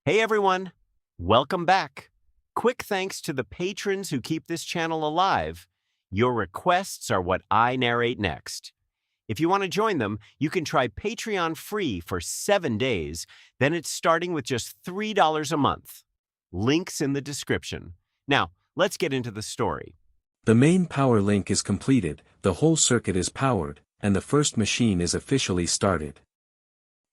Hey everyone, welcome back. Quick thanks to the patrons who keep this channel alive. Your requests are what I narrate next. If you want to join them, you can try Patreon free for 7 days, then it's starting with just $3 a month. Links in the description. Now, let's get into the story. The main power link is completed, the whole circuit is powered, and the first machine is officially started.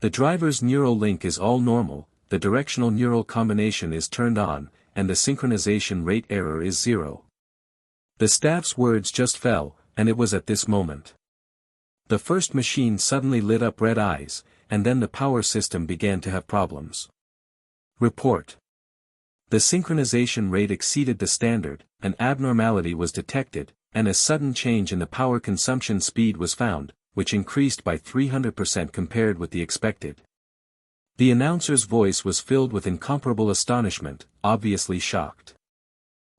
The driver's neural link is all normal, the directional neural combination is turned on, and the synchronization rate error is 0. The staff's words just fell, and it was at this moment. The first machine suddenly lit up red eyes, and then the power system began to have problems. Report. The synchronization rate exceeded the standard, an abnormality was detected, and a sudden change in the power consumption speed was found, which increased by 300% compared with the expected. The announcer's voice was filled with incomparable astonishment, obviously shocked.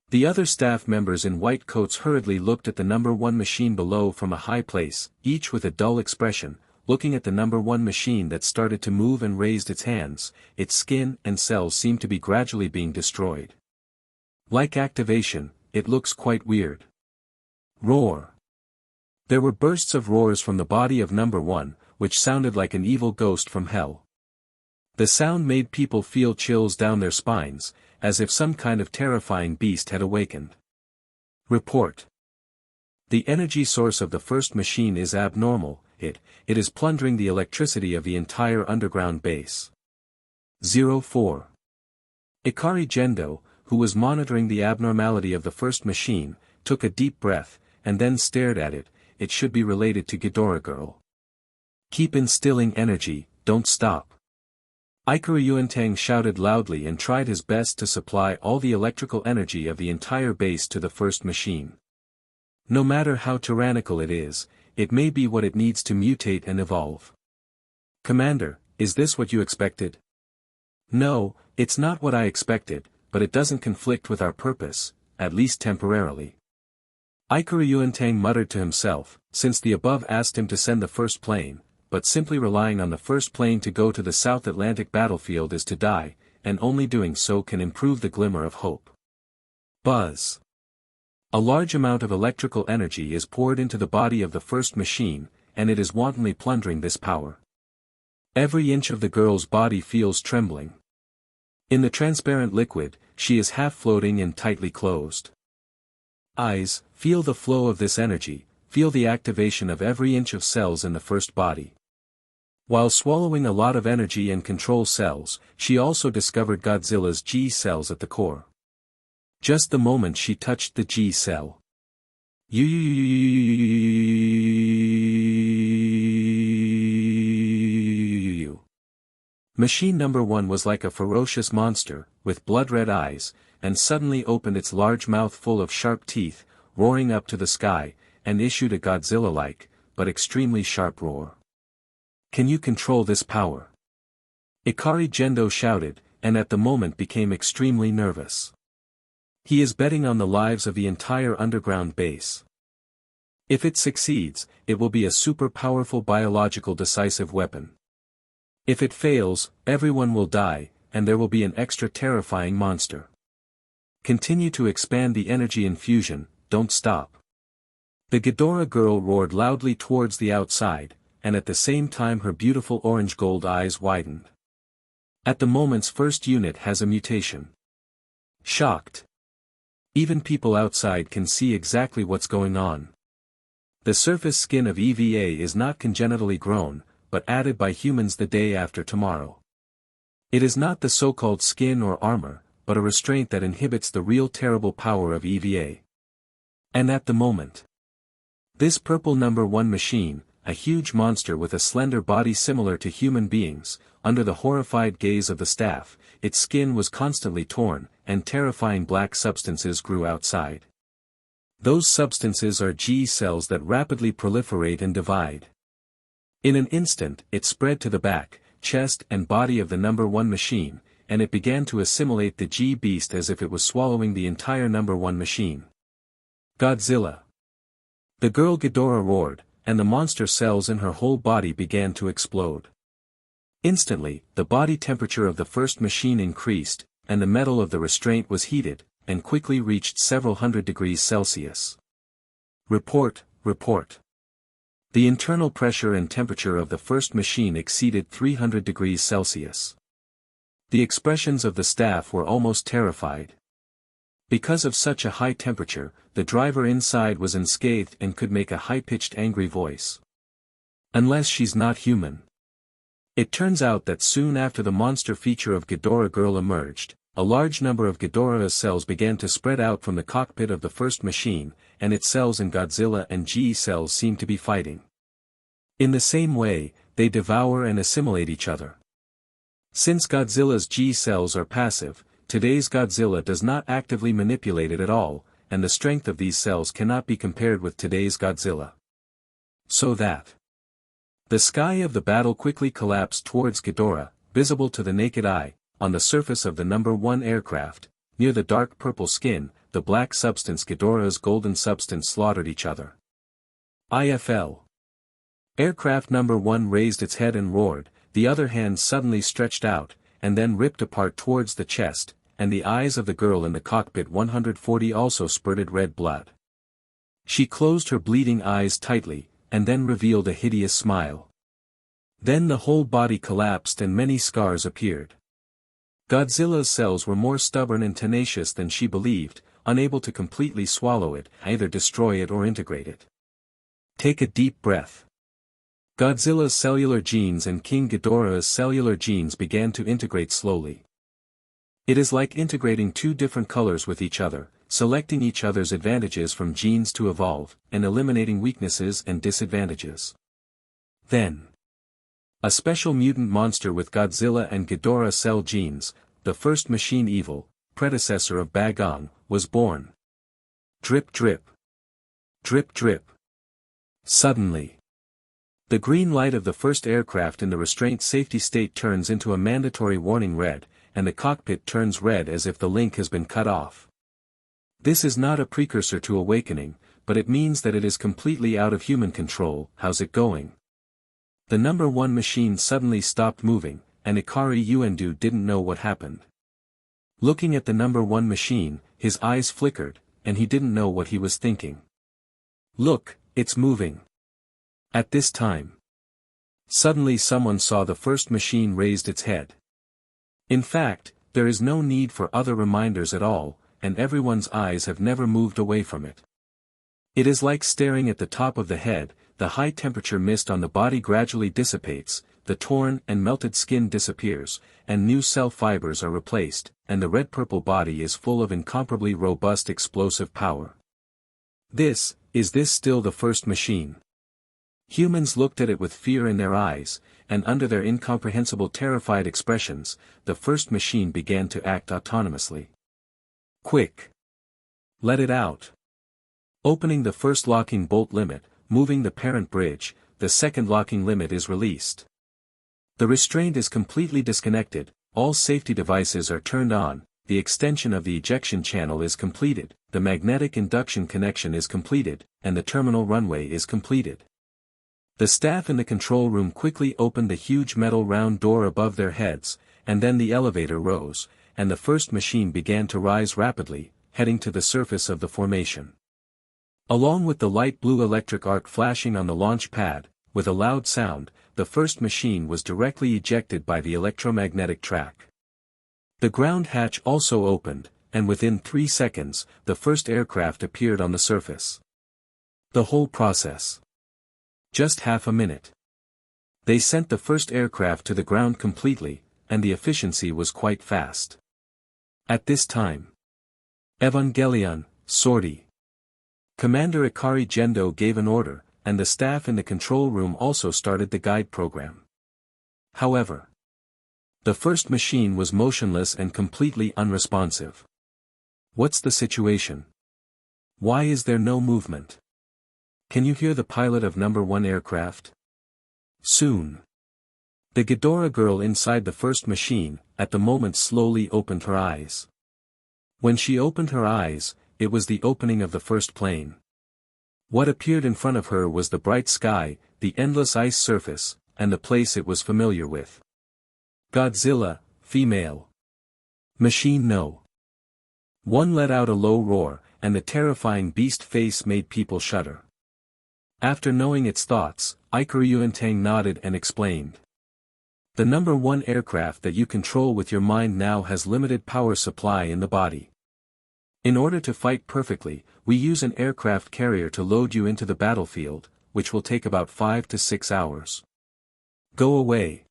The other staff members in white coats hurriedly looked at the number 1 machine below from a high place, each with a dull expression, looking at the number 1 machine that started to move and raised its hands, its skin and cells seemed to be gradually being destroyed. Like activation, it looks quite weird. Roar. There were bursts of roars from the body of number 1, which sounded like an evil ghost from hell. The sound made people feel chills down their spines, as if some kind of terrifying beast had awakened. Report. The energy source of the first machine is abnormal, it is plundering the electricity of the entire underground base. 04. Ikari Gendo, who was monitoring the abnormality of the first machine, took a deep breath, and then stared at it. It should be related to Ghidorah Girl. Keep instilling energy, don't stop. Ikari Yuantang shouted loudly and tried his best to supply all the electrical energy of the entire base to the first machine. No matter how tyrannical it is, it may be what it needs to mutate and evolve. Commander, is this what you expected? No, it's not what I expected, but it doesn't conflict with our purpose, at least temporarily. Ikari Yuantang muttered to himself, since the above asked him to send the first plane, but simply relying on the first plane to go to the South Atlantic battlefield is to die, and only doing so can improve the glimmer of hope. Buzz. A large amount of electrical energy is poured into the body of the first machine, and it is wantonly plundering this power. Every inch of the girl's body feels trembling. In the transparent liquid, she is half floating and tightly closed. Eyes, feel the flow of this energy, feel the activation of every inch of cells in the first body. While swallowing a lot of energy and control cells, she also discovered Godzilla's G cells at the core. Just the moment she touched the G cell. Machine number 1 was like a ferocious monster, with blood-red eyes, and suddenly opened its large mouth full of sharp teeth, roaring up to the sky, and issued a Godzilla-like, but extremely sharp roar. Can you control this power? Ikari Gendo shouted, and at the moment became extremely nervous. He is betting on the lives of the entire underground base. If it succeeds, it will be a super powerful biological decisive weapon. If it fails, everyone will die, and there will be an extra terrifying monster. Continue to expand the energy infusion, don't stop. The Ghidorah girl roared loudly towards the outside, and at the same time her beautiful orange-gold eyes widened. At the moment's first unit has a mutation. Shocked. Even people outside can see exactly what's going on. The surface skin of EVA is not congenitally grown, but added by humans the day after tomorrow. It is not the so-called skin or armor, but a restraint that inhibits the real terrible power of EVA. And at the moment, this purple number 1 machine, a huge monster with a slender body similar to human beings, under the horrified gaze of the staff, its skin was constantly torn, and terrifying black substances grew outside. Those substances are G cells that rapidly proliferate and divide. In an instant, it spread to the back, chest and body of the number 1 machine, and it began to assimilate the G beast as if it was swallowing the entire number 1 machine. Godzilla. The girl Ghidorah roared, and the monster cells in her whole body began to explode. Instantly, the body temperature of the first machine increased, and the metal of the restraint was heated, and quickly reached several hundred degrees Celsius. Report. The internal pressure and temperature of the first machine exceeded 300 degrees Celsius. The expressions of the staff were almost terrified. Because of such a high temperature, the driver inside was unscathed and could make a high-pitched angry voice. Unless she's not human. It turns out that soon after the monster feature of Ghidorah Girl emerged, a large number of Ghidorah's cells began to spread out from the cockpit of the first machine, and its cells and Godzilla and GE cells seem to be fighting. In the same way, they devour and assimilate each other. Since Godzilla's GE cells are passive, today's Godzilla does not actively manipulate it at all, and the strength of these cells cannot be compared with today's Godzilla. So that the sky of the battle quickly collapsed towards Ghidorah, visible to the naked eye, on the surface of the No. 1 aircraft, near the dark purple skin, the black substance Ghidorah's golden substance slaughtered each other. IFL. Aircraft No. 1 raised its head and roared, the other hand suddenly stretched out, and then ripped apart towards the chest, and the eyes of the girl in the cockpit 140 also spurted red blood. She closed her bleeding eyes tightly, and then revealed a hideous smile. Then the whole body collapsed and many scars appeared. Godzilla's cells were more stubborn and tenacious than she believed, unable to completely swallow it, either destroy it or integrate it. Take a deep breath. Godzilla's cellular genes and King Ghidorah's cellular genes began to integrate slowly. It is like integrating two different colors with each other, selecting each other's advantages from genes to evolve, and eliminating weaknesses and disadvantages. Then, a special mutant monster with Godzilla and Ghidorah cell genes, the first machine evil, predecessor of Bagong, was born. Drip drip. Drip drip. Suddenly, the green light of the first aircraft in the restraint safety state turns into a mandatory warning red, and the cockpit turns red as if the link has been cut off. This is not a precursor to awakening, but it means that it is completely out of human control. How's it going? The No. 1 machine suddenly stopped moving, and Ikari Uendu didn't know what happened. Looking at the No. 1 machine, his eyes flickered, and he didn't know what he was thinking. Look, it's moving. At this time, suddenly someone saw the first machine raised its head. In fact, there is no need for other reminders at all, and everyone's eyes have never moved away from it. It is like staring at the top of the head. The high-temperature mist on the body gradually dissipates, the torn and melted skin disappears, and new cell fibers are replaced, and the red-purple body is full of incomparably robust explosive power. Is this still the first machine? Humans looked at it with fear in their eyes, and under their incomprehensible terrified expressions, the first machine began to act autonomously. Quick! Let it out! Opening the first locking bolt limit, moving the parent bridge, the second locking limit is released. The restraint is completely disconnected, all safety devices are turned on, the extension of the ejection channel is completed, the magnetic induction connection is completed, and the terminal runway is completed. The staff in the control room quickly opened the huge metal round door above their heads, and then the elevator rose, and the first machine began to rise rapidly, heading to the surface of the formation. Along with the light blue electric arc flashing on the launch pad, with a loud sound, the first machine was directly ejected by the electromagnetic track. The ground hatch also opened, and within 3 seconds, the first aircraft appeared on the surface. The whole process. Just half a minute. They sent the first aircraft to the ground completely, and the efficiency was quite fast. At this time, Evangelion, sortie. Commander Ikari Gendo gave an order, and the staff in the control room also started the guide program. However, the first machine was motionless and completely unresponsive. What's the situation? Why is there no movement? Can you hear the pilot of No. 1 aircraft? Soon. The Ghidorah girl inside the first machine, at the moment slowly opened her eyes. When she opened her eyes, it was the opening of the first plane. What appeared in front of her was the bright sky, the endless ice surface, and the place it was familiar with. Godzilla, female. Machine no. One let out a low roar, and the terrifying beast face made people shudder. After knowing its thoughts, Ikaryuantang nodded and explained. The number one aircraft that you control with your mind now has limited power supply in the body. In order to fight perfectly, we use an aircraft carrier to load you into the battlefield, which will take about 5 to 6 hours. Go away.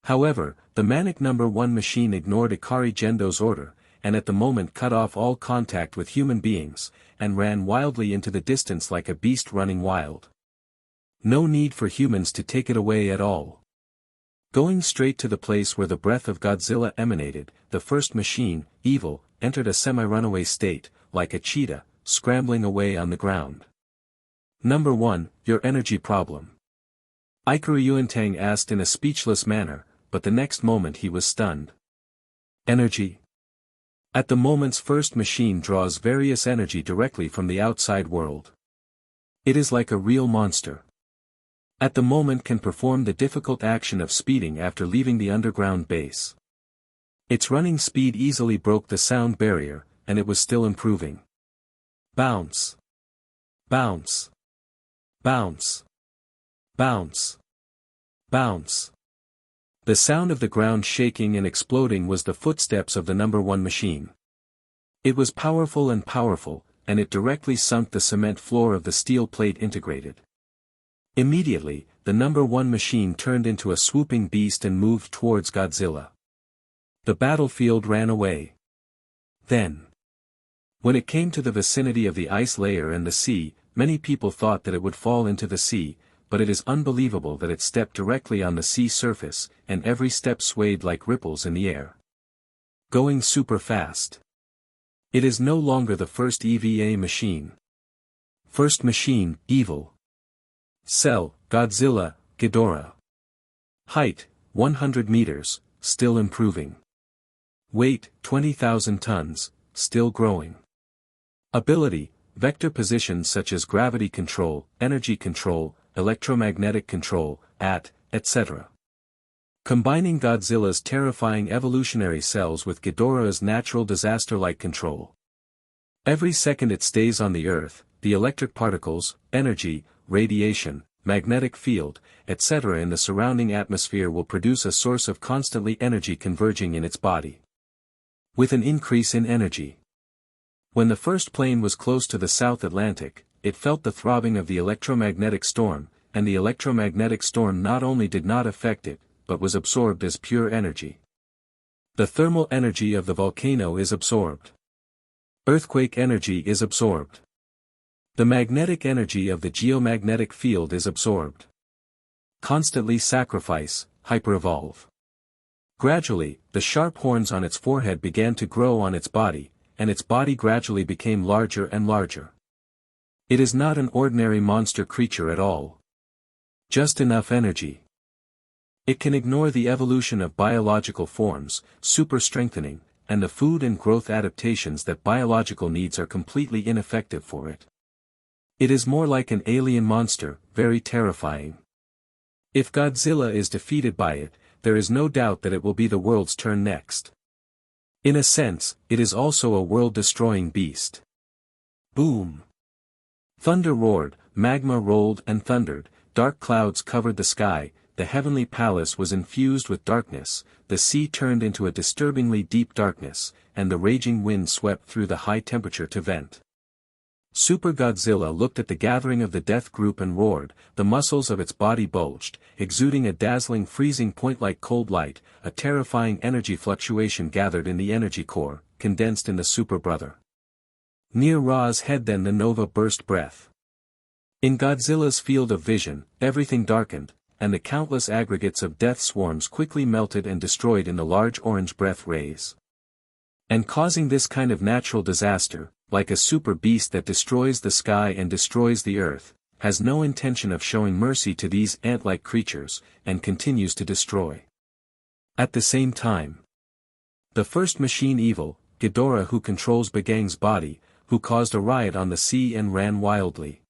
However, the manic number one machine ignored Ikari Gendo's order, and at the moment cut off all contact with human beings, and ran wildly into the distance like a beast running wild. No need for humans to take it away at all. Going straight to the place where the breath of Godzilla emanated, the first machine, evil, entered a semi-runaway state, like a cheetah, scrambling away on the ground. Number 1, your energy problem. Ikaryuantang asked in a speechless manner, but the next moment he was stunned. Energy? At the moment's first machine draws various energy directly from the outside world. It is like a real monster. At the moment can perform the difficult action of speeding after leaving the underground base. Its running speed easily broke the sound barrier, and it was still improving. Bounce. Bounce. Bounce. Bounce. Bounce. The sound of the ground shaking and exploding was the footsteps of the number one machine. It was powerful, and it directly sunk the cement floor of the steel plate integrated. Immediately, the number one machine turned into a swooping beast and moved towards Godzilla. The battlefield ran away. Then, when it came to the vicinity of the ice layer and the sea, many people thought that it would fall into the sea, but it is unbelievable that it stepped directly on the sea surface, and every step swayed like ripples in the air. Going super fast. It is no longer the first EVA machine. First machine, evil. Cell, Godzilla, Ghidorah. Height, 100 meters, still improving. Weight, 20,000 tons, still growing. Ability, vector positions such as gravity control, energy control, electromagnetic control, etc. Combining Godzilla's terrifying evolutionary cells with Ghidorah's natural disaster-like control. Every second it stays on the Earth, the electric particles, energy, radiation, magnetic field, etc. in the surrounding atmosphere will produce a source of constantly energy converging in its body. With an increase in energy. When the first plane was close to the South Atlantic, it felt the throbbing of the electromagnetic storm, and the electromagnetic storm not only did not affect it, but was absorbed as pure energy. The thermal energy of the volcano is absorbed. Earthquake energy is absorbed. The magnetic energy of the geomagnetic field is absorbed. Constantly sacrifice, hyper-evolve. Gradually, the sharp horns on its forehead began to grow on its body, and its body gradually became larger and larger. It is not an ordinary monster creature at all. Just enough energy. It can ignore the evolution of biological forms, super strengthening, and the food and growth adaptations that biological needs are completely ineffective for it. It is more like an alien monster, very terrifying. If Godzilla is defeated by it, there is no doubt that it will be the world's turn next. In a sense, it is also a world-destroying beast. Boom! Thunder roared, magma rolled and thundered, dark clouds covered the sky, the heavenly palace was infused with darkness, the sea turned into a disturbingly deep darkness, and the raging wind swept through the high temperature to vent. Super Godzilla looked at the gathering of the death group and roared, the muscles of its body bulged, exuding a dazzling freezing point-like cold light, a terrifying energy fluctuation gathered in the energy core, condensed in the Super Brother. Near Ra's head then the Nova burst breath. In Godzilla's field of vision, everything darkened, and the countless aggregates of death swarms quickly melted and destroyed in the large orange breath rays. And causing this kind of natural disaster, like a super beast that destroys the sky and destroys the earth, has no intention of showing mercy to these ant-like creatures, and continues to destroy. At the same time, the first machine evil, Ghidorah, who controls Bagang's body, who caused a riot on the sea and ran wildly.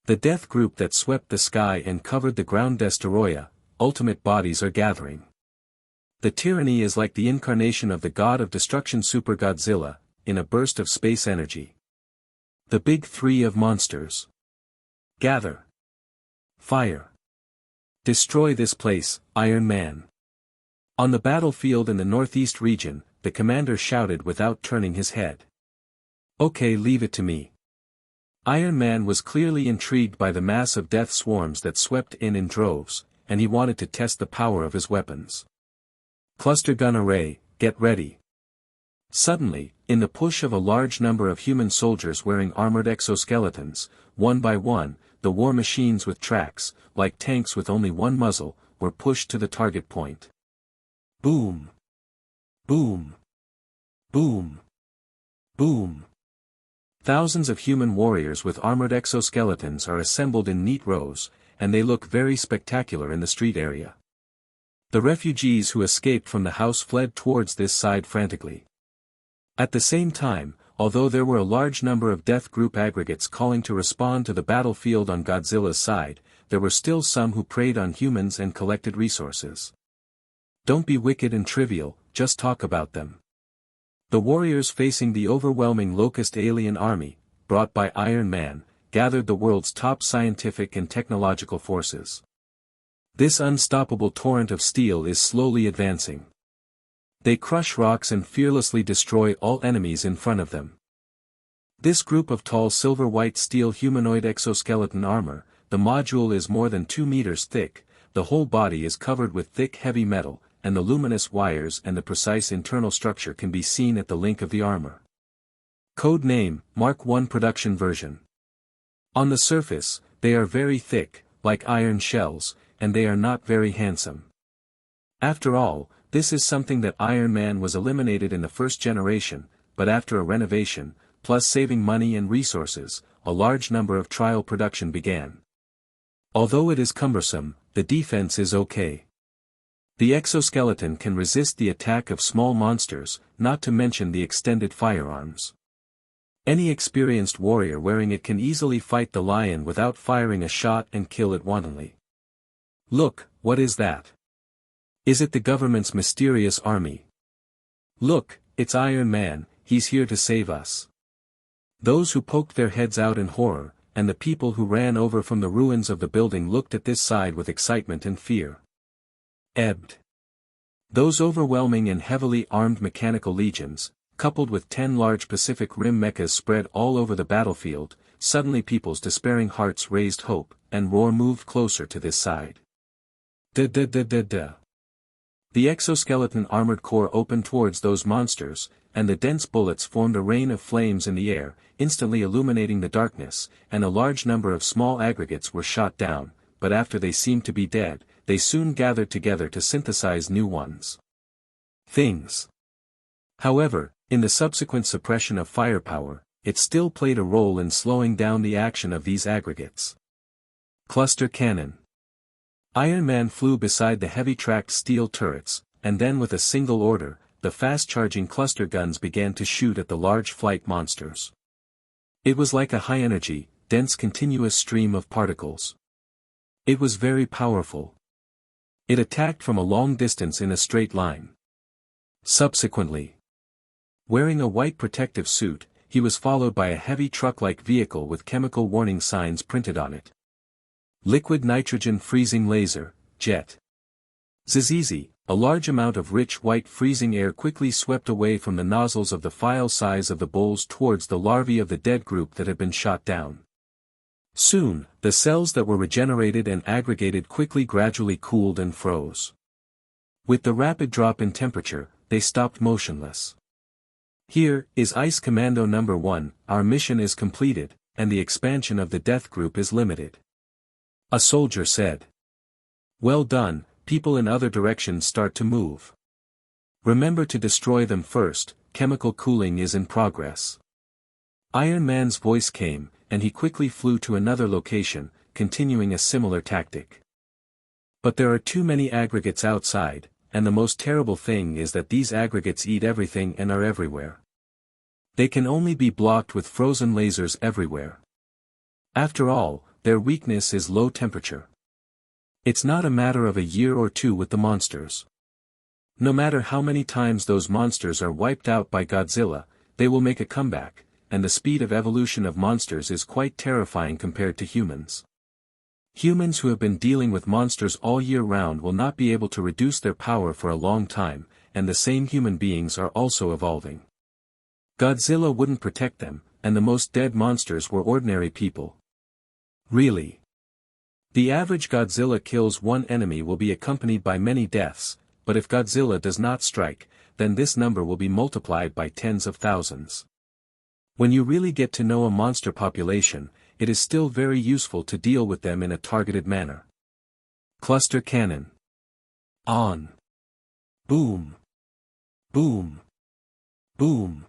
The death group that swept the sky and covered the ground, Destoroyah, ultimate bodies are gathering. The tyranny is like the incarnation of the god of destruction Super Godzilla, in a burst of space energy. The big three of monsters. Gather. Fire. Destroy this place, Iron Man. On the battlefield in the northeast region, the commander shouted without turning his head. Okay, leave it to me. Iron Man was clearly intrigued by the mass of death swarms that swept in droves, and he wanted to test the power of his weapons. Cluster gun array, get ready. Suddenly, in the push of a large number of human soldiers wearing armored exoskeletons, one by one, the war machines with tracks, like tanks with only one muzzle, were pushed to the target point. Boom! Boom! Boom! Boom! Thousands of human warriors with armored exoskeletons are assembled in neat rows, and they look very spectacular in the street area. The refugees who escaped from the house fled towards this side frantically. At the same time, although there were a large number of death group aggregates calling to respond to the battlefield on Godzilla's side, there were still some who preyed on humans and collected resources. Don't be wicked and trivial, just talk about them. The warriors facing the overwhelming locust alien army, brought by Iron Man, gathered the world's top scientific and technological forces. This unstoppable torrent of steel is slowly advancing. They crush rocks and fearlessly destroy all enemies in front of them. This group of tall silver-white steel humanoid exoskeleton armor, the module is more than 2 meters thick, the whole body is covered with thick heavy metal, and the luminous wires and the precise internal structure can be seen at the link of the armor. Code name, Mark I production version. On the surface, they are very thick, like iron shells, and they are not very handsome. After all, this is something that Iron Man was eliminated in the first generation, but after a renovation, plus saving money and resources, a large number of trial production began. Although it is cumbersome, the defense is okay. The exoskeleton can resist the attack of small monsters, not to mention the extended firearms. Any experienced warrior wearing it can easily fight the lion without firing a shot and kill it wantonly. Look, what is that? Is it the government's mysterious army? Look, it's Iron Man, he's here to save us. Those who poked their heads out in horror, and the people who ran over from the ruins of the building looked at this side with excitement and fear. Ebbed. Those overwhelming and heavily armed mechanical legions, coupled with 10 large Pacific Rim mechas spread all over the battlefield, suddenly people's despairing hearts raised hope, and roar moved closer to this side. Da-da-da-da-da. The exoskeleton armored core opened towards those monsters, and the dense bullets formed a rain of flames in the air, instantly illuminating the darkness, and a large number of small aggregates were shot down, but after they seemed to be dead, they soon gathered together to synthesize new ones. Things. However, in the subsequent suppression of firepower, it still played a role in slowing down the action of these aggregates. Cluster cannon. Iron Man flew beside the heavy-tracked steel turrets, and then with a single order, the fast-charging cluster guns began to shoot at the large flight monsters. It was like a high-energy, dense continuous stream of particles. It was very powerful. It attacked from a long distance in a straight line. Subsequently, wearing a white protective suit, he was followed by a heavy truck-like vehicle with chemical warning signs printed on it. Liquid nitrogen freezing laser, jet. Zizizi, a large amount of rich white freezing air quickly swept away from the nozzles of the file size of the bowls towards the larvae of the dead group that had been shot down. Soon, the cells that were regenerated and aggregated quickly gradually cooled and froze. With the rapid drop in temperature, they stopped motionless. Here is Ice Commando No. 1, our mission is completed, and the expansion of the death group is limited. A soldier said. Well done, people in other directions start to move. Remember to destroy them first, chemical cooling is in progress. Iron Man's voice came, and he quickly flew to another location, continuing a similar tactic. But there are too many aggregates outside, and the most terrible thing is that these aggregates eat everything and are everywhere. They can only be blocked with frozen lasers everywhere. After all, their weakness is low temperature. It's not a matter of a year or two with the monsters. No matter how many times those monsters are wiped out by Godzilla, they will make a comeback, and the speed of evolution of monsters is quite terrifying compared to humans. Humans who have been dealing with monsters all year round will not be able to reduce their power for a long time, and the same human beings are also evolving. Godzilla wouldn't protect them, and the most dead monsters were ordinary people. Really. The average Godzilla kills one enemy will be accompanied by many deaths, but if Godzilla does not strike, then this number will be multiplied by tens of thousands. When you really get to know a monster population, it is still very useful to deal with them in a targeted manner. Cluster cannon. On. Boom. Boom. Boom.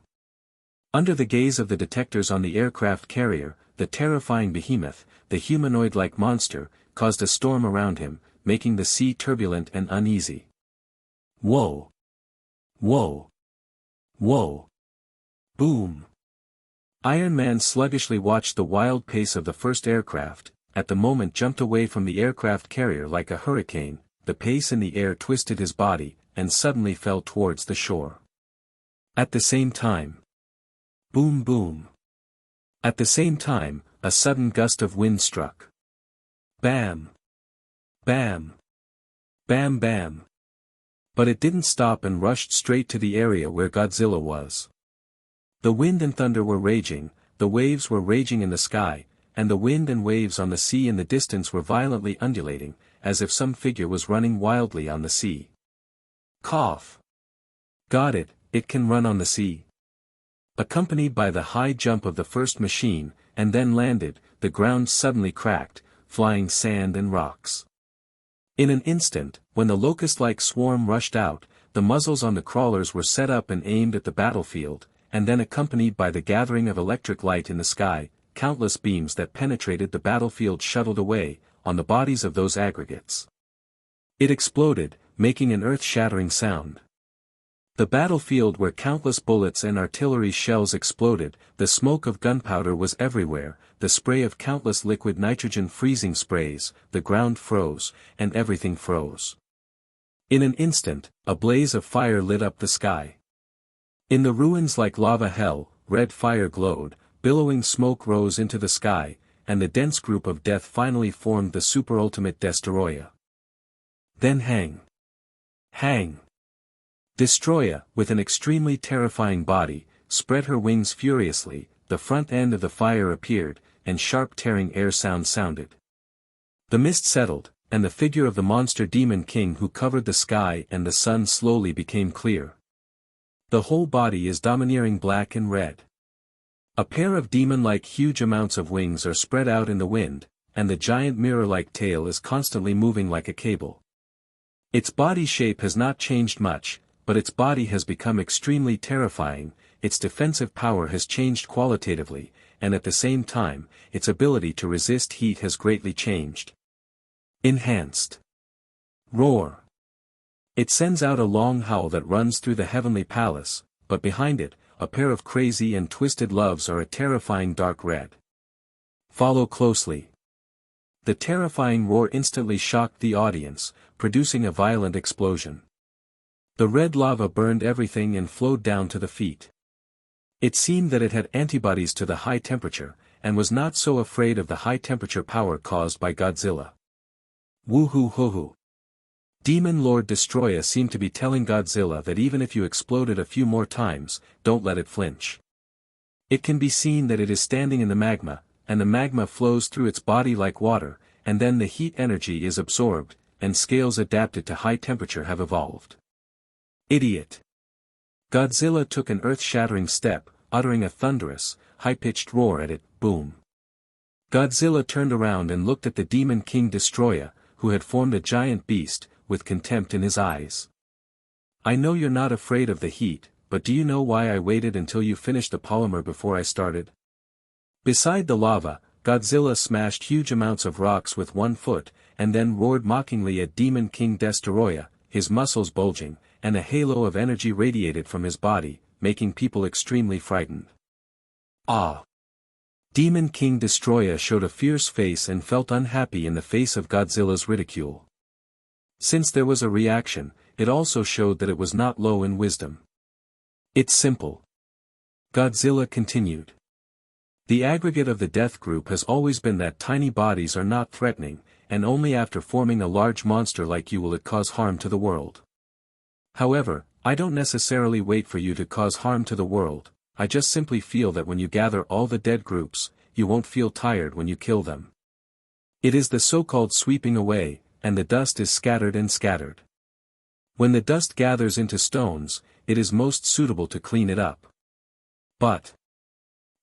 Under the gaze of the detectors on the aircraft carrier, the terrifying behemoth, the humanoid-like monster, caused a storm around him, making the sea turbulent and uneasy. Whoa! Whoa! Whoa! Boom! Iron Man sluggishly watched the wild pace of the first aircraft, at the moment jumped away from the aircraft carrier like a hurricane, the pace in the air twisted his body, and suddenly fell towards the shore. At the same time. Boom boom. At the same time, a sudden gust of wind struck. Bam! Bam! Bam bam! But it didn't stop and rushed straight to the area where Godzilla was. The wind and thunder were raging, the waves were raging in the sky, and the wind and waves on the sea in the distance were violently undulating, as if some figure was running wildly on the sea. Cough! Got it, it can run on the sea. Accompanied by the high jump of the first machine, and then landed, the ground suddenly cracked, flying sand and rocks. In an instant, when the locust-like swarm rushed out, the muzzles on the crawlers were set up and aimed at the battlefield, and then accompanied by the gathering of electric light in the sky, countless beams that penetrated the battlefield shuttled away, on the bodies of those aggregates. It exploded, making an earth-shattering sound. The battlefield where countless bullets and artillery shells exploded, the smoke of gunpowder was everywhere, the spray of countless liquid nitrogen freezing sprays, the ground froze, and everything froze. In an instant, a blaze of fire lit up the sky. In the ruins like lava hell, red fire glowed, billowing smoke rose into the sky, and the dense group of death finally formed the super-ultimate Destroyer. Then hang. Hang. Destroyer, with an extremely terrifying body, spread her wings furiously, the front end of the fire appeared, and sharp tearing air sounds sounded. The mist settled, and the figure of the monster demon king who covered the sky and the sun slowly became clear. The whole body is domineering black and red. A pair of demon-like huge amounts of wings are spread out in the wind, and the giant mirror-like tail is constantly moving like a cable. Its body shape has not changed much, but its body has become extremely terrifying, its defensive power has changed qualitatively, and at the same time, its ability to resist heat has greatly changed. Enhanced. Roar. It sends out a long howl that runs through the heavenly palace, but behind it, a pair of crazy and twisted loves are a terrifying dark red. Follow closely. The terrifying roar instantly shocked the audience, producing a violent explosion. The red lava burned everything and flowed down to the feet. It seemed that it had antibodies to the high temperature, and was not so afraid of the high temperature power caused by Godzilla. Woohoo hoo hoo. Demon Lord Destroyer seemed to be telling Godzilla that even if you explode it a few more times, don't let it flinch. It can be seen that it is standing in the magma, and the magma flows through its body like water, and then the heat energy is absorbed, and scales adapted to high temperature have evolved. Idiot. Godzilla took an earth-shattering step, uttering a thunderous, high-pitched roar at it, boom. Godzilla turned around and looked at the Demon King Destroyer, who had formed a giant beast, with contempt in his eyes. I know you're not afraid of the heat, but do you know why I waited until you finished the polymer before I started? Beside the lava, Godzilla smashed huge amounts of rocks with one foot, and then roared mockingly at Demon King Destroyer, his muscles bulging, and a halo of energy radiated from his body, making people extremely frightened. Ah! Demon King Destroyer showed a fierce face and felt unhappy in the face of Godzilla's ridicule. Since there was a reaction, it also showed that it was not low in wisdom. It's simple. Godzilla continued. The aggregate of the death group has always been that tiny bodies are not threatening, and only after forming a large monster like you will it cause harm to the world. However, I don't necessarily wait for you to cause harm to the world, I just simply feel that when you gather all the dead groups, you won't feel tired when you kill them. It is the so-called sweeping away, and the dust is scattered and scattered. When the dust gathers into stones, it is most suitable to clean it up. But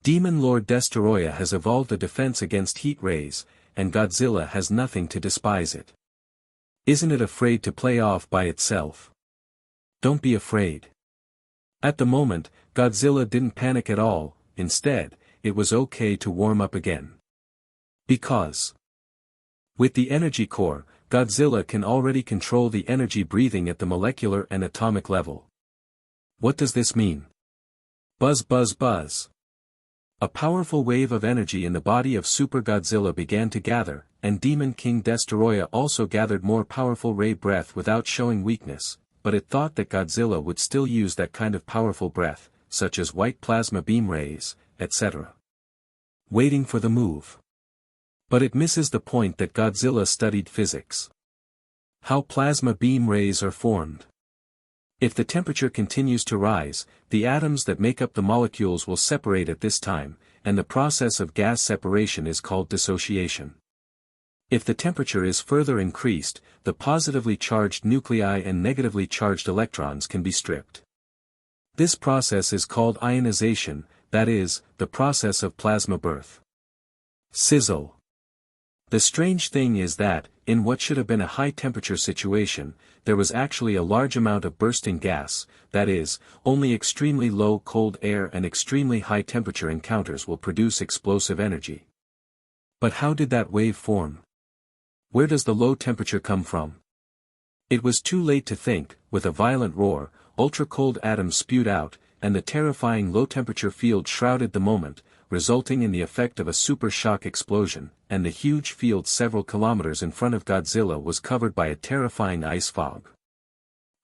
Demon Lord Destoroyah has evolved a defense against heat rays, and Godzilla has nothing to despise it. Isn't it afraid to play off by itself? Don't be afraid. At the moment, Godzilla didn't panic at all, instead, it was okay to warm up again. Because with the energy core, Godzilla can already control the energy breathing at the molecular and atomic level. What does this mean? Buzz buzz buzz. A powerful wave of energy in the body of Super Godzilla began to gather, and Demon King Destoroyah also gathered more powerful ray breath without showing weakness, but it thought that Godzilla would still use that kind of powerful breath, such as white plasma beam rays, etc. Waiting for the move. But it misses the point that Godzilla studied physics. How plasma beam rays are formed. If the temperature continues to rise, the atoms that make up the molecules will separate at this time, and the process of gas separation is called dissociation. If the temperature is further increased, the positively charged nuclei and negatively charged electrons can be stripped. This process is called ionization, that is, the process of plasma birth. Sizzle. The strange thing is that, in what should have been a high-temperature situation, there was actually a large amount of bursting gas, that is, only extremely low cold air and extremely high-temperature encounters will produce explosive energy. But how did that wave form? Where does the low temperature come from? It was too late to think, with a violent roar, ultra-cold atoms spewed out, and the terrifying low-temperature field shrouded the moment, resulting in the effect of a super shock explosion, and the huge field several kilometers in front of Godzilla was covered by a terrifying ice fog.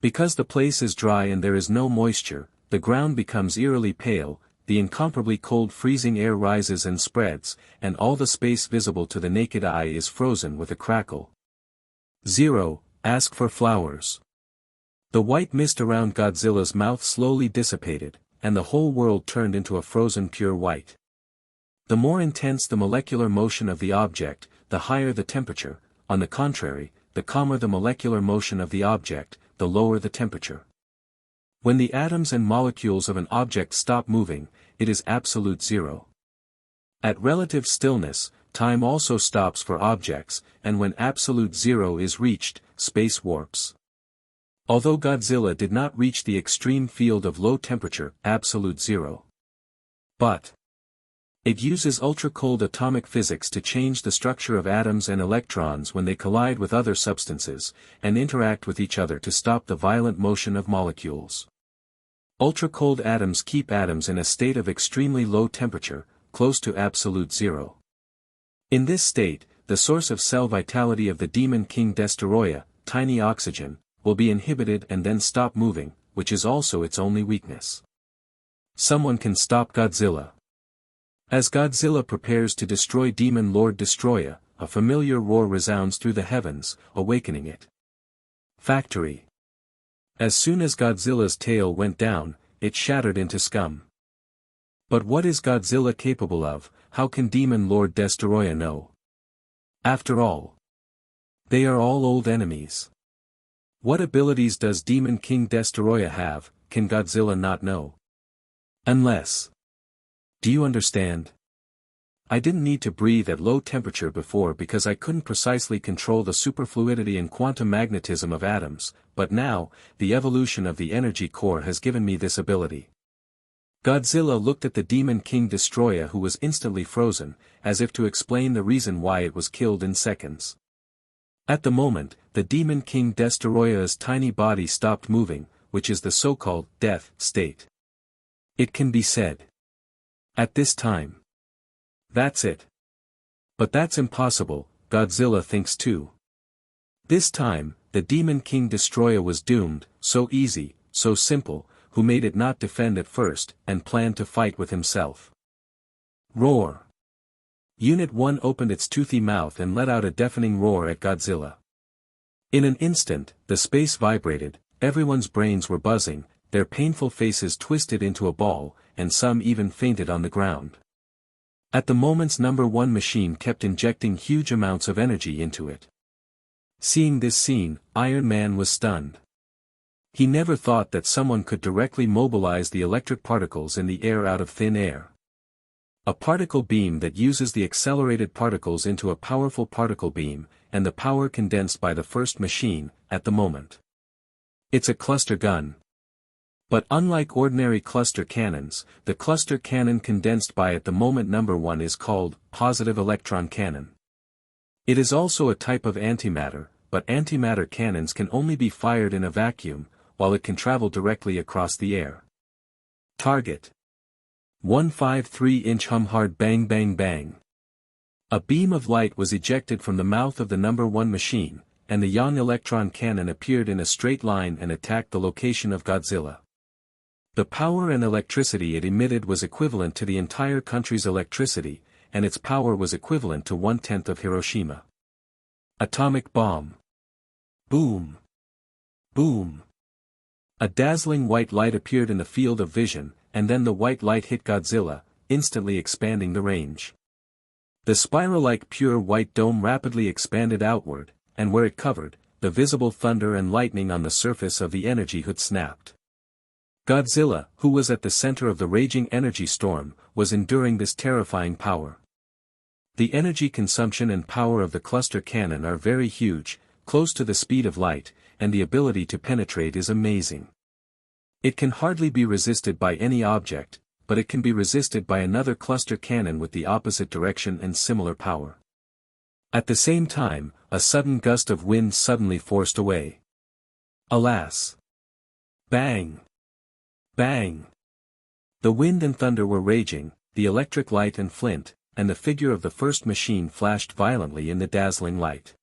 Because the place is dry and there is no moisture, the ground becomes eerily pale, the incomparably cold freezing air rises and spreads, and all the space visible to the naked eye is frozen with a crackle. 0. Ask for flowers. The white mist around Godzilla's mouth slowly dissipated, and the whole world turned into a frozen pure white. The more intense the molecular motion of the object, the higher the temperature, on the contrary, the calmer the molecular motion of the object, the lower the temperature. When the atoms and molecules of an object stop moving, it is absolute zero. At relative stillness, time also stops for objects, and when absolute zero is reached, space warps. Although Godzilla did not reach the extreme field of low temperature, absolute zero. But it uses ultra-cold atomic physics to change the structure of atoms and electrons when they collide with other substances, and interact with each other to stop the violent motion of molecules. Ultra-cold atoms keep atoms in a state of extremely low temperature, close to absolute zero. In this state, the source of cell vitality of the Demon King Destoroyah, tiny oxygen, will be inhibited and then stop moving, which is also its only weakness. Someone can stop Godzilla. As Godzilla prepares to destroy Demon Lord Destoroyah, a familiar roar resounds through the heavens, awakening it. Factory. As soon as Godzilla's tail went down, it shattered into scum. But what is Godzilla capable of? How can Demon Lord Destoroyah know? After all, they are all old enemies. What abilities does Demon King Destoroyah have? Can Godzilla not know? Unless. Do you understand? I didn't need to breathe at low temperature before because I couldn't precisely control the superfluidity and quantum magnetism of atoms, but now, the evolution of the energy core has given me this ability. Godzilla looked at the Demon King Destoroyah, who was instantly frozen, as if to explain the reason why it was killed in seconds. At the moment, the Demon King Destoroyah's tiny body stopped moving, which is the so-called death state. It can be said. At this time. That's it. But that's impossible, Godzilla thinks too. This time, the Demon King Destroyer was doomed, so easy, so simple, who made it not defend at first, and planned to fight with himself. Roar! Unit 1 opened its toothy mouth and let out a deafening roar at Godzilla. In an instant, the space vibrated, everyone's brains were buzzing, their painful faces twisted into a ball, and some even fainted on the ground. At the moment's number 1 machine kept injecting huge amounts of energy into it. Seeing this scene, Iron Man was stunned. He never thought that someone could directly mobilize the electric particles in the air out of thin air. A particle beam that uses the accelerated particles into a powerful particle beam, and the power condensed by the first machine, at the moment. It's a cluster gun. But unlike ordinary cluster cannons, the cluster cannon condensed by at the moment number 1 is called positive electron cannon. It is also a type of antimatter, but antimatter cannons can only be fired in a vacuum, while it can travel directly across the air. Target. 153-inch hard bang bang bang. A beam of light was ejected from the mouth of the number 1 machine, and the young electron cannon appeared in a straight line and attacked the location of Godzilla. The power and electricity it emitted was equivalent to the entire country's electricity, and its power was equivalent to 1/10 of Hiroshima. Atomic bomb. Boom. Boom. A dazzling white light appeared in the field of vision, and then the white light hit Godzilla, instantly expanding the range. The spiral-like pure white dome rapidly expanded outward, and where it covered, the visible thunder and lightning on the surface of the energy hood snapped. Godzilla, who was at the center of the raging energy storm, was enduring this terrifying power. The energy consumption and power of the cluster cannon are very huge, close to the speed of light, and the ability to penetrate is amazing. It can hardly be resisted by any object, but it can be resisted by another cluster cannon with the opposite direction and similar power. At the same time, a sudden gust of wind suddenly forced away. Alas! Bang! Bang! The wind and thunder were raging, the electric light and flint, and the figure of the first machine flashed violently in the dazzling light.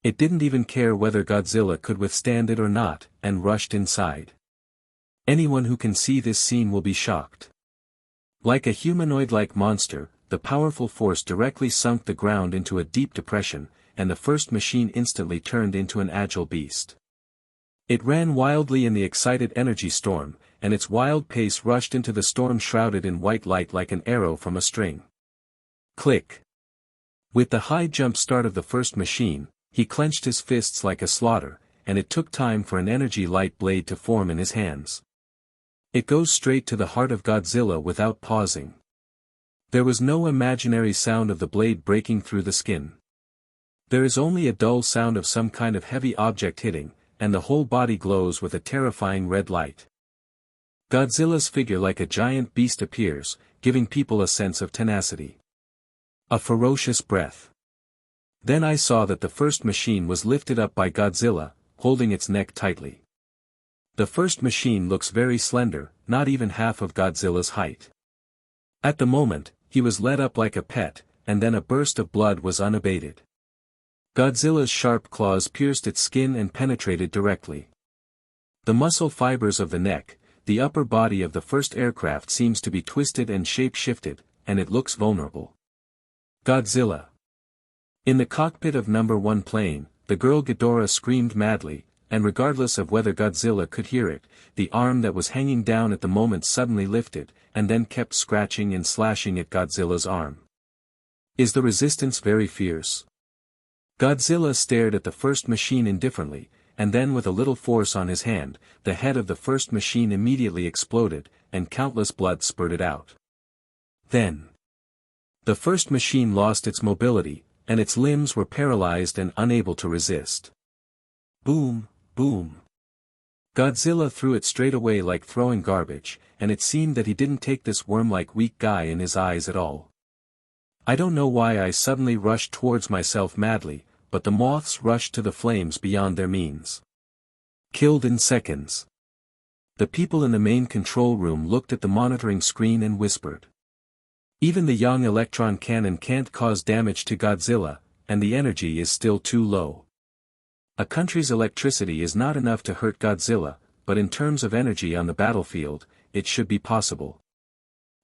It didn't even care whether Godzilla could withstand it or not, and rushed inside. Anyone who can see this scene will be shocked. Like a humanoid-like monster, the powerful force directly sunk the ground into a deep depression, and the first machine instantly turned into an agile beast. It ran wildly in the excited energy storm, and its wild pace rushed into the storm shrouded in white light like an arrow from a string. Click. With the high jump start of the first machine, he clenched his fists like a slaughter, and it took time for an energy light blade to form in his hands. It goes straight to the heart of Godzilla without pausing. There was no imaginary sound of the blade breaking through the skin. There is only a dull sound of some kind of heavy object hitting, and the whole body glows with a terrifying red light. Godzilla's figure like a giant beast appears, giving people a sense of tenacity. A ferocious breath. Then I saw that the first machine was lifted up by Godzilla, holding its neck tightly. The first machine looks very slender, not even half of Godzilla's height. At the moment, he was led up like a pet, and then a burst of blood was unabated. Godzilla's sharp claws pierced its skin and penetrated directly. The muscle fibers of the neck, the upper body of the first aircraft seems to be twisted and shape-shifted, and it looks vulnerable. Godzilla. In the cockpit of number 1 plane, the girl Ghidorah screamed madly, and regardless of whether Godzilla could hear it, the arm that was hanging down at the moment suddenly lifted, and then kept scratching and slashing at Godzilla's arm. Is the resistance very fierce? Godzilla stared at the first machine indifferently, and then with a little force on his hand, the head of the first machine immediately exploded, and countless blood spurted out. Then, the first machine lost its mobility, and its limbs were paralyzed and unable to resist. Boom, boom. Godzilla threw it straight away like throwing garbage, and it seemed that he didn't take this worm-like weak guy in his eyes at all. I don't know why I suddenly rushed towards myself madly, but the moths rushed to the flames beyond their means. Killed in seconds. The people in the main control room looked at the monitoring screen and whispered. Even the young electron cannon can't cause damage to Godzilla, and the energy is still too low. A country's electricity is not enough to hurt Godzilla, but in terms of energy on the battlefield, it should be possible.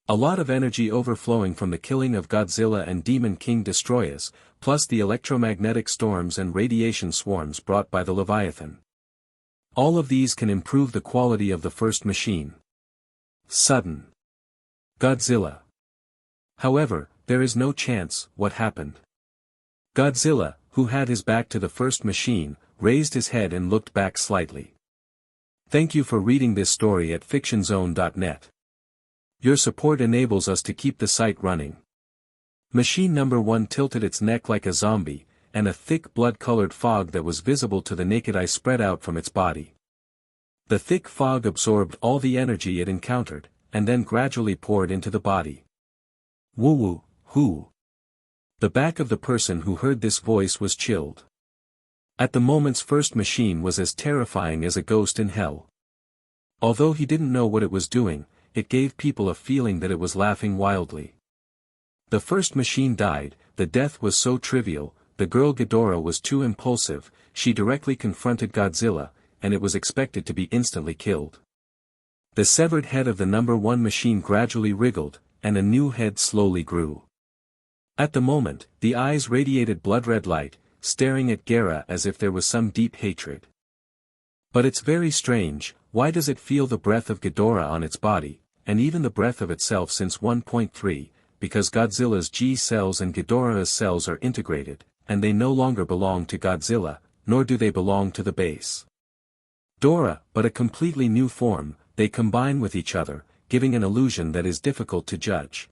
A lot of energy overflowing from the killing of Godzilla and Demon King destroyers, plus the electromagnetic storms and radiation swarms brought by the Leviathan. All of these can improve the quality of the first machine. Sudden. Godzilla. However, there is no chance. What happened? Godzilla, who had his back to the first machine, raised his head and looked back slightly. Thank you for reading this story at fictionzone.net. Your support enables us to keep the site running. Machine number 1 tilted its neck like a zombie, and a thick blood-colored fog that was visible to the naked eye spread out from its body. The thick fog absorbed all the energy it encountered, and then gradually poured into the body. Woo-woo, who? The back of the person who heard this voice was chilled. At the moment's first machine was as terrifying as a ghost in hell. Although he didn't know what it was doing, it gave people a feeling that it was laughing wildly. The first machine died, the death was so trivial, the girl Ghidorah was too impulsive, she directly confronted Godzilla, and it was expected to be instantly killed. The severed head of the number 1 machine gradually wriggled, and a new head slowly grew. At the moment, the eyes radiated blood-red light, staring at Gera as if there was some deep hatred. But it's very strange, why does it feel the breath of Ghidorah on its body, and even the breath of itself since 1.3, because Godzilla's G cells and Ghidorah's cells are integrated, and they no longer belong to Godzilla, nor do they belong to the base. Dora, but a completely new form, they combine with each other, giving an illusion that is difficult to judge.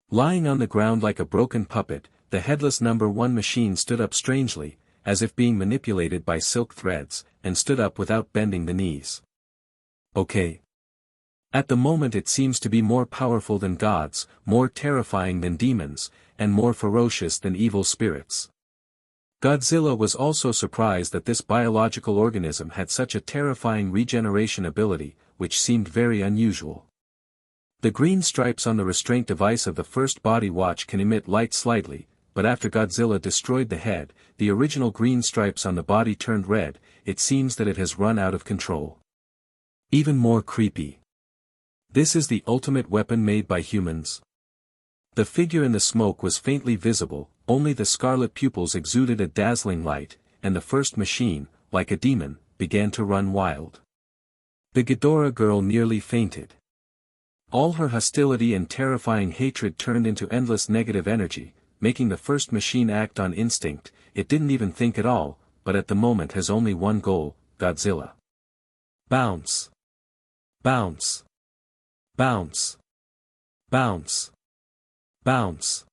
Lying on the ground like a broken puppet, the headless number 1 machine stood up strangely, as if being manipulated by silk threads, and stood up without bending the knees. Okay. At the moment it seems to be more powerful than gods, more terrifying than demons, and more ferocious than evil spirits. Godzilla was also surprised that this biological organism had such a terrifying regeneration ability, which seemed very unusual. The green stripes on the restraint device of the first body watch can emit light slightly, but after Godzilla destroyed the head, the original green stripes on the body turned red. It seems that it has run out of control. Even more creepy. This is the ultimate weapon made by humans. The figure in the smoke was faintly visible, only the scarlet pupils exuded a dazzling light, and the first machine, like a demon, began to run wild. The Ghidorah girl nearly fainted. All her hostility and terrifying hatred turned into endless negative energy, making the first machine act on instinct. It didn't even think at all, but at the moment has only one goal: Godzilla. Bounce. Bounce. Bounce. Bounce. Bounce.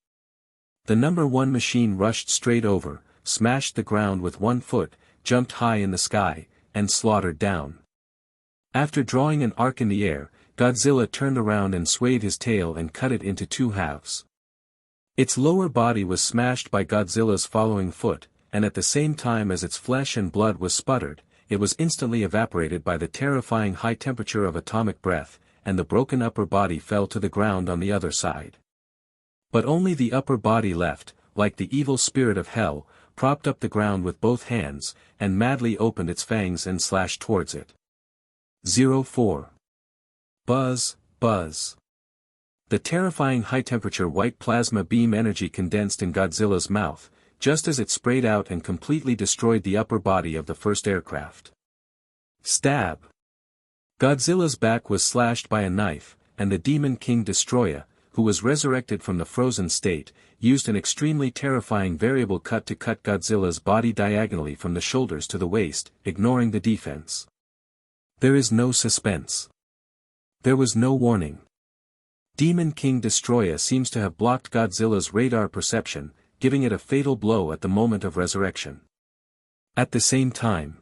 The number 1 machine rushed straight over, smashed the ground with 1 foot, jumped high in the sky, and slaughtered down. After drawing an arc in the air, Godzilla turned around and swayed his tail and cut it into 2 halves. Its lower body was smashed by Godzilla's following foot, and at the same time as its flesh and blood was sputtered, it was instantly evaporated by the terrifying high temperature of atomic breath, and the broken upper body fell to the ground on the other side. But only the upper body left, like the evil spirit of hell, propped up the ground with both hands, and madly opened its fangs and slashed towards it. 04. Buzz, buzz. The terrifying high-temperature white plasma beam energy condensed in Godzilla's mouth, just as it sprayed out and completely destroyed the upper body of the first aircraft. Stab. Godzilla's back was slashed by a knife, and the Demon King destroyer, who was resurrected from the frozen state, used an extremely terrifying variable cut to cut Godzilla's body diagonally from the shoulders to the waist, ignoring the defense. There is no suspense. There was no warning. Demon King Destroyer seems to have blocked Godzilla's radar perception, giving it a fatal blow at the moment of resurrection. At the same time,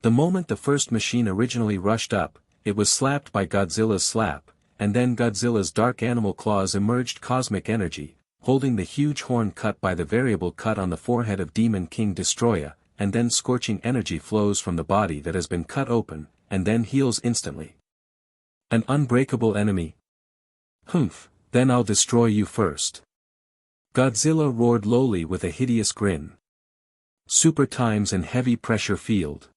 the moment the first machine originally rushed up, it was slapped by Godzilla's slap, and then Godzilla's dark animal claws emerged cosmic energy, holding the huge horn cut by the variable cut on the forehead of Demon King Destroyer, and then scorching energy flows from the body that has been cut open, and then heals instantly. An unbreakable enemy? Humph, then I'll destroy you first. Godzilla roared lowly with a hideous grin. super times and heavy pressure field.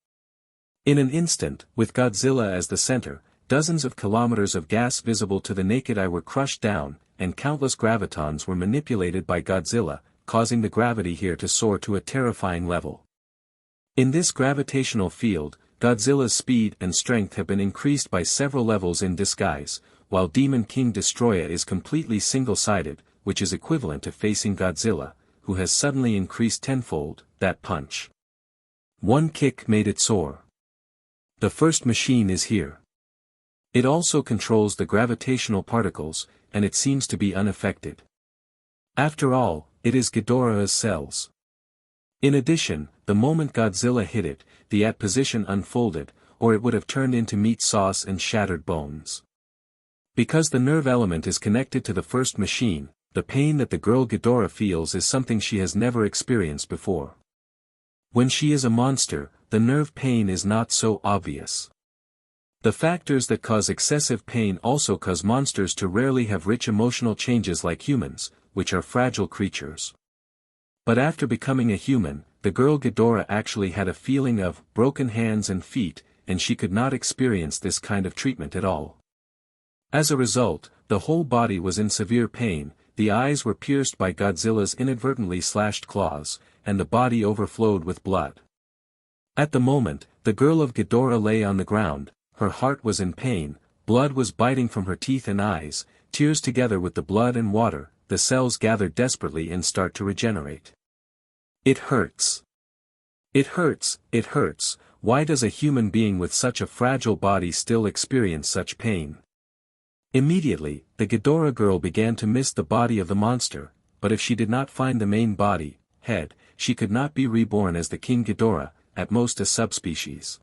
In an instant, with Godzilla as the center, dozens of kilometers of gas visible to the naked eye were crushed down, and countless gravitons were manipulated by Godzilla, causing the gravity here to soar to a terrifying level. In this gravitational field, Godzilla's speed and strength have been increased by several levels in disguise, while Demon King Destroyer is completely single-sided, which is equivalent to facing Godzilla, who has suddenly increased tenfold. That punch. One kick made it soar. The first machine is here. It also controls the gravitational particles, and it seems to be unaffected. After all, it is Ghidorah's cells. In addition, the moment Godzilla hit it, the position unfolded, or it would have turned into meat sauce and shattered bones. Because the nerve element is connected to the first machine, the pain that the girl Ghidorah feels is something she has never experienced before. When she is a monster, the nerve pain is not so obvious. The factors that cause excessive pain also cause monsters to rarely have rich emotional changes like humans, which are fragile creatures. But after becoming a human, the girl Ghidorah actually had a feeling of broken hands and feet, and she could not experience this kind of treatment at all. As a result, the whole body was in severe pain, the eyes were pierced by Godzilla's inadvertently slashed claws, and the body overflowed with blood. At the moment, the girl of Ghidorah lay on the ground, her heart was in pain, blood was biting from her teeth and eyes, tears together with the blood and water, the cells gather desperately and start to regenerate. It hurts. It hurts, it hurts. Why does a human being with such a fragile body still experience such pain? Immediately, the Ghidorah girl began to miss the body of the monster, but if she did not find the main body, head, she could not be reborn as the King Ghidorah, at most a subspecies.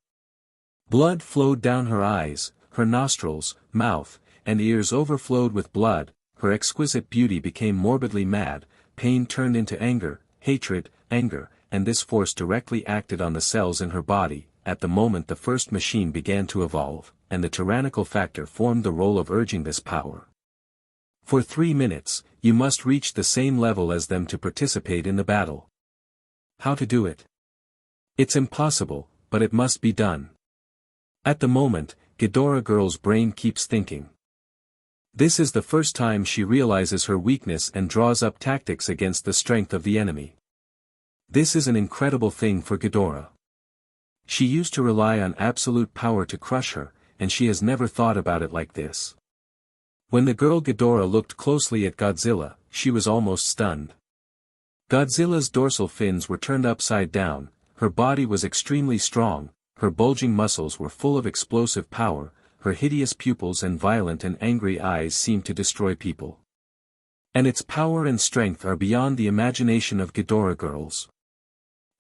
Blood flowed down her eyes, her nostrils, mouth, and ears overflowed with blood, her exquisite beauty became morbidly mad, pain turned into anger, hatred, anger, and this force directly acted on the cells in her body. At the moment the first machine began to evolve, and the tyrannical factor formed the role of urging this power. For 3 minutes, you must reach the same level as them to participate in the battle. How to do it? It's impossible, but it must be done. At the moment, Ghidorah girl's brain keeps thinking. This is the first time she realizes her weakness and draws up tactics against the strength of the enemy. This is an incredible thing for Ghidorah. She used to rely on absolute power to crush her, and she has never thought about it like this. When the girl Ghidorah looked closely at Godzilla, she was almost stunned. Godzilla's dorsal fins were turned upside down, her body was extremely strong, her bulging muscles were full of explosive power, her hideous pupils and violent and angry eyes seemed to destroy people. And its power and strength are beyond the imagination of Ghidorah girls.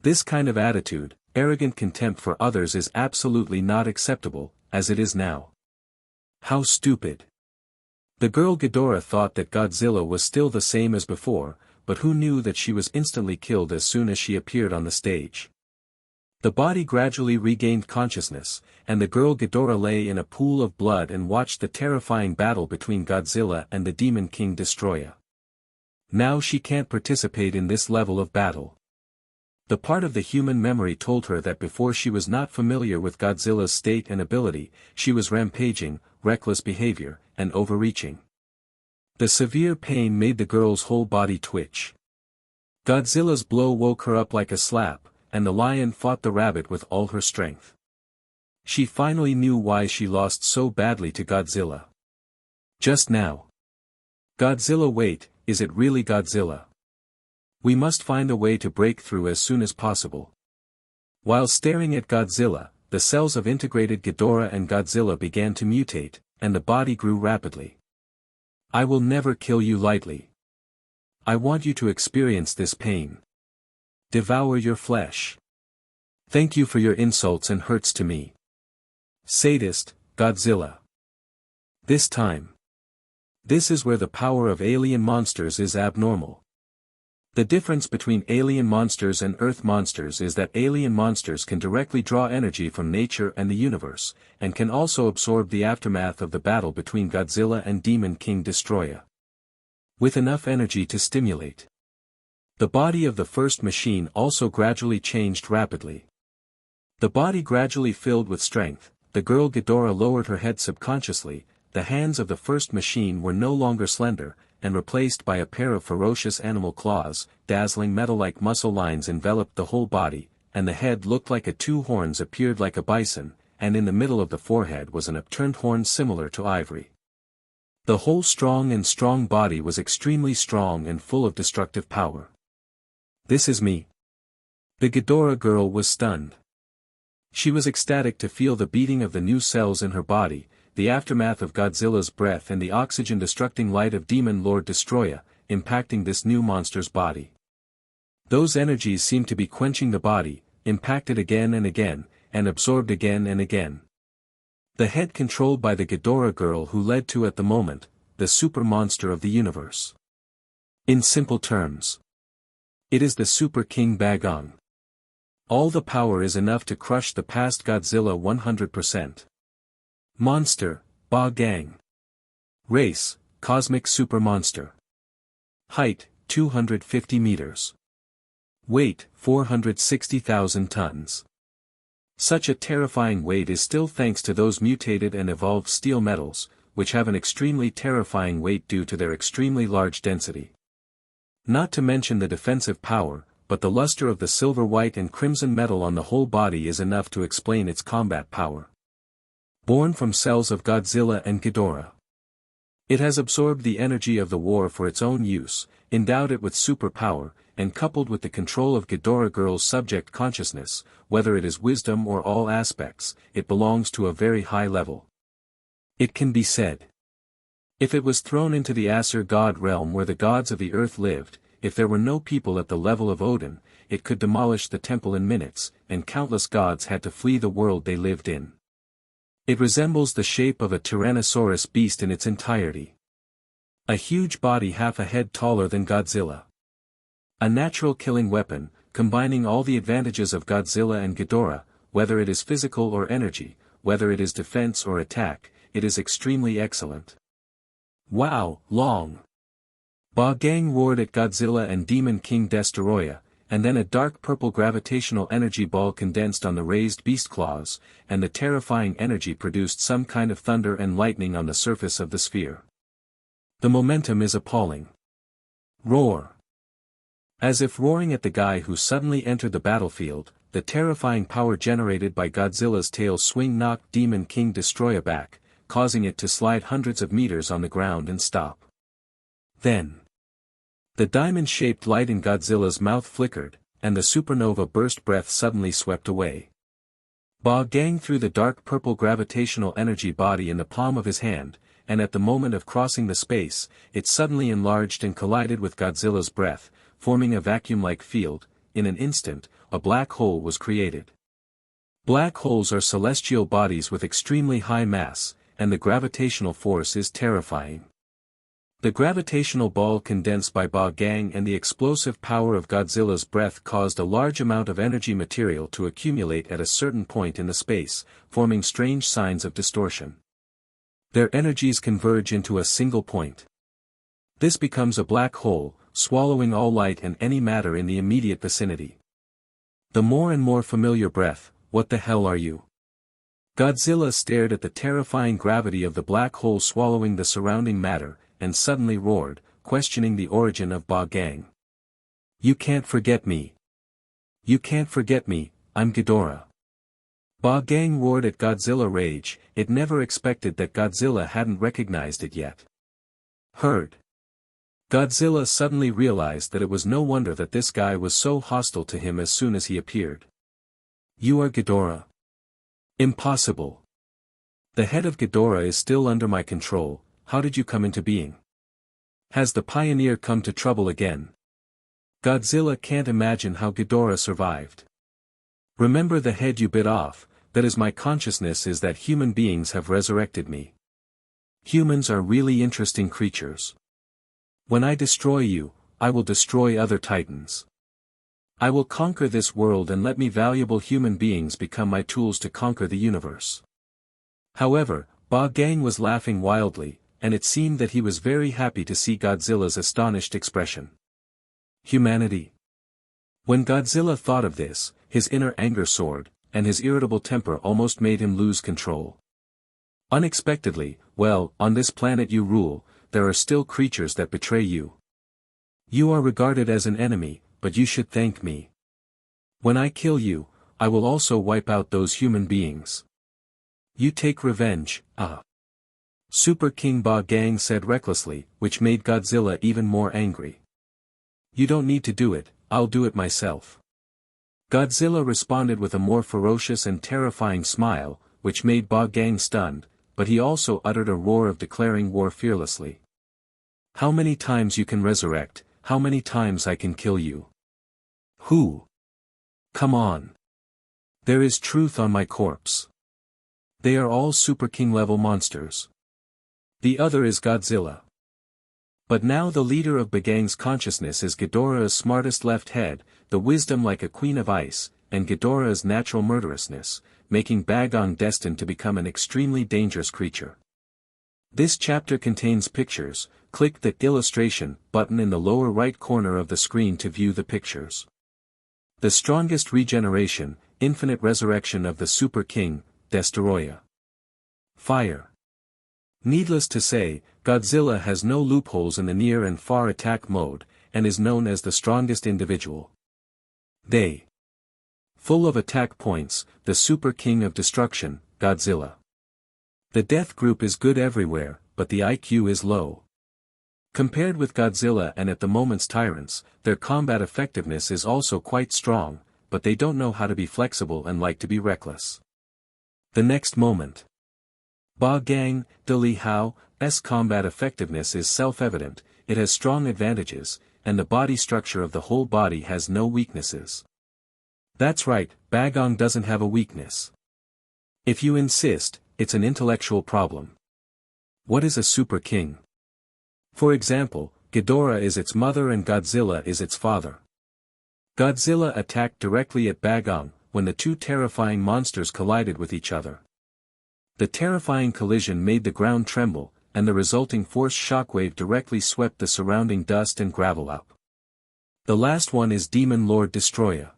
This kind of attitude, arrogant contempt for others is absolutely not acceptable, as it is now. How stupid. The girl Ghidorah thought that Godzilla was still the same as before, but who knew that she was instantly killed as soon as she appeared on the stage. The body gradually regained consciousness, and the girl Ghidorah lay in a pool of blood and watched the terrifying battle between Godzilla and the Demon King Destroyer. Now she can't participate in this level of battle. The part of the human memory told her that before she was not familiar with Godzilla's state and ability, she was rampaging, reckless behavior, and overreaching. The severe pain made the girl's whole body twitch. Godzilla's blow woke her up like a slap, and the lion fought the rabbit with all her strength. She finally knew why she lost so badly to Godzilla. Just now. Godzilla, wait, is it really Godzilla? We must find a way to break through as soon as possible. While staring at Godzilla, the cells of integrated Ghidorah and Godzilla began to mutate, and the body grew rapidly. I will never kill you lightly. I want you to experience this pain. Devour your flesh. Thank you for your insults and hurts to me. Sadist, Godzilla. This time. This is where the power of alien monsters is abnormal. The difference between alien monsters and Earth monsters is that alien monsters can directly draw energy from nature and the universe, and can also absorb the aftermath of the battle between Godzilla and Demon King Destroyer. With enough energy to stimulate. The body of the first machine also gradually changed rapidly. The body gradually filled with strength, the girl Ghidorah lowered her head subconsciously, the hands of the first machine were no longer slender, and replaced by a pair of ferocious animal claws, dazzling metal-like muscle lines enveloped the whole body, and the head looked like two horns appeared like a bison, and in the middle of the forehead was an upturned horn similar to ivory. The whole strong body was extremely strong and full of destructive power. This is me. The Ghidorah girl was stunned. She was ecstatic to feel the beating of the new cells in her body, the aftermath of Godzilla's breath and the oxygen-destructing light of Demon Lord Destroyer, impacting this new monster's body. Those energies seemed to be quenching the body, impacted again and again, and absorbed again and again. The head controlled by the Ghidorah girl who led to at the moment, the super monster of the universe. In simple terms, it is the Super King Bagong. All the power is enough to crush the past Godzilla 100%. Monster, Bagong. Race, Cosmic Super Monster. Height, 250 meters. Weight, 460,000 tons. Such a terrifying weight is still thanks to those mutated and evolved steel metals, which have an extremely terrifying weight due to their extremely large density. Not to mention the defensive power, but the luster of the silver, white and crimson metal on the whole body is enough to explain its combat power. Born from cells of Godzilla and Ghidorah. It has absorbed the energy of the war for its own use, endowed it with superpower, and coupled with the control of Ghidorah girl's subject consciousness, whether it is wisdom or all aspects, it belongs to a very high level. It can be said. If it was thrown into the Aesir god realm where the gods of the earth lived, if there were no people at the level of Odin, it could demolish the temple in minutes, and countless gods had to flee the world they lived in. It resembles the shape of a Tyrannosaurus beast in its entirety. A huge body half a head taller than Godzilla. A natural killing weapon, combining all the advantages of Godzilla and Ghidorah, whether it is physical or energy, whether it is defense or attack, it is extremely excellent. Wow, long! Bagong roared at Godzilla and Demon King Destroyer, and then a dark purple gravitational energy ball condensed on the raised beast claws, and the terrifying energy produced some kind of thunder and lightning on the surface of the sphere. The momentum is appalling. Roar! As if roaring at the guy who suddenly entered the battlefield, the terrifying power generated by Godzilla's tail swing knocked Demon King Destroyer back, causing it to slide hundreds of meters on the ground and stop. Then, the diamond-shaped light in Godzilla's mouth flickered, and the supernova burst breath suddenly swept away. Bagong threw the dark purple gravitational energy body in the palm of his hand, and at the moment of crossing the space, it suddenly enlarged and collided with Godzilla's breath, forming a vacuum-like field. In an instant, a black hole was created. Black holes are celestial bodies with extremely high mass, and the gravitational force is terrifying. The gravitational ball condensed by Bagong and the explosive power of Godzilla's breath caused a large amount of energy material to accumulate at a certain point in the space, forming strange signs of distortion. Their energies converge into a single point. This becomes a black hole, swallowing all light and any matter in the immediate vicinity. The more and more familiar breath, what the hell are you? Godzilla stared at the terrifying gravity of the black hole swallowing the surrounding matter, and suddenly roared, questioning the origin of Bagong. You can't forget me. You can't forget me, I'm Ghidorah. Bagong roared at Godzilla rage, it never expected that Godzilla hadn't recognized it yet. Heard. Godzilla suddenly realized that it was no wonder that this guy was so hostile to him as soon as he appeared. You are Ghidorah. Impossible. The head of Ghidorah is still under my control. How did you come into being? Has the pioneer come to trouble again? Godzilla can't imagine how Ghidorah survived. Remember the head you bit off, that is my consciousness is that human beings have resurrected me. Humans are really interesting creatures. When I destroy you, I will destroy other titans. I will conquer this world and let me valuable human beings become my tools to conquer the universe. However, Bagong was laughing wildly, and it seemed that he was very happy to see Godzilla's astonished expression. Humanity. When Godzilla thought of this, his inner anger soared, and his irritable temper almost made him lose control. Unexpectedly, well, on this planet you rule, there are still creatures that betray you. You are regarded as an enemy, but you should thank me. When I kill you, I will also wipe out those human beings. You take revenge, Super King Ba Gang said recklessly, which made Godzilla even more angry. You don't need to do it, I'll do it myself. Godzilla responded with a more ferocious and terrifying smile, which made Ba Gang stunned, but he also uttered a roar of declaring war fearlessly. How many times you can resurrect, how many times I can kill you? Who? Come on. There is truth on my corpse. They are all Super King level monsters. The other is Godzilla. But now the leader of Bagang's consciousness is Ghidorah's smartest left head, the wisdom like a queen of ice, and Ghidorah's natural murderousness, making Bagang destined to become an extremely dangerous creature. This chapter contains pictures. Click the illustration button in the lower right corner of the screen to view the pictures. The strongest regeneration, infinite resurrection of the Super King, Destoroyah. Fire. Needless to say, Godzilla has no loopholes in the near and far attack mode, and is known as the strongest individual. They. Full of attack points, the Super King of Destruction, Godzilla. The death group is good everywhere, but the IQ is low. Compared with Godzilla and at the moment's tyrants, their combat effectiveness is also quite strong, but they don't know how to be flexible and like to be reckless. The next moment. Ba Gang, De Li Hao's combat effectiveness is self-evident, it has strong advantages, and the body structure of the whole body has no weaknesses. That's right, Bagong doesn't have a weakness. If you insist, it's an intellectual problem. What is a Super King? For example, Ghidorah is its mother and Godzilla is its father. Godzilla attacked directly at Bagong, when the two terrifying monsters collided with each other. The terrifying collision made the ground tremble, and the resulting force shockwave directly swept the surrounding dust and gravel up. The last one is Demon Lord Destroyer.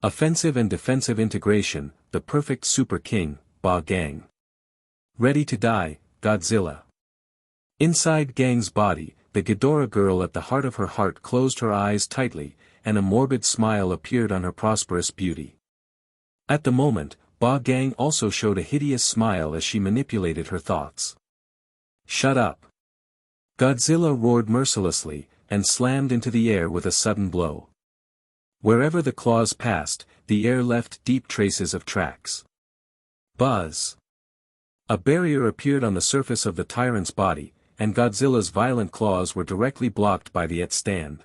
Offensive and defensive integration, the perfect Super King, Ba Gang. Ready to die, Godzilla. Inside Gang's body, the Ghidorah girl at the heart of her heart closed her eyes tightly, and a morbid smile appeared on her prosperous beauty. At the moment, Ba Gang also showed a hideous smile as she manipulated her thoughts. Shut up. Godzilla roared mercilessly, and slammed into the air with a sudden blow. Wherever the claws passed, the air left deep traces of tracks. Buzz. A barrier appeared on the surface of the tyrant's body, and Godzilla's violent claws were directly blocked by the stand.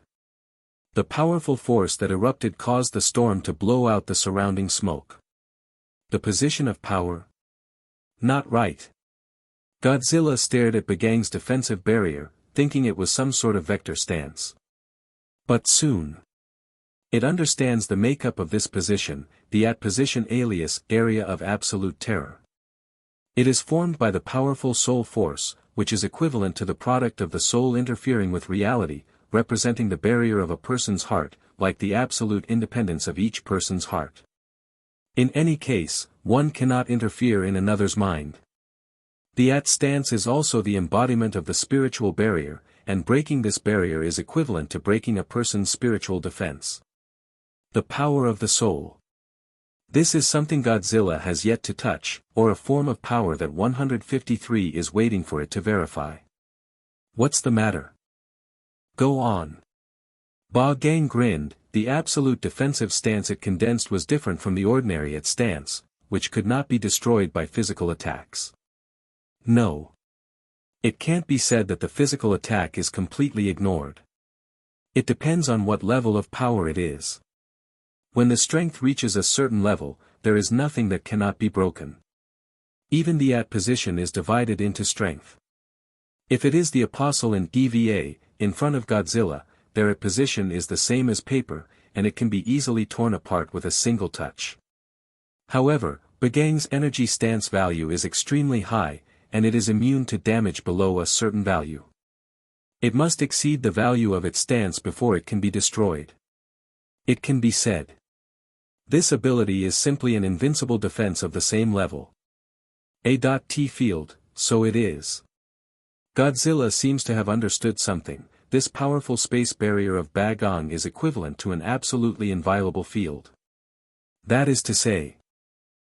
The powerful force that erupted caused the storm to blow out the surrounding smoke. The position of power? Not right. Godzilla stared at Bagang's defensive barrier, thinking it was some sort of vector stance. But soon. It understands the makeup of this position, the at-position alias area of absolute terror. It is formed by the powerful soul force, which is equivalent to the product of the soul interfering with reality, representing the barrier of a person's heart, like the absolute independence of each person's heart. In any case, one cannot interfere in another's mind. The at stance is also the embodiment of the spiritual barrier, and breaking this barrier is equivalent to breaking a person's spiritual defense. The power of the soul. This is something Godzilla has yet to touch, or a form of power that 153 is waiting for it to verify. What's the matter? Go on. Ba Gang grinned. The absolute defensive stance it condensed was different from the ordinary at stance, which could not be destroyed by physical attacks. No. It can't be said that the physical attack is completely ignored. It depends on what level of power it is. When the strength reaches a certain level, there is nothing that cannot be broken. Even the at position is divided into strength. If it is the apostle in EVA, in front of Godzilla, their at position is the same as paper, and it can be easily torn apart with a single touch. However, Bagang's energy stance value is extremely high, and it is immune to damage below a certain value. It must exceed the value of its stance before it can be destroyed. It can be said. This ability is simply an invincible defense of the same level. A.T. field, so it is. Godzilla seems to have understood something. This powerful space barrier of Bagong is equivalent to an absolutely inviolable field. That is to say,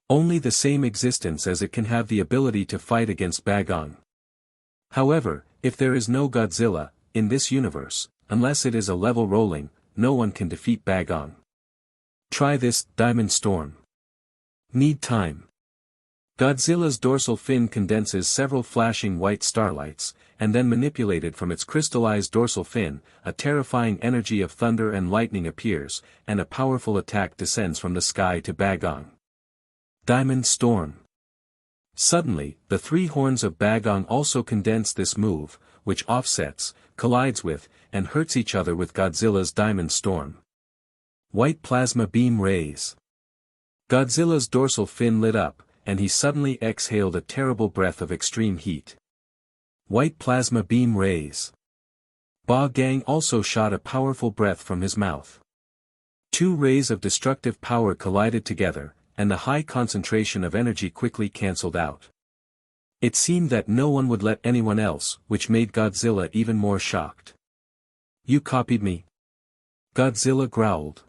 only the same existence as it can have the ability to fight against Bagong. However, if there is no Godzilla, in this universe, unless it is a level rolling, no one can defeat Bagong. Try this, Diamond Storm. Need time. Godzilla's dorsal fin condenses several flashing white starlights, and then manipulated from its crystallized dorsal fin, a terrifying energy of thunder and lightning appears, and a powerful attack descends from the sky to Bagong. Diamond Storm. Suddenly, the three horns of Bagong also condense this move, which offsets, collides with, and hurts each other with Godzilla's Diamond Storm. White plasma beam rays. Godzilla's dorsal fin lit up, and he suddenly exhaled a terrible breath of extreme heat. White plasma beam rays. Bagong also shot a powerful breath from his mouth. Two rays of destructive power collided together, and the high concentration of energy quickly cancelled out. It seemed that no one would let anyone else, which made Godzilla even more shocked. You copied me? Godzilla growled.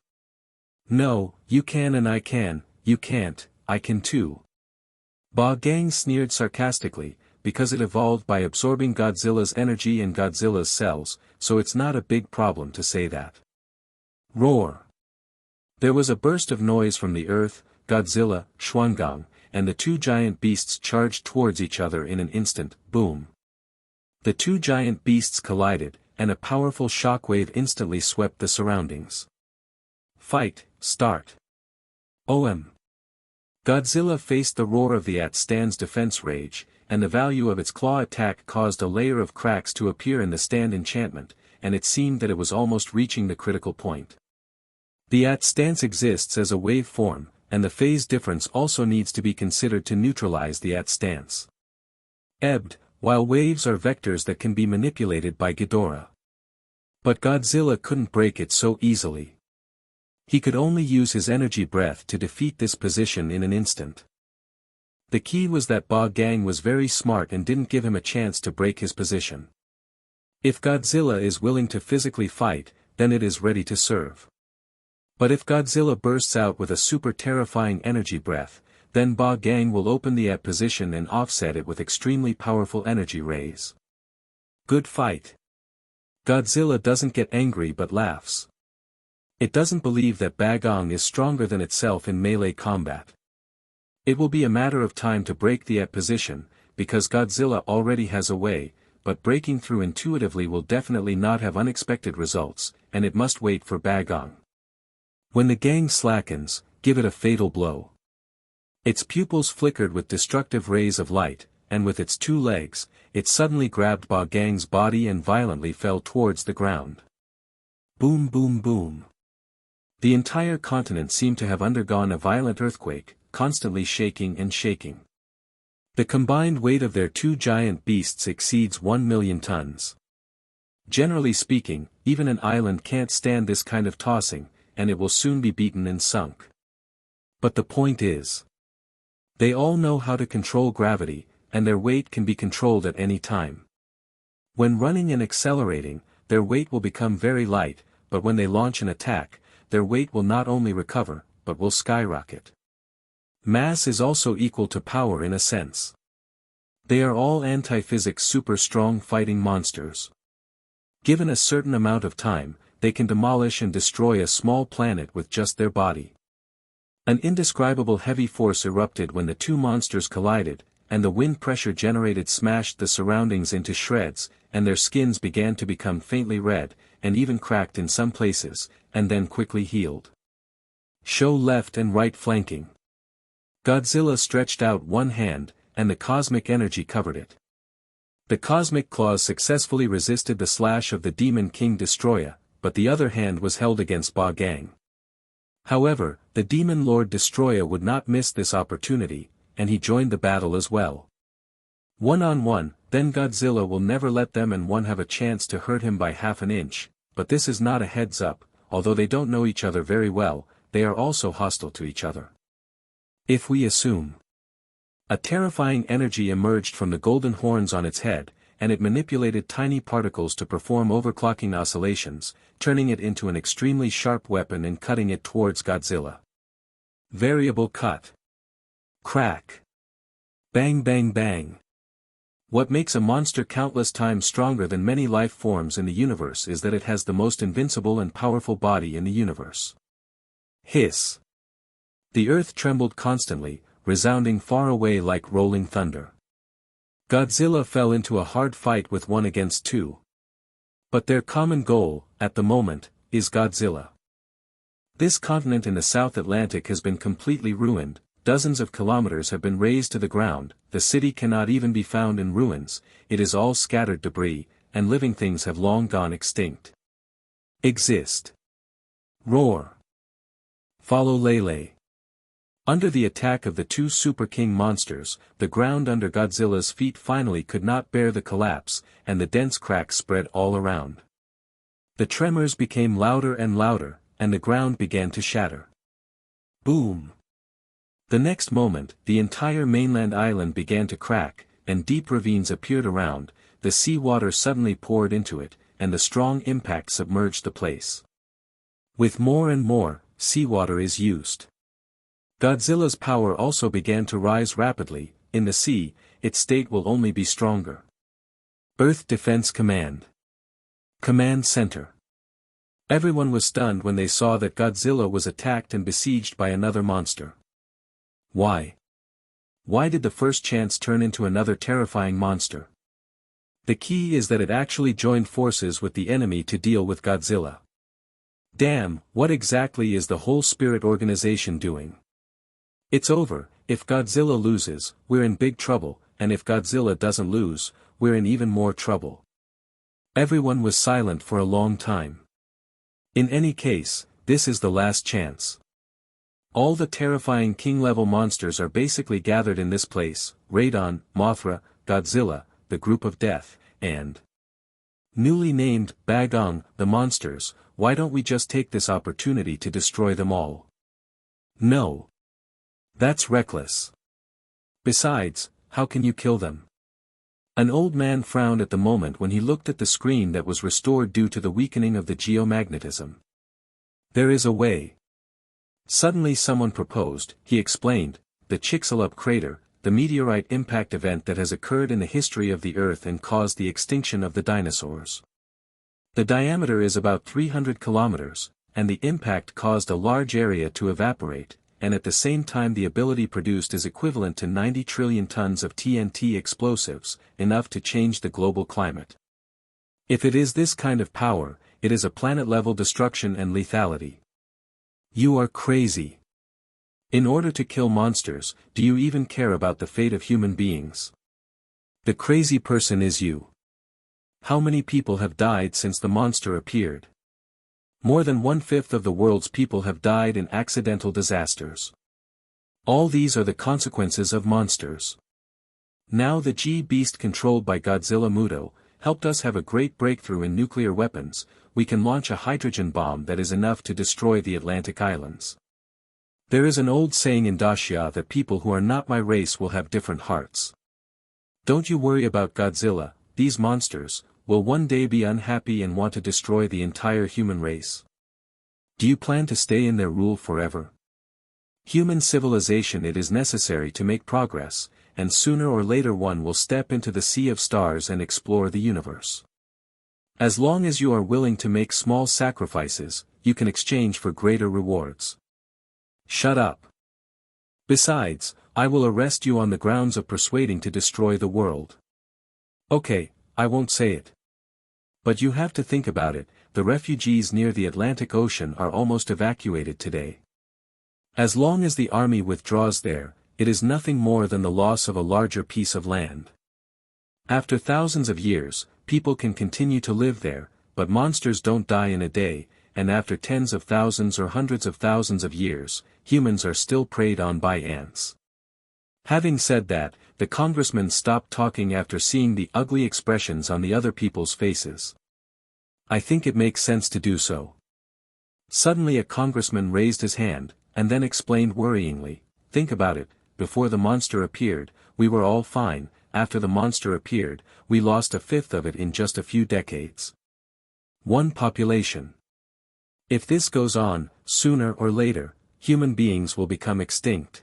No, you can and I can, you can't, I can too. Bagong sneered sarcastically, because it evolved by absorbing Godzilla's energy and Godzilla's cells, so it's not a big problem to say that. Roar. There was a burst of noise from the earth, Godzilla, Schwangong, and the two giant beasts charged towards each other in an instant, boom. The two giant beasts collided, and a powerful shockwave instantly swept the surroundings. Fight, start. OM. Godzilla faced the roar of the Stand defense rage, and the value of its claw attack caused a layer of cracks to appear in the Stand enchantment, and it seemed that it was almost reaching the critical point. The Stance exists as a wave form, and the phase difference also needs to be considered to neutralize the Stance. Ebbed, while waves are vectors that can be manipulated by Ghidorah. But Godzilla couldn't break it so easily. He could only use his energy breath to defeat this position in an instant. The key was that Bagong was very smart and didn't give him a chance to break his position. If Godzilla is willing to physically fight, then it is ready to serve. But if Godzilla bursts out with a super terrifying energy breath, then Bagong will open the position and offset it with extremely powerful energy rays. Good fight. Godzilla doesn't get angry but laughs. It doesn't believe that Bagong is stronger than itself in melee combat. It will be a matter of time to break the position, because Godzilla already has a way, but breaking through intuitively will definitely not have unexpected results, and it must wait for Bagong. When the gang slackens, give it a fatal blow. Its pupils flickered with destructive rays of light, and with its two legs, it suddenly grabbed Bagong's body and violently fell towards the ground. Boom boom boom. The entire continent seemed to have undergone a violent earthquake, constantly shaking and shaking. The combined weight of their two giant beasts exceeds 1 million tons. Generally speaking, even an island can't stand this kind of tossing, and it will soon be beaten and sunk. But the point is, they all know how to control gravity, and their weight can be controlled at any time. When running and accelerating, their weight will become very light, but when they launch an attack, their weight will not only recover, but will skyrocket. Mass is also equal to power in a sense. They are all anti-physics super strong fighting monsters. Given a certain amount of time, they can demolish and destroy a small planet with just their body. An indescribable heavy force erupted when the two monsters collided, and the wind pressure generated smashed the surroundings into shreds, and their skins began to become faintly red, and even cracked in some places, and then quickly healed. Show left and right flanking. Godzilla stretched out one hand, and the cosmic energy covered it. The cosmic claws successfully resisted the slash of the Demon King Destroyer, but the other hand was held against Bagong. However, the Demon Lord Destroyer would not miss this opportunity, and he joined the battle as well. One-on-one, then Godzilla will never let them and one have a chance to hurt him by half an inch, but this is not a heads-up, although they don't know each other very well, they are also hostile to each other. If we assume a terrifying energy emerged from the golden horns on its head, and it manipulated tiny particles to perform overclocking oscillations, turning it into an extremely sharp weapon and cutting it towards Godzilla. Variable cut. Crack. Bang bang bang. What makes a monster countless times stronger than many life forms in the universe is that it has the most invincible and powerful body in the universe. Hiss. The earth trembled constantly, resounding far away like rolling thunder. Godzilla fell into a hard fight with 1 against 2. But their common goal, at the moment, is Godzilla. This continent in the South Atlantic has been completely ruined, dozens of kilometers have been razed to the ground, the city cannot even be found in ruins, it is all scattered debris, and living things have long gone extinct. Exist. Roar. Follow Lele. Under the attack of the 2 Super King monsters, the ground under Godzilla's feet finally could not bear the collapse, and the dense cracks spread all around. The tremors became louder and louder, and the ground began to shatter. Boom! The next moment, the entire mainland island began to crack, and deep ravines appeared around, the sea water suddenly poured into it, and the strong impact submerged the place. With more and more, seawater is used. Godzilla's power also began to rise rapidly, in the sea, its state will only be stronger. Earth Defense Command. Command Center. Everyone was stunned when they saw that Godzilla was attacked and besieged by another monster. Why? Why did the first chance turn into another terrifying monster? The key is that it actually joined forces with the enemy to deal with Godzilla. Damn, what exactly is the whole Spirit organization doing? It's over, if Godzilla loses, we're in big trouble, and if Godzilla doesn't lose, we're in even more trouble. Everyone was silent for a long time. In any case, this is the last chance. All the terrifying king-level monsters are basically gathered in this place, Radon, Mothra, Godzilla, the Group of Death, and newly named, Bagong, the monsters. Why don't we just take this opportunity to destroy them all? No. That's reckless. Besides, how can you kill them? An old man frowned at the moment when he looked at the screen that was restored due to the weakening of the geomagnetism. There is a way. Suddenly someone proposed, he explained, the Chicxulub crater, the meteorite impact event that has occurred in the history of the Earth and caused the extinction of the dinosaurs. The diameter is about 300 kilometers, and the impact caused a large area to evaporate, and at the same time the ability produced is equivalent to 90 trillion tons of TNT explosives, enough to change the global climate. If it is this kind of power, it is a planet-level destruction and lethality. You are crazy. In order to kill monsters, do you even care about the fate of human beings? The crazy person is you. How many people have died since the monster appeared? More than 1/5 of the world's people have died in accidental disasters. All these are the consequences of monsters. Now the G-Beast controlled by Godzilla Muto, helped us have a great breakthrough in nuclear weapons, we can launch a hydrogen bomb that is enough to destroy the Atlantic Islands. There is an old saying in Dacia that people who are not my race will have different hearts. Don't you worry about Godzilla, these monsters will one day be unhappy and want to destroy the entire human race. Do you plan to stay in their rule forever? Human civilization, it is necessary to make progress, and sooner or later one will step into the sea of stars and explore the universe. As long as you are willing to make small sacrifices, you can exchange for greater rewards. Shut up. Besides, I will arrest you on the grounds of persuading to destroy the world. Okay, I won't say it. But you have to think about it, the refugees near the Atlantic Ocean are almost evacuated today. As long as the army withdraws there, it is nothing more than the loss of a larger piece of land. After thousands of years, people can continue to live there, but monsters don't die in a day, and after tens of thousands or hundreds of thousands of years, humans are still preyed on by ants. Having said that, the congressman stopped talking after seeing the ugly expressions on the other people's faces. I think it makes sense to do so. Suddenly a congressman raised his hand, and then explained worryingly, think about it, before the monster appeared, we were all fine, after the monster appeared, we lost a fifth of it in just a few decades. One population. If this goes on, sooner or later, human beings will become extinct.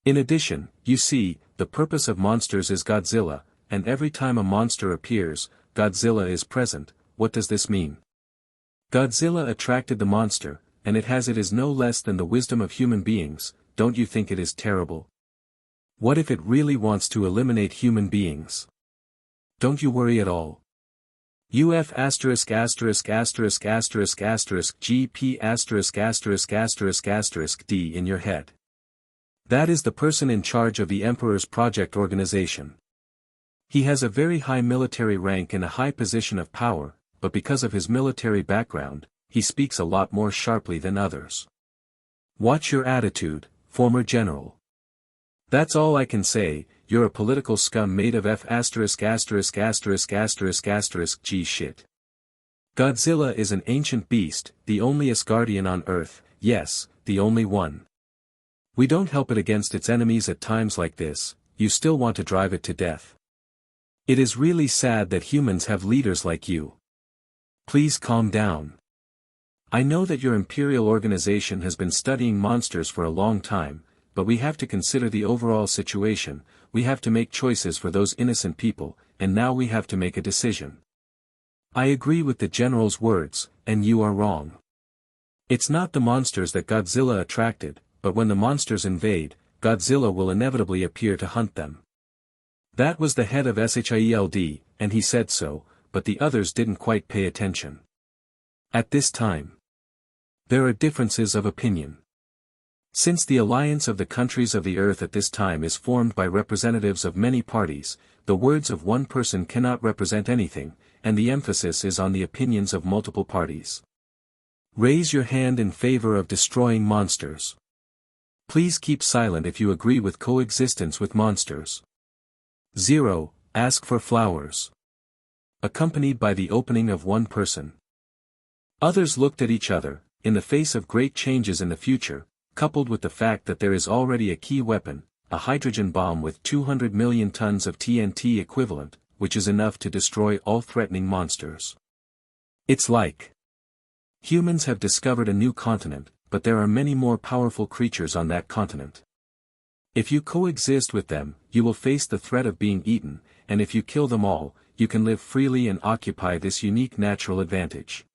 In addition, you see, the purpose of monsters is Godzilla, and every time a monster appears, Godzilla is present. What does this mean? Godzilla attracted the monster, and it is no less than the wisdom of human beings. Don't you think it is terrible? What if it really wants to eliminate human beings? Don't you worry at all. UF asterisk asterisk asterisk asterisk asterisk GP asterisk asterisk asterisk asterisk D in your head. That is the person in charge of the Emperor's project organization. He has a very high military rank and a high position of power, but because of his military background, he speaks a lot more sharply than others. Watch your attitude, former general. That's all I can say. You're a political scum made of F asterisk asterisk asterisk asterisk asterisk G shit. Godzilla is an ancient beast, the only Asgardian on Earth, yes, the only one. We don't help it against its enemies at times like this, you still want to drive it to death. It is really sad that humans have leaders like you. Please calm down. I know that your imperial organization has been studying monsters for a long time, but we have to consider the overall situation, we have to make choices for those innocent people, and now we have to make a decision. I agree with the general's words, and you are wrong. It's not the monsters that Godzilla attracted, but when the monsters invade, Godzilla will inevitably appear to hunt them. That was the head of SHIELD, and he said so, but the others didn't quite pay attention. At this time, there are differences of opinion. Since the alliance of the countries of the earth at this time is formed by representatives of many parties, the words of one person cannot represent anything, and the emphasis is on the opinions of multiple parties. Raise your hand in favor of destroying monsters. Please keep silent if you agree with coexistence with monsters. 0. Ask for flowers. Accompanied by the opening of one person. Others looked at each other, in the face of great changes in the future, coupled with the fact that there is already a key weapon, a hydrogen bomb with 200 million tons of TNT equivalent, which is enough to destroy all threatening monsters. It's like humans have discovered a new continent, but there are many more powerful creatures on that continent. If you coexist with them, you will face the threat of being eaten, and if you kill them all, you can live freely and occupy this unique natural advantage.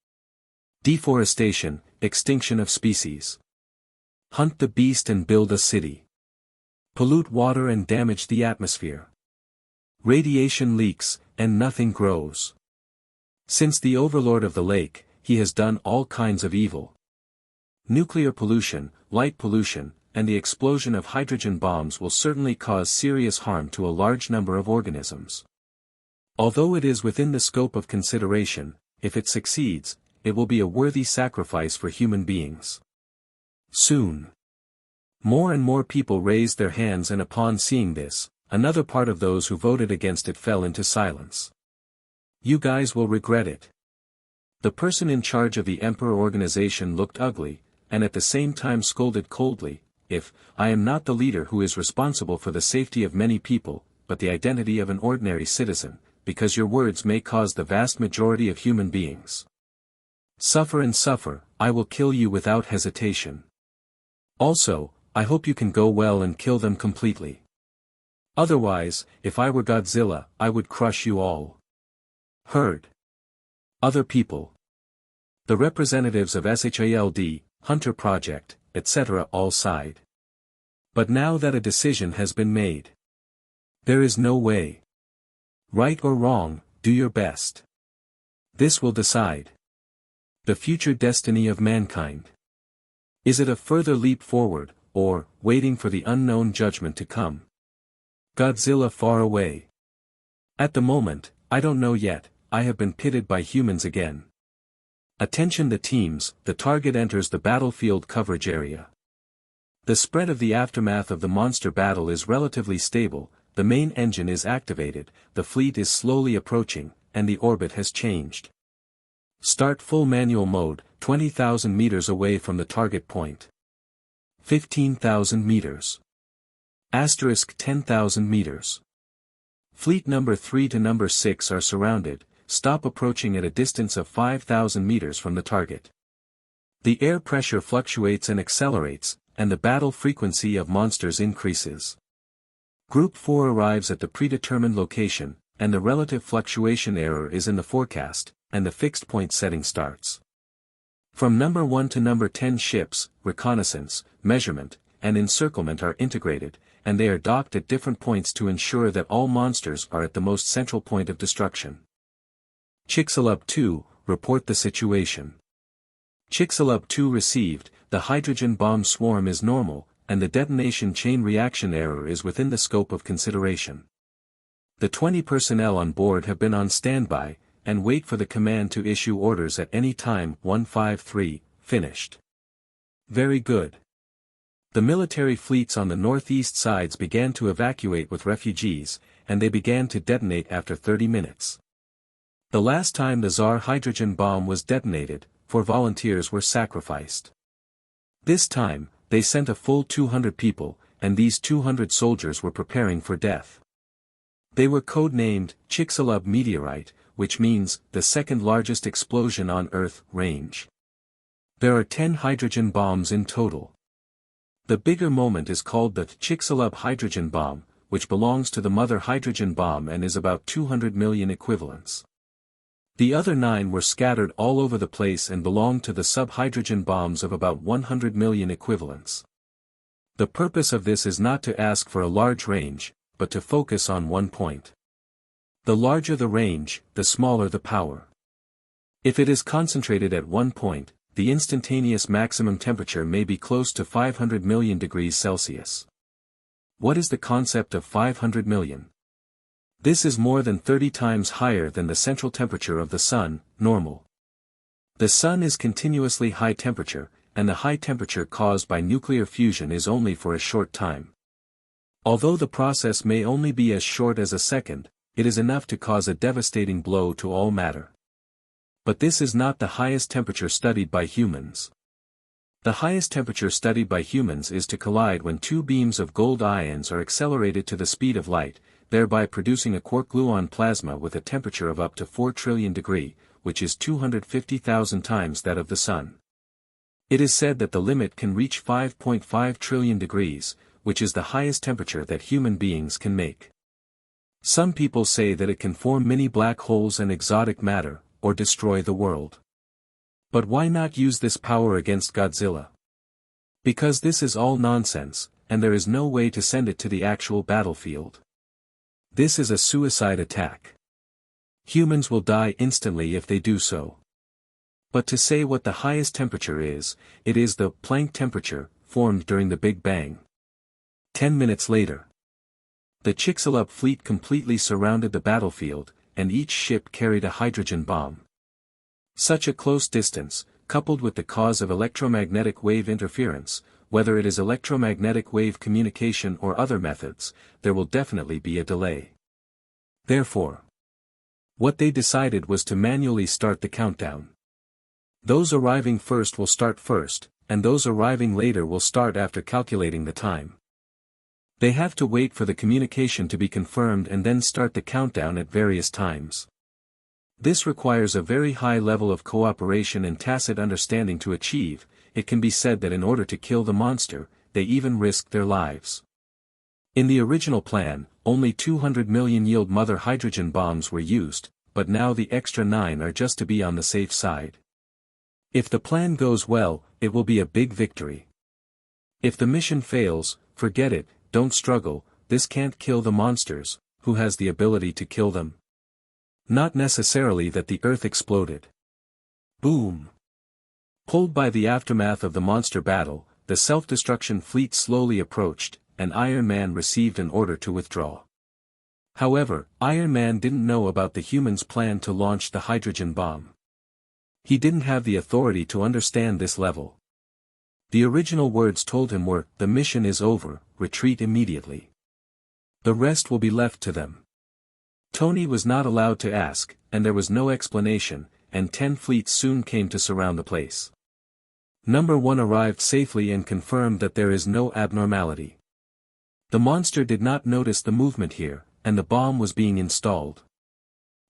Deforestation, extinction of species. Hunt the beast and build a city. Pollute water and damage the atmosphere. Radiation leaks, and nothing grows. Since the overlord of the lake, he has done all kinds of evil. Nuclear pollution, light pollution, and the explosion of hydrogen bombs will certainly cause serious harm to a large number of organisms. Although it is within the scope of consideration, if it succeeds, it will be a worthy sacrifice for human beings. Soon. More and more people raised their hands, and upon seeing this, another part of those who voted against it fell into silence. You guys will regret it. The person in charge of the Emperor organization looked ugly, and at the same time scolded coldly, if, I am not the leader who is responsible for the safety of many people, but the identity of an ordinary citizen, because your words may cause the vast majority of human beings. Suffer and suffer, I will kill you without hesitation. Also, I hope you can go well and kill them completely. Otherwise, if I were Godzilla, I would crush you all. Heard. Other people. The representatives of SHIELD, Hunter Project, etc. all sighed. But now that a decision has been made, there is no way. Right or wrong, do your best. This will decide the future destiny of mankind. Is it a further leap forward, or waiting for the unknown judgment to come? Godzilla far away. At the moment, I don't know yet, I have been pitted by humans again. Attention the teams, the target enters the battlefield coverage area. The spread of the aftermath of the monster battle is relatively stable, the main engine is activated, the fleet is slowly approaching, and the orbit has changed. Start full manual mode, 20,000 meters away from the target point. 15,000 meters. Asterisk 10,000 meters. Fleet number 3 to number 6 are surrounded, stop approaching at a distance of 5,000 meters from the target. The air pressure fluctuates and accelerates, and the battle frequency of monsters increases. Group 4 arrives at the predetermined location, and the relative fluctuation error is in the forecast, and the fixed point setting starts. From number 1 to number 10 ships, reconnaissance, measurement, and encirclement are integrated, and they are docked at different points to ensure that all monsters are at the most central point of destruction. Chicxulub 2, report the situation. Chicxulub 2 received, the hydrogen bomb swarm is normal, and the detonation chain reaction error is within the scope of consideration. The 20 personnel on board have been on standby, and wait for the command to issue orders at any time. 153, finished. Very good. The military fleets on the northeast sides began to evacuate with refugees, and they began to detonate after 30 minutes. The last time the Tsar hydrogen bomb was detonated, 4 volunteers were sacrificed. This time, they sent a full 200 people, and these 200 soldiers were preparing for death. They were codenamed Chicxulub meteorite, which means the second largest explosion on Earth range. There are 10 hydrogen bombs in total. The bigger moment is called the Chicxulub hydrogen bomb, which belongs to the mother hydrogen bomb and is about 200 million equivalents. The other 9 were scattered all over the place and belonged to the sub-hydrogen bombs of about 100 million equivalents. The purpose of this is not to ask for a large range, but to focus on one point. The larger the range, the smaller the power. If it is concentrated at one point, the instantaneous maximum temperature may be close to 500 million degrees Celsius. What is the concept of 500 million? This is more than 30 times higher than the central temperature of the Sun, normal. The Sun is continuously high temperature, and the high temperature caused by nuclear fusion is only for a short time. Although the process may only be as short as a second, it is enough to cause a devastating blow to all matter. But this is not the highest temperature studied by humans. The highest temperature studied by humans is to collide when 2 beams of gold ions are accelerated to the speed of light, thereby producing a quark-gluon plasma with a temperature of up to 4 trillion degrees, which is 250,000 times that of the Sun. It is said that the limit can reach 5.5 trillion degrees, which is the highest temperature that human beings can make. Some people say that it can form mini black holes and exotic matter, or destroy the world. But why not use this power against Godzilla? Because this is all nonsense, and there is no way to send it to the actual battlefield. This is a suicide attack. Humans will die instantly if they do so. But to say what the highest temperature is, it is the Planck temperature, formed during the Big Bang. 10 minutes later, the Chicxulub fleet completely surrounded the battlefield, and each ship carried a hydrogen bomb. Such a close distance, coupled with the cause of electromagnetic wave interference, whether it is electromagnetic wave communication or other methods, there will definitely be a delay. Therefore, what they decided was to manually start the countdown. Those arriving first will start first, and those arriving later will start after calculating the time. They have to wait for the communication to be confirmed and then start the countdown at various times. This requires a very high level of cooperation and tacit understanding to achieve. It can be said that in order to kill the monster, they even risked their lives. In the original plan, only 200 million yield mother hydrogen bombs were used, but now the extra 9 are just to be on the safe side. If the plan goes well, it will be a big victory. If the mission fails, forget it, don't struggle, this can't kill the monsters. Who has the ability to kill them? Not necessarily that the Earth exploded. Boom! Pulled by the aftermath of the monster battle, the self-destruction fleet slowly approached, and Iron Man received an order to withdraw. However, Iron Man didn't know about the humans' plan to launch the hydrogen bomb. He didn't have the authority to understand this level. The original words told him were, "The mission is over, retreat immediately. The rest will be left to them." Tony was not allowed to ask, and there was no explanation, and 10 fleets soon came to surround the place. Number 1 arrived safely and confirmed that there is no abnormality. The monster did not notice the movement here, and the bomb was being installed.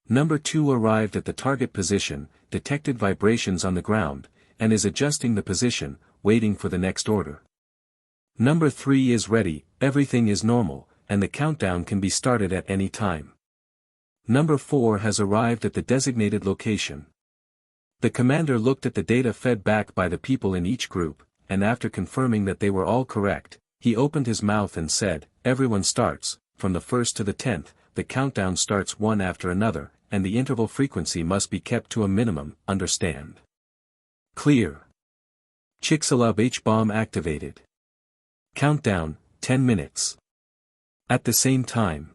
Number 2 arrived at the target position, detected vibrations on the ground, and is adjusting the position, waiting for the next order. Number 3 is ready, everything is normal, and the countdown can be started at any time. Number 4 has arrived at the designated location. The commander looked at the data fed back by the people in each group, and after confirming that they were all correct, he opened his mouth and said, "Everyone starts, from the 1st to the 10th, the countdown starts one after another, and the interval frequency must be kept to a minimum, understand?" Clear. Chicxulub H-bomb activated. Countdown, 10 minutes. At the same time,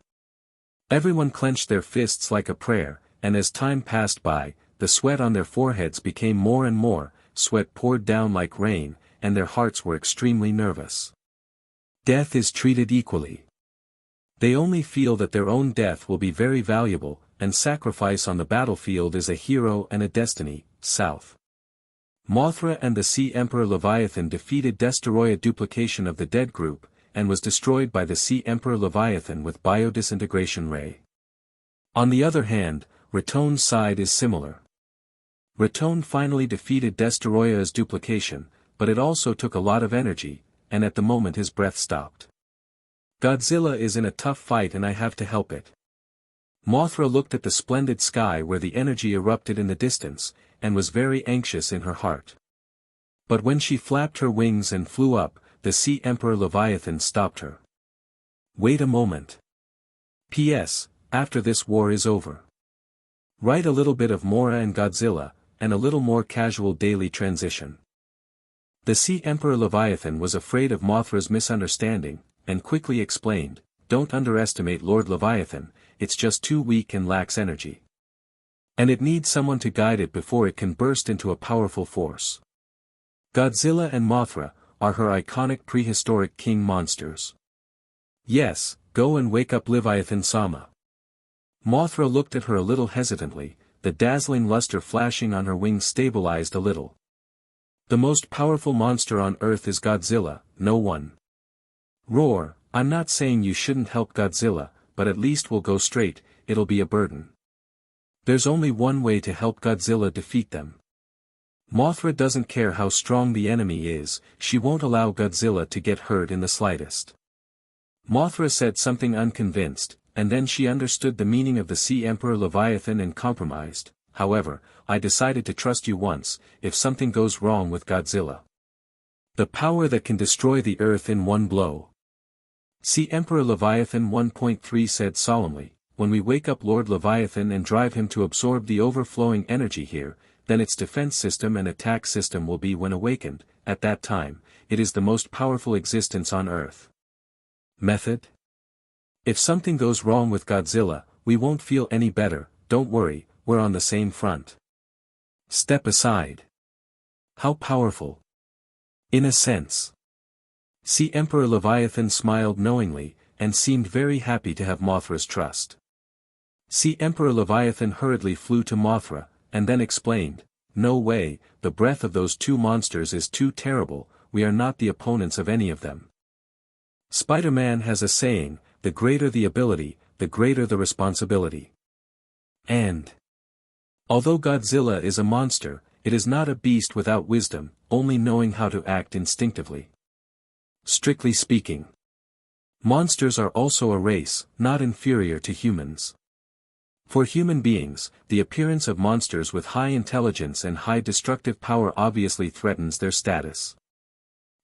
everyone clenched their fists like a prayer, and as time passed by, the sweat on their foreheads became more and more, sweat poured down like rain, and their hearts were extremely nervous. Death is treated equally. They only feel that their own death will be very valuable, and sacrifice on the battlefield is a hero and a destiny. South. Mothra and the Sea Emperor Leviathan defeated Destoroyah duplication of the dead group, and was destroyed by the Sea Emperor Leviathan with biodisintegration ray. On the other hand, Ratone's side is similar. Ratone finally defeated Destoroyah's duplication, but it also took a lot of energy, and at the moment his breath stopped. Godzilla is in a tough fight and I have to help it. Mothra looked at the splendid sky where the energy erupted in the distance, and was very anxious in her heart. But when she flapped her wings and flew up, the Sea Emperor Leviathan stopped her. "Wait a moment. P.S. After this war is over, write a little bit of Mora and Godzilla, and a little more casual daily transition." The Sea Emperor Leviathan was afraid of Mothra's misunderstanding, and quickly explained, "Don't underestimate Lord Leviathan, it's just too weak and lacks energy. And it needs someone to guide it before it can burst into a powerful force." Godzilla and Mothra are her iconic prehistoric king monsters. "Yes, go and wake up Leviathan-sama." Mothra looked at her a little hesitantly, the dazzling luster flashing on her wings stabilized a little. "The most powerful monster on Earth is Godzilla, no one." "Roar, I'm not saying you shouldn't help Godzilla, but at least we'll go straight, it'll be a burden. There's only one way to help Godzilla defeat them. Mothra doesn't care how strong the enemy is, she won't allow Godzilla to get hurt in the slightest." Mothra said something unconvinced, and then she understood the meaning of the Sea Emperor Leviathan and compromised. "However, I decided to trust you once, if something goes wrong with Godzilla. The power that can destroy the Earth in one blow." Sea Emperor Leviathan 1.3 said solemnly, "When we wake up Lord Leviathan and drive him to absorb the overflowing energy here, then its defense system and attack system will be when awakened, at that time, it is the most powerful existence on Earth." Method? If something goes wrong with Godzilla, we won't feel any better, don't worry, we're on the same front. Step aside. How powerful. In a sense. Sea Emperor Leviathan smiled knowingly, and seemed very happy to have Mothra's trust. Sea Emperor Leviathan hurriedly flew to Mothra, and then explained, "No way, the breath of those two monsters is too terrible, we are not the opponents of any of them. Spider-Man has a saying, the greater the ability, the greater the responsibility. And although Godzilla is a monster, it is not a beast without wisdom, only knowing how to act instinctively. Strictly speaking, monsters are also a race, not inferior to humans. For human beings, the appearance of monsters with high intelligence and high destructive power obviously threatens their status.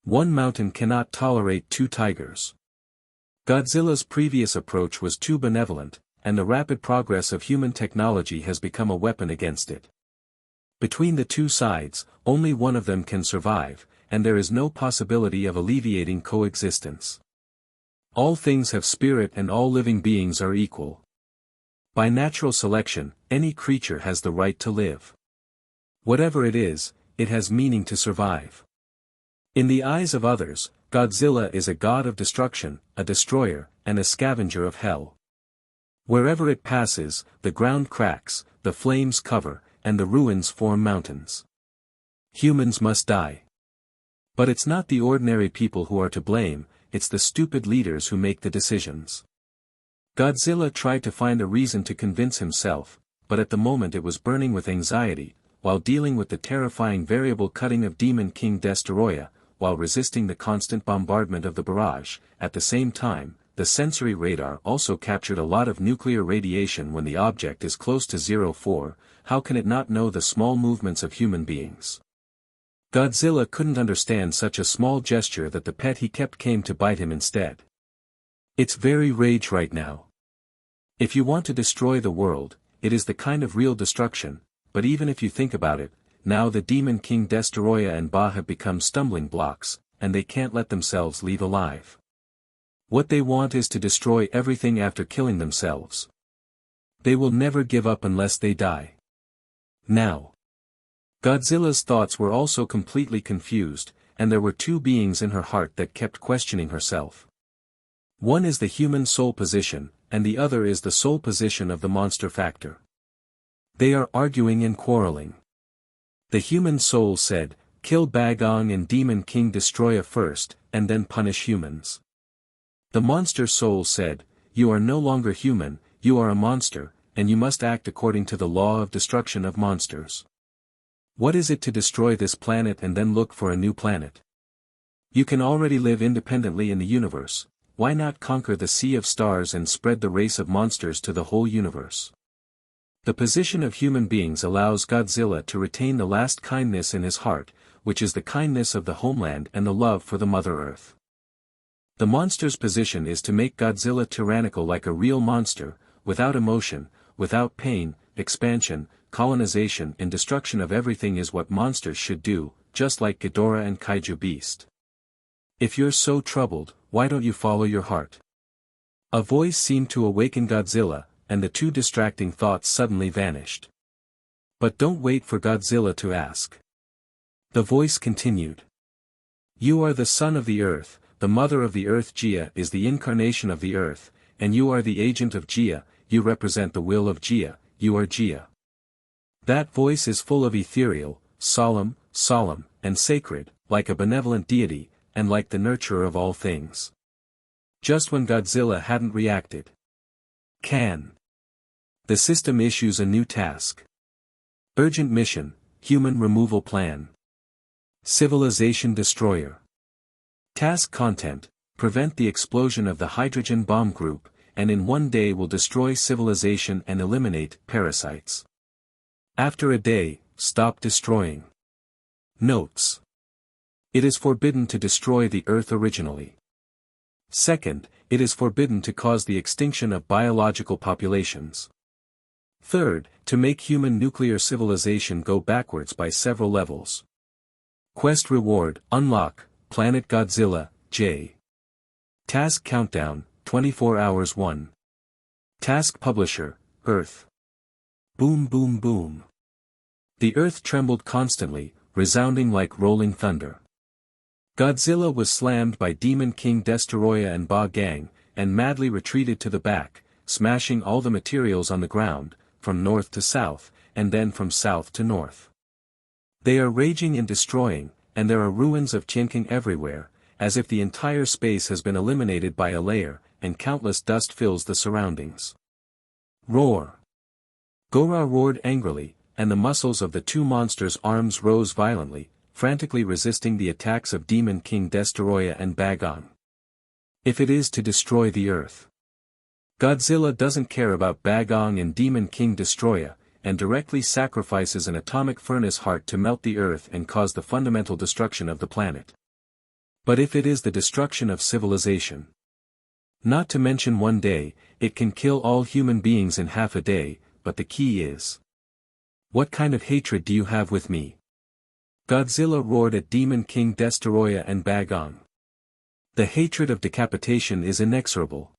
One mountain cannot tolerate two tigers. Godzilla's previous approach was too benevolent, and the rapid progress of human technology has become a weapon against it. Between the two sides, only one of them can survive, and there is no possibility of alleviating coexistence. All things have spirit and all living beings are equal. By natural selection, any creature has the right to live. Whatever it is, it has meaning to survive. In the eyes of others, Godzilla is a god of destruction, a destroyer, and a scavenger of hell. Wherever it passes, the ground cracks, the flames cover, and the ruins form mountains. Humans must die. But it's not the ordinary people who are to blame, it's the stupid leaders who make the decisions. Godzilla tried to find a reason to convince himself, but at the moment it was burning with anxiety, while dealing with the terrifying variable cutting of Demon King Destoroyah, while resisting the constant bombardment of the barrage. At the same time, the sensory radar also captured a lot of nuclear radiation. When the object is close to 04, how can it not know the small movements of human beings? Godzilla couldn't understand such a small gesture that the pet he kept came to bite him instead. It's very rage right now. If you want to destroy the world, it is the kind of real destruction, but even if you think about it, now the Demon King Destoroyah and Ba have become stumbling blocks, and they can't let themselves leave alive. What they want is to destroy everything after killing themselves. They will never give up unless they die. Now. Godzilla's thoughts were also completely confused, and there were two beings in her heart that kept questioning herself. One is the human soul position, and the other is the soul position of the monster factor. They are arguing and quarreling. The human soul said, "Kill Bagong and Demon King Destoroyah first, and then punish humans." The monster soul said, "You are no longer human, you are a monster, and you must act according to the law of destruction of monsters. What is it to destroy this planet and then look for a new planet? You can already live independently in the universe, why not conquer the sea of stars and spread the race of monsters to the whole universe?" The position of human beings allows Godzilla to retain the last kindness in his heart, which is the kindness of the homeland and the love for the Mother Earth. The monster's position is to make Godzilla tyrannical like a real monster, without emotion, without pain. Expansion, colonization and destruction of everything is what monsters should do, just like Ghidorah and Kaiju Beast. If you're so troubled, why don't you follow your heart? A voice seemed to awaken Godzilla, and the two distracting thoughts suddenly vanished. But don't wait for Godzilla to ask. The voice continued. "You are the son of the earth, the mother of the earth. Gia is the incarnation of the earth, and you are the agent of Gia, you represent the will of Gia, you are Gia." That voice is full of ethereal, solemn, and sacred, like a benevolent deity, and like the nurturer of all things. Just when Godzilla hadn't reacted. The system issues a new task. Urgent mission, human removal plan. Civilization destroyer. Task content, prevent the explosion of the hydrogen bomb group, and in one day will destroy civilization and eliminate parasites. After a day, stop destroying. Notes. It is forbidden to destroy the Earth originally. Second, it is forbidden to cause the extinction of biological populations. Third, to make human nuclear civilization go backwards by several levels. Quest reward, unlock, Planet Godzilla, J. Task countdown, 24 hours 1. Task publisher, Earth. Boom boom boom. The earth trembled constantly, resounding like rolling thunder. Godzilla was slammed by Demon King Destoroyah and Ba Gang, and madly retreated to the back, smashing all the materials on the ground, from north to south, and then from south to north. They are raging and destroying, and there are ruins of Chinking everywhere, as if the entire space has been eliminated by a layer, and countless dust fills the surroundings. Roar! Gora roared angrily, and the muscles of the two monsters' arms rose violently, frantically resisting the attacks of Demon King Destoroyah and Bagon. If it is to destroy the earth. Godzilla doesn't care about Bagong and Demon King Destoroyah, and directly sacrifices an atomic furnace heart to melt the earth and cause the fundamental destruction of the planet. But if it is the destruction of civilization. Not to mention one day, it can kill all human beings in half a day, but the key is. What kind of hatred do you have with me? Godzilla roared at Demon King Destoroyah and Bagong. The hatred of decapitation is inexorable.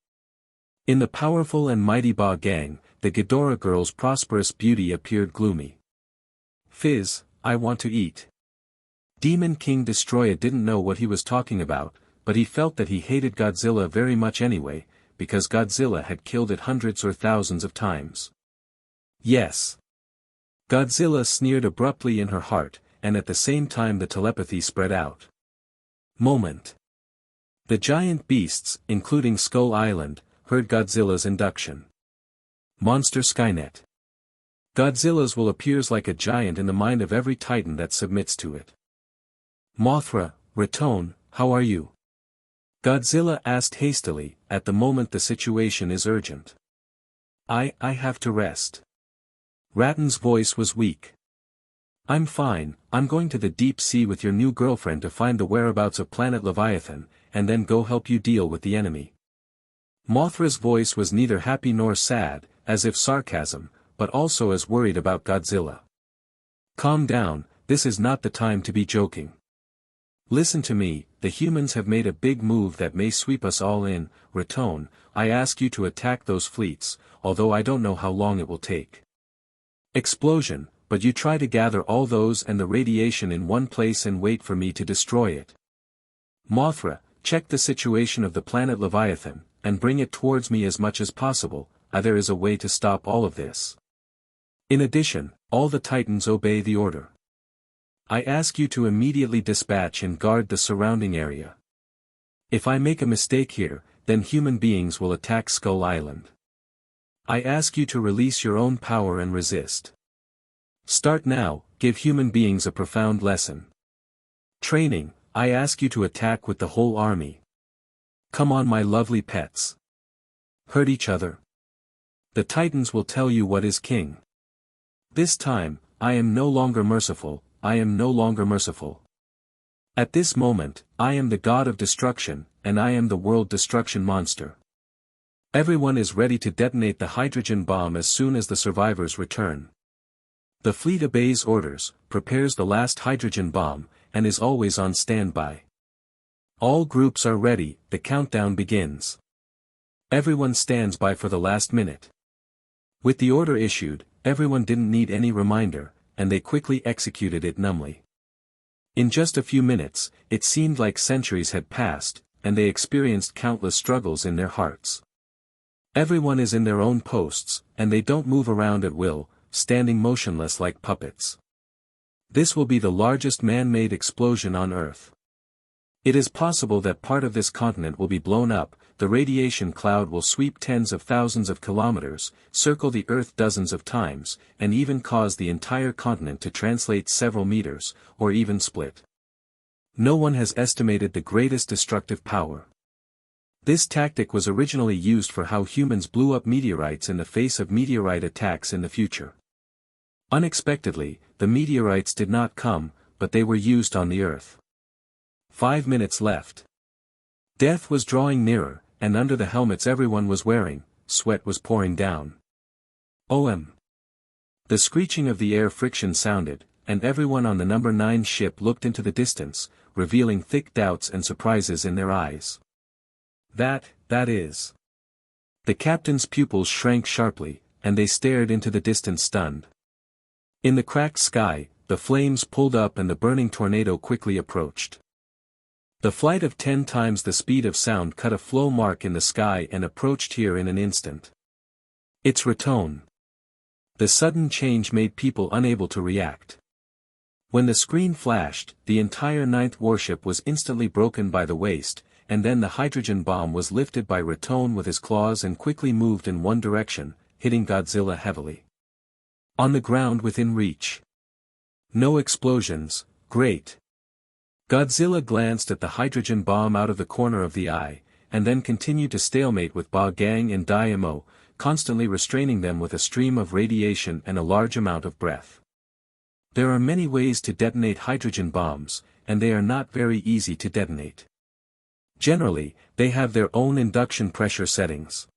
In the powerful and mighty Ba Gang, the Ghidorah girl's prosperous beauty appeared gloomy. "Fizz, I want to eat." Demon King Destroya didn't know what he was talking about, but he felt that he hated Godzilla very much anyway, because Godzilla had killed it hundreds or thousands of times. Yes. Godzilla sneered abruptly in her heart, and at the same time the telepathy spread out. Moment. The giant beasts, including Skull Island, heard Godzilla's induction. Monster Skynet. Godzilla's will appears like a giant in the mind of every titan that submits to it. Mothra, Raton, how are you? Godzilla asked hastily, at the moment the situation is urgent. I have to rest. Raton's voice was weak. I'm fine, I'm going to the deep sea with your new girlfriend to find the whereabouts of planet Leviathan, and then go help you deal with the enemy. Mothra's voice was neither happy nor sad, as if sarcasm, but also as worried about Godzilla. Calm down, this is not the time to be joking. Listen to me, the humans have made a big move that may sweep us all in. Raton, I ask you to attack those fleets, although I don't know how long it will take. Explosion, but you try to gather all those and the radiation in one place and wait for me to destroy it. Mothra, check the situation of the planet Leviathan, and bring it towards me as much as possible. There is a way to stop all of this. In addition, all the Titans obey the order. I ask you to immediately dispatch and guard the surrounding area. If I make a mistake here, then human beings will attack Skull Island. I ask you to release your own power and resist. Start now, give human beings a profound lesson. Training, I ask you to attack with the whole army. Come on my lovely pets. Hurt each other. The Titans will tell you what is king. This time, I am no longer merciful, I am no longer merciful. At this moment, I am the god of destruction, and I am the world destruction monster. Everyone is ready to detonate the hydrogen bomb as soon as the survivors return. The fleet obeys orders, prepares the last hydrogen bomb, and is always on standby. All groups are ready, the countdown begins. Everyone stands by for the last minute. With the order issued, everyone didn't need any reminder, and they quickly executed it numbly. In just a few minutes, it seemed like centuries had passed, and they experienced countless struggles in their hearts. Everyone is in their own posts, and they don't move around at will, standing motionless like puppets. This will be the largest man-made explosion on Earth. It is possible that part of this continent will be blown up, the radiation cloud will sweep tens of thousands of kilometers, circle the Earth dozens of times, and even cause the entire continent to translate several meters, or even split. No one has estimated the greatest destructive power. This tactic was originally used for how humans blew up meteorites in the face of meteorite attacks in the future. Unexpectedly, the meteorites did not come, but they were used on the Earth. 5 minutes left. Death was drawing nearer, and under the helmets everyone was wearing, sweat was pouring down. OM. The screeching of the air friction sounded, and everyone on the number 9 ship looked into the distance, revealing thick doubts and surprises in their eyes. That is. The captain's pupils shrank sharply, and they stared into the distance stunned. In the cracked sky, the flames pulled up and the burning tornado quickly approached. The flight of 10 times the speed of sound cut a flow mark in the sky and approached here in an instant. It's Raton. The sudden change made people unable to react. When the screen flashed, the entire 9th warship was instantly broken by the waste, and then the hydrogen bomb was lifted by Raton with his claws and quickly moved in one direction, hitting Godzilla heavily. On the ground within reach. No explosions, great. Godzilla glanced at the hydrogen bomb out of the corner of the eye, and then continued to stalemate with Ba Gang and Daimo, constantly restraining them with a stream of radiation and a large amount of breath. There are many ways to detonate hydrogen bombs, and they are not very easy to detonate. Generally, they have their own induction pressure settings.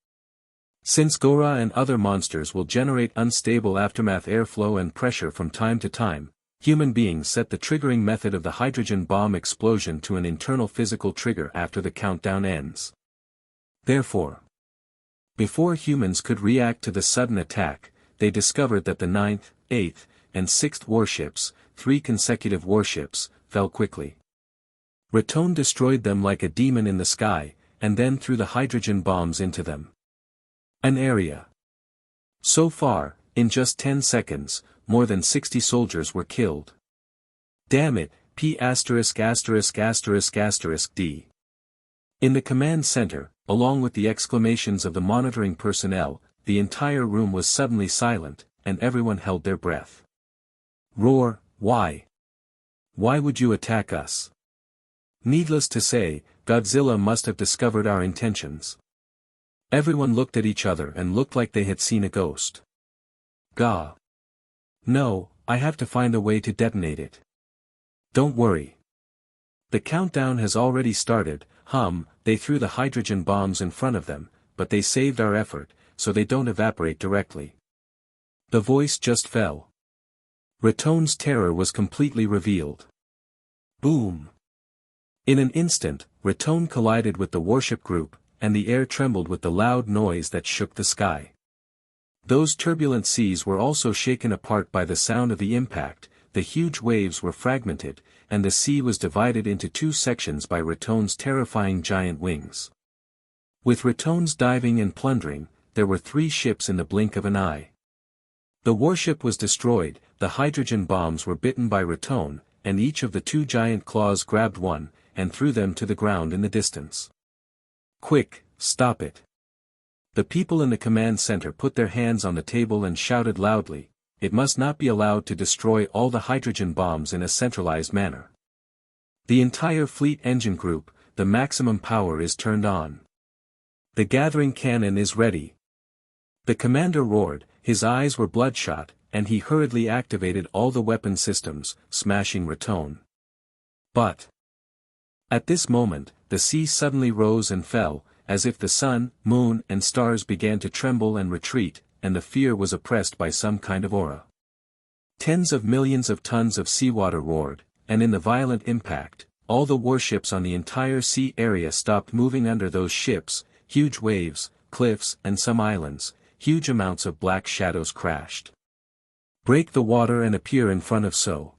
Since Gora and other monsters will generate unstable aftermath airflow and pressure from time to time, human beings set the triggering method of the hydrogen bomb explosion to an internal physical trigger after the countdown ends. Therefore, before humans could react to the sudden attack, they discovered that the 9th, 8th, and 6th warships, 3 consecutive warships, fell quickly. Raton destroyed them like a demon in the sky, and then threw the hydrogen bombs into them. An area. So far, in just 10 seconds, more than 60 soldiers were killed. Damn it, P*************************************************************************************************************************************************************************************************************************************************************************************************************************************************************** Along with the exclamations of the monitoring personnel, the entire room was suddenly silent, and everyone held their breath. Roar, why? Why would you attack us? Needless to say, Godzilla must have discovered our intentions. Everyone looked at each other and looked like they had seen a ghost. Gah! No, I have to find a way to detonate it. Don't worry. The countdown has already started. They threw the hydrogen bombs in front of them, but they saved our effort, so they don't evaporate directly. The voice just fell. Raton's terror was completely revealed. Boom! In an instant, Raton collided with the warship group, and the air trembled with the loud noise that shook the sky. Those turbulent seas were also shaken apart by the sound of the impact, the huge waves were fragmented, and the sea was divided into two sections by Raton's terrifying giant wings. With Raton's diving and plundering, there were 3 ships in the blink of an eye. The warship was destroyed, the hydrogen bombs were bitten by Raton, and each of the 2 giant claws grabbed one, and threw them to the ground in the distance. Quick, stop it. The people in the command center put their hands on the table and shouted loudly, it must not be allowed to destroy all the hydrogen bombs in a centralized manner. The entire fleet engine group, the maximum power is turned on. The gathering cannon is ready. The commander roared, his eyes were bloodshot, and he hurriedly activated all the weapon systems, smashing Raton. But at this moment, the sea suddenly rose and fell, as if the sun, moon, and stars began to tremble and retreat, and the fear was oppressed by some kind of aura. Tens of millions of tons of seawater roared, and in the violent impact, all the warships on the entire sea area stopped moving under those ships, huge waves, cliffs, and some islands, huge amounts of black shadows crashed. Break the water and appear in front of so.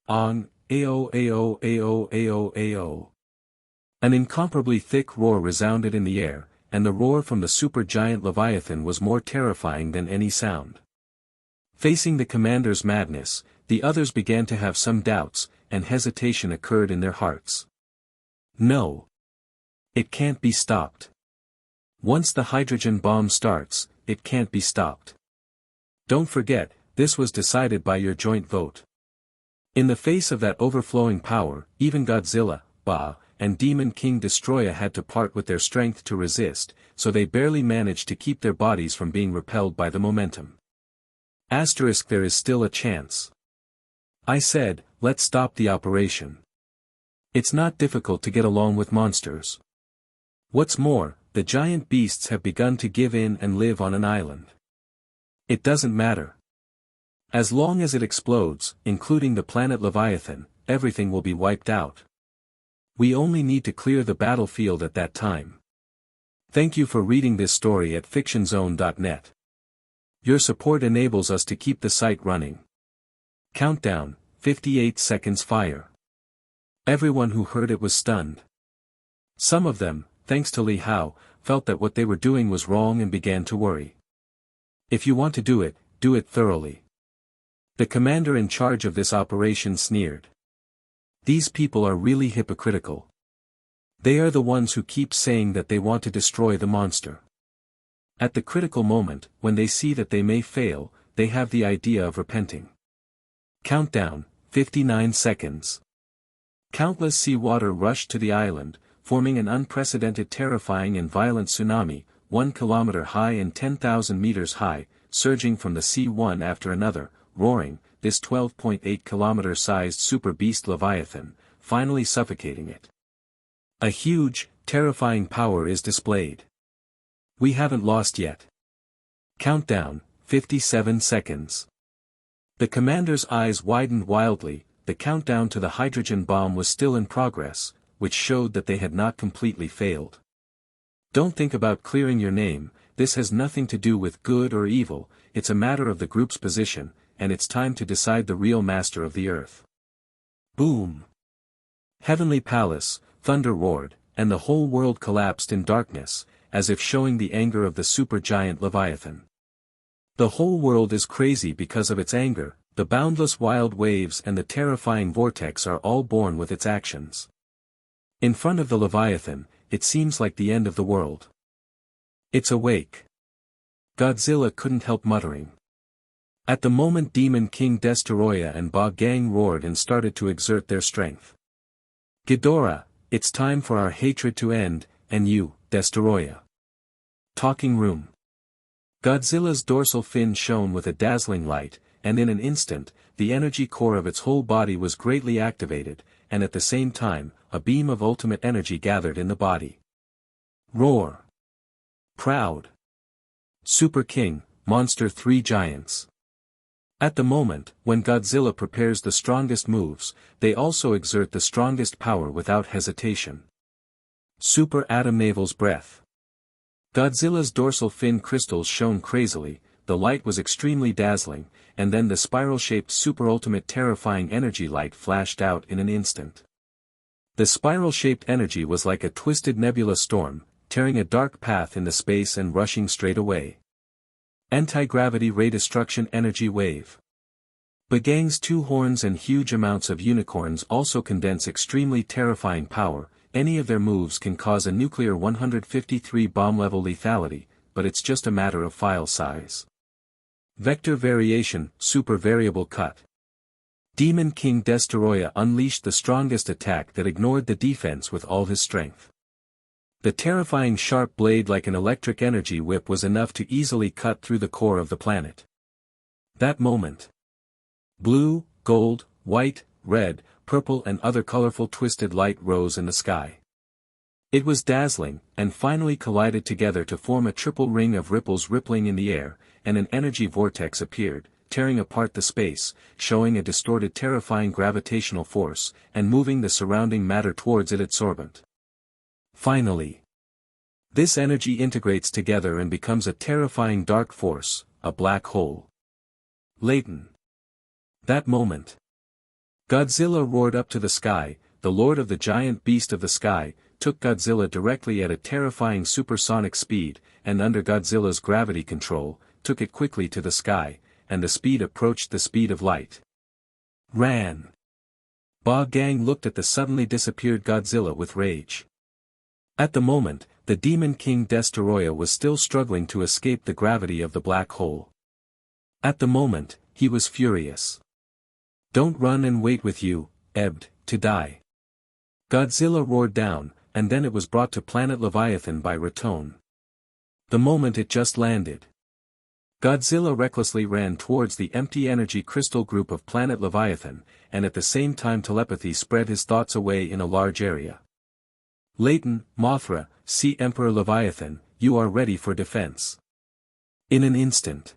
On, ao ao ao ao ao. An incomparably thick roar resounded in the air, and the roar from the supergiant Leviathan was more terrifying than any sound. Facing the commander's madness, the others began to have some doubts, and hesitation occurred in their hearts. No. It can't be stopped. Once the hydrogen bomb starts, it can't be stopped. Don't forget, this was decided by your joint vote. In the face of that overflowing power, even Godzilla, and Demon King Destroyer had to part with their strength to resist, so they barely managed to keep their bodies from being repelled by the momentum. There is still a chance. I said, let's stop the operation. It's not difficult to get along with monsters. What's more, the giant beasts have begun to give in and live on an island. It doesn't matter. As long as it explodes, including the planet Leviathan, everything will be wiped out. We only need to clear the battlefield at that time. Thank you for reading this story at fictionzone.net. Your support enables us to keep the site running. Countdown, 58 seconds fire. Everyone who heard it was stunned. Some of them, thanks to Li Hao, felt that what they were doing was wrong and began to worry. If you want to do it thoroughly. The commander in charge of this operation sneered. These people are really hypocritical. They are the ones who keep saying that they want to destroy the monster. At the critical moment, when they see that they may fail, they have the idea of repenting. Countdown, 59 seconds. Countless seawater rushed to the island, forming an unprecedented terrifying and violent tsunami, 1 kilometer high and 10,000 meters high, surging from the sea one after another, roaring, this 12.8 kilometer sized super beast Leviathan, finally suffocating it. A huge, terrifying power is displayed. We haven't lost yet. Countdown, 57 seconds. The commander's eyes widened wildly, the countdown to the hydrogen bomb was still in progress, which showed that they had not completely failed. Don't think about clearing your name, this has nothing to do with good or evil, it's a matter of the group's position, and it's time to decide the real master of the earth. Boom! Heavenly palace, thunder roared, and the whole world collapsed in darkness, as if showing the anger of the supergiant Leviathan. The whole world is crazy because of its anger, the boundless wild waves and the terrifying vortex are all born with its actions. In front of the Leviathan, it seems like the end of the world. It's awake. Godzilla couldn't help muttering. At the moment Demon King Destoroyah and Ba Gang roared and started to exert their strength. Ghidorah, it's time for our hatred to end, and you, Destoroyah. Talking room. Godzilla's dorsal fin shone with a dazzling light, and in an instant, the energy core of its whole body was greatly activated, and at the same time, a beam of ultimate energy gathered in the body. Roar! Proud! Super King, Monster 3 Giants. At the moment, when Godzilla prepares the strongest moves, they also exert the strongest power without hesitation. Super Atom Naval's breath. Godzilla's dorsal fin crystals shone crazily, the light was extremely dazzling, and then the spiral-shaped super-ultimate terrifying energy light flashed out in an instant. The spiral-shaped energy was like a twisted nebula storm, tearing a dark path in the space and rushing straight away. Anti-gravity ray destruction energy wave. Bagang's two horns and huge amounts of unicorns also condense extremely terrifying power. Any of their moves can cause a nuclear 153 bomb-level lethality, but it's just a matter of file size. Vector variation, super variable cut. Demon King Destoroyah unleashed the strongest attack that ignored the defense with all his strength. The terrifying sharp blade like an electric energy whip was enough to easily cut through the core of the planet. That moment. Blue, gold, white, red, purple and other colorful twisted light rose in the sky. It was dazzling, and finally collided together to form a triple ring of ripples rippling in the air, and an energy vortex appeared, tearing apart the space, showing a distorted terrifying gravitational force, and moving the surrounding matter towards its orbit. Finally, this energy integrates together and becomes a terrifying dark force, a black hole. Leighton. That moment. Godzilla roared up to the sky, the lord of the giant beast of the sky, took Godzilla directly at a terrifying supersonic speed, and under Godzilla's gravity control, took it quickly to the sky, and the speed approached the speed of light. Ran. Ba Gang looked at the suddenly disappeared Godzilla with rage. At the moment, the Demon King Destoroyah was still struggling to escape the gravity of the black hole. At the moment, he was furious. Don't run and wait with you, Ebbed, to die. Godzilla roared down, and then it was brought to planet Leviathan by Raton. The moment it just landed. Godzilla recklessly ran towards the empty energy crystal group of planet Leviathan, and at the same time telepathy spread his thoughts away in a large area. Leighton, Mothra, Sea Emperor Leviathan, you are ready for defense. In an instant.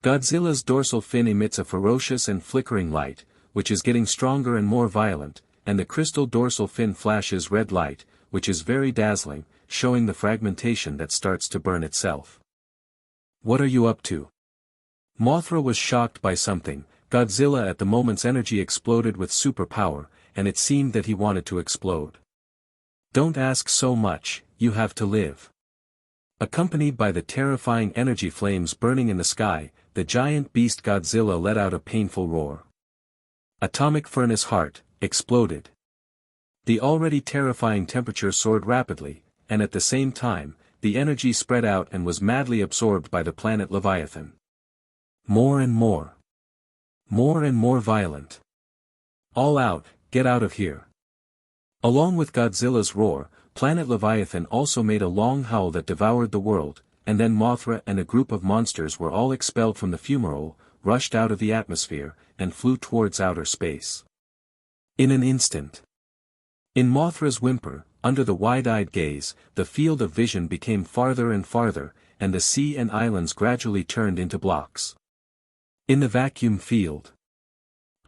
Godzilla's dorsal fin emits a ferocious and flickering light, which is getting stronger and more violent, and the crystal dorsal fin flashes red light, which is very dazzling, showing the fragmentation that starts to burn itself. What are you up to? Mothra was shocked by something. Godzilla at the moment's energy exploded with superpower, and it seemed that he wanted to explode. Don't ask so much, you have to live. Accompanied by the terrifying energy flames burning in the sky, the giant beast Godzilla let out a painful roar. Atomic furnace heart, exploded. The already terrifying temperature soared rapidly, and at the same time, the energy spread out and was madly absorbed by the planet Leviathan. More and more. More and more violent. All out, get out of here. Along with Godzilla's roar, planet Leviathan also made a long howl that devoured the world, and then Mothra and a group of monsters were all expelled from the fumarole, rushed out of the atmosphere, and flew towards outer space. In an instant. In Mothra's whimper, under the wide-eyed gaze, the field of vision became farther and farther, and the sea and islands gradually turned into blocks. In the vacuum field.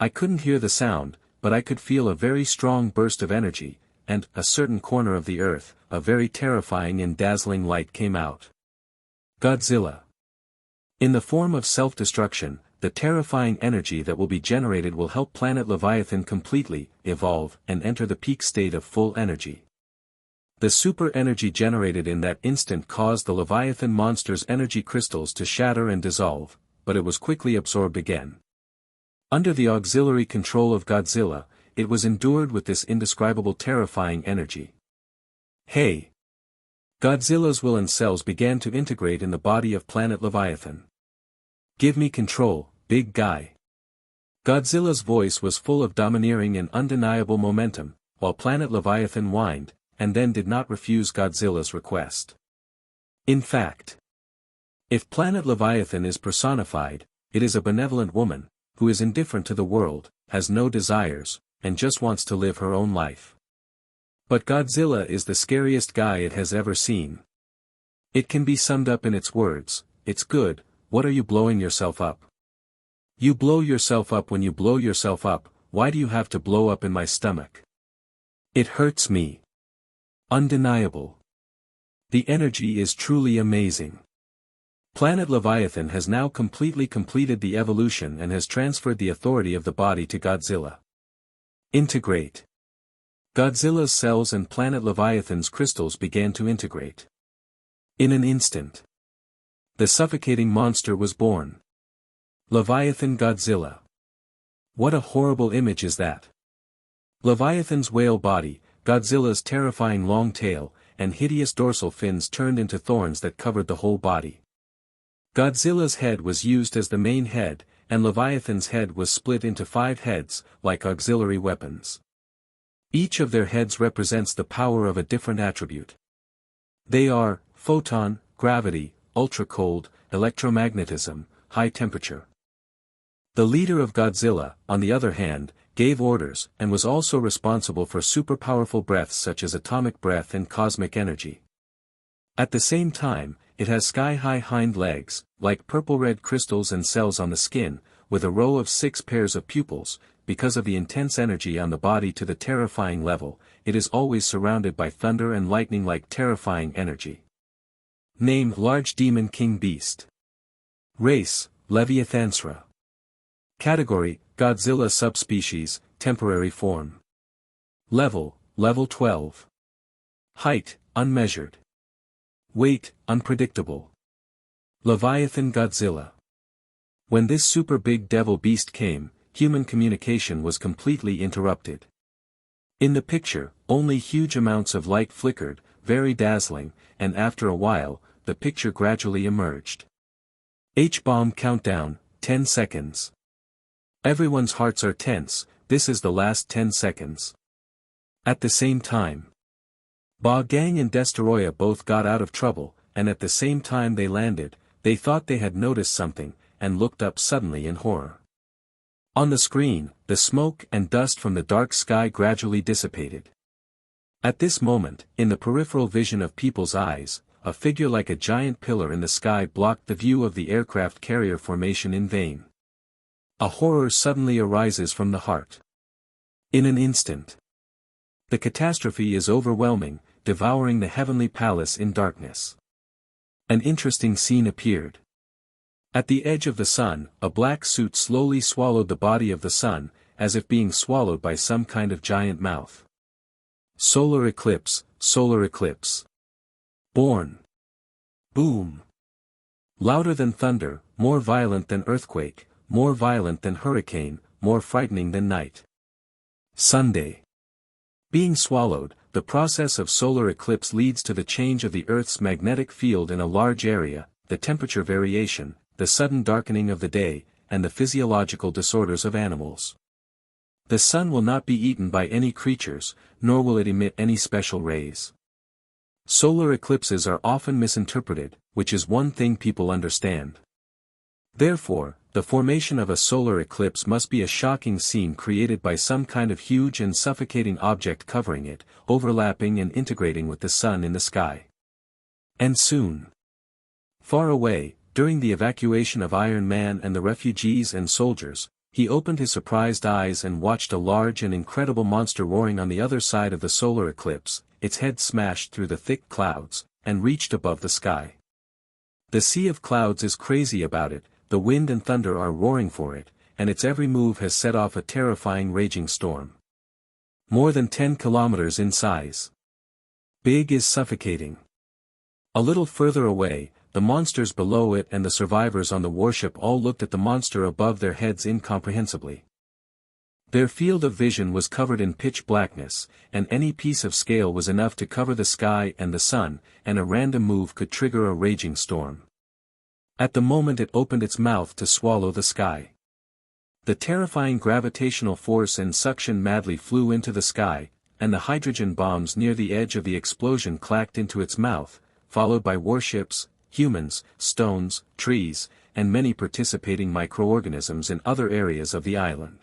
I couldn't hear the sound, but I could feel a very strong burst of energy, and, a certain corner of the earth, a very terrifying and dazzling light came out. Godzilla. In the form of self-destruction, the terrifying energy that will be generated will help planet Leviathan completely evolve and enter the peak state of full energy. The super energy generated in that instant caused the Leviathan monster's energy crystals to shatter and dissolve, but it was quickly absorbed again. Under the auxiliary control of Godzilla, it was endured with this indescribable terrifying energy. Hey! Godzilla's will and cells began to integrate in the body of planet Leviathan. Give me control, big guy. Godzilla's voice was full of domineering and undeniable momentum, while planet Leviathan whined, and then did not refuse Godzilla's request. In fact, if planet Leviathan is personified, it is a benevolent woman, who is indifferent to the world, has no desires, and just wants to live her own life. But Godzilla is the scariest guy it has ever seen. It can be summed up in its words, "It's good, what are you blowing yourself up? You blow yourself up when you blow yourself up, why do you have to blow up in my stomach? It hurts me." Undeniable. The energy is truly amazing. Planet Leviathan has now completely completed the evolution and has transferred the authority of the body to Godzilla. Integrate. Godzilla's cells and planet Leviathan's crystals began to integrate. In an instant, the suffocating monster was born. Leviathan Godzilla. What a horrible image is that? Leviathan's whale body, Godzilla's terrifying long tail, and hideous dorsal fins turned into thorns that covered the whole body. Godzilla's head was used as the main head, and Leviathan's head was split into 5 heads, like auxiliary weapons. Each of their heads represents the power of a different attribute. They are, photon, gravity, ultra-cold, electromagnetism, high temperature. The leader of Godzilla, on the other hand, gave orders and was also responsible for super-powerful breaths such as atomic breath and cosmic energy. At the same time, it has sky-high hind legs, like purple-red crystals and cells on the skin, with a row of 6 pairs of pupils. Because of the intense energy on the body to the terrifying level, it is always surrounded by thunder and lightning like terrifying energy. Name: Large Demon King Beast. Race: Leviathansra. Category: Godzilla subspecies, temporary form. Level: Level 12. Height: unmeasured. Weight: unpredictable. Leviathan Godzilla. When this super big devil beast came, human communication was completely interrupted. In the picture, only huge amounts of light flickered, very dazzling, and after a while, the picture gradually emerged. H-bomb countdown, 10 seconds. Everyone's hearts are tense, this is the last 10 seconds. At the same time, Ba Gang and Destoroyah both got out of trouble, and at the same time they landed, they thought they had noticed something, and looked up suddenly in horror. On the screen, the smoke and dust from the dark sky gradually dissipated. At this moment, in the peripheral vision of people's eyes, a figure like a giant pillar in the sky blocked the view of the aircraft carrier formation in vain. A horror suddenly arises from the heart. In an instant, the catastrophe is overwhelming, devouring the heavenly palace in darkness. An interesting scene appeared. At the edge of the sun, a black suit slowly swallowed the body of the sun, as if being swallowed by some kind of giant mouth. Solar eclipse, solar eclipse. Born. Boom. Louder than thunder, more violent than earthquake, more violent than hurricane, more frightening than night. Sunday. Being swallowed, the process of solar eclipse leads to the change of the Earth's magnetic field in a large area, the temperature variation, the sudden darkening of the day, and the physiological disorders of animals. The sun will not be eaten by any creatures, nor will it emit any special rays. Solar eclipses are often misinterpreted, which is one thing people understand. Therefore, the formation of a solar eclipse must be a shocking scene created by some kind of huge and suffocating object covering it, overlapping and integrating with the sun in the sky. And soon. Far away, during the evacuation of Iron Man and the refugees and soldiers, he opened his surprised eyes and watched a large and incredible monster roaring on the other side of the solar eclipse, its head smashed through the thick clouds, and reached above the sky. The sea of clouds is crazy about it, the wind and thunder are roaring for it, and its every move has set off a terrifying raging storm. More than 10 kilometers in size. Big is suffocating. A little further away, the monsters below it and the survivors on the warship all looked at the monster above their heads incomprehensibly. Their field of vision was covered in pitch blackness, and any piece of scale was enough to cover the sky and the sun, and a random move could trigger a raging storm. At the moment it opened its mouth to swallow the sky. The terrifying gravitational force and suction madly flew into the sky, and the hydrogen bombs near the edge of the explosion clacked into its mouth, followed by warships, humans, stones, trees, and many participating microorganisms in other areas of the island.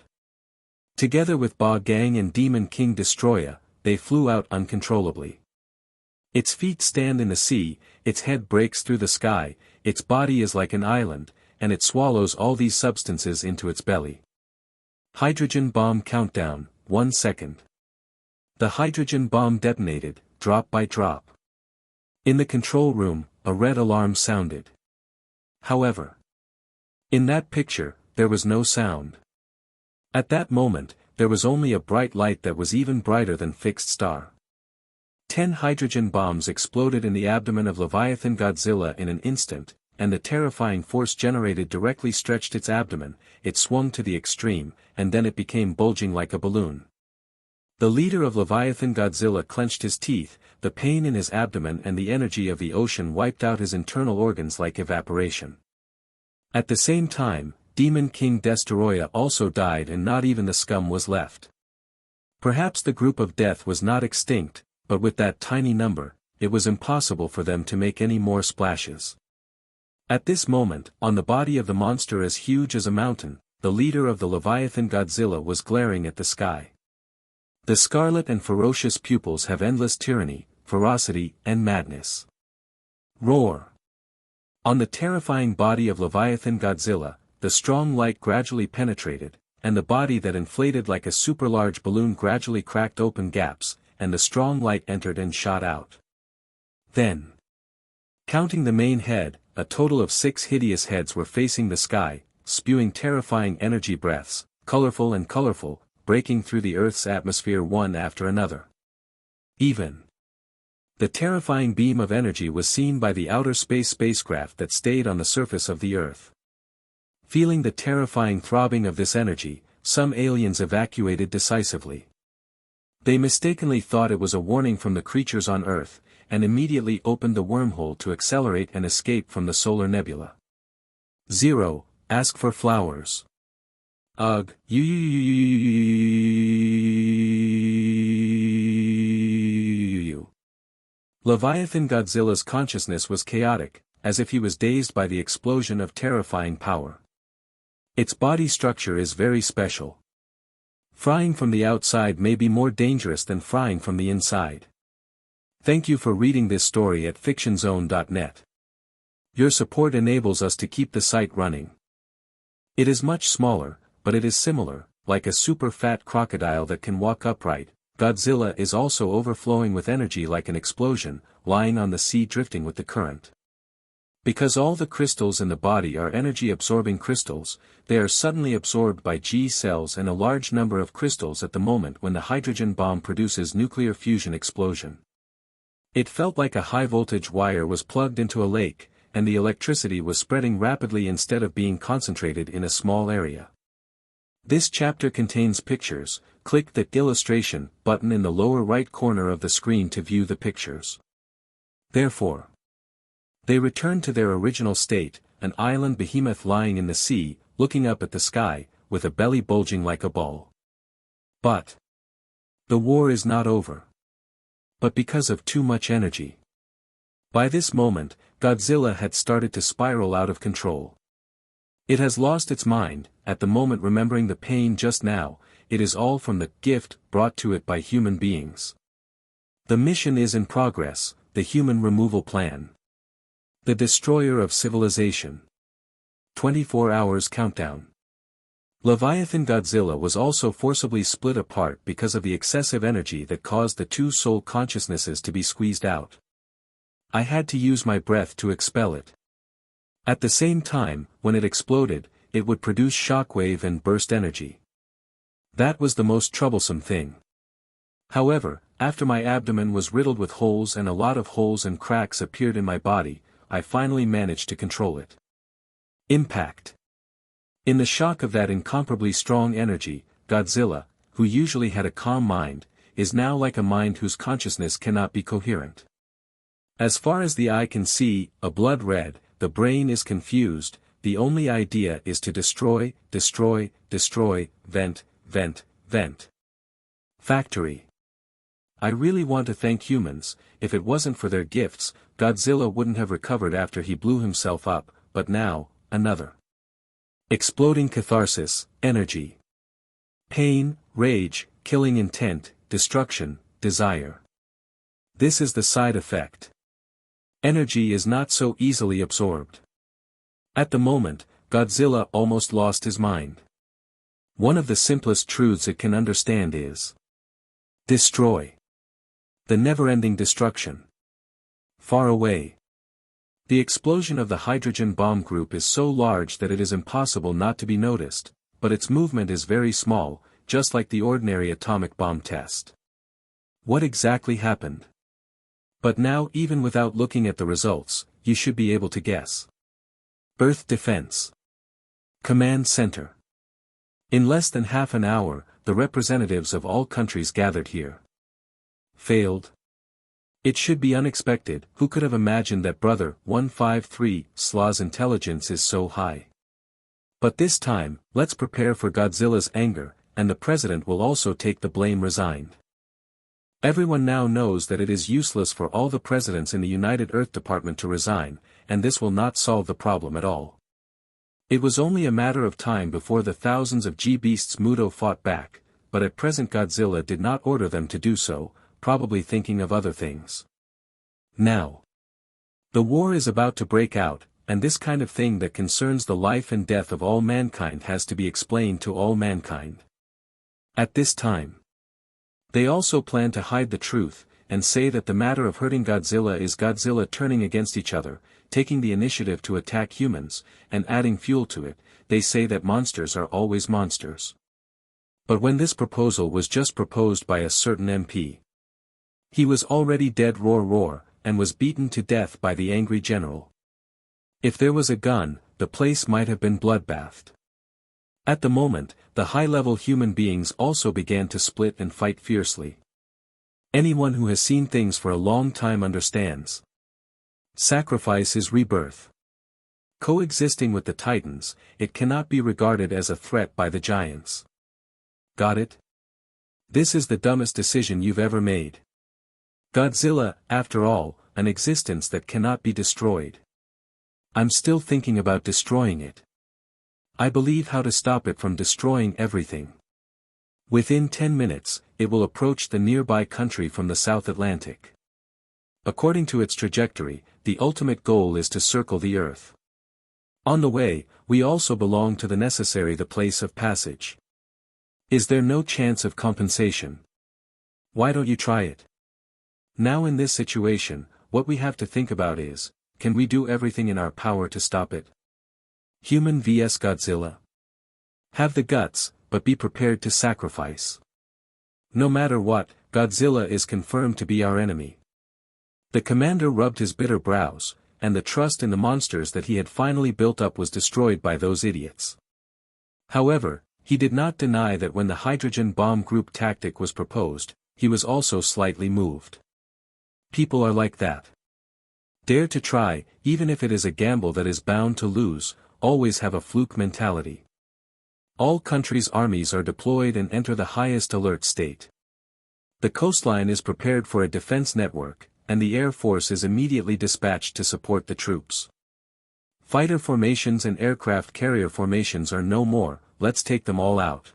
Together with Ba Gang and Demon King Destroyer, they flew out uncontrollably. Its feet stand in the sea, its head breaks through the sky, its body is like an island, and it swallows all these substances into its belly. Hydrogen bomb countdown, 1 second. The hydrogen bomb detonated, drop by drop. In the control room, a red alarm sounded. However, in that picture, there was no sound. At that moment, there was only a bright light that was even brighter than fixed star. 10 hydrogen bombs exploded in the abdomen of Leviathan Godzilla in an instant, and the terrifying force generated directly stretched its abdomen, it swung to the extreme, and then it became bulging like a balloon. The leader of Leviathan Godzilla clenched his teeth, the pain in his abdomen and the energy of the ocean wiped out his internal organs like evaporation. At the same time, Demon King Destroyer also died and not even the scum was left. Perhaps the group of death was not extinct, but with that tiny number, it was impossible for them to make any more splashes. At this moment, on the body of the monster as huge as a mountain, the leader of the Leviathan Godzilla was glaring at the sky. The scarlet and ferocious pupils have endless tyranny, ferocity, and madness. Roar! On the terrifying body of Leviathan Godzilla, the strong light gradually penetrated, and the body that inflated like a super-large balloon gradually cracked open gaps, and the strong light entered and shot out. Then, counting the main head, a total of 6 hideous heads were facing the sky, spewing terrifying energy breaths, colorful, breaking through the Earth's atmosphere one after another. Even the terrifying beam of energy was seen by the outer space spacecraft that stayed on the surface of the Earth. Feeling the terrifying throbbing of this energy, some aliens evacuated decisively. They mistakenly thought it was a warning from the creatures on Earth, and immediately opened the wormhole to accelerate and escape from the solar nebula. 0. Ask for flowers. Ugh. Leviathan Godzilla's consciousness was chaotic, as if he was dazed by the explosion of terrifying power. Its body structure is very special. Frying from the outside may be more dangerous than frying from the inside. Thank you for reading this story at fictionzone.net. Your support enables us to keep the site running. It is much smaller, but it is similar, like a super fat crocodile that can walk upright. Godzilla is also overflowing with energy like an explosion, lying on the sea drifting with the current. Because all the crystals in the body are energy-absorbing crystals, they are suddenly absorbed by G cells and a large number of crystals at the moment when the hydrogen bomb produces nuclear fusion explosion. It felt like a high-voltage wire was plugged into a lake, and the electricity was spreading rapidly instead of being concentrated in a small area. This chapter contains pictures. Click the illustration button in the lower right corner of the screen to view the pictures. Therefore, they return to their original state, an island behemoth lying in the sea, looking up at the sky, with a belly bulging like a ball. But the war is not over. But because of too much energy. By this moment, Godzilla had started to spiral out of control. It has lost its mind, at the moment remembering the pain just now. It is all from the gift brought to it by human beings. The mission is in progress, the human removal plan. The destroyer of civilization. 24 hours countdown. Leviathan Godzilla was also forcibly split apart because of the excessive energy that caused the two soul consciousnesses to be squeezed out. I had to use my breath to expel it. At the same time, when it exploded, it would produce shockwave and burst energy. That was the most troublesome thing. However, after my abdomen was riddled with holes and a lot of holes and cracks appeared in my body, I finally managed to control it. Impact. In the shock of that incomparably strong energy, Godzilla, who usually had a calm mind, is now like a mind whose consciousness cannot be coherent. As far as the eye can see, a blood red, the brain is confused, the only idea is to destroy, destroy, destroy, vent, vent, vent. Factory. I really want to thank humans. If it wasn't for their gifts, Godzilla wouldn't have recovered after he blew himself up, but now, another. Exploding catharsis, energy. Pain, rage, killing intent, destruction, desire. This is the side effect. Energy is not so easily absorbed. At the moment, Godzilla almost lost his mind. One of the simplest truths it can understand is destroy. The never-ending destruction. Far away. The explosion of the hydrogen bomb group is so large that it is impossible not to be noticed, but its movement is very small, just like the ordinary atomic bomb test. What exactly happened? But now, even without looking at the results, you should be able to guess. Earth Defense. Command Center. In less than half an hour, the representatives of all countries gathered here. Failed. It should be unexpected. Who could have imagined that Brother 153 Slaw's intelligence is so high? But this time, let's prepare for Godzilla's anger, and the president will also take the blame resigned. Everyone now knows that it is useless for all the presidents in the United Earth Department to resign, and this will not solve the problem at all. It was only a matter of time before the thousands of G-Beasts Muto fought back, but at present Godzilla did not order them to do so, probably thinking of other things. Now, the war is about to break out, and this kind of thing that concerns the life and death of all mankind has to be explained to all mankind. At this time, they also plan to hide the truth, and say that the matter of hurting Godzilla is Godzilla turning against each other, taking the initiative to attack humans, and adding fuel to it. They say that monsters are always monsters. But when this proposal was just proposed by a certain MP, he was already dead roar, and was beaten to death by the angry general. If there was a gun, the place might have been bloodbathed. At the moment, the high-level human beings also began to split and fight fiercely. Anyone who has seen things for a long time understands. Sacrifice is rebirth. Coexisting with the Titans, it cannot be regarded as a threat by the giants. Got it? This is the dumbest decision you've ever made. Godzilla, after all, an existence that cannot be destroyed. I'm still thinking about destroying it. I believe how to stop it from destroying everything. Within 10 minutes, it will approach the nearby country from the South Atlantic. According to its trajectory, the ultimate goal is to circle the Earth. On the way, we also belong to the place of passage. Is there no chance of compensation? Why don't you try it? Now in this situation, what we have to think about is, can we do everything in our power to stop it? Human vs Godzilla. Have the guts, but be prepared to sacrifice. No matter what, Godzilla is confirmed to be our enemy. The commander rubbed his bitter brows, and the trust in the monsters that he had finally built up was destroyed by those idiots. However, he did not deny that when the hydrogen bomb group tactic was proposed, he was also slightly moved. People are like that. Dare to try, even if it is a gamble that is bound to lose, always have a fluke mentality. All countries' armies are deployed and enter the highest alert state. The coastline is prepared for a defense network, and the Air Force is immediately dispatched to support the troops. Fighter formations and aircraft carrier formations are no more, let's take them all out.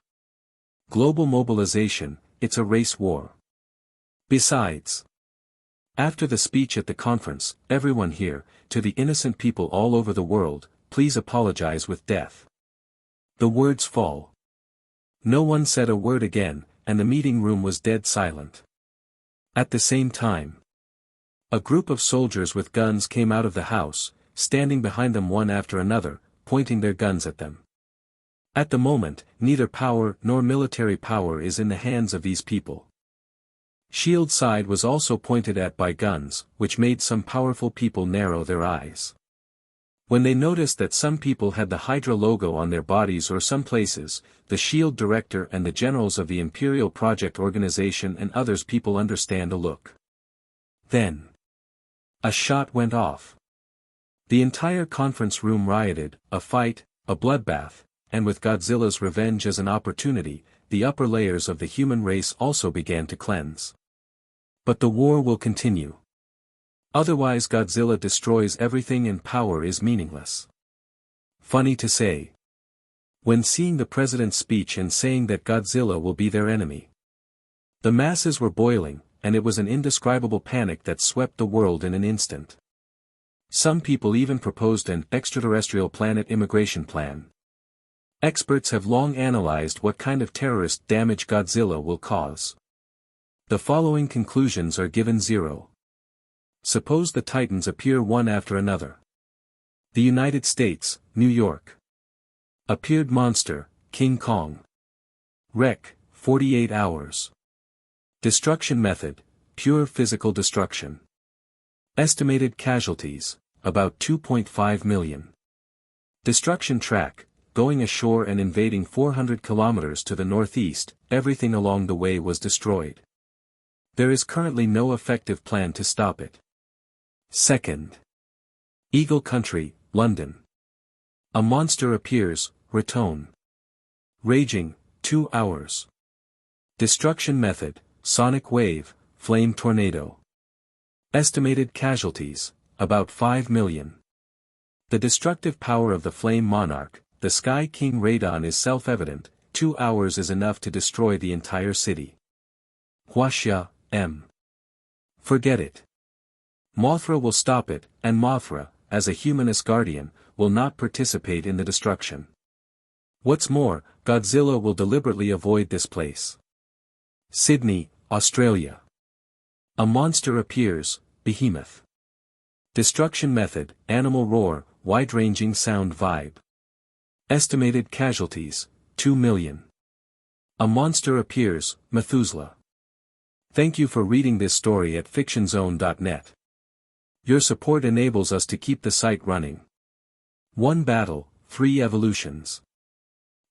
Global mobilization, it's a race war. Besides, after the speech at the conference, everyone here, to the innocent people all over the world, please apologize with death. The words fall. No one said a word again, and the meeting room was dead silent. At the same time, a group of soldiers with guns came out of the house, standing behind them one after another, pointing their guns at them. At the moment, neither power nor military power is in the hands of these people. Shield side was also pointed at by guns, which made some powerful people narrow their eyes. When they noticed that some people had the Hydra logo on their bodies or some places, the Shield director and the generals of the Imperial Project Organization and others people understand a look. Then a shot went off. The entire conference room rioted, a fight, a bloodbath, and with Godzilla's revenge as an opportunity, the upper layers of the human race also began to cleanse. But the war will continue. Otherwise Godzilla destroys everything and power is meaningless. Funny to say. When seeing the president's speech and saying that Godzilla will be their enemy, the masses were boiling, and it was an indescribable panic that swept the world in an instant. Some people even proposed an extraterrestrial planet immigration plan. Experts have long analyzed what kind of terrorist damage Godzilla will cause. The following conclusions are given: 0. Suppose the Titans appear one after another. The United States, New York. Appeared monster, King Kong. Wreck, 48 hours. Destruction method, pure physical destruction. Estimated casualties, about 2.5 million. Destruction track, going ashore and invading 400 kilometers to the northeast, everything along the way was destroyed. There is currently no effective plan to stop it. 2nd. Eagle Country, London. A monster appears, Raton. Raging, 2 hours. Destruction method, sonic wave, flame tornado. Estimated casualties, about 5 million. The destructive power of the Flame Monarch, the Sky King Radon is self-evident, 2 hours is enough to destroy the entire city. Huaxia, M. Forget it. Mothra will stop it, and Mothra, as a humanist guardian, will not participate in the destruction. What's more, Godzilla will deliberately avoid this place. Sydney, Australia. A monster appears, Behemoth. Destruction method, animal roar, wide-ranging sound vibe. Estimated casualties, 2 million. A monster appears, Methuselah. Thank you for reading this story at fictionzone.net. Your support enables us to keep the site running. 1 battle, 3 evolutions.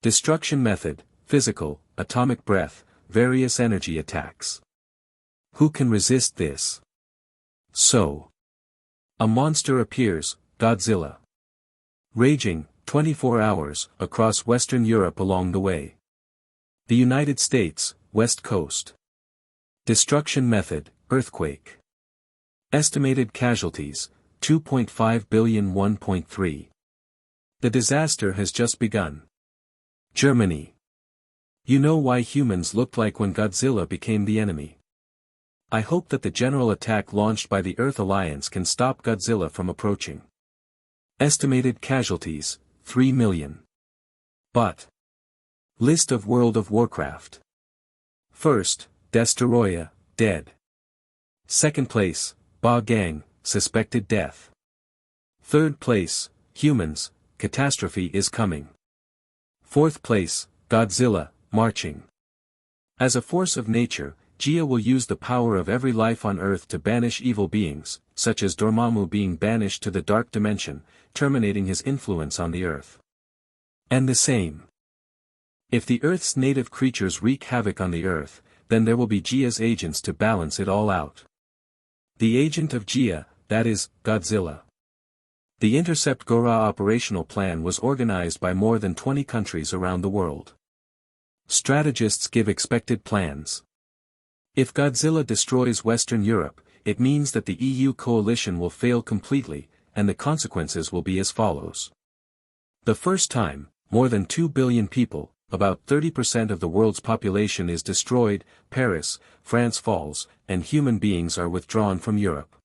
Destruction method, physical, atomic breath, various energy attacks. Who can resist this? So. A monster appears, Godzilla. Raging, 24 hours, across Western Europe along the way. The United States, West Coast. Destruction method, earthquake. Estimated casualties, 2.5 billion 1.3. The disaster has just begun. Germany. You know why humans looked like when Godzilla became the enemy. I hope that the general attack launched by the Earth Alliance can stop Godzilla from approaching. Estimated casualties, 3 million. But. List of World of Warcraft. First, Destoroyah, dead. Second place, Ba Gang, suspected death. Third place, humans, catastrophe is coming. Fourth place, Godzilla, marching. As a force of nature, Jia will use the power of every life on Earth to banish evil beings, such as Dormammu being banished to the dark dimension, terminating his influence on the Earth. And the same. If the Earth's native creatures wreak havoc on the Earth, then there will be Jia's agents to balance it all out. The agent of Jia, that is, Godzilla. The Intercept Gora operational plan was organized by more than 20 countries around the world. Strategists give expected plans. If Godzilla destroys Western Europe, it means that the EU coalition will fail completely, and the consequences will be as follows. The first time, more than 2 billion people, about 30% of the world's population is destroyed, Paris, France falls, and human beings are withdrawn from Europe.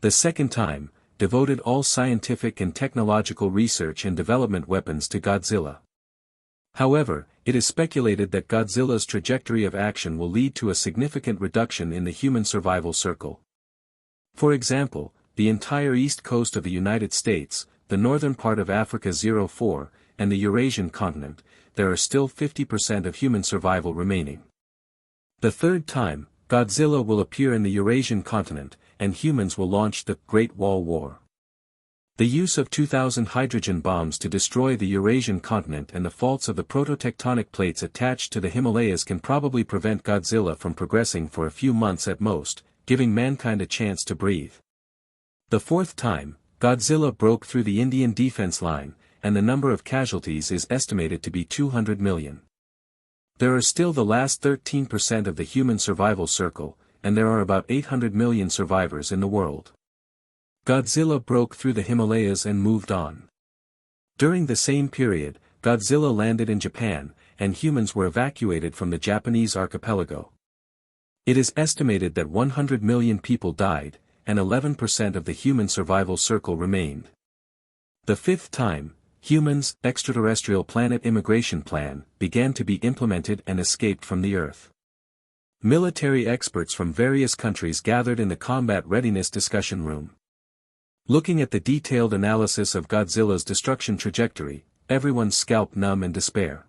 The second time, devoted all scientific and technological research and development weapons to Godzilla. However, it is speculated that Godzilla's trajectory of action will lead to a significant reduction in the human survival circle. For example, the entire east coast of the United States, the northern part of Africa 04, and the Eurasian continent, there are still 50% of human survival remaining. The third time, Godzilla will appear in the Eurasian continent, and humans will launch the Great Wall War. The use of 2,000 hydrogen bombs to destroy the Eurasian continent and the faults of the prototectonic plates attached to the Himalayas can probably prevent Godzilla from progressing for a few months at most, giving mankind a chance to breathe. The fourth time, Godzilla broke through the Indian defense line, and the number of casualties is estimated to be 200 million. There are still the last 13% of the human survival circle, and there are about 800 million survivors in the world. Godzilla broke through the Himalayas and moved on. During the same period, Godzilla landed in Japan, and humans were evacuated from the Japanese archipelago. It is estimated that 100 million people died, and 11% of the human survival circle remained. The fifth time, humans' extraterrestrial planet immigration plan began to be implemented and escaped from the Earth. Military experts from various countries gathered in the combat readiness discussion room. Looking at the detailed analysis of Godzilla's destruction trajectory, everyone's scalp numb in despair.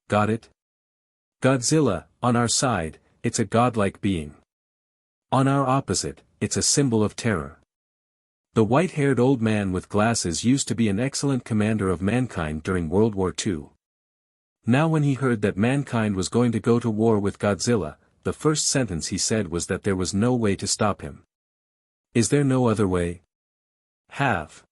Got it? Godzilla, on our side, it's a godlike being. On our opposite, it's a symbol of terror. The white-haired old man with glasses used to be an excellent commander of mankind during World War II. Now when he heard that mankind was going to go to war with Godzilla, the first sentence he said was that there was no way to stop him. Is there no other way? Have.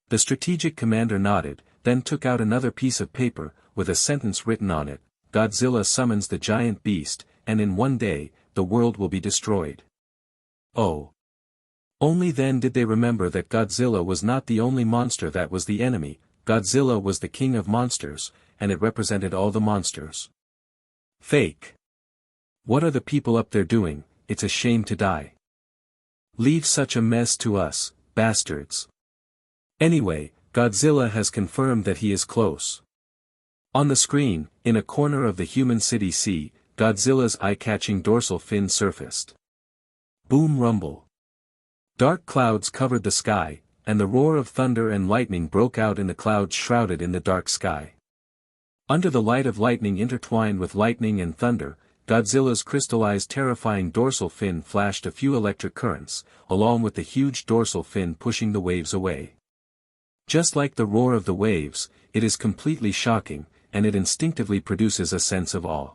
The strategic commander nodded, then took out another piece of paper, with a sentence written on it: Godzilla summons the giant beast, and in one day, the world will be destroyed. Oh. Only then did they remember that Godzilla was not the only monster that was the enemy. Godzilla was the king of monsters, and it represented all the monsters. Fake. What are the people up there doing? It's a shame to die. Leave such a mess to us, bastards. Anyway, Godzilla has confirmed that he is close. On the screen, in a corner of the human city C, Godzilla's eye-catching dorsal fin surfaced. Boom rumble. Dark clouds covered the sky, and the roar of thunder and lightning broke out in the clouds shrouded in the dark sky. Under the light of lightning intertwined with lightning and thunder, Godzilla's crystallized terrifying dorsal fin flashed a few electric currents, along with the huge dorsal fin pushing the waves away. Just like the roar of the waves, it is completely shocking, and it instinctively produces a sense of awe.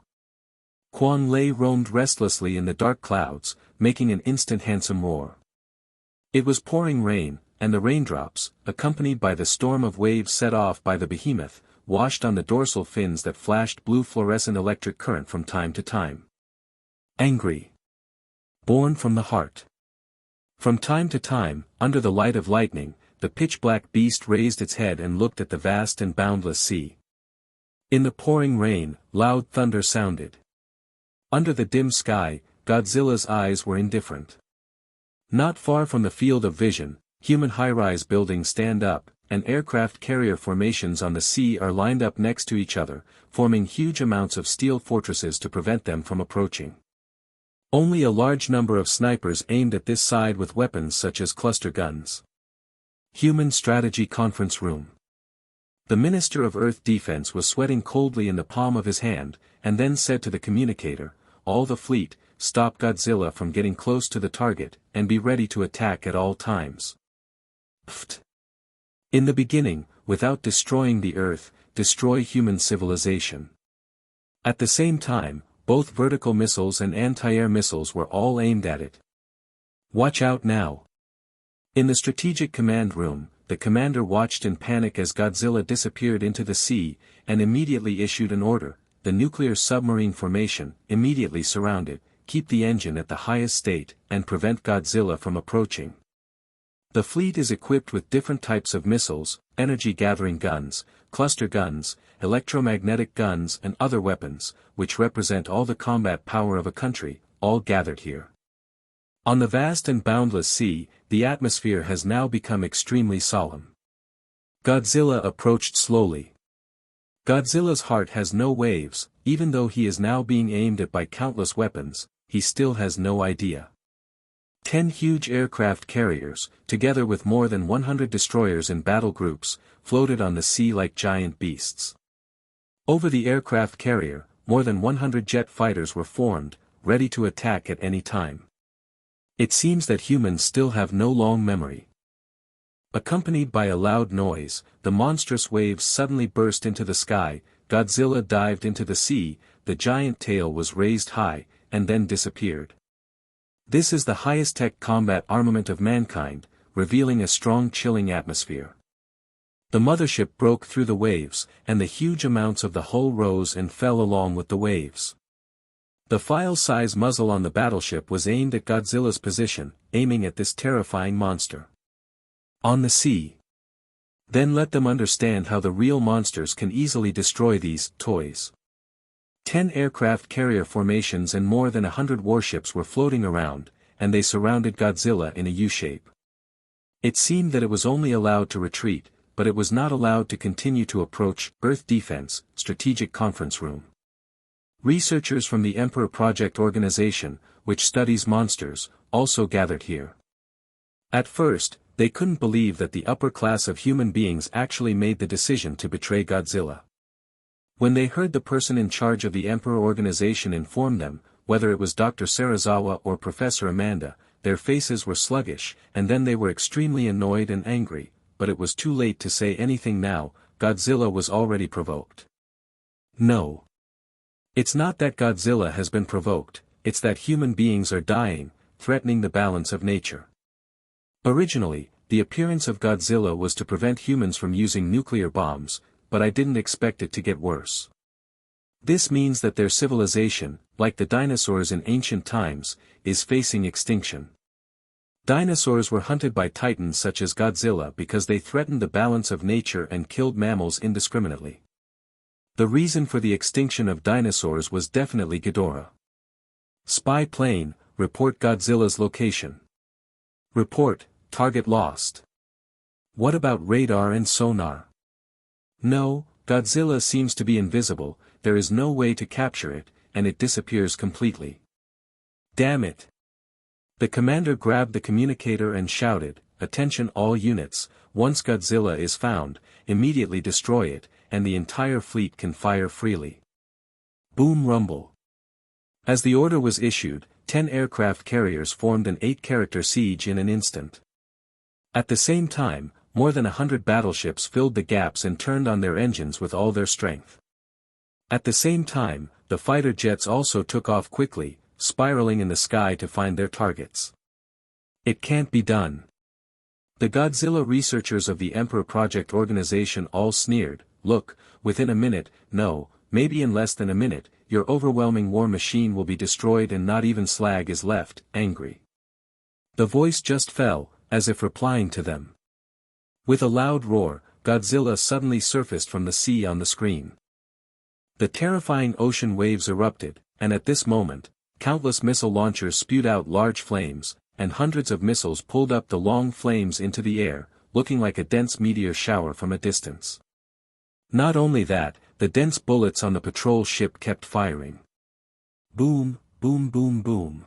Quan Lei roamed restlessly in the dark clouds, making an instant handsome roar. It was pouring rain, and the raindrops, accompanied by the storm of waves set off by the behemoth, washed on the dorsal fins that flashed blue fluorescent electric current from time to time. Angry. Born from the heart. From time to time, under the light of lightning, the pitch-black beast raised its head and looked at the vast and boundless sea. In the pouring rain, loud thunder sounded. Under the dim sky, Godzilla's eyes were indifferent. Not far from the field of vision, human high-rise buildings stand up, and aircraft carrier formations on the sea are lined up next to each other, forming huge amounts of steel fortresses to prevent them from approaching. Only a large number of snipers aimed at this side with weapons such as cluster guns. Human Strategy Conference Room. The Minister of Earth Defense was sweating coldly in the palm of his hand, and then said to the communicator, "All the fleet, stop Godzilla from getting close to the target, and be ready to attack at all times." Pfft. In the beginning, without destroying the Earth, destroy human civilization. At the same time, both vertical missiles and anti-air missiles were all aimed at it. Watch out now. In the strategic command room, the commander watched in panic as Godzilla disappeared into the sea, and immediately issued an order: the nuclear submarine formation, immediately surrounded, keep the engine at the highest state, and prevent Godzilla from approaching. The fleet is equipped with different types of missiles, energy-gathering guns, cluster guns, electromagnetic guns and other weapons, which represent all the combat power of a country, all gathered here. On the vast and boundless sea, the atmosphere has now become extremely solemn. Godzilla approached slowly. Godzilla's heart has no waves, even though he is now being aimed at by countless weapons, he still has no idea. 10 huge aircraft carriers, together with more than 100 destroyers in battle groups, floated on the sea like giant beasts. Over the aircraft carrier, more than 100 jet fighters were formed, ready to attack at any time. It seems that humans still have no long memory. Accompanied by a loud noise, the monstrous waves suddenly burst into the sky, Godzilla dived into the sea, the giant tail was raised high, and then disappeared. This is the highest tech combat armament of mankind, revealing a strong chilling atmosphere. The mothership broke through the waves, and the huge amounts of the hull rose and fell along with the waves. The file-size muzzle on the battleship was aimed at Godzilla's position, aiming at this terrifying monster. On the sea. Then let them understand how the real monsters can easily destroy these toys. 10 aircraft carrier formations and more than 100 warships were floating around, and they surrounded Godzilla in a U-shape. It seemed that it was only allowed to retreat, but it was not allowed to continue to approach Earth Defense, Strategic Conference Room. Researchers from the Emperor Project organization, which studies monsters, also gathered here. At first, they couldn't believe that the upper class of human beings actually made the decision to betray Godzilla. When they heard the person in charge of the Emperor organization inform them, whether it was Dr. Sarazawa or Professor Amanda, their faces were sluggish, and then they were extremely annoyed and angry, but it was too late to say anything now, Godzilla was already provoked. No. It's not that Godzilla has been provoked, it's that human beings are dying, threatening the balance of nature. Originally, the appearance of Godzilla was to prevent humans from using nuclear bombs, but I didn't expect it to get worse. This means that their civilization, like the dinosaurs in ancient times, is facing extinction. Dinosaurs were hunted by titans such as Godzilla because they threatened the balance of nature and killed mammals indiscriminately. The reason for the extinction of dinosaurs was definitely Ghidorah. Spy plane, report Godzilla's location. Report, target lost. What about radar and sonar? No, Godzilla seems to be invisible, there is no way to capture it, and it disappears completely. Damn it! The commander grabbed the communicator and shouted, "Attention all units, once Godzilla is found, immediately destroy it, and the entire fleet can fire freely." Boom rumble. As the order was issued, 10 aircraft carriers formed an 8-character siege in an instant. At the same time, more than 100 battleships filled the gaps and turned on their engines with all their strength. At the same time, the fighter jets also took off quickly, spiraling in the sky to find their targets. It can't be done. The Godzilla researchers of the Emperor Project organization all sneered, "Look, within a minute, no, maybe in less than a minute, your overwhelming war machine will be destroyed and not even slag is left," angry. The voice just fell, as if replying to them. With a loud roar, Godzilla suddenly surfaced from the sea on the screen. The terrifying ocean waves erupted, and at this moment, countless missile launchers spewed out large flames, and hundreds of missiles pulled up the long flames into the air, looking like a dense meteor shower from a distance. Not only that, the dense bullets on the patrol ship kept firing. Boom, boom, boom, boom.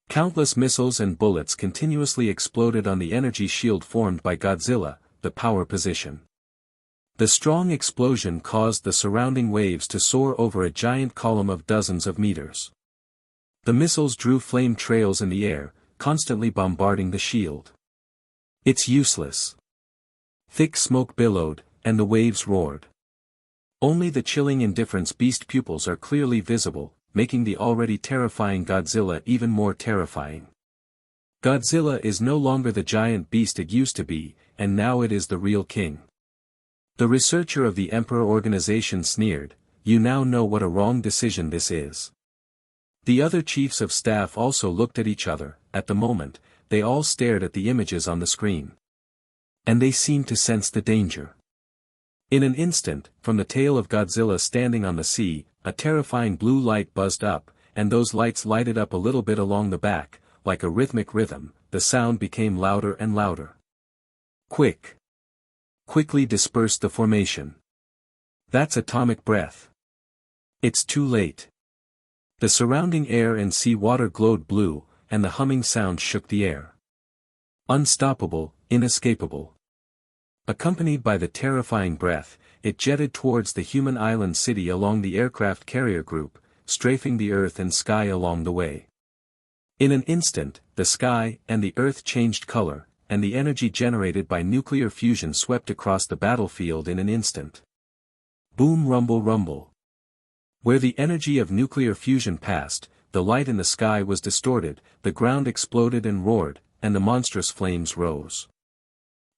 Countless missiles and bullets continuously exploded on the energy shield formed by Godzilla, the power position. The strong explosion caused the surrounding waves to soar over a giant column of dozens of meters. The missiles drew flame trails in the air, constantly bombarding the shield. It's useless. Thick smoke billowed, and the waves roared. Only the chilling indifference beast pupils are clearly visible, making the already terrifying Godzilla even more terrifying. Godzilla is no longer the giant beast it used to be, and now it is the real king. The researcher of the Emperor organization sneered, "You now know what a wrong decision this is." The other chiefs of staff also looked at each other. At the moment, they all stared at the images on the screen. And they seemed to sense the danger. In an instant, from the tail of Godzilla standing on the sea, a terrifying blue light buzzed up, and those lights lighted up a little bit along the back, like a rhythmic rhythm, the sound became louder and louder. Quick! Quickly disperse the formation. That's atomic breath. It's too late. The surrounding air and sea water glowed blue, and the humming sound shook the air. Unstoppable, inescapable. Accompanied by the terrifying breath, it jetted towards the human island city along the aircraft carrier group, strafing the earth and sky along the way. In an instant, the sky and the earth changed color, and the energy generated by nuclear fusion swept across the battlefield in an instant. Boom, rumble, rumble. Where the energy of nuclear fusion passed, the light in the sky was distorted, the ground exploded and roared, and the monstrous flames rose.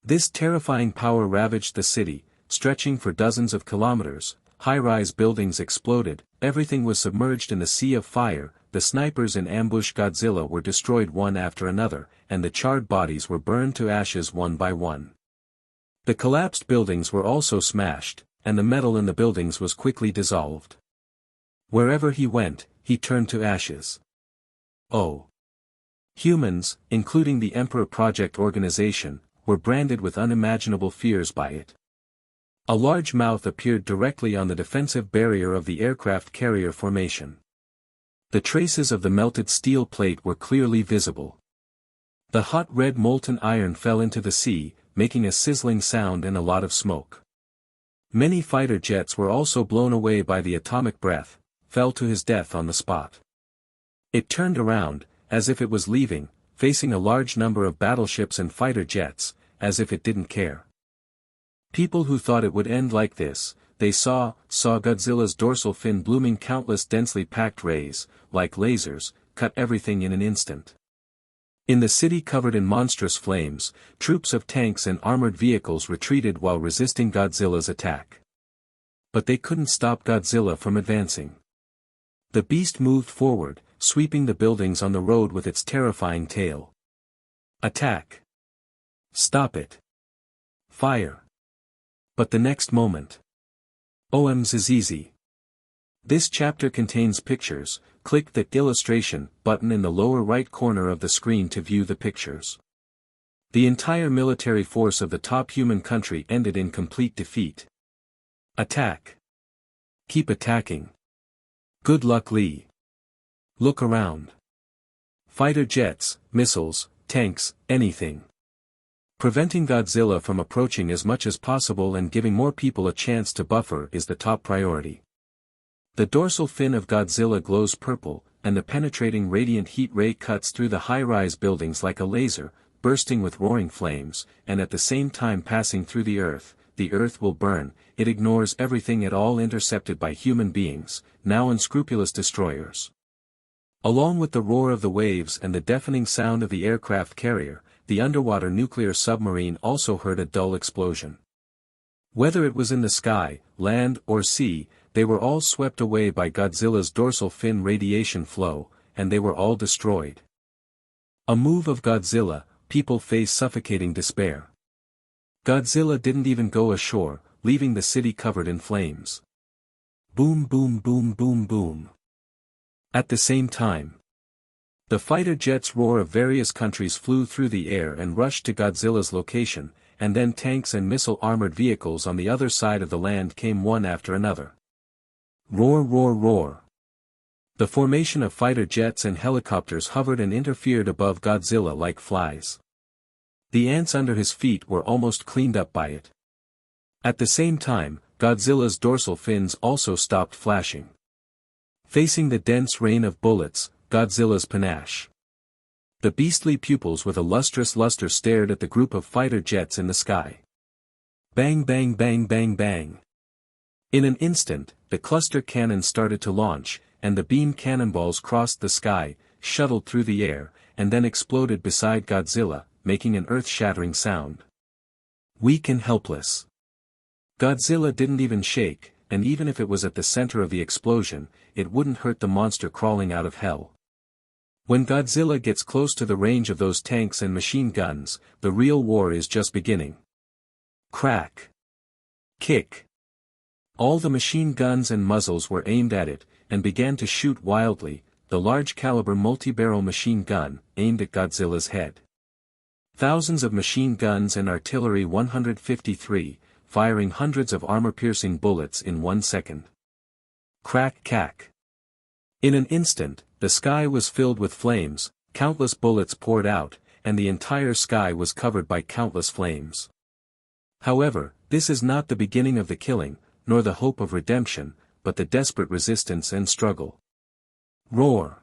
This terrifying power ravaged the city, stretching for dozens of kilometers. High-rise buildings exploded, everything was submerged in the sea of fire, the snipers in ambush Godzilla were destroyed one after another, and the charred bodies were burned to ashes one by one. The collapsed buildings were also smashed, and the metal in the buildings was quickly dissolved. Wherever he went, he turned to ashes. Oh! Humans, including the Emperor Project organization, were branded with unimaginable fears by it. A large mouth appeared directly on the defensive barrier of the aircraft carrier formation. The traces of the melted steel plate were clearly visible. The hot red molten iron fell into the sea, making a sizzling sound and a lot of smoke. Many fighter jets were also blown away by the atomic breath, fell to his death on the spot. It turned around, as if it was leaving, facing a large number of battleships and fighter jets, as if it didn't care. People who thought it would end like this, they saw Godzilla's dorsal fin blooming countless densely packed rays, like lasers, cut everything in an instant. In the city covered in monstrous flames, troops of tanks and armored vehicles retreated while resisting Godzilla's attack. But they couldn't stop Godzilla from advancing. The beast moved forward, sweeping the buildings on the road with its terrifying tail. Attack! Stop it! Fire! But the next moment. OMS is easy. This chapter contains pictures. Click the illustration button in the lower right corner of the screen to view the pictures. The entire military force of the top human country ended in complete defeat. Attack. Keep attacking. Good luck, Lee. Look around. Fighter jets, missiles, tanks, anything. Preventing Godzilla from approaching as much as possible and giving more people a chance to buffer is the top priority. The dorsal fin of Godzilla glows purple, and the penetrating radiant heat ray cuts through the high-rise buildings like a laser, bursting with roaring flames, and at the same time passing through the earth will burn. It ignores everything at all intercepted by human beings, now unscrupulous destroyers. Along with the roar of the waves and the deafening sound of the aircraft carrier, the underwater nuclear submarine also heard a dull explosion. Whether it was in the sky, land, or sea, they were all swept away by Godzilla's dorsal fin radiation flow, and they were all destroyed. A move of Godzilla, people face suffocating despair. Godzilla didn't even go ashore, leaving the city covered in flames. Boom, boom, boom, boom, boom. At the same time, the fighter jets' roar of various countries flew through the air and rushed to Godzilla's location, and then tanks and missile-armored vehicles on the other side of the land came one after another. Roar, roar, roar. The formation of fighter jets and helicopters hovered and interfered above Godzilla like flies. The ants under his feet were almost cleaned up by it. At the same time, Godzilla's dorsal fins also stopped flashing. Facing the dense rain of bullets, Godzilla's panache. The beastly pupils with a lustrous luster stared at the group of fighter jets in the sky. Bang, bang, bang, bang, bang. In an instant, the cluster cannons started to launch, and the beam cannonballs crossed the sky, shuttled through the air, and then exploded beside Godzilla, making an earth-shattering sound. Weak and helpless. Godzilla didn't even shake, and even if it was at the center of the explosion, it wouldn't hurt the monster crawling out of hell. When Godzilla gets close to the range of those tanks and machine guns, the real war is just beginning. Crack. Kick. All the machine guns and muzzles were aimed at it, and began to shoot wildly. The large-caliber multi-barrel machine gun, aimed at Godzilla's head. Thousands of machine guns and artillery 153, firing hundreds of armor-piercing bullets in 1 second. Crack, cack. In an instant, the sky was filled with flames, countless bullets poured out, and the entire sky was covered by countless flames. However, this is not the beginning of the killing, nor the hope of redemption, but the desperate resistance and struggle. Roar!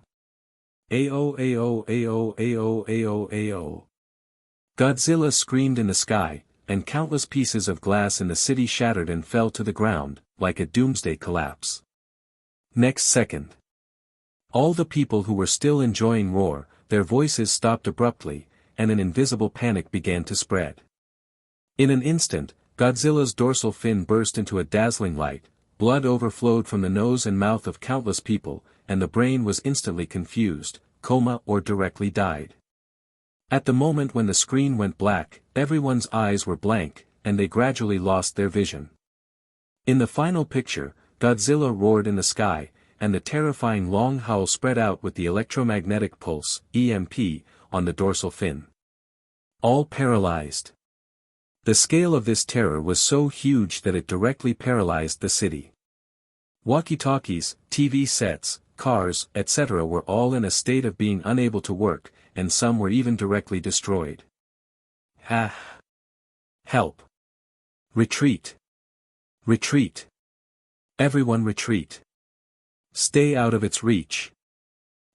Ao ao ao ao ao ao. Godzilla screamed in the sky, and countless pieces of glass in the city shattered and fell to the ground, like a doomsday collapse. Next second. All the people who were still enjoying Roar, their voices stopped abruptly, and an invisible panic began to spread. In an instant, Godzilla's dorsal fin burst into a dazzling light, blood overflowed from the nose and mouth of countless people, and the brain was instantly confused, coma or directly died. At the moment when the screen went black, everyone's eyes were blank, and they gradually lost their vision. In the final picture, Godzilla roared in the sky, and the terrifying long howl spread out with the electromagnetic pulse, EMP, on the dorsal fin. All paralyzed. The scale of this terror was so huge that it directly paralyzed the city. Walkie-talkies, TV sets, cars, etc. were all in a state of being unable to work, and some were even directly destroyed. Help! Retreat! Retreat! Everyone retreat! Stay out of its reach!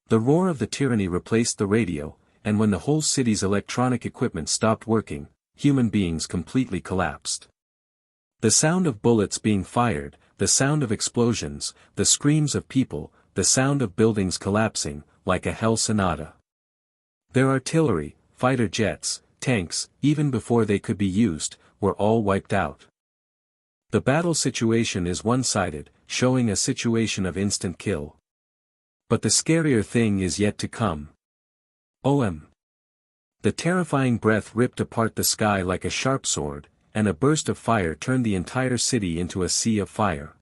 The roar of the tyranny replaced the radio, and when the whole city's electronic equipment stopped working, human beings completely collapsed. The sound of bullets being fired, the sound of explosions, the screams of people, the sound of buildings collapsing, like a hell sonata. Their artillery, fighter jets, tanks, even before they could be used, were all wiped out. The battle situation is one-sided, showing a situation of instant kill. But the scarier thing is yet to come. The terrifying breath ripped apart the sky like a sharp sword, and a burst of fire turned the entire city into a sea of fire.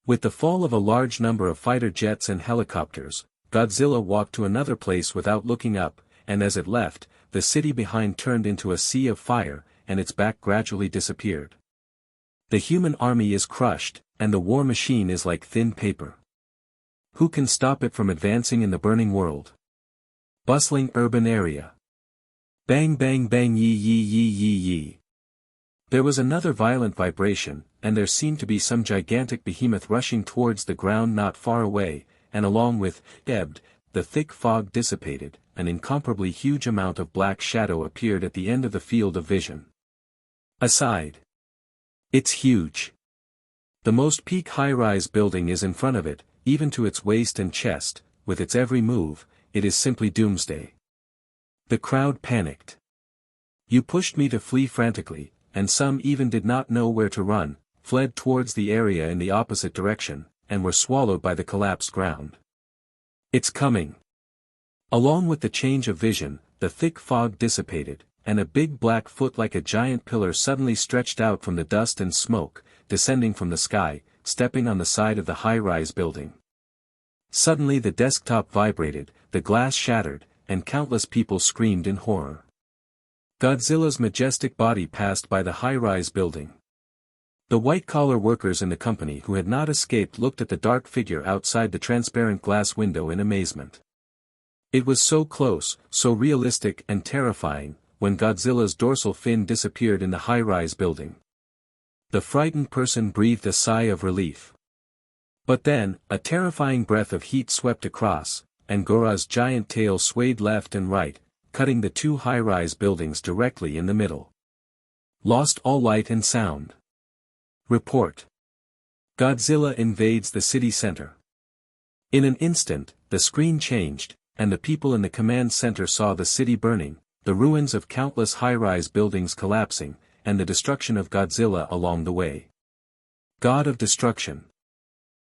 With the fall of a large number of fighter jets and helicopters, Godzilla walked to another place without looking up, and as it left, the city behind turned into a sea of fire, and its back gradually disappeared. The human army is crushed, and the war machine is like thin paper. Who can stop it from advancing in the burning world? Bustling urban area. Bang bang bang yee yee yee yee yee. There was another violent vibration, and there seemed to be some gigantic behemoth rushing towards the ground not far away, and along with, ebbed, the thick fog dissipated, an incomparably huge amount of black shadow appeared at the end of the field of vision. Aside. It's huge. The most peak high-rise building is in front of it, even to its waist and chest, with its every move, it is simply doomsday. The crowd panicked. You pushed me to flee frantically, and some even did not know where to run, fled towards the area in the opposite direction, and were swallowed by the collapsed ground. It's coming. Along with the change of vision, the thick fog dissipated, and a big black foot like a giant pillar suddenly stretched out from the dust and smoke, descending from the sky, stepping on the side of the high-rise building. Suddenly the desktop vibrated, the glass shattered, and countless people screamed in horror. Godzilla's majestic body passed by the high-rise building. The white-collar workers in the company who had not escaped looked at the dark figure outside the transparent glass window in amazement. It was so close, so realistic and terrifying, when Godzilla's dorsal fin disappeared in the high-rise building. The frightened person breathed a sigh of relief. But then, a terrifying breath of heat swept across, and Gora's giant tail swayed left and right, cutting the two high-rise buildings directly in the middle. Lost all light and sound. Report. Godzilla invades the city center. In an instant, the screen changed, and the people in the command center saw the city burning, the ruins of countless high-rise buildings collapsing, and the destruction of Godzilla along the way. God of destruction.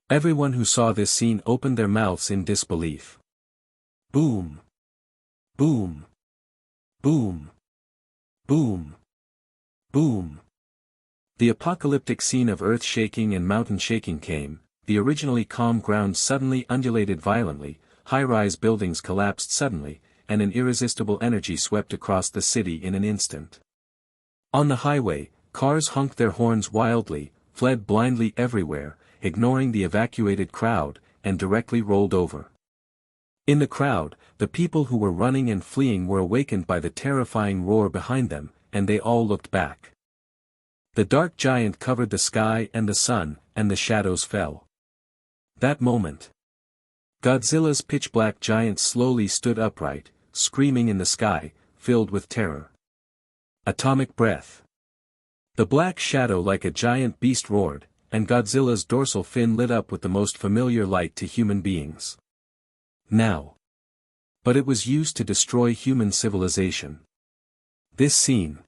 Everyone who saw this scene opened their mouths in disbelief. Boom. Boom. Boom. Boom. Boom. The apocalyptic scene of earth shaking and mountain shaking came, the originally calm ground suddenly undulated violently, high-rise buildings collapsed suddenly, and an irresistible energy swept across the city in an instant. On the highway, cars honked their horns wildly, fled blindly everywhere, ignoring the evacuated crowd, and directly rolled over. In the crowd, the people who were running and fleeing were awakened by the terrifying roar behind them, and they all looked back. The dark giant covered the sky and the sun, and the shadows fell. That moment, Godzilla's pitch-black giant slowly stood upright, screaming in the sky, filled with terror. Atomic breath. The black shadow like a giant beast roared, and Godzilla's dorsal fin lit up with the most familiar light to human beings. Now. But it was used to destroy human civilization. This scene.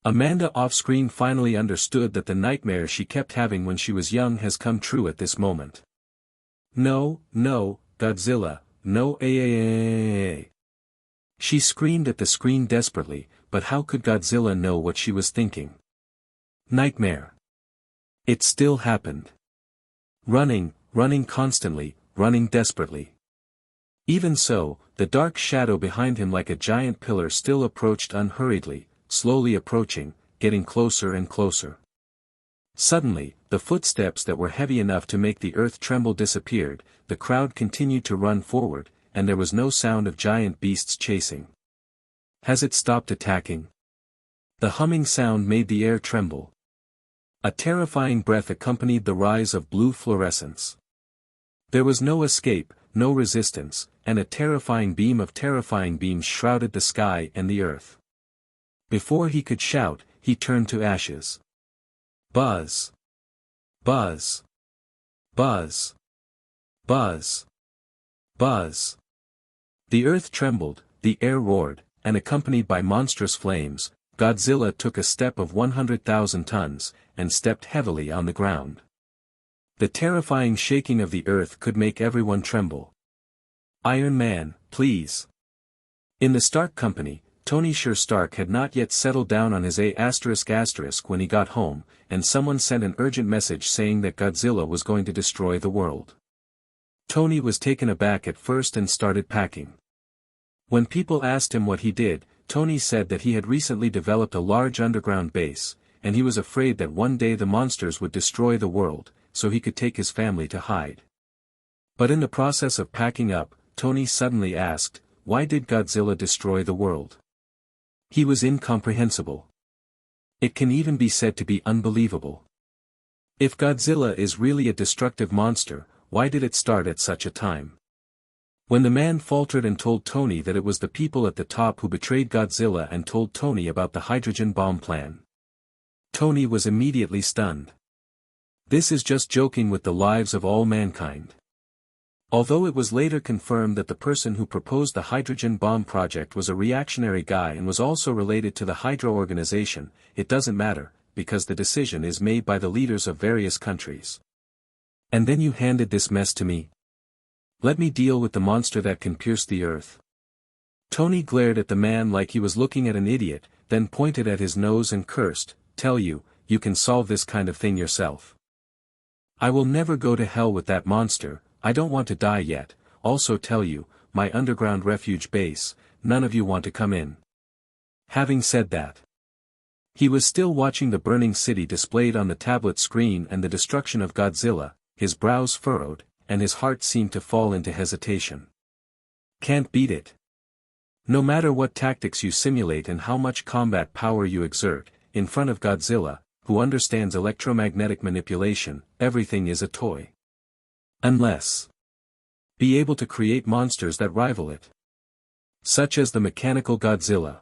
Amanda off-screen finally understood that the nightmare she kept having when she was young has come true at this moment. No, no, Godzilla, no. She screamed at the screen desperately, but how could Godzilla know what she was thinking? Nightmare. It still happened. Running constantly, running desperately. Even so, the dark shadow behind him like a giant pillar still approached unhurriedly, slowly approaching, getting closer and closer. Suddenly, the footsteps that were heavy enough to make the earth tremble disappeared, the crowd continued to run forward, and there was no sound of giant beasts chasing. Has it stopped attacking? The humming sound made the air tremble. A terrifying breath accompanied the rise of blue fluorescence. There was no escape, no resistance, and a terrifying beams shrouded the sky and the earth. Before he could shout, he turned to ashes. Buzz. Buzz. Buzz. Buzz. Buzz. The earth trembled, the air roared, and accompanied by monstrous flames, Godzilla took a step of 100,000 tons, and stepped heavily on the ground. The terrifying shaking of the earth could make everyone tremble. Iron Man, please. In the Stark Company, Tony Stark had not yet settled down on his A** when he got home, and someone sent an urgent message saying that Godzilla was going to destroy the world. Tony was taken aback at first and started packing. When people asked him what he did, Tony said that he had recently developed a large underground base, and he was afraid that one day the monsters would destroy the world, so he could take his family to hide. But in the process of packing up, Tony suddenly asked, why did Godzilla destroy the world? He was incomprehensible. It can even be said to be unbelievable. If Godzilla is really a destructive monster, why did it start at such a time? When the man faltered and told Tony that it was the people at the top who betrayed Godzilla and told Tony about the hydrogen bomb plan. Tony was immediately stunned. This is just joking with the lives of all mankind. Although it was later confirmed that the person who proposed the hydrogen bomb project was a reactionary guy and was also related to the Hydra organization, it doesn't matter, because the decision is made by the leaders of various countries. And then you handed this mess to me? Let me deal with the monster that can pierce the earth. Tony glared at the man like he was looking at an idiot, then pointed at his nose and cursed, tell you, you can solve this kind of thing yourself. I will never go to hell with that monster. I don't want to die yet, also tell you, my underground refuge base, none of you want to come in. Having said that, he was still watching the burning city displayed on the tablet screen and the destruction of Godzilla, his brows furrowed, and his heart seemed to fall into hesitation. Can't beat it. No matter what tactics you simulate and how much combat power you exert, in front of Godzilla, who understands electromagnetic manipulation, everything is a toy. Unless be able to create monsters that rival it. Such as the mechanical Godzilla.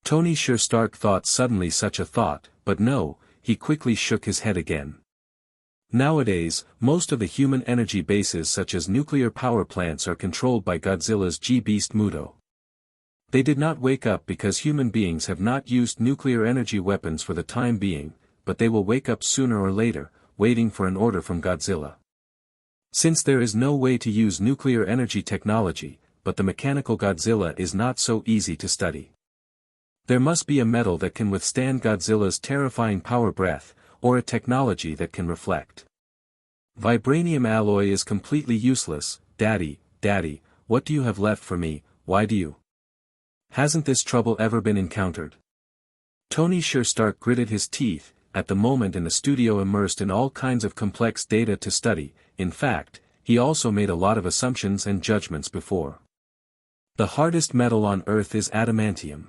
Tony Stark thought suddenly such a thought, but no, he quickly shook his head again. Nowadays, most of the human energy bases such as nuclear power plants are controlled by Godzilla's G-Beast Muto. They did not wake up because human beings have not used nuclear energy weapons for the time being, but they will wake up sooner or later, waiting for an order from Godzilla. Since there is no way to use nuclear energy technology, but the mechanical Godzilla is not so easy to study. There must be a metal that can withstand Godzilla's terrifying power breath, or a technology that can reflect. Vibranium alloy is completely useless. Daddy, what do you have left for me? Why do you? Hasn't this trouble ever been encountered? Tony Stark gritted his teeth, at the moment in the studio immersed in all kinds of complex data to study. In fact, he also made a lot of assumptions and judgments before. The hardest metal on Earth is adamantium.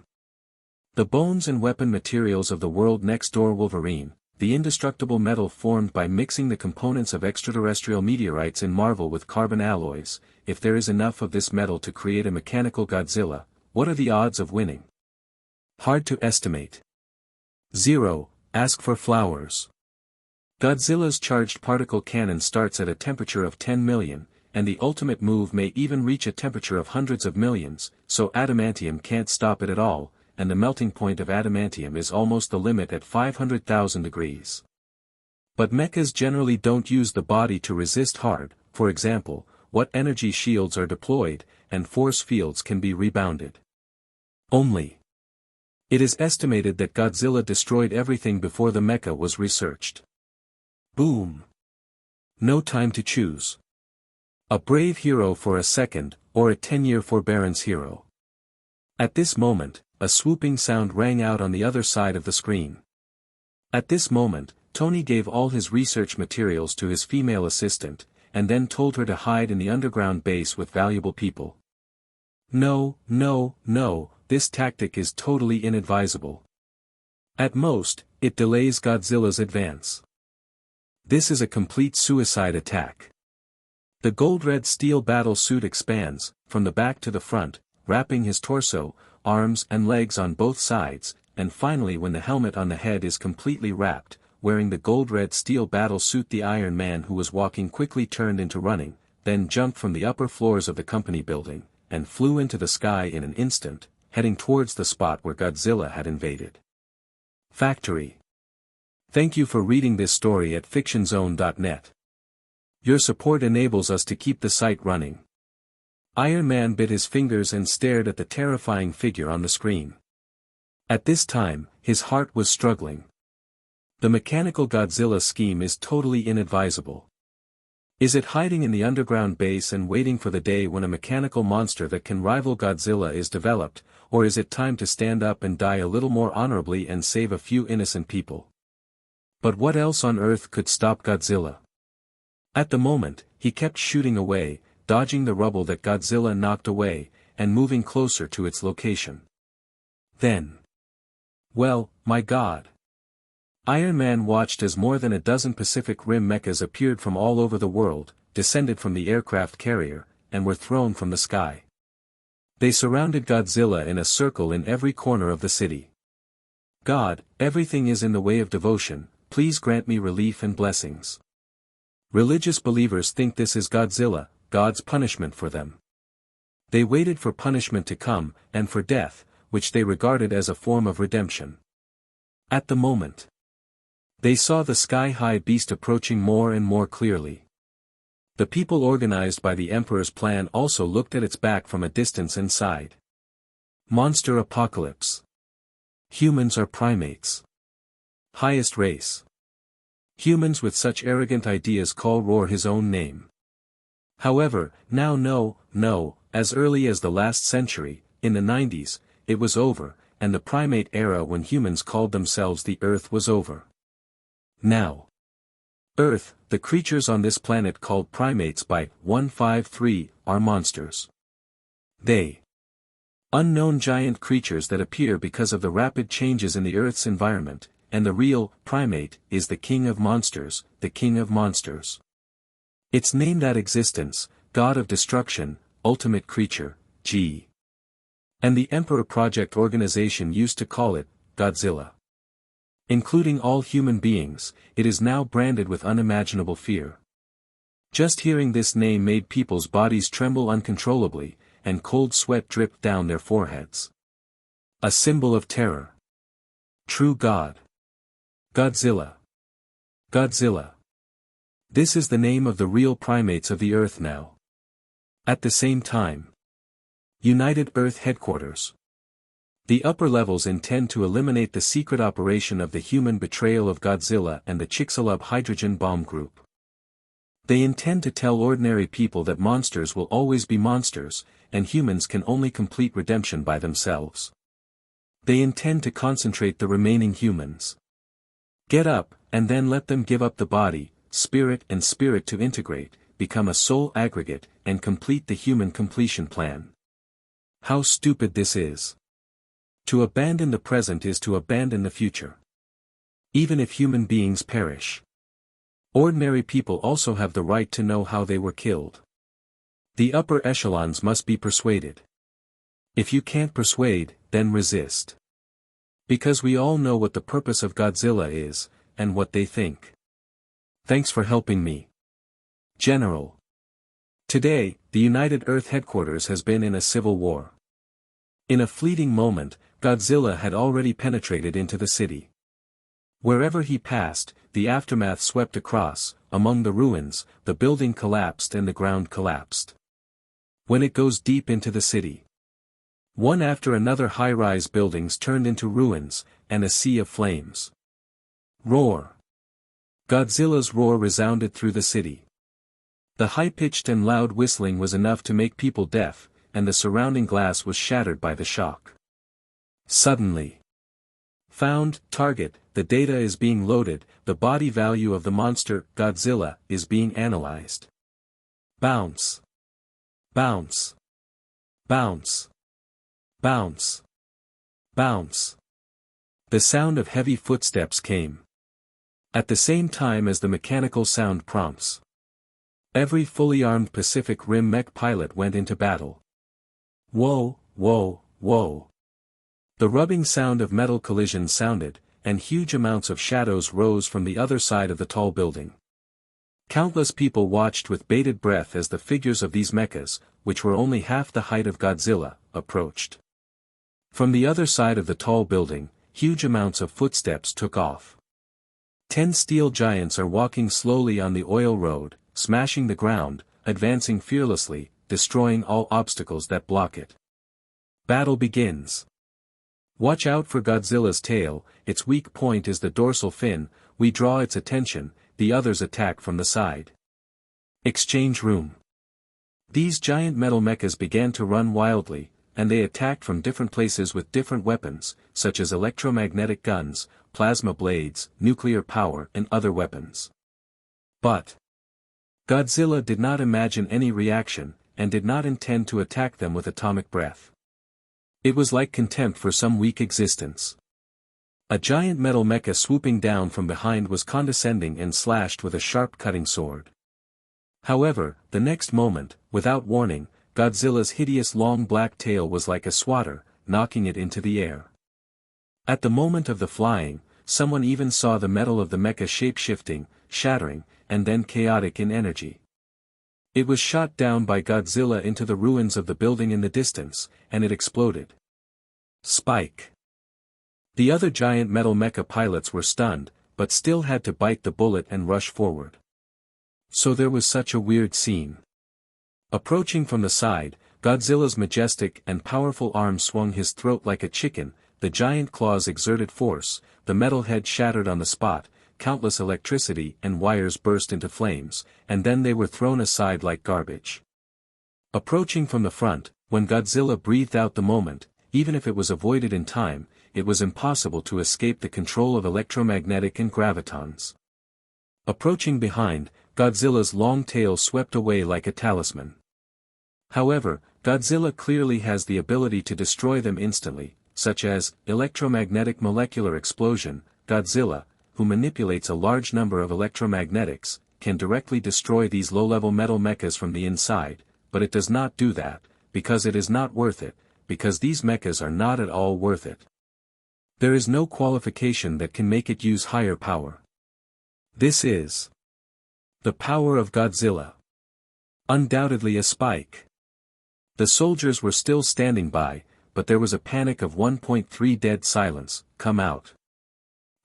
The bones and weapon materials of the world next door Wolverine, the indestructible metal formed by mixing the components of extraterrestrial meteorites in Marvel with carbon alloys. If there is enough of this metal to create a mechanical Godzilla, what are the odds of winning? Hard to estimate. 0. Ask for flowers. Godzilla's charged particle cannon starts at a temperature of 10 million, and the ultimate move may even reach a temperature of hundreds of millions, so adamantium can't stop it at all, and the melting point of adamantium is almost the limit at 500,000 degrees. But mechas generally don't use the body to resist hard, for example, what energy shields are deployed, and force fields can be rebounded. Only. It is estimated that Godzilla destroyed everything before the mecha was researched. Boom. No time to choose. A brave hero for a second, or a 10-year forbearance hero. At this moment, a swooping sound rang out on the other side of the screen. At this moment, Tony gave all his research materials to his female assistant, and then told her to hide in the underground base with valuable people. No, no, no, this tactic is totally inadvisable. At most, it delays Godzilla's advance. This is a complete suicide attack. The gold-red steel battle suit expands, from the back to the front, wrapping his torso, arms and legs on both sides, and finally when the helmet on the head is completely wrapped, wearing the gold-red steel battle suit, the Iron Man who was walking quickly turned into running, then jumped from the upper floors of the company building, and flew into the sky in an instant, heading towards the spot where Godzilla had invaded. Factory. Thank you for reading this story at fictionzone.net. Your support enables us to keep the site running. Iron Man bit his fingers and stared at the terrifying figure on the screen. At this time, his heart was struggling. The mechanical Godzilla scheme is totally inadvisable. Is it hiding in the underground base and waiting for the day when a mechanical monster that can rival Godzilla is developed, or is it time to stand up and die a little more honorably and save a few innocent people? But what else on Earth could stop Godzilla? At the moment, he kept shooting away, dodging the rubble that Godzilla knocked away, and moving closer to its location. Then. Well, my God. Iron Man watched as more than a dozen Pacific Rim mechas appeared from all over the world, descended from the aircraft carrier, and were thrown from the sky. They surrounded Godzilla in a circle in every corner of the city. God, everything is in the way of devotion, please grant me relief and blessings. Religious believers think this is Godzilla, God's punishment for them. They waited for punishment to come, and for death, which they regarded as a form of redemption. At the moment, they saw the sky-high beast approaching more and more clearly. The people organized by the Emperor's plan also looked at its back from a distance and sighed. Monster apocalypse. Humans are primates. Highest race. Humans with such arrogant ideas call Roar his own name. However, now no, as early as the last century, in the 90s, it was over, and the primate era when humans called themselves the Earth was over. Now. Earth, the creatures on this planet called primates by 153, are monsters. They. Unknown giant creatures that appear because of the rapid changes in the Earth's environment, and the real primate is the king of monsters, the king of monsters. It's named at existence, god of destruction, ultimate creature, G. And the Emperor Project organization used to call it, Godzilla. Including all human beings, it is now branded with unimaginable fear. Just hearing this name made people's bodies tremble uncontrollably, and cold sweat dripped down their foreheads. A symbol of terror. True God. Godzilla. Godzilla. This is the name of the real primates of the Earth now. At the same time. United Earth Headquarters. The upper levels intend to eliminate the secret operation of the human betrayal of Godzilla and the Chicxulub hydrogen bomb group. They intend to tell ordinary people that monsters will always be monsters, and humans can only complete redemption by themselves. They intend to concentrate the remaining humans. Get up, and then let them give up the body, spirit and spirit to integrate, become a sole aggregate, and complete the human completion plan. How stupid this is. To abandon the present is to abandon the future. Even if human beings perish. Ordinary people also have the right to know how they were killed. The upper echelons must be persuaded. If you can't persuade, then resist. Because we all know what the purpose of Godzilla is, and what they think. Thanks for helping me, General. Today, the United Earth headquarters has been in a civil war. In a fleeting moment, Godzilla had already penetrated into the city. Wherever he passed, the aftermath swept across, among the ruins, the building collapsed and the ground collapsed. When it goes deep into the city, one after another high-rise buildings turned into ruins, and a sea of flames. Roar. Godzilla's roar resounded through the city. The high-pitched and loud whistling was enough to make people deaf, and the surrounding glass was shattered by the shock. Suddenly. Found, target, the data is being loaded, the body value of the monster, Godzilla, is being analyzed. Bounce. Bounce. Bounce. Bounce. Bounce. The sound of heavy footsteps came. At the same time as the mechanical sound prompts. Every fully armed Pacific Rim mech pilot went into battle. Whoa, whoa, whoa. The rubbing sound of metal collisions sounded, and huge amounts of shadows rose from the other side of the tall building. Countless people watched with bated breath as the figures of these mechas, which were only half the height of Godzilla, approached. From the other side of the tall building, huge amounts of footsteps took off. 10 steel giants are walking slowly on the oil road, smashing the ground, advancing fearlessly, destroying all obstacles that block it. Battle begins. Watch out for Godzilla's tail, its weak point is the dorsal fin, we draw its attention, the others attack from the side. Exchange room. These giant metal mechas began to run wildly, and they attacked from different places with different weapons, such as electromagnetic guns, plasma blades, nuclear power and other weapons. But Godzilla did not imagine any reaction, and did not intend to attack them with atomic breath. It was like contempt for some weak existence. A giant metal mecha swooping down from behind was condescending and slashed with a sharp cutting sword. However, the next moment, without warning, Godzilla's hideous long black tail was like a swatter, knocking it into the air. At the moment of the flying, someone even saw the metal of the mecha shape-shifting, shattering, and then chaotic in energy. It was shot down by Godzilla into the ruins of the building in the distance, and it exploded. Spike. The other giant metal mecha pilots were stunned, but still had to bite the bullet and rush forward. So there was such a weird scene. Approaching from the side, Godzilla's majestic and powerful arm swung his throat like a chicken, the giant claws exerted force, the metal head shattered on the spot, countless electricity and wires burst into flames, and then they were thrown aside like garbage. Approaching from the front, when Godzilla breathed out the moment, even if it was avoided in time, it was impossible to escape the control of electromagnetic and gravitons. Approaching behind, Godzilla's long tail swept away like a talisman. However, Godzilla clearly has the ability to destroy them instantly, such as electromagnetic molecular explosion. Godzilla, who manipulates a large number of electromagnetics, can directly destroy these low-level metal mechas from the inside, but it does not do that, because it is not worth it, because these mechas are not at all worth it. There is no qualification that can make it use higher power. This is the power of Godzilla. Undoubtedly a spike. The soldiers were still standing by, but there was a panic of 1.3 dead silence. Come out.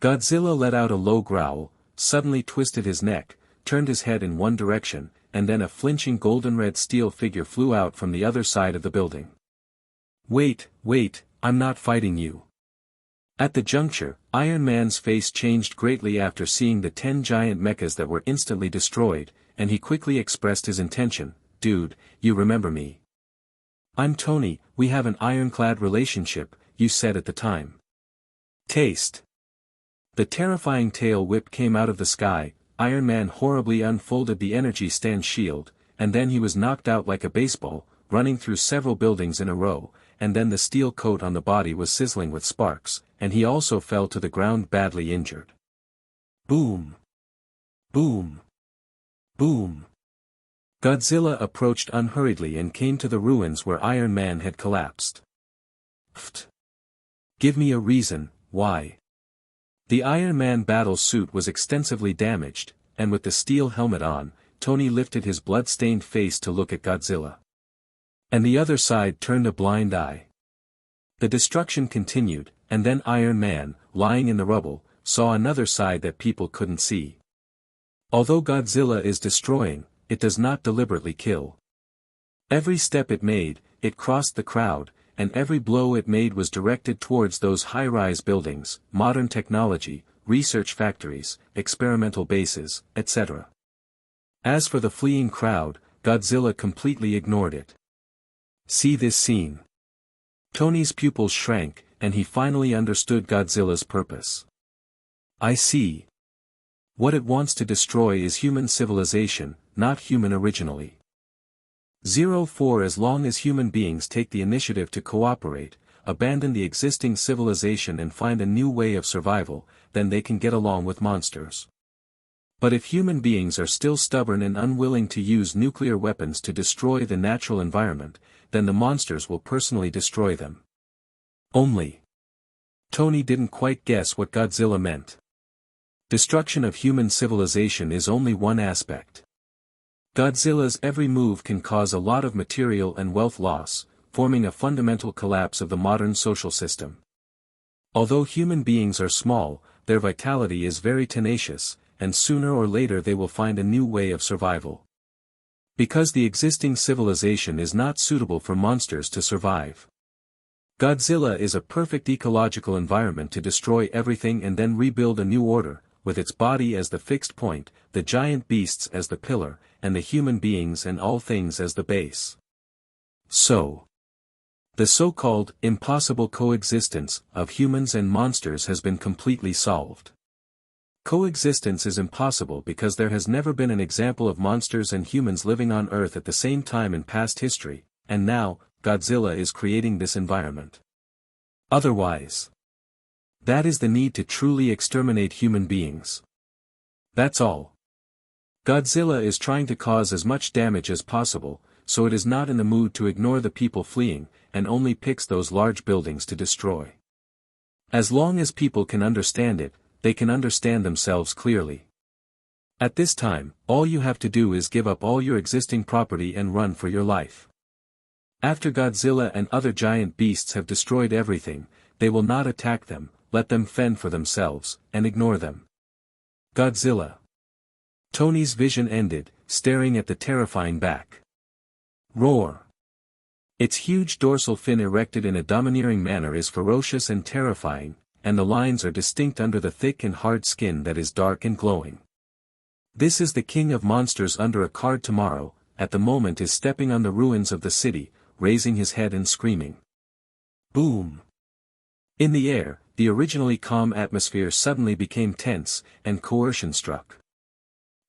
Godzilla let out a low growl, suddenly twisted his neck, turned his head in one direction, and then a flinching golden-red steel figure flew out from the other side of the building. Wait, I'm not fighting you. At the juncture, Iron Man's face changed greatly after seeing the 10 giant mechas that were instantly destroyed, and he quickly expressed his intention. Dude, you remember me. I'm Tony, we have an ironclad relationship, you said at the time. Taste. The terrifying tail whip came out of the sky, Iron Man horribly unfolded the energy stand shield, and then he was knocked out like a baseball, running through several buildings in a row, and then the steel coat on the body was sizzling with sparks, and he also fell to the ground badly injured. Boom! Boom! Boom! Godzilla approached unhurriedly and came to the ruins where Iron Man had collapsed. Pfft! Give me a reason, why? The Iron Man battle suit was extensively damaged, and with the steel helmet on, Tony lifted his blood-stained face to look at Godzilla. And the other side turned a blind eye. The destruction continued, and then Iron Man, lying in the rubble, saw another side that people couldn't see. Although Godzilla is destroying, it does not deliberately kill. Every step it made, it crossed the crowd, and every blow it made was directed towards those high-rise buildings, modern technology, research factories, experimental bases, etc. As for the fleeing crowd, Godzilla completely ignored it. See this scene. Tony's pupils shrank, and he finally understood Godzilla's purpose. I see. What it wants to destroy is human civilization, not human originally. 04 As long as human beings take the initiative to cooperate, abandon the existing civilization and find a new way of survival, then they can get along with monsters. But if human beings are still stubborn and unwilling to use nuclear weapons to destroy the natural environment, then the monsters will personally destroy them. Only. Tony didn't quite guess what Godzilla meant. Destruction of human civilization is only one aspect. Godzilla's every move can cause a lot of material and wealth loss, forming a fundamental collapse of the modern social system. Although human beings are small, their vitality is very tenacious, and sooner or later they will find a new way of survival. Because the existing civilization is not suitable for monsters to survive. Godzilla is a perfect ecological environment to destroy everything and then rebuild a new order, with its body as the fixed point, the giant beasts as the pillar, and the human beings and all things as the base. So, the so-called impossible coexistence of humans and monsters has been completely solved. Coexistence is impossible because there has never been an example of monsters and humans living on Earth at the same time in past history, and now, Godzilla is creating this environment. Otherwise, that is the need to truly exterminate human beings. That's all. Godzilla is trying to cause as much damage as possible, so it is not in the mood to ignore the people fleeing, and only picks those large buildings to destroy. As long as people can understand it, they can understand themselves clearly. At this time, all you have to do is give up all your existing property and run for your life. After Godzilla and other giant beasts have destroyed everything, they will not attack them, let them fend for themselves, and ignore them. Godzilla. Tony's vision ended, staring at the terrifying back. Roar. Its huge dorsal fin erected in a domineering manner is ferocious and terrifying, and the lines are distinct under the thick and hard skin that is dark and glowing. This is the king of monsters under a card tomorrow, at the moment is stepping on the ruins of the city, raising his head and screaming. Boom! In the air, the originally calm atmosphere suddenly became tense, and coercion struck.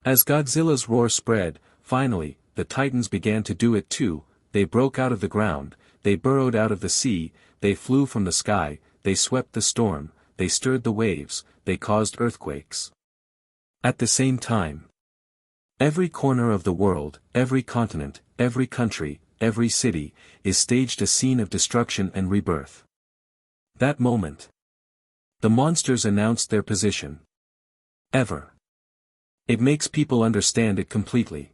As Godzilla's roar spread, finally, the Titans began to do it too. They broke out of the ground, they burrowed out of the sea, they flew from the sky, they swept the storm, they stirred the waves, they caused earthquakes. At the same time, every corner of the world, every continent, every country, every city, is staged a scene of destruction and rebirth. That moment, the monsters announced their position. Ever. It makes people understand it completely.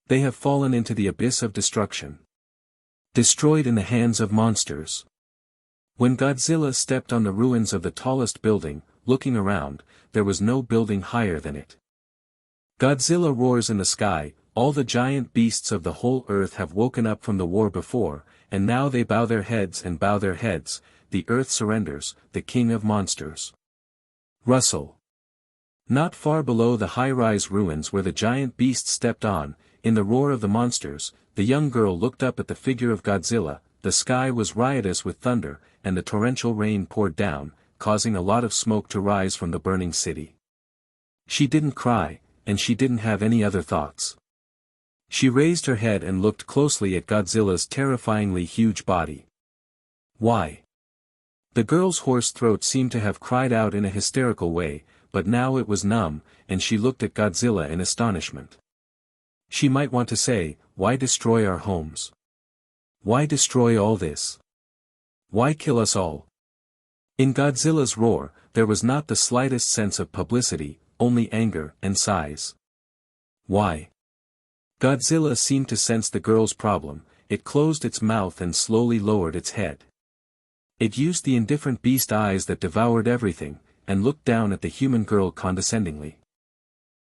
They have fallen into the abyss of destruction. Destroyed in the hands of monsters. When Godzilla stepped on the ruins of the tallest building, looking around, there was no building higher than it. Godzilla roars in the sky, all the giant beasts of the whole earth have woken up from the war before, and now they bow their heads and bow their heads, the earth surrenders, the king of monsters. Rustle. Not far below the high-rise ruins where the giant beasts stepped on, in the roar of the monsters, the young girl looked up at the figure of Godzilla. The sky was riotous with thunder, and the torrential rain poured down, causing a lot of smoke to rise from the burning city. She didn't cry, and she didn't have any other thoughts. She raised her head and looked closely at Godzilla's terrifyingly huge body. Why? The girl's hoarse throat seemed to have cried out in a hysterical way, but now it was numb, and she looked at Godzilla in astonishment. She might want to say, why destroy our homes? Why destroy all this? Why kill us all? In Godzilla's roar, there was not the slightest sense of publicity, only anger and sighs. Why? Godzilla seemed to sense the girl's problem. It closed its mouth and slowly lowered its head. It used the indifferent beast eyes that devoured everything, and looked down at the human girl condescendingly.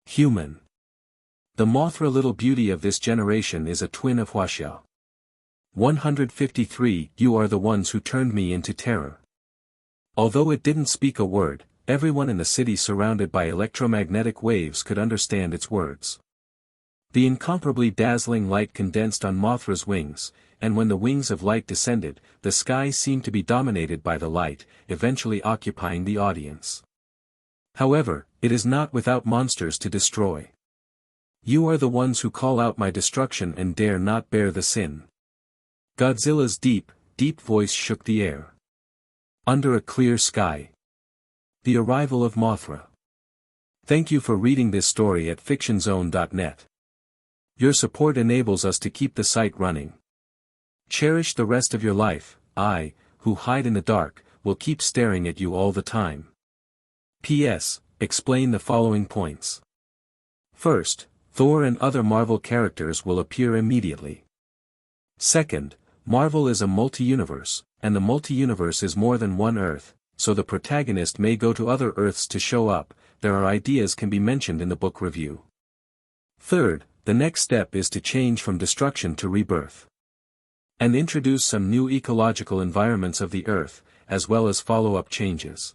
Human. The Mothra little beauty of this generation is a twin of Huaxia. 153 You are the ones who turned me into terror. Although it didn't speak a word, everyone in the city surrounded by electromagnetic waves could understand its words. The incomparably dazzling light condensed on Mothra's wings, and when the wings of light descended, the sky seemed to be dominated by the light, eventually occupying the audience. However, it is not without monsters to destroy. You are the ones who call out my destruction and dare not bear the sin. Godzilla's deep, deep voice shook the air. Under a clear sky. The arrival of Mothra. Thank you for reading this story at fictionzone.net. Your support enables us to keep the site running. Cherish the rest of your life. I, who hide in the dark, will keep staring at you all the time. P.S. Explain the following points. First, Thor and other Marvel characters will appear immediately. Second, Marvel is a multi-universe, and the multi-universe is more than one Earth, so the protagonist may go to other Earths to show up. There are ideas can be mentioned in the book review. Third, the next step is to change from destruction to rebirth. And introduce some new ecological environments of the Earth, as well as follow-up changes.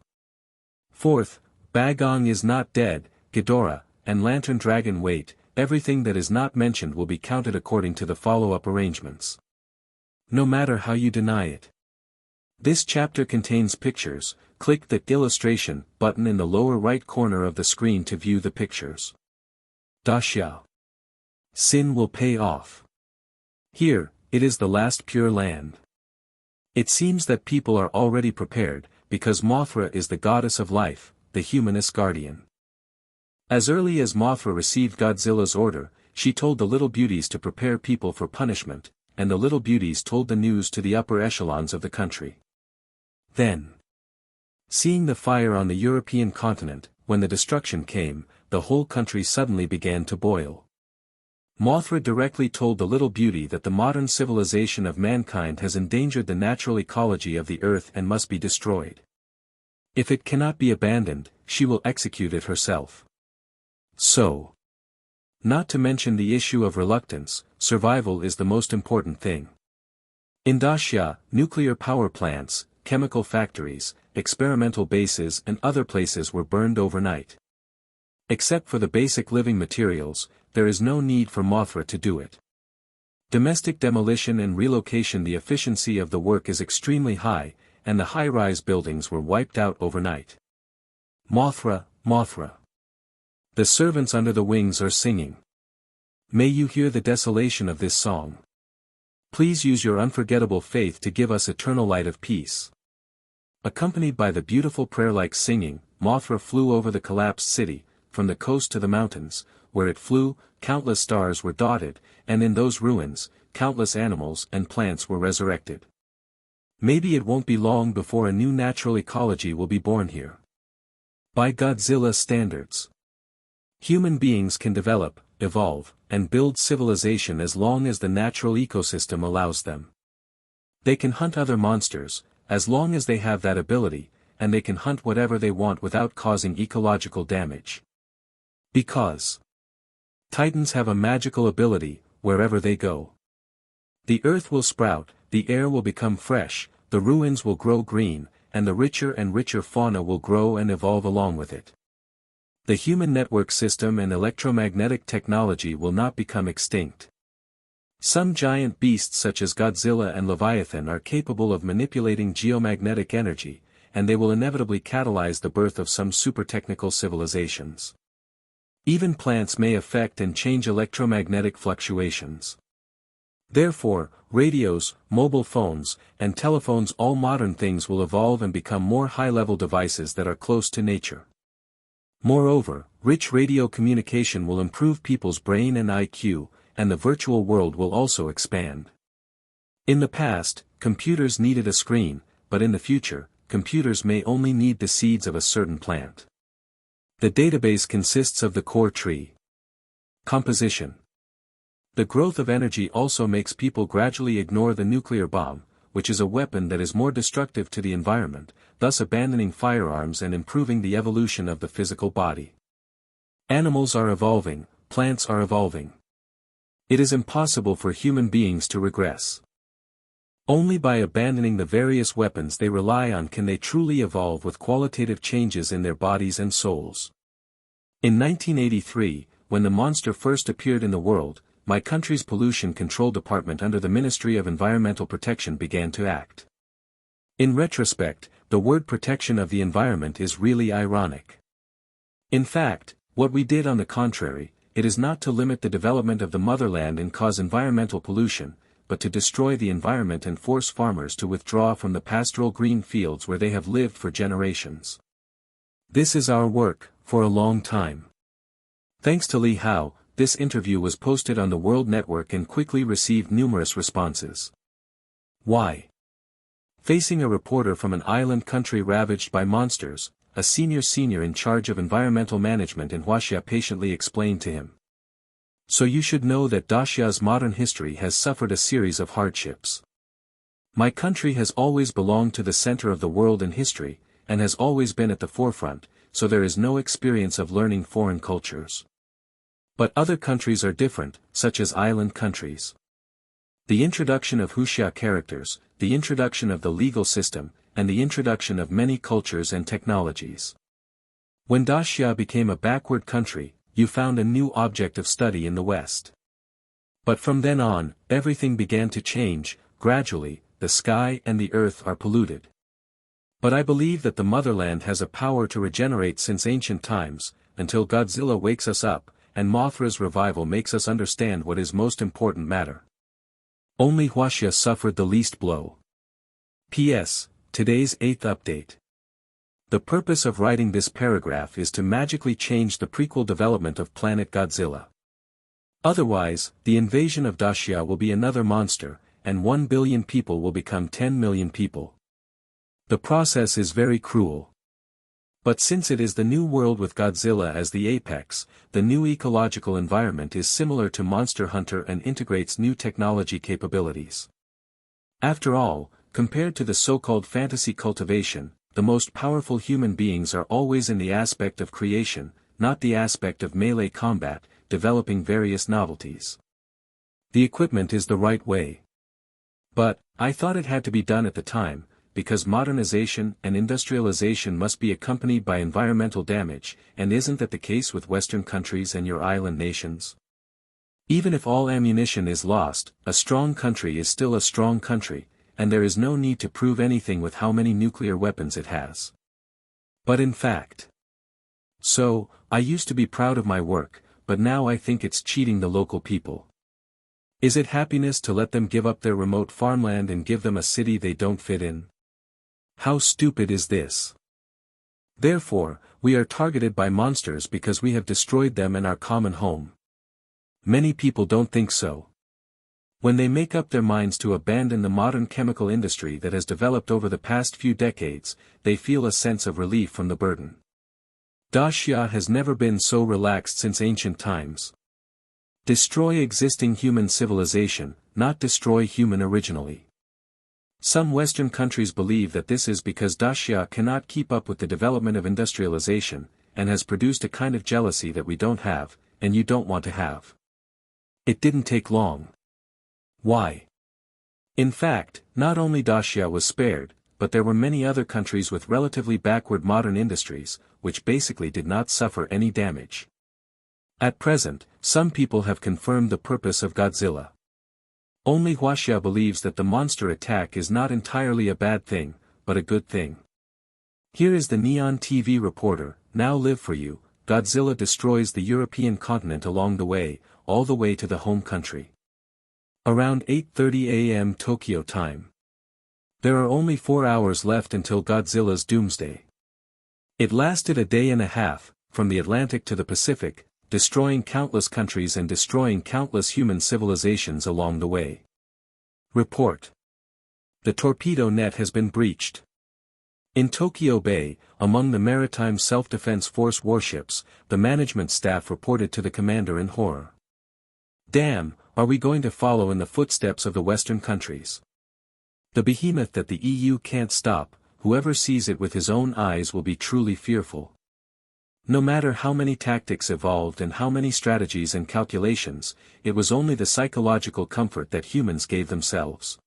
Fourth, Bagong is not dead, Ghidorah, and Lantern Dragon wait, everything that is not mentioned will be counted according to the follow-up arrangements. No matter how you deny it. This chapter contains pictures. Click the illustration button in the lower right corner of the screen to view the pictures. Daxiao. Sin will pay off. Here, it is the last pure land. It seems that people are already prepared, because Mothra is the goddess of life, the humanist guardian. As early as Mothra received Godzilla's order, she told the little beauties to prepare people for punishment, and the little beauties told the news to the upper echelons of the country. Then, seeing the fire on the European continent, when the destruction came, the whole country suddenly began to boil. Mothra directly told the little beauty that the modern civilization of mankind has endangered the natural ecology of the earth and must be destroyed. If it cannot be abandoned, she will execute it herself. So, not to mention the issue of reluctance, survival is the most important thing. In Daxia, nuclear power plants, chemical factories, experimental bases and other places were burned overnight. Except for the basic living materials, there is no need for Mothra to do it. Domestic demolition and relocation. The efficiency of the work is extremely high, and the high-rise buildings were wiped out overnight. Mothra, Mothra. The servants under the wings are singing. May you hear the desolation of this song. Please use your unforgettable faith to give us eternal light of peace. Accompanied by the beautiful prayer-like singing, Mothra flew over the collapsed city, from the coast to the mountains. Where it flew, countless stars were dotted, and in those ruins, countless animals and plants were resurrected. Maybe it won't be long before a new natural ecology will be born here. By Godzilla standards. Human beings can develop, evolve, and build civilization as long as the natural ecosystem allows them. They can hunt other monsters, as long as they have that ability, and they can hunt whatever they want without causing ecological damage. Because Titans have a magical ability, wherever they go. The earth will sprout, the air will become fresh, the ruins will grow green, and the richer and richer fauna will grow and evolve along with it. The human network system and electromagnetic technology will not become extinct. Some giant beasts such as Godzilla and Leviathan are capable of manipulating geomagnetic energy, and they will inevitably catalyze the birth of some super-technical civilizations. Even plants may affect and change electromagnetic fluctuations. Therefore, radios, mobile phones, and telephones, all modern things, will evolve and become more high-level devices that are close to nature. Moreover, rich radio communication will improve people's brain and IQ, and the virtual world will also expand. In the past, computers needed a screen, but in the future, computers may only need the seeds of a certain plant. The database consists of the core tree. Composition. The growth of energy also makes people gradually ignore the nuclear bomb, which is a weapon that is more destructive to the environment, thus abandoning firearms and improving the evolution of the physical body. Animals are evolving, plants are evolving. It is impossible for human beings to regress. Only by abandoning the various weapons they rely on can they truly evolve with qualitative changes in their bodies and souls. In 1983, when the monster first appeared in the world, my country's pollution control department under the Ministry of Environmental Protection began to act. In retrospect, the word protection of the environment is really ironic. In fact, what we did on the contrary, it is not to limit the development of the motherland and cause environmental pollution, but to destroy the environment and force farmers to withdraw from the pastoral green fields where they have lived for generations. This is our work, for a long time. Thanks to Li Hao, this interview was posted on the World Network and quickly received numerous responses. Why? Facing a reporter from an island country ravaged by monsters, a senior in charge of environmental management in Huaxia patiently explained to him. So you should know that Daxia's modern history has suffered a series of hardships. My country has always belonged to the center of the world in history, and has always been at the forefront, so there is no experience of learning foreign cultures. But other countries are different, such as island countries. The introduction of Huxia characters, the introduction of the legal system, and the introduction of many cultures and technologies. When Daxia became a backward country, you found a new object of study in the West. But from then on, everything began to change. Gradually, the sky and the earth are polluted. But I believe that the motherland has a power to regenerate since ancient times, until Godzilla wakes us up, and Mothra's revival makes us understand what is most important matter. Only Huaxia suffered the least blow. P.S. Today's 8th update. The purpose of writing this paragraph is to magically change the prequel development of Planet Godzilla. Otherwise, the invasion of Daxia will be another monster, and 1 billion people will become 10 million people. The process is very cruel. But since it is the new world with Godzilla as the apex, the new ecological environment is similar to Monster Hunter and integrates new technology capabilities. After all, compared to the so-called fantasy cultivation, the most powerful human beings are always in the aspect of creation, not the aspect of melee combat, developing various novelties. The equipment is the right way. But, I thought it had to be done at the time, because modernization and industrialization must be accompanied by environmental damage, and isn't that the case with Western countries and your island nations? Even if all ammunition is lost, a strong country is still a strong country, and there is no need to prove anything with how many nuclear weapons it has. But in fact. So, I used to be proud of my work, but now I think it's cheating the local people. Is it happiness to let them give up their remote farmland and give them a city they don't fit in? How stupid is this? Therefore, we are targeted by monsters because we have destroyed them and our common home. Many people don't think so. When they make up their minds to abandon the modern chemical industry that has developed over the past few decades, they feel a sense of relief from the burden. Daxia has never been so relaxed since ancient times. Destroy existing human civilization, not destroy human originally. Some Western countries believe that this is because Daxia cannot keep up with the development of industrialization, and has produced a kind of jealousy that we don't have, and you don't want to have. It didn't take long. Why? In fact, not only Daxia was spared, but there were many other countries with relatively backward modern industries, which basically did not suffer any damage. At present, some people have confirmed the purpose of Godzilla. Only Huaxia believes that the monster attack is not entirely a bad thing, but a good thing. Here is the Neon TV reporter, now live for you, Godzilla destroys the European continent along the way, all the way to the home country. Around 8:30 a.m. Tokyo time. There are only 4 hours left until Godzilla's doomsday. It lasted a day and a half, from the Atlantic to the Pacific, destroying countless countries and destroying countless human civilizations along the way. Report. The torpedo net has been breached. In Tokyo Bay, among the Maritime Self-Defense Force warships, the management staff reported to the commander in horror. Damn, are we going to follow in the footsteps of the Western countries? The behemoth that the EU can't stop, whoever sees it with his own eyes will be truly fearful. No matter how many tactics evolved and how many strategies and calculations, it was only the psychological comfort that humans gave themselves.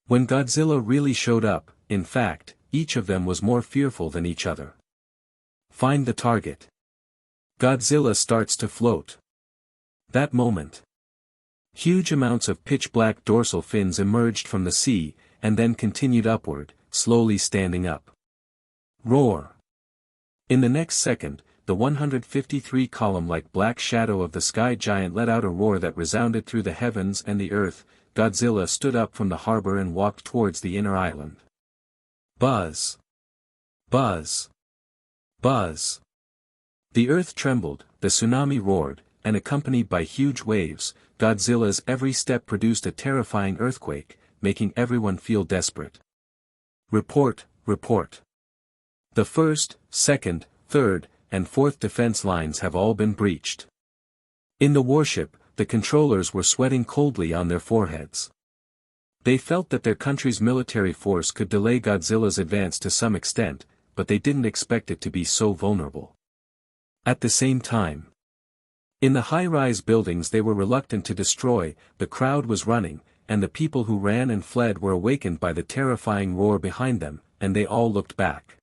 When Godzilla really showed up, in fact, each of them was more fearful than each other. Find the target. Godzilla starts to float. That moment. Huge amounts of pitch-black dorsal fins emerged from the sea, and then continued upward, slowly standing up. Roar. In the next second, the 153-column-like black shadow of the sky giant let out a roar that resounded through the heavens and the earth. Godzilla stood up from the harbor and walked towards the inner island. Buzz. Buzz. Buzz. The earth trembled, the tsunami roared, and accompanied by huge waves, Godzilla's every step produced a terrifying earthquake, making everyone feel desperate. Report, report. The first, second, third, and fourth defense lines have all been breached. In the warship, the controllers were sweating coldly on their foreheads. They felt that their country's military force could delay Godzilla's advance to some extent, but they didn't expect it to be so vulnerable. At the same time, in the high-rise buildings they were reluctant to destroy, the crowd was running, and the people who ran and fled were awakened by the terrifying roar behind them, and they all looked back.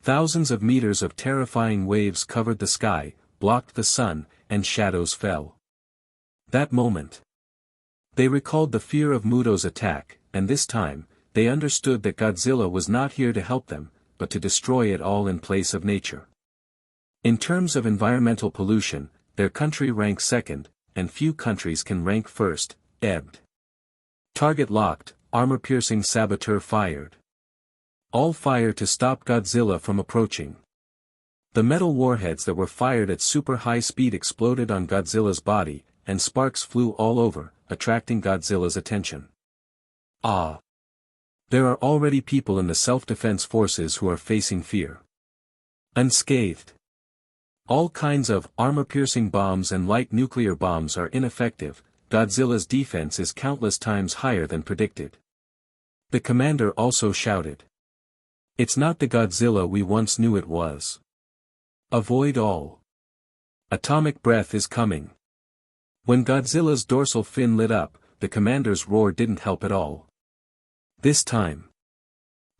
Thousands of meters of terrifying waves covered the sky, blocked the sun, and shadows fell. That moment. They recalled the fear of Muto's attack, and this time, they understood that Godzilla was not here to help them, but to destroy it all in place of nature. In terms of environmental pollution, their country ranks second, and few countries can rank first. Ebbed. Target locked, armor-piercing saboteur fired. All fire to stop Godzilla from approaching. The metal warheads that were fired at super high speed exploded on Godzilla's body, and sparks flew all over, attracting Godzilla's attention. Ah! There are already people in the self-defense forces who are facing fear. Unscathed. All kinds of armor-piercing bombs and light nuclear bombs are ineffective. Godzilla's defense is countless times higher than predicted. The commander also shouted. It's not the Godzilla we once knew it was. Avoid all. Atomic breath is coming. When Godzilla's dorsal fin lit up, the commander's roar didn't help at all. This time,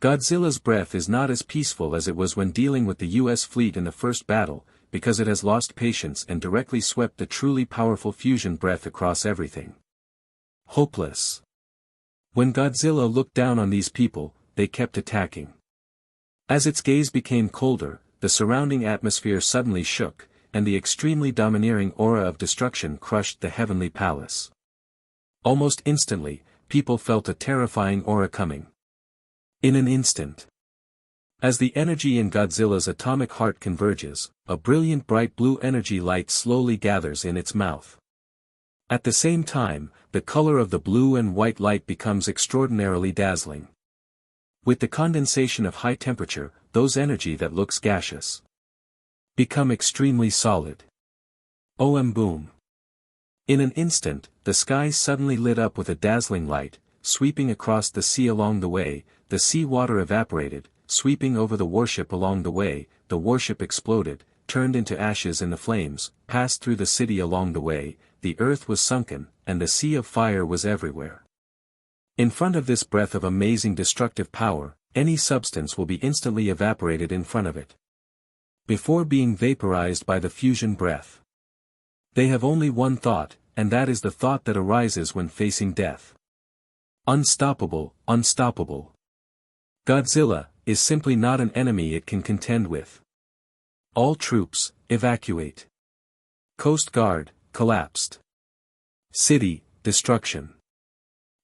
Godzilla's breath is not as peaceful as it was when dealing with the US fleet in the first battle, because it has lost patience and directly swept the truly powerful fusion breath across everything. Hopeless. When Godzilla looked down on these people, they kept attacking. As its gaze became colder, the surrounding atmosphere suddenly shook, and the extremely domineering aura of destruction crushed the heavenly palace. Almost instantly, people felt a terrifying aura coming. In an instant. As the energy in Godzilla's atomic heart converges, a brilliant bright blue energy light slowly gathers in its mouth. At the same time, the color of the blue and white light becomes extraordinarily dazzling. With the condensation of high temperature, those energy that looks gaseous become extremely solid. Boom. In an instant, the sky suddenly lit up with a dazzling light, sweeping across the sea along the way, the sea water evaporated, sweeping over the warship along the way, the warship exploded, turned into ashes in the flames, passed through the city along the way, the earth was sunken, and the sea of fire was everywhere. In front of this breath of amazing destructive power, any substance will be instantly evaporated in front of it. Before being vaporized by the fusion breath. They have only one thought, and that is the thought that arises when facing death. Unstoppable, unstoppable. Godzilla is simply not an enemy it can contend with. All troops, evacuate. Coast Guard, collapsed. City, destruction.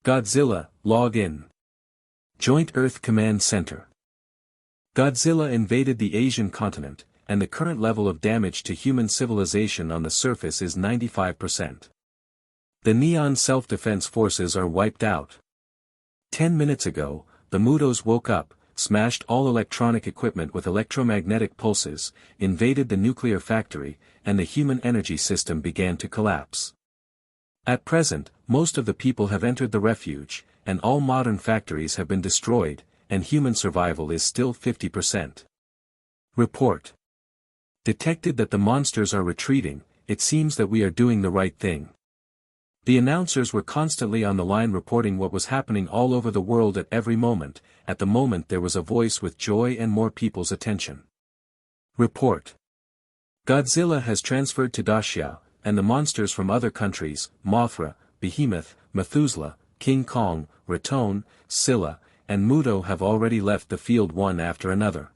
Godzilla, log in. Joint Earth Command Center. Godzilla invaded the Asian continent, and the current level of damage to human civilization on the surface is 95%. The Neon Self-Defense Forces are wiped out. 10 minutes ago, the Mutos woke up, smashed all electronic equipment with electromagnetic pulses, invaded the nuclear factory, and the human energy system began to collapse. At present, most of the people have entered the refuge, and all modern factories have been destroyed, and human survival is still 50%. Report. Detected that the monsters are retreating, it seems that we are doing the right thing. The announcers were constantly on the line reporting what was happening all over the world at every moment. At the moment there was a voice with joy and more people's attention. Report. Godzilla has transferred to Dacia, and the monsters from other countries, Mothra, Behemoth, Methuselah, King Kong, Raton, Scylla, and Muto have already left the field one after another.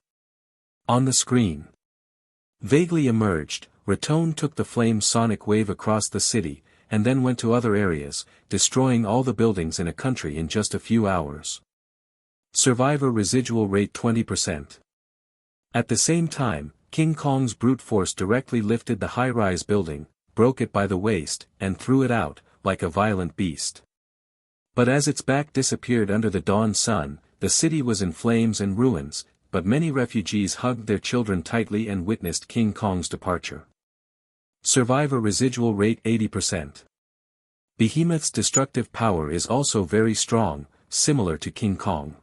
On the screen. Vaguely emerged, Raton took the flame sonic wave across the city, and then went to other areas, destroying all the buildings in a country in just a few hours. Survivor residual rate 20%. At the same time, King Kong's brute force directly lifted the high-rise building, broke it by the waist, and threw it out, like a violent beast. But as its back disappeared under the dawn sun, the city was in flames and ruins, but many refugees hugged their children tightly and witnessed King Kong's departure. Survivor residual rate 80%. Behemoth's destructive power is also very strong, similar to King Kong.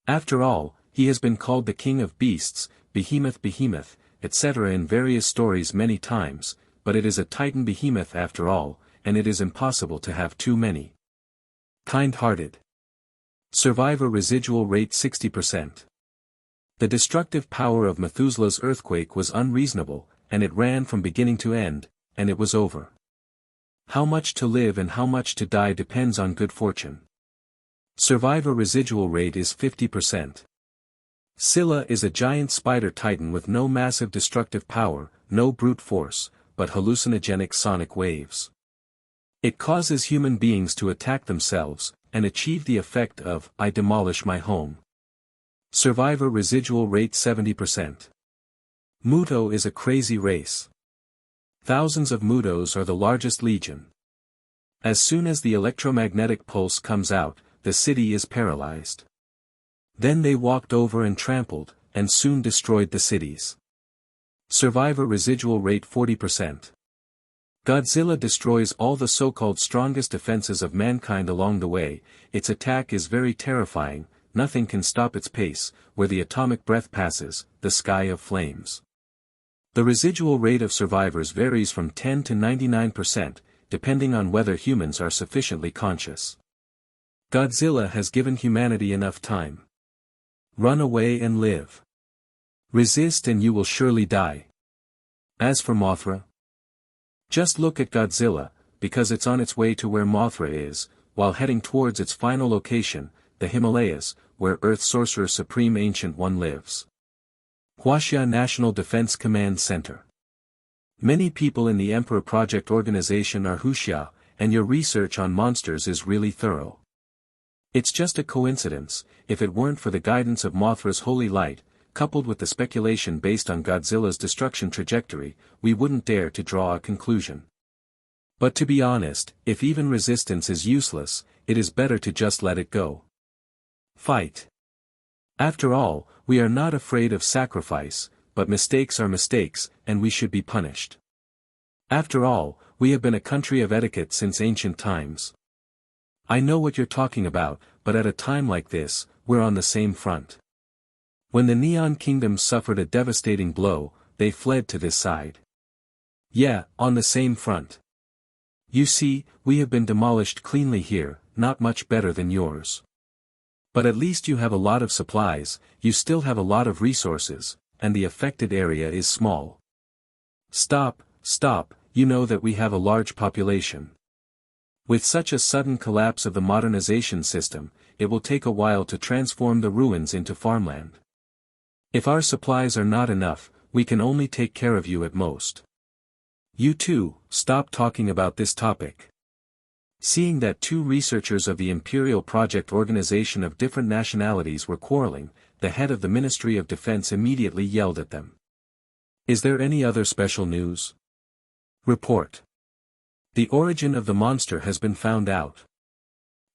After all, he has been called the king of beasts, Behemoth, etc. in various stories many times, but it is a titan behemoth after all, and it is impossible to have too many. Kind-hearted. Survivor residual rate 60%. The destructive power of Methuselah's earthquake was unreasonable, and it ran from beginning to end, and it was over. How much to live and how much to die depends on good fortune. Survivor residual rate is 50%. Scylla is a giant spider titan with no massive destructive power, no brute force, but hallucinogenic sonic waves. It causes human beings to attack themselves, and achieve the effect of, I demolish my home. Survivor residual rate 70%. Muto is a crazy race. Thousands of Mutos are the largest legion. As soon as the electromagnetic pulse comes out, the city is paralyzed. Then they walked over and trampled, and soon destroyed the cities. Survivor residual rate 40%. Godzilla destroys all the so-called strongest defenses of mankind along the way. Its attack is very terrifying, nothing can stop its pace. Where the atomic breath passes, the sky of flames. The residual rate of survivors varies from 10 to 99%, depending on whether humans are sufficiently conscious. Godzilla has given humanity enough time. Run away and live. Resist and you will surely die. As for Mothra, just look at Godzilla, because it's on its way to where Mothra is, while heading towards its final location, the Himalayas, where Earth's Sorcerer Supreme Ancient One lives. Huaxia National Defense Command Center. Many people in the Emperor Project organization are Huxia, and your research on monsters is really thorough. It's just a coincidence, if it weren't for the guidance of Mothra's holy light, coupled with the speculation based on Godzilla's destruction trajectory, we wouldn't dare to draw a conclusion. But to be honest, if even resistance is useless, it is better to just let it go. Fight. After all, we are not afraid of sacrifice, but mistakes are mistakes, and we should be punished. After all, we have been a country of etiquette since ancient times. I know what you're talking about, but at a time like this, we're on the same front. When the Neon Kingdom suffered a devastating blow, they fled to this side. Yeah, on the same front. You see, we have been demolished cleanly here, not much better than yours. But at least you have a lot of supplies, you still have a lot of resources, and the affected area is small. Stop, you know that we have a large population. With such a sudden collapse of the modernization system, it will take a while to transform the ruins into farmland. If our supplies are not enough, we can only take care of you at most. You too, stop talking about this topic. Seeing that two researchers of the Imperial Project Organization of different nationalities were quarreling, the head of the Ministry of Defense immediately yelled at them. Is there any other special news? Report. The origin of the monster has been found out.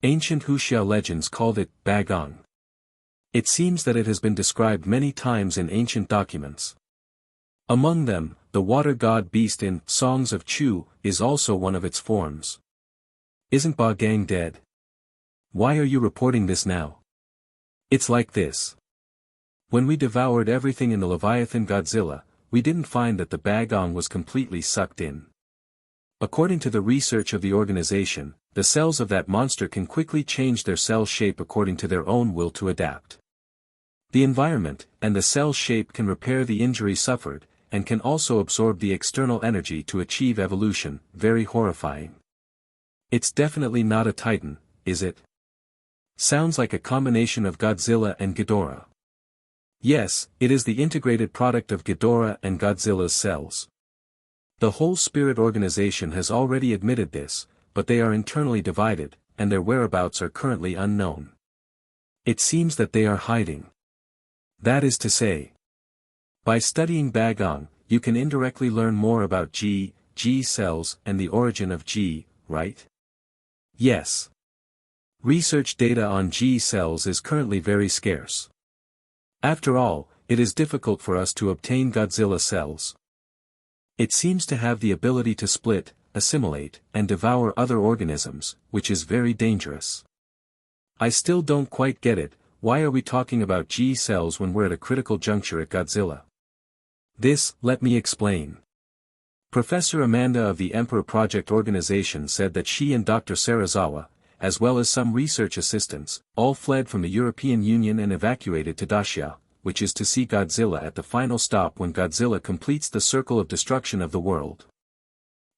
Ancient Wuxia legends called it Bagong. It seems that it has been described many times in ancient documents. Among them, the water god beast in Songs of Chu is also one of its forms. Isn't Bagong dead? Why are you reporting this now? It's like this. When we devoured everything in the Leviathan Godzilla, we didn't find that the Bagong was completely sucked in. According to the research of the organization, the cells of that monster can quickly change their cell shape according to their own will to adapt. The environment and the cell shape can repair the injury suffered, and can also absorb the external energy to achieve evolution. Very horrifying. It's definitely not a Titan, is it? Sounds like a combination of Godzilla and Ghidorah. Yes, it is the integrated product of Ghidorah and Godzilla's cells. The whole Spirit organization has already admitted this, but they are internally divided, and their whereabouts are currently unknown. It seems that they are hiding. That is to say, by studying Bagong, you can indirectly learn more about G cells and the origin of G, right? Yes. Research data on G cells is currently very scarce. After all, it is difficult for us to obtain Godzilla cells. It seems to have the ability to split, assimilate, and devour other organisms, which is very dangerous. I still don't quite get it. Why are we talking about G cells when we're at a critical juncture at Godzilla? Let me explain. Professor Amanda of the Emperor Project Organization said that she and Dr. Sarazawa, as well as some research assistants, all fled from the European Union and evacuated to Dacia, which is to see Godzilla at the final stop when Godzilla completes the circle of destruction of the world.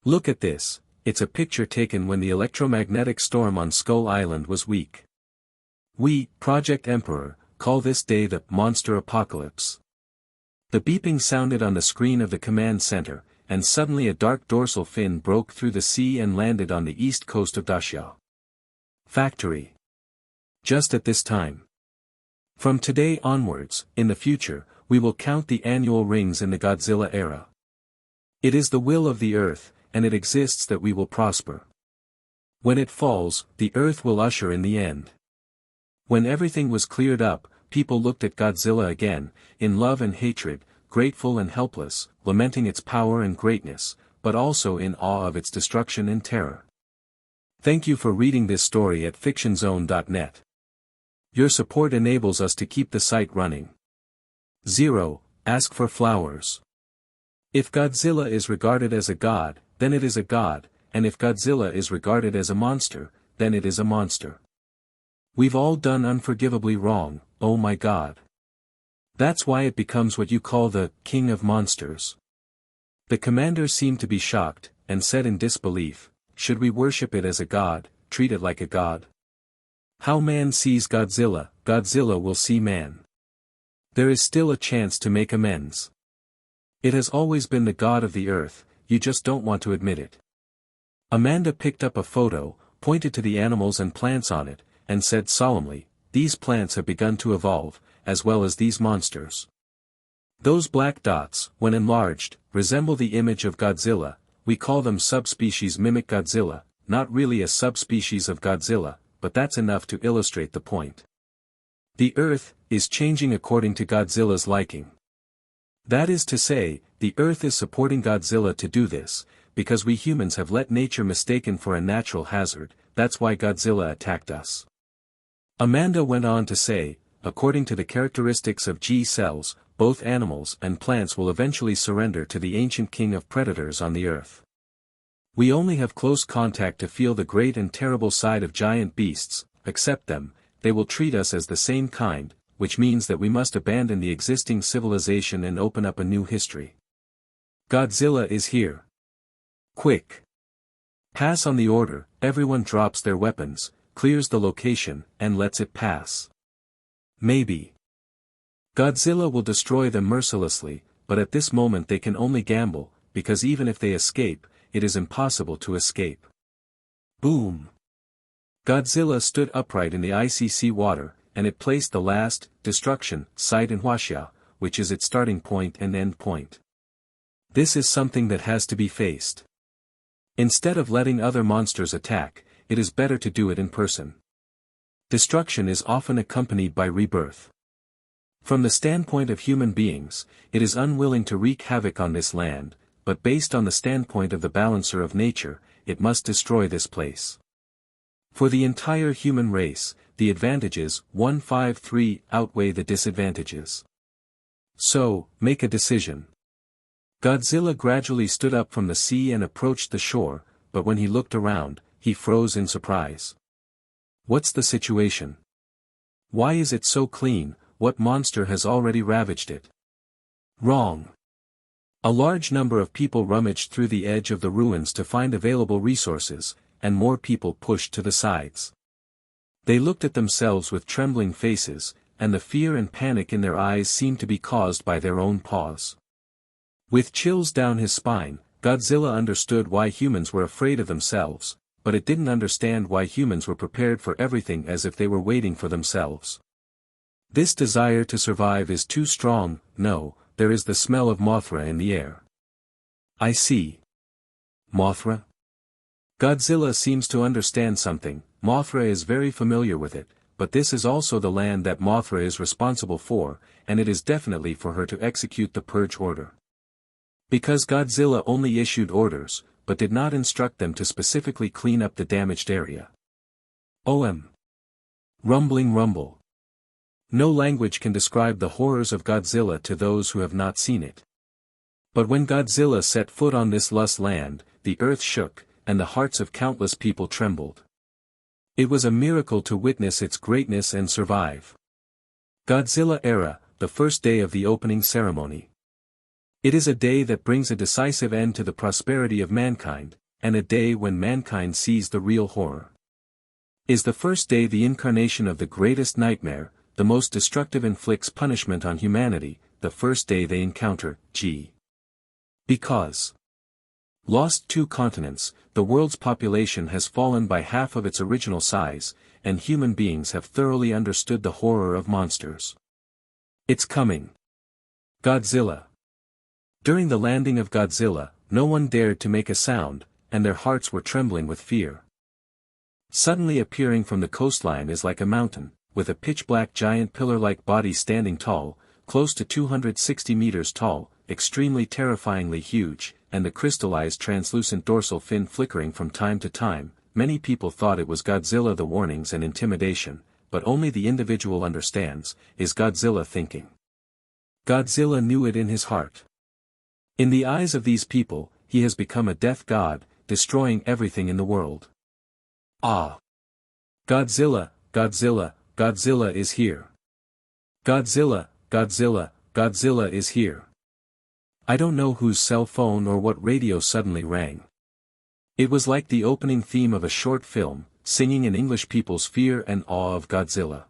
Look at this, it's a picture taken when the electromagnetic storm on Skull Island was weak. We, Project Emperor, call this day the Monster Apocalypse. The beeping sounded on the screen of the command center, and suddenly a dark dorsal fin broke through the sea and landed on the east coast of Dacia Factory. Just at this time. From today onwards, in the future, we will count the annual rings in the Godzilla era. It is the will of the Earth, and it exists that we will prosper. When it falls, the Earth will usher in the end. When everything was cleared up, people looked at Godzilla again, in love and hatred, grateful and helpless, lamenting its power and greatness, but also in awe of its destruction and terror. Thank you for reading this story at fictionzone.net. Your support enables us to keep the site running. 0. Ask for flowers. If Godzilla is regarded as a god, then it is a god, and if Godzilla is regarded as a monster, then it is a monster. We've all done unforgivably wrong, oh my god. That's why it becomes what you call the king of monsters. The commander seemed to be shocked, and said in disbelief, should we worship it as a god, treat it like a god? How man sees Godzilla, Godzilla will see man. There is still a chance to make amends. It has always been the god of the earth, you just don't want to admit it. Amanda picked up a photo, pointed to the animals and plants on it, and said solemnly, these plants have begun to evolve, as well as these monsters. Those black dots, when enlarged, resemble the image of Godzilla. We call them subspecies mimic Godzilla, not really a subspecies of Godzilla, but that's enough to illustrate the point. The Earth is changing according to Godzilla's liking. That is to say, the Earth is supporting Godzilla to do this, because we humans have let nature mistaken for a natural hazard. That's why Godzilla attacked us. Amanda went on to say, according to the characteristics of G cells, both animals and plants will eventually surrender to the ancient king of predators on the earth. We only have close contact to feel the great and terrible side of giant beasts. Accept them, they will treat us as the same kind, which means that we must abandon the existing civilization and open up a new history. Godzilla is here. Quick. Pass on the order, everyone drops their weapons, clears the location, and lets it pass. Maybe. Godzilla will destroy them mercilessly, but at this moment they can only gamble, because even if they escape, it is impossible to escape. Boom! Godzilla stood upright in the icy sea water, and it placed the last, destruction, site in Huaxia, which is its starting point and end point. This is something that has to be faced. Instead of letting other monsters attack, it is better to do it in person. Destruction is often accompanied by rebirth. From the standpoint of human beings, it is unwilling to wreak havoc on this land, but based on the standpoint of the balancer of nature, it must destroy this place. For the entire human race, the advantages 153 outweigh the disadvantages. So, make a decision. Godzilla gradually stood up from the sea and approached the shore, but when he looked around, he froze in surprise. What's the situation? Why is it so clean? What monster has already ravaged it? Wrong. A large number of people rummaged through the edge of the ruins to find available resources, and more people pushed to the sides. They looked at themselves with trembling faces, and the fear and panic in their eyes seemed to be caused by their own paws. With chills down his spine, Godzilla understood why humans were afraid of themselves, but it didn't understand why humans were prepared for everything as if they were waiting for themselves. This desire to survive is too strong. No, there is the smell of Mothra in the air. I see. Mothra? Godzilla seems to understand something. Mothra is very familiar with it, but this is also the land that Mothra is responsible for, and it is definitely for her to execute the purge order. Because Godzilla only issued orders, but did not instruct them to specifically clean up the damaged area. Rumbling rumble. No language can describe the horrors of Godzilla to those who have not seen it. But when Godzilla set foot on this lost land, the earth shook, and the hearts of countless people trembled. It was a miracle to witness its greatness and survive. Godzilla Era, the first day of the opening ceremony. It is a day that brings a decisive end to the prosperity of mankind, and a day when mankind sees the real horror. Is the first day the incarnation of the greatest nightmare, the most destructive inflicts punishment on humanity, the first day they encounter G. Because lost 2 continents, the world's population has fallen by half of its original size, and human beings have thoroughly understood the horror of monsters. It's coming. Godzilla. During the landing of Godzilla, no one dared to make a sound, and their hearts were trembling with fear. Suddenly appearing from the coastline is like a mountain, with a pitch-black giant pillar-like body standing tall, close to 260 meters tall, extremely terrifyingly huge, and the crystallized translucent dorsal fin flickering from time to time. Many people thought it was Godzilla. The warnings and intimidation, but only the individual understands, is Godzilla thinking. Godzilla knew it in his heart. In the eyes of these people, he has become a death god, destroying everything in the world. Ah! Godzilla, Godzilla, Godzilla is here. Godzilla, Godzilla, Godzilla is here. I don't know whose cell phone or what radio suddenly rang. It was like the opening theme of a short film, singing in English people's fear and awe of Godzilla.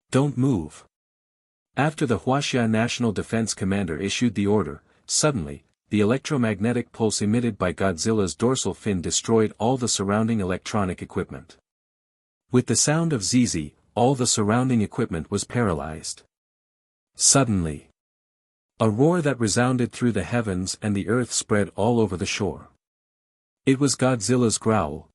Don't move. After the Huaxia National Defense Commander issued the order, suddenly, the electromagnetic pulse emitted by Godzilla's dorsal fin destroyed all the surrounding electronic equipment. With the sound of ZZ, all the surrounding equipment was paralyzed. Suddenly, a roar that resounded through the heavens and the earth spread all over the shore. It was Godzilla's growl.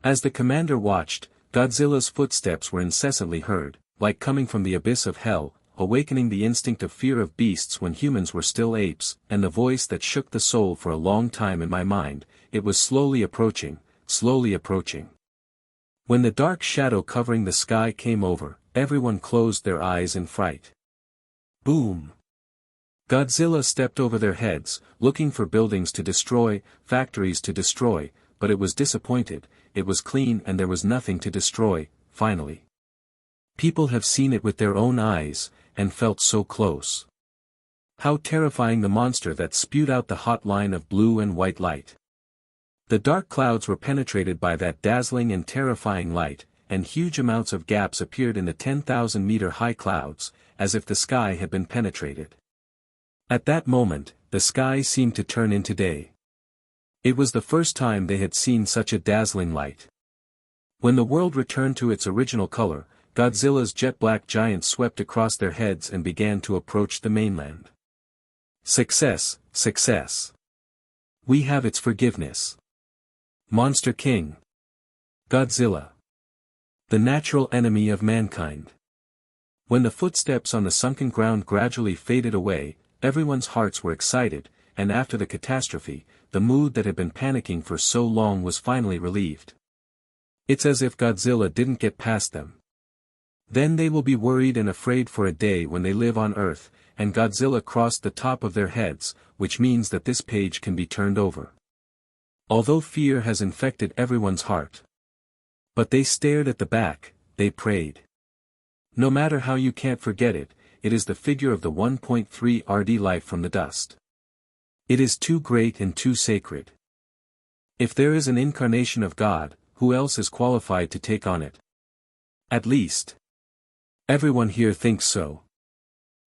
As the commander watched, Godzilla's footsteps were incessantly heard, like coming from the abyss of hell, awakening the instinct of fear of beasts when humans were still apes, and the voice that shook the soul for a long time in my mind. It was slowly approaching, slowly approaching. When the dark shadow covering the sky came over, everyone closed their eyes in fright. Boom! Godzilla stepped over their heads, looking for buildings to destroy, factories to destroy, but it was disappointed. It was clean and there was nothing to destroy. Finally, people have seen it with their own eyes, and felt so close. How terrifying the monster that spewed out the hot line of blue and white light. The dark clouds were penetrated by that dazzling and terrifying light, and huge amounts of gaps appeared in the 10,000-meter high clouds, as if the sky had been penetrated. At that moment, the sky seemed to turn into day. It was the first time they had seen such a dazzling light. When the world returned to its original color, Godzilla's jet-black giants swept across their heads and began to approach the mainland. Success, success. We have its forgiveness. Monster King. Godzilla. The natural enemy of mankind. When the footsteps on the sunken ground gradually faded away, everyone's hearts were excited, and after the catastrophe, the mood that had been panicking for so long was finally relieved. It's as if Godzilla didn't get past them. Then they will be worried and afraid for a day when they live on Earth, and Godzilla crossed the top of their heads, which means that this page can be turned over. Although fear has infected everyone's heart. But they stared at the back, they prayed. No matter how you can't forget it, it is the figure of the 1.3 RD life from the dust. It is too great and too sacred. If there is an incarnation of God, who else is qualified to take on it? At least. Everyone here thinks so.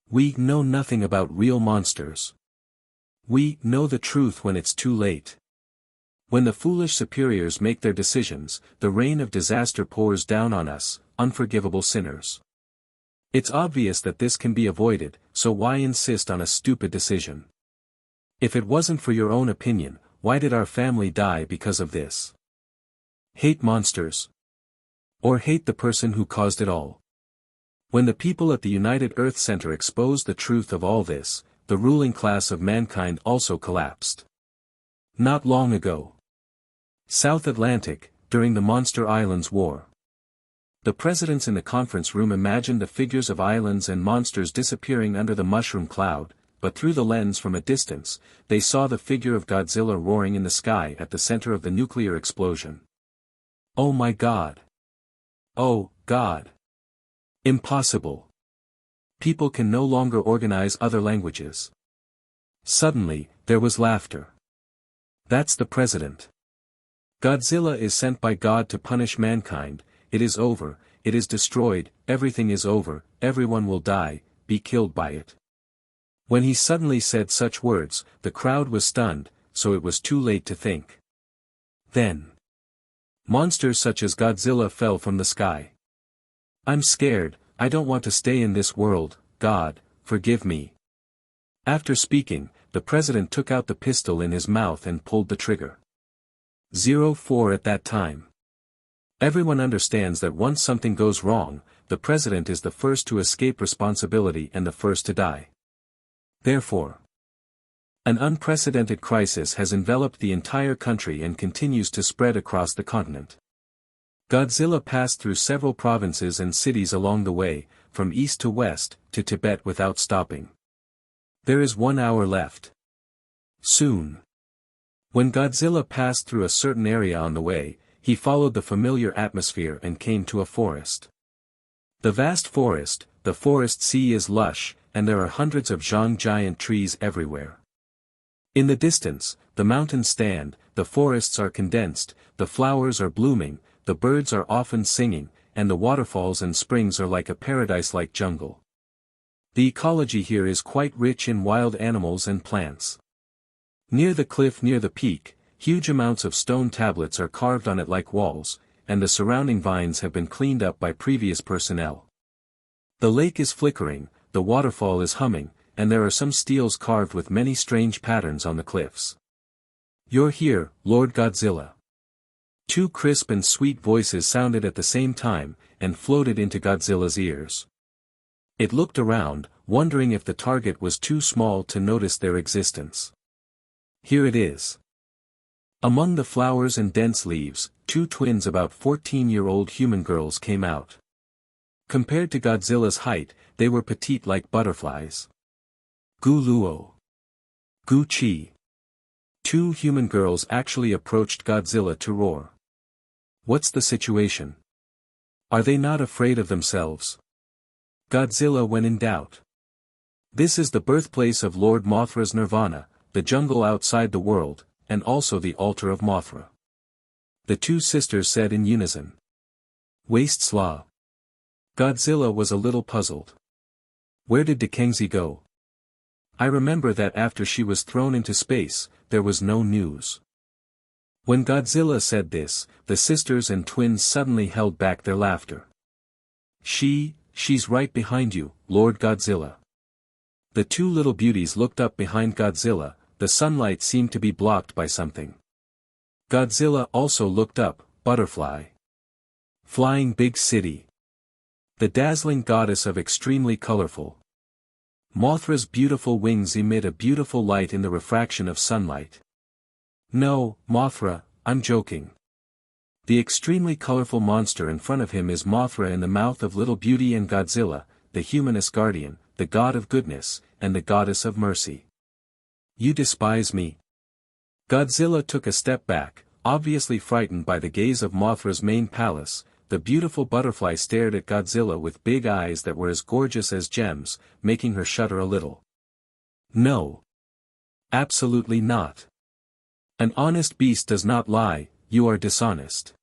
We know nothing about real monsters. We know the truth when it's too late. When the foolish superiors make their decisions, the rain of disaster pours down on us, unforgivable sinners. It's obvious that this can be avoided, so why insist on a stupid decision? If it wasn't for your own opinion, why did our family die because of this? Hate monsters? Or hate the person who caused it all? When the people at the United Earth Center exposed the truth of all this, the ruling class of mankind also collapsed. Not long ago. South Atlantic, during the Monster Islands War. The presidents in the conference room imagined the figures of islands and monsters disappearing under the mushroom cloud, but through the lens from a distance, they saw the figure of Godzilla roaring in the sky at the center of the nuclear explosion. Oh my God! Oh, God! Impossible! People can no longer organize other languages. Suddenly, there was laughter. That's the president. Godzilla is sent by God to punish mankind. It is over, it is destroyed, everything is over, everyone will die, be killed by it. When he suddenly said such words, the crowd was stunned, so it was too late to think. Then, monsters such as Godzilla fell from the sky. I'm scared, I don't want to stay in this world, God, forgive me. After speaking, the president took out the pistol in his mouth and pulled the trigger. 04 at that time. Everyone understands that once something goes wrong, the president is the first to escape responsibility and the first to die. Therefore, an unprecedented crisis has enveloped the entire country and continues to spread across the continent. Godzilla passed through several provinces and cities along the way, from east to west, to Tibet without stopping. There is 1 hour left. Soon. When Godzilla passed through a certain area on the way, he followed the familiar atmosphere and came to a forest. The vast forest, the forest sea is lush, and there are hundreds of giant trees everywhere. In the distance, the mountains stand, the forests are condensed, the flowers are blooming, the birds are often singing, and the waterfalls and springs are like a paradise-like jungle. The ecology here is quite rich in wild animals and plants. Near the cliff near the peak, huge amounts of stone tablets are carved on it like walls, and the surrounding vines have been cleaned up by previous personnel. The lake is flickering, the waterfall is humming, and there are some steels carved with many strange patterns on the cliffs. You're here, Lord Godzilla. Two crisp and sweet voices sounded at the same time, and floated into Godzilla's ears. It looked around, wondering if the target was too small to notice their existence. Here it is. Among the flowers and dense leaves, two twins about 14-year-old human girls came out. Compared to Godzilla's height, they were petite like butterflies. Gu Luo. Gu Chi. Two human girls actually approached Godzilla to roar. What's the situation? Are they not afraid of themselves? Godzilla when in doubt. This is the birthplace of Lord Mothra's Nirvana, the jungle outside the world, and also the altar of Mothra. The two sisters said in unison. Waste slaw. Godzilla was a little puzzled. Where did Dekengzi go? I remember that after she was thrown into space, there was no news. When Godzilla said this, the sisters and twins suddenly held back their laughter. She's right behind you, Lord Godzilla. The two little beauties looked up behind Godzilla, the sunlight seemed to be blocked by something. Godzilla also looked up, butterfly. Flying big city. The dazzling goddess of extremely colorful. Mothra's beautiful wings emit a beautiful light in the refraction of sunlight. No, Mothra, I'm joking. The extremely colorful monster in front of him is Mothra in the mouth of Little Beauty and Godzilla, the humanist guardian, the god of goodness, and the goddess of mercy. You despise me? Godzilla took a step back, obviously frightened by the gaze of Mothra's main palace. The beautiful butterfly stared at Godzilla with big eyes that were as gorgeous as gems, making her shudder a little. No. Absolutely not. An honest beast does not lie, you are dishonest.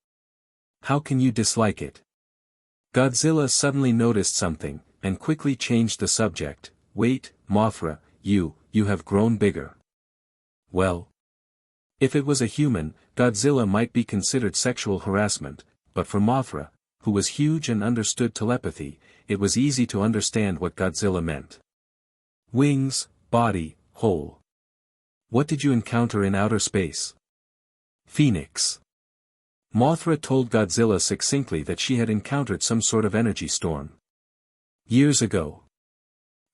How can you dislike it? Godzilla suddenly noticed something, and quickly changed the subject. Wait, Mothra, you have grown bigger. Well. If it was a human, Godzilla might be considered sexual harassment, but for Mothra, who was huge and understood telepathy, it was easy to understand what Godzilla meant. Wings, body, whole. What did you encounter in outer space? Phoenix. Mothra told Godzilla succinctly that she had encountered some sort of energy storm. Years ago.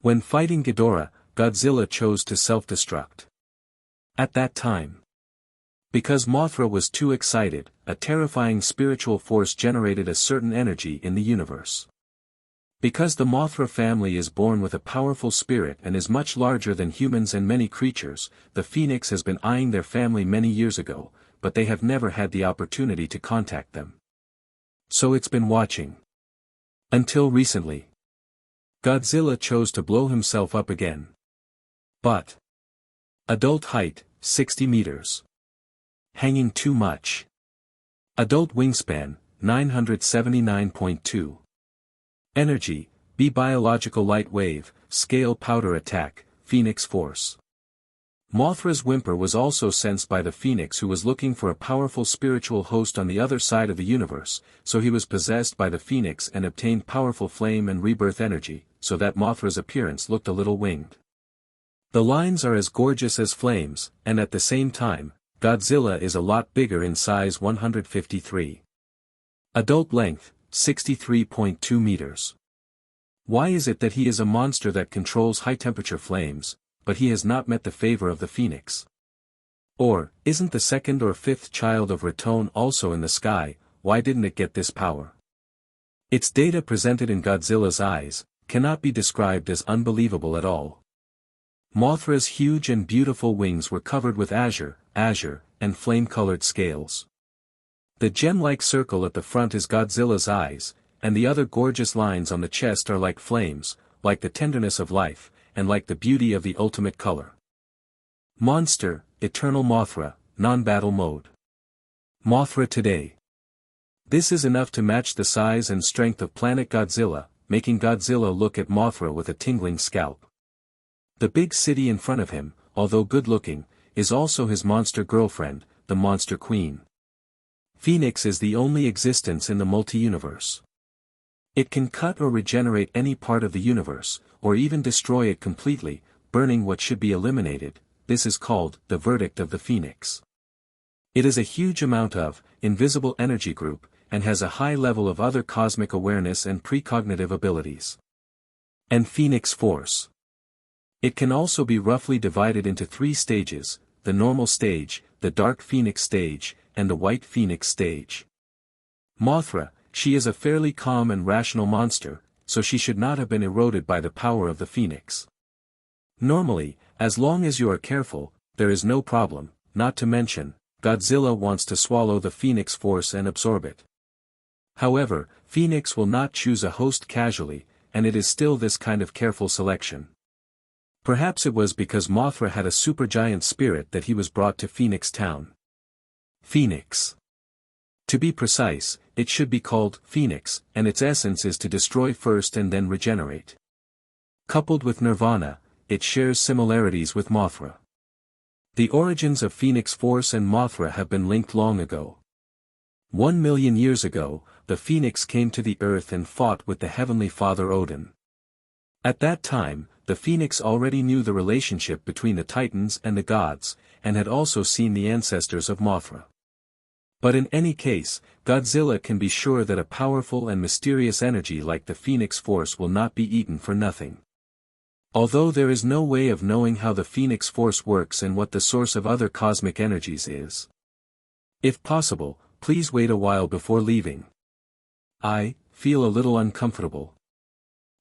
When fighting Ghidorah, Godzilla chose to self-destruct. At that time. Because Mothra was too excited, a terrifying spiritual force generated a certain energy in the universe. Because the Mothra family is born with a powerful spirit and is much larger than humans and many creatures, the Phoenix has been eyeing their family many years ago, but they have never had the opportunity to contact them. So it's been watching. Until recently. Godzilla chose to blow himself up again. But. Adult height, 60 meters. Hanging too much. Adult wingspan, 979.2. Energy, B biological light wave, scale powder attack, Phoenix force. Mothra's whimper was also sensed by the Phoenix, who was looking for a powerful spiritual host on the other side of the universe, so he was possessed by the Phoenix and obtained powerful flame and rebirth energy, so that Mothra's appearance looked a little winged. The lines are as gorgeous as flames, and at the same time, Godzilla is a lot bigger in size 153. Adult length, 63.2 meters. Why is it that he is a monster that controls high-temperature flames, but he has not met the favor of the Phoenix? Or, isn't the second or fifth child of Raton also in the sky? Why didn't it get this power? Its data presented in Godzilla's eyes, cannot be described as unbelievable at all. Mothra's huge and beautiful wings were covered with azure, and flame-colored scales. The gem-like circle at the front is Godzilla's eyes, and the other gorgeous lines on the chest are like flames, like the tenderness of life, and like the beauty of the ultimate color. Monster, Eternal Mothra, non-battle mode. Mothra today. This is enough to match the size and strength of Planet Godzilla, making Godzilla look at Mothra with a tingling scalp. The big city in front of him, although good-looking, is also his monster girlfriend, the Monster Queen. Phoenix is the only existence in the multi-universe. It can cut or regenerate any part of the universe, or even destroy it completely, burning what should be eliminated. This is called the verdict of the Phoenix. It is a huge amount of invisible energy group, and has a high level of other cosmic awareness and precognitive abilities. And Phoenix Force. It can also be roughly divided into 3 stages, the normal stage, the dark Phoenix stage, and the white Phoenix stage. Mothra, she is a fairly calm and rational monster, so she should not have been eroded by the power of the Phoenix. Normally, as long as you are careful, there is no problem, not to mention, Godzilla wants to swallow the Phoenix force and absorb it. However, Phoenix will not choose a host casually, and it is still this kind of careful selection. Perhaps it was because Mothra had a supergiant spirit that he was brought to Phoenix Town. Phoenix. To be precise, it should be called Phoenix, and its essence is to destroy first and then regenerate. Coupled with Nirvana, it shares similarities with Mothra. The origins of Phoenix Force and Mothra have been linked long ago. 1,000,000 years ago, the Phoenix came to the earth and fought with the Heavenly Father Odin. At that time, the Phoenix already knew the relationship between the Titans and the gods, and had also seen the ancestors of Mothra. But in any case, Godzilla can be sure that a powerful and mysterious energy like the Phoenix Force will not be eaten for nothing. Although there is no way of knowing how the Phoenix Force works and what the source of other cosmic energies is. If possible, please wait a while before leaving. I feel a little uncomfortable.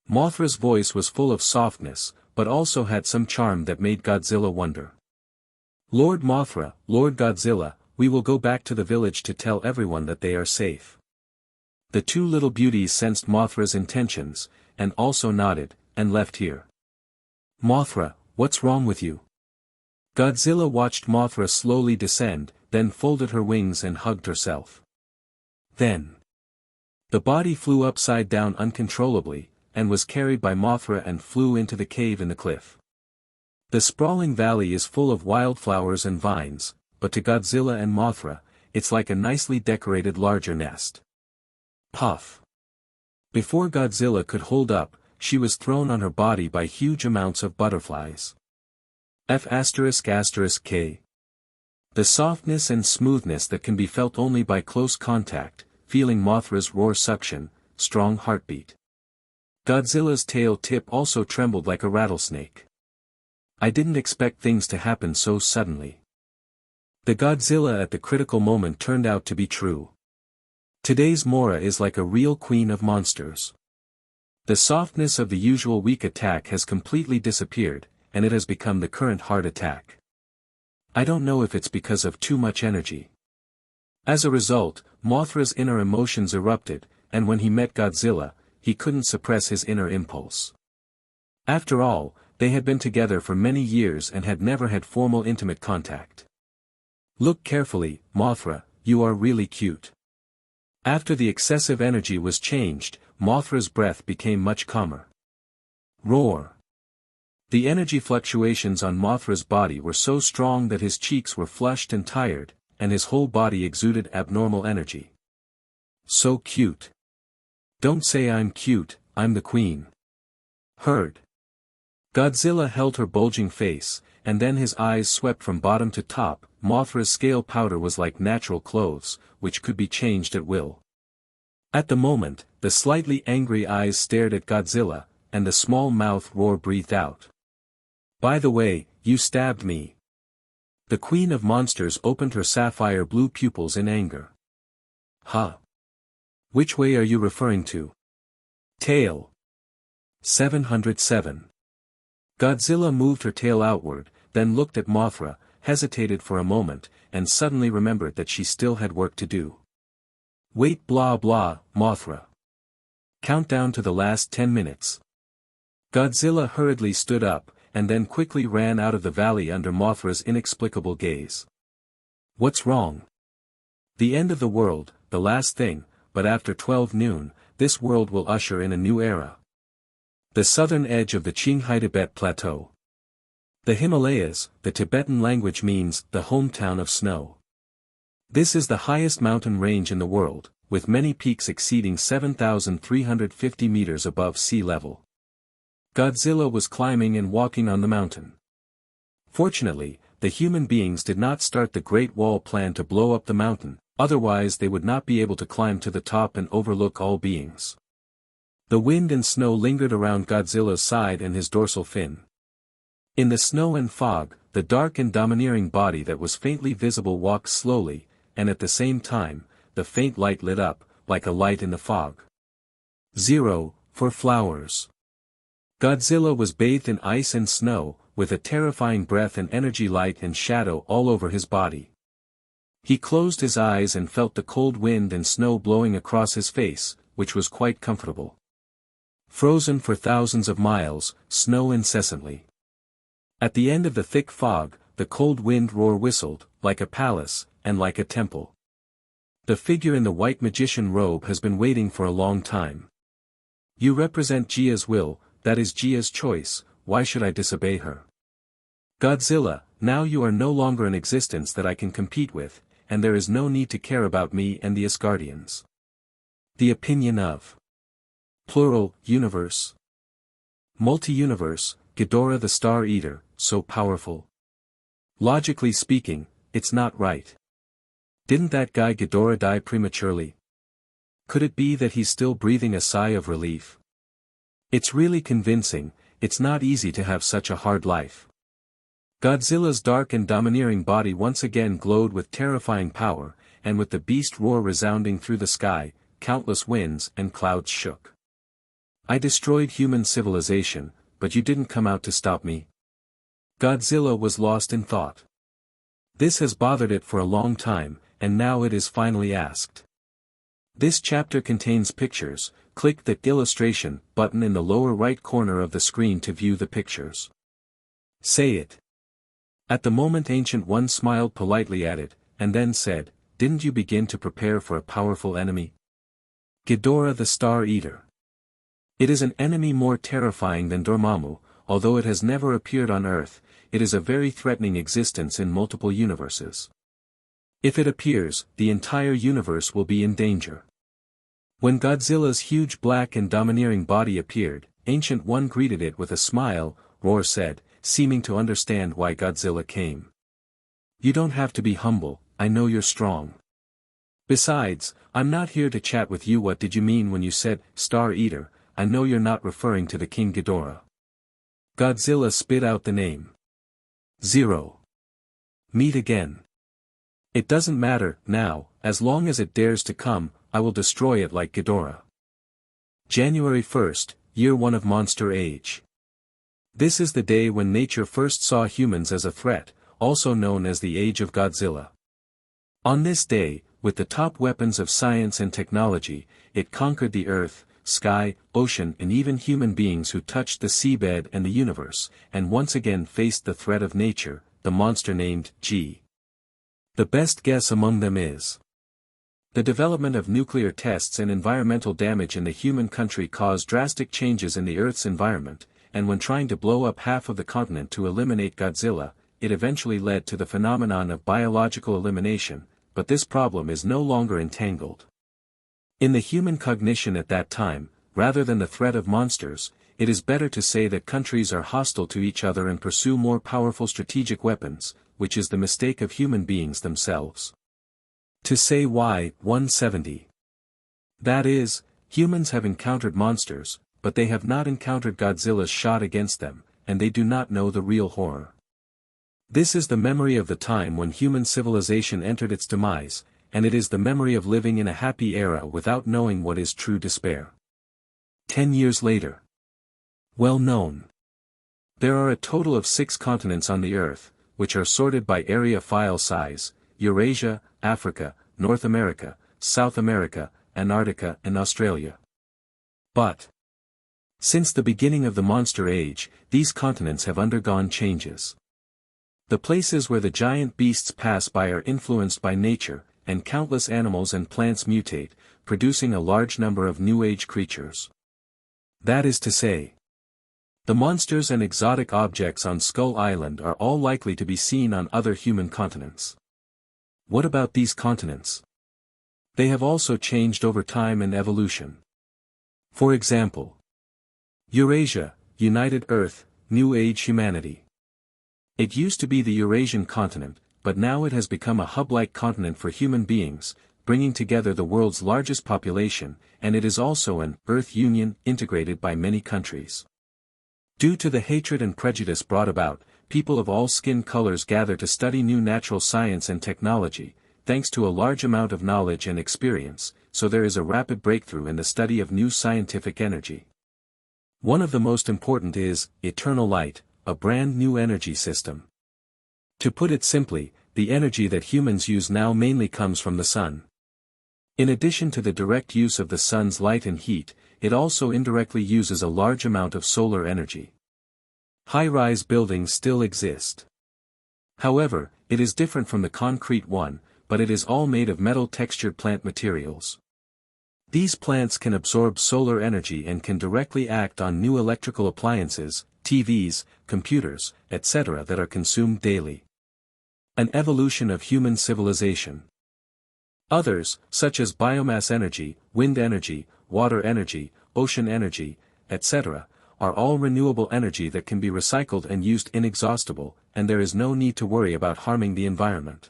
Mothra's voice was full of softness, but also had some charm that made Godzilla wonder. Lord Mothra, Lord Godzilla, we will go back to the village to tell everyone that they are safe. The two little beauties sensed Mothra's intentions, and also nodded, and left here. Mothra, what's wrong with you? Godzilla watched Mothra slowly descend, then folded her wings and hugged herself. Then, the body flew upside down uncontrollably, and was carried by Mothra and flew into the cave in the cliff. The sprawling valley is full of wildflowers and vines, but to Godzilla and Mothra, it's like a nicely decorated larger nest. Puff! Before Godzilla could hold up, she was thrown on her body by huge amounts of butterflies. F***K. The softness and smoothness that can be felt only by close contact, feeling Mothra's roar suction, strong heartbeat. Godzilla's tail tip also trembled like a rattlesnake. I didn't expect things to happen so suddenly. The Godzilla at the critical moment turned out to be true. Today's Mothra is like a real queen of monsters. The softness of the usual weak attack has completely disappeared, and it has become the current hard attack. I don't know if it's because of too much energy. As a result, Mothra's inner emotions erupted, and when he met Godzilla, he couldn't suppress his inner impulse. After all, they had been together for many years and had never had formal intimate contact. Look carefully, Mothra, you are really cute. After the excessive energy was changed, Mothra's breath became much calmer. Roar! The energy fluctuations on Mothra's body were so strong that his cheeks were flushed and tired, and his whole body exuded abnormal energy. So cute. Don't say I'm cute, I'm the queen. Heard. Godzilla held her bulging face, and then his eyes swept from bottom to top. Mothra's scale powder was like natural clothes, which could be changed at will. At the moment, the slightly angry eyes stared at Godzilla, and the small mouth roar breathed out. By the way, you stabbed me. The Queen of Monsters opened her sapphire blue pupils in anger. Huh? Which way are you referring to? Tail. 707. Godzilla moved her tail outward, then looked at Mothra, hesitated for a moment, and suddenly remembered that she still had work to do. Wait blah blah, Mothra. Count down to the last 10 minutes. Godzilla hurriedly stood up, and then quickly ran out of the valley under Mothra's inexplicable gaze. What's wrong? The end of the world, the last thing, but after 12 noon, this world will usher in a new era. The southern edge of the Qinghai Tibet Plateau. The Himalayas, the Tibetan language means the hometown of snow. This is the highest mountain range in the world, with many peaks exceeding 7,350 meters above sea level. Godzilla was climbing and walking on the mountain. Fortunately, the human beings did not start the Great Wall plan to blow up the mountain, otherwise they would not be able to climb to the top and overlook all beings. The wind and snow lingered around Godzilla's side and his dorsal fin. In the snow and fog, the dark and domineering body that was faintly visible walked slowly, and at the same time, the faint light lit up, like a light in the fog. 0, for flowers. Godzilla was bathed in ice and snow, with a terrifying breath and energy light and shadow all over his body. He closed his eyes and felt the cold wind and snow blowing across his face, which was quite comfortable. Frozen for thousands of miles, snow incessantly. At the end of the thick fog, the cold wind roar whistled, like a palace, and like a temple. The figure in the white magician robe has been waiting for a long time. You represent Jia's will, that is Jia's choice, why should I disobey her? Godzilla, now you are no longer an existence that I can compete with, and there is no need to care about me and the Asgardians. The opinion of plural, universe. Multi-universe, Ghidorah the Star Eater, so powerful. Logically speaking, it's not right. Didn't that guy Ghidorah die prematurely? Could it be that he's still breathing a sigh of relief? It's really convincing, it's not easy to have such a hard life. Godzilla's dark and domineering body once again glowed with terrifying power, and with the beast roar resounding through the sky, countless winds and clouds shook. I destroyed human civilization, but you didn't come out to stop me. Godzilla was lost in thought. This has bothered it for a long time, and now it is finally asked. This chapter contains pictures. Click the illustration button in the lower right corner of the screen to view the pictures. Say it. At the moment Ancient One smiled politely at it, and then said, didn't you begin to prepare for a powerful enemy? Ghidorah the Star Eater. It is an enemy more terrifying than Dormammu, although it has never appeared on Earth, it is a very threatening existence in multiple universes. If it appears, the entire universe will be in danger. When Godzilla's huge black and domineering body appeared, Ancient One greeted it with a smile. Roar said, seeming to understand why Godzilla came. You don't have to be humble, I know you're strong. Besides, I'm not here to chat with you. What did you mean when you said, Star Eater? I know you're not referring to the King Ghidorah. Godzilla spit out the name. 0. Meet again. It doesn't matter, now, as long as it dares to come, I will destroy it like Ghidorah. January 1st, Year 1 of Monster Age. This is the day when nature first saw humans as a threat, also known as the Age of Godzilla. On this day, with the top weapons of science and technology, it conquered the earth, sky, ocean and even human beings who touched the seabed and the universe, and once again faced the threat of nature, the monster named G. The best guess among them is the development of nuclear tests and environmental damage in the human country caused drastic changes in the Earth's environment, and when trying to blow up half of the continent to eliminate Godzilla, it eventually led to the phenomenon of biological elimination, but this problem is no longer entangled in the human cognition at that time. Rather than the threat of monsters, it is better to say that countries are hostile to each other and pursue more powerful strategic weapons, which is the mistake of human beings themselves. To say why, 170. That is, humans have encountered monsters, but they have not encountered Godzilla's shot against them, and they do not know the real horror. This is the memory of the time when human civilization entered its demise, and it is the memory of living in a happy era without knowing what is true despair. 10 years later. Well known. There are a total of 6 continents on the Earth, which are sorted by area file size: Eurasia, Africa, North America, South America, Antarctica and Australia. But since the beginning of the Monster Age, these continents have undergone changes. The places where the giant beasts pass by are influenced by nature, and countless animals and plants mutate, producing a large number of New Age creatures. That is to say, the monsters and exotic objects on Skull Island are all likely to be seen on other human continents. What about these continents? They have also changed over time and evolution. For example, Eurasia, United Earth, New Age humanity. It used to be the Eurasian continent, but now it has become a hub-like continent for human beings, bringing together the world's largest population, and it is also an Earth Union integrated by many countries. Due to the hatred and prejudice brought about, people of all skin colors gather to study new natural science and technology, thanks to a large amount of knowledge and experience, so there is a rapid breakthrough in the study of new scientific energy. One of the most important is eternal light, a brand new energy system. To put it simply, the energy that humans use now mainly comes from the sun. In addition to the direct use of the sun's light and heat, it also indirectly uses a large amount of solar energy. High-rise buildings still exist. However, it is different from the concrete one, but it is all made of metal-textured plant materials. These plants can absorb solar energy and can directly act on new electrical appliances, TVs, computers, etc. that are consumed daily. An evolution of human civilization. Others, such as biomass energy, wind energy, water energy, ocean energy, etc., are all renewable energy that can be recycled and used inexhaustible, and there is no need to worry about harming the environment.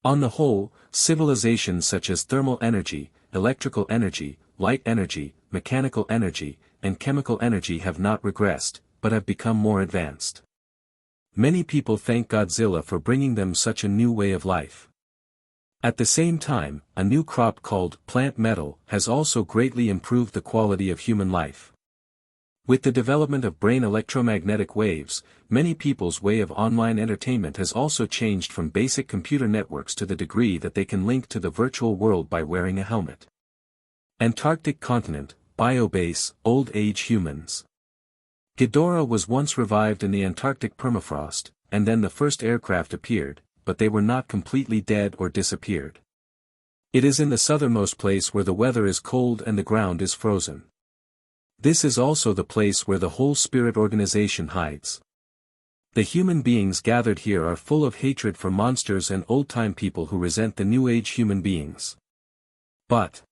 On the whole, civilizations such as thermal energy, electrical energy, light energy, mechanical energy, and chemical energy have not regressed, but have become more advanced. Many people thank Godzilla for bringing them such a new way of life. At the same time, a new crop called plant metal has also greatly improved the quality of human life. With the development of brain electromagnetic waves, many people's way of online entertainment has also changed from basic computer networks to the degree that they can link to the virtual world by wearing a helmet. Antarctic continent, biobase, old age humans. Ghidorah was once revived in the Antarctic permafrost, and then the first aircraft appeared, but they were not completely dead or disappeared. It is in the southernmost place where the weather is cold and the ground is frozen. This is also the place where the whole spirit organization hides. The human beings gathered here are full of hatred for monsters and old-time people who resent the new age human beings. But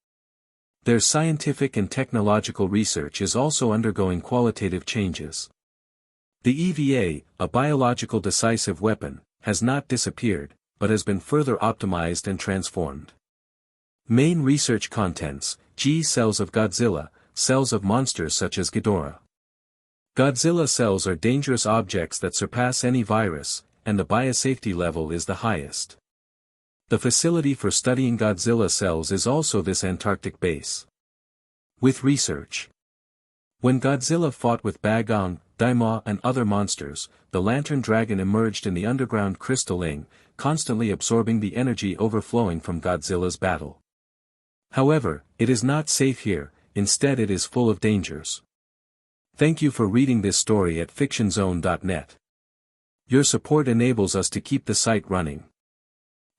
their scientific and technological research is also undergoing qualitative changes. The EVA, a biological decisive weapon, has not disappeared, but has been further optimized and transformed. Main research contents: G cells of Godzilla, cells of monsters such as Ghidorah. Godzilla cells are dangerous objects that surpass any virus, and the biosafety level is the highest. The facility for studying Godzilla cells is also this Antarctic base. With research. When Godzilla fought with Bagong, Daima and other monsters, the lantern dragon emerged in the underground crystalline, constantly absorbing the energy overflowing from Godzilla's battle. However, it is not safe here, instead it is full of dangers. Thank you for reading this story at fictionzone.net. Your support enables us to keep the site running.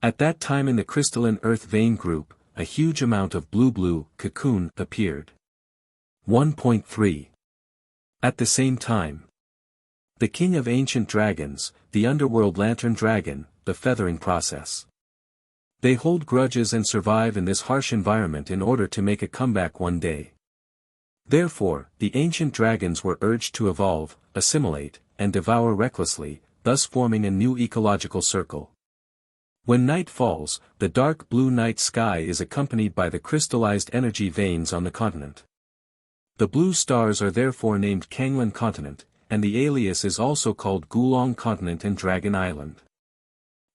At that time in the crystalline earth vein group, a huge amount of blue cocoon appeared. 1.3. At the same time, the king of ancient dragons, the underworld lantern dragon, the feathering process. They hold grudges and survive in this harsh environment in order to make a comeback one day. Therefore, the ancient dragons were urged to evolve, assimilate, and devour recklessly, thus forming a new ecological circle. When night falls, the dark blue night sky is accompanied by the crystallized energy veins on the continent. The blue stars are therefore named Kanglan Continent, and the alias is also called Gulong Continent and Dragon Island.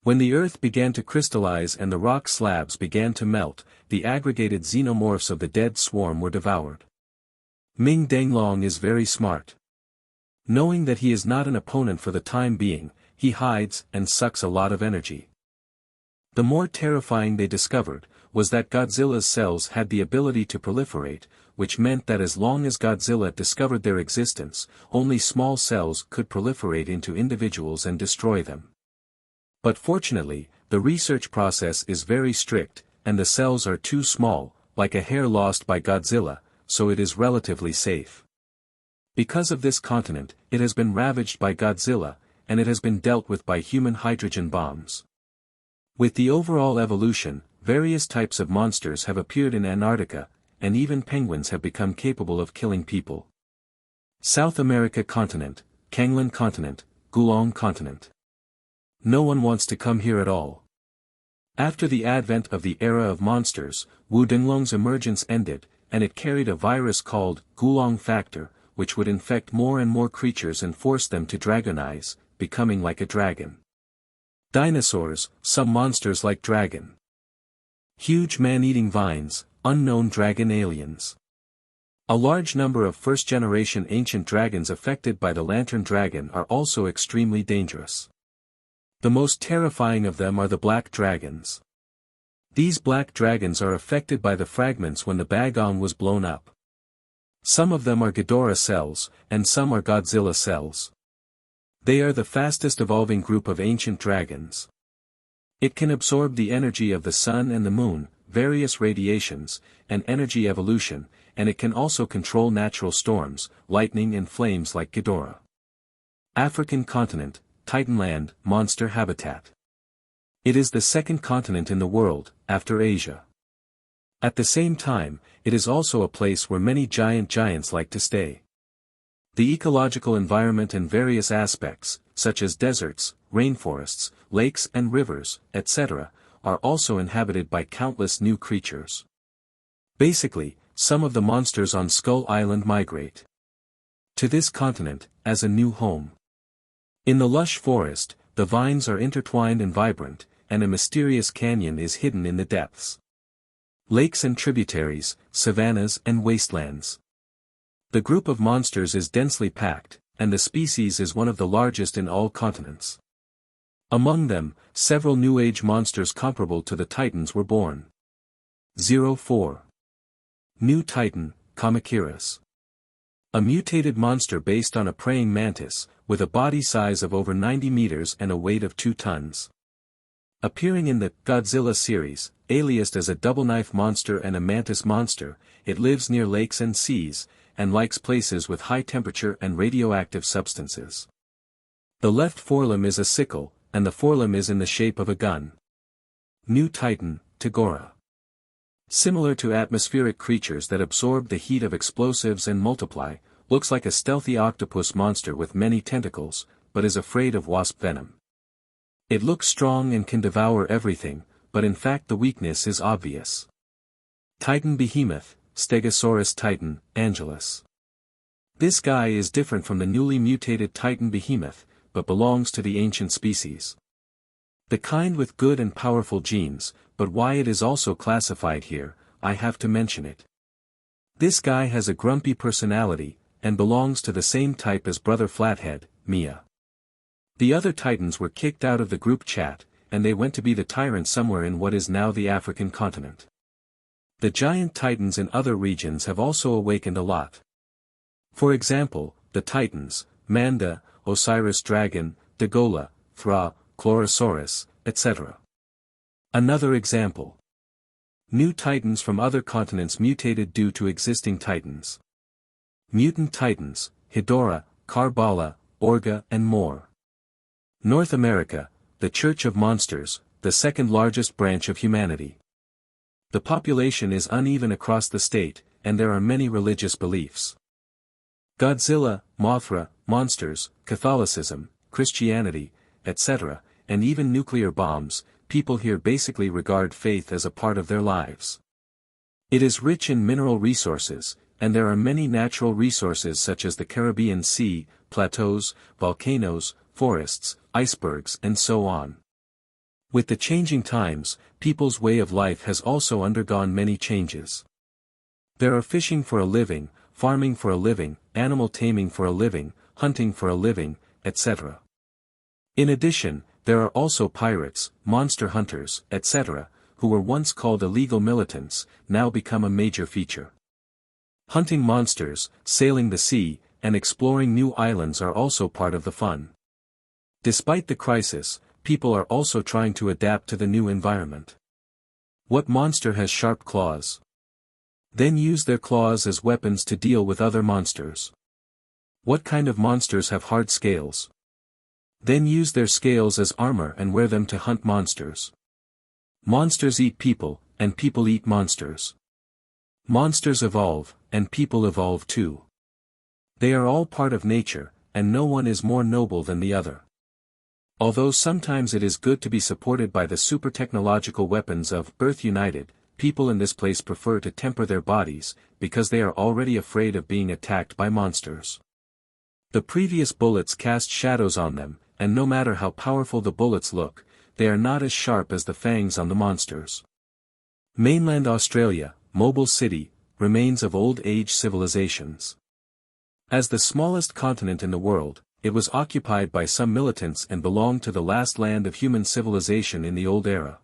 When the earth began to crystallize and the rock slabs began to melt, the aggregated xenomorphs of the dead swarm were devoured. Ming Danglong is very smart. Knowing that he is not an opponent for the time being, he hides and sucks a lot of energy. The more terrifying they discovered, was that Godzilla's cells had the ability to proliferate, which meant that as long as Godzilla discovered their existence, only small cells could proliferate into individuals and destroy them. But fortunately, the research process is very strict, and the cells are too small, like a hair lost by Godzilla, so it is relatively safe. Because of this continent, it has been ravaged by Godzilla, and it has been dealt with by human hydrogen bombs. With the overall evolution, various types of monsters have appeared in Antarctica, and even penguins have become capable of killing people. South America continent, Kanglan Continent, Gulong Continent. No one wants to come here at all. After the advent of the era of monsters, Wu Dinglong's emergence ended, and it carried a virus called Gulong factor, which would infect more and more creatures and force them to dragonize, becoming like a dragon. Dinosaurs, some monsters like dragon. Huge man-eating vines, unknown dragon aliens. A large number of first-generation ancient dragons affected by the lantern dragon are also extremely dangerous. The most terrifying of them are the black dragons. These black dragons are affected by the fragments when the Bagong was blown up. Some of them are Ghidorah cells, and some are Godzilla cells. They are the fastest evolving group of ancient dragons. It can absorb the energy of the sun and the moon, various radiations, and energy evolution, and it can also control natural storms, lightning and flames like Ghidorah. African continent, Titanland, monster habitat. It is the second continent in the world, after Asia. At the same time, it is also a place where many giants like to stay. The ecological environment and various aspects, such as deserts, rainforests, lakes and rivers, etc., are also inhabited by countless new creatures. Basically, some of the monsters on Skull Island migrate to this continent, as a new home. In the lush forest, the vines are intertwined and vibrant, and a mysterious canyon is hidden in the depths. Lakes and tributaries, savannas and wastelands. The group of monsters is densely packed, and the species is one of the largest in all continents. Among them, several New Age monsters comparable to the Titans were born. 04. New Titan, Kamakiras. A mutated monster based on a praying mantis, with a body size of over 90 meters and a weight of 2 tons. Appearing in the Godzilla series, aliased as a double-knife monster and a mantis monster, it lives near lakes and seas, and likes places with high temperature and radioactive substances. The left forelimb is a sickle, and the forelimb is in the shape of a gun. New Titan, Tagora. Similar to atmospheric creatures that absorb the heat of explosives and multiply, looks like a stealthy octopus monster with many tentacles, but is afraid of wasp venom. It looks strong and can devour everything, but in fact the weakness is obvious. Titan Behemoth, Stegosaurus titan, Angelus. This guy is different from the newly mutated Titan Behemoth, but belongs to the ancient species. The kind with good and powerful genes, but why it is also classified here, I have to mention it. This guy has a grumpy personality, and belongs to the same type as Brother Flathead, Mia. The other Titans were kicked out of the group chat, and they went to be the tyrant somewhere in what is now the African continent. The giant Titans in other regions have also awakened a lot. For example, the Titans, Manda, Osiris Dragon, Dagola, Thra, Chlorosaurus, etc. Another example. New Titans from other continents mutated due to existing Titans. Mutant Titans, Hedora, Karbala, Orga and more. North America, the Church of Monsters, the second largest branch of humanity. The population is uneven across the state, and there are many religious beliefs. Godzilla, Mothra, monsters, Catholicism, Christianity, etc., and even nuclear bombs, people here basically regard faith as a part of their lives. It is rich in mineral resources, and there are many natural resources such as the Caribbean Sea, plateaus, volcanoes, forests, icebergs and so on. With the changing times, people's way of life has also undergone many changes. There are fishing for a living, farming for a living, animal taming for a living, hunting for a living, etc. In addition, there are also pirates, monster hunters, etc., who were once called illegal militants, now become a major feature. Hunting monsters, sailing the sea, and exploring new islands are also part of the fun. Despite the crisis, people are also trying to adapt to the new environment. What monster has sharp claws? Then use their claws as weapons to deal with other monsters. What kind of monsters have hard scales? Then use their scales as armor and wear them to hunt monsters. Monsters eat people, and people eat monsters. Monsters evolve, and people evolve too. They are all part of nature, and no one is more noble than the other. Although sometimes it is good to be supported by the super-technological weapons of Earth United, people in this place prefer to temper their bodies, because they are already afraid of being attacked by monsters. The previous bullets cast shadows on them, and no matter how powerful the bullets look, they are not as sharp as the fangs on the monsters. Mainland Australia, Mobile City, remains of old age civilizations. As the smallest continent in the world, it was occupied by some militants and belonged to the last land of human civilization in the old era.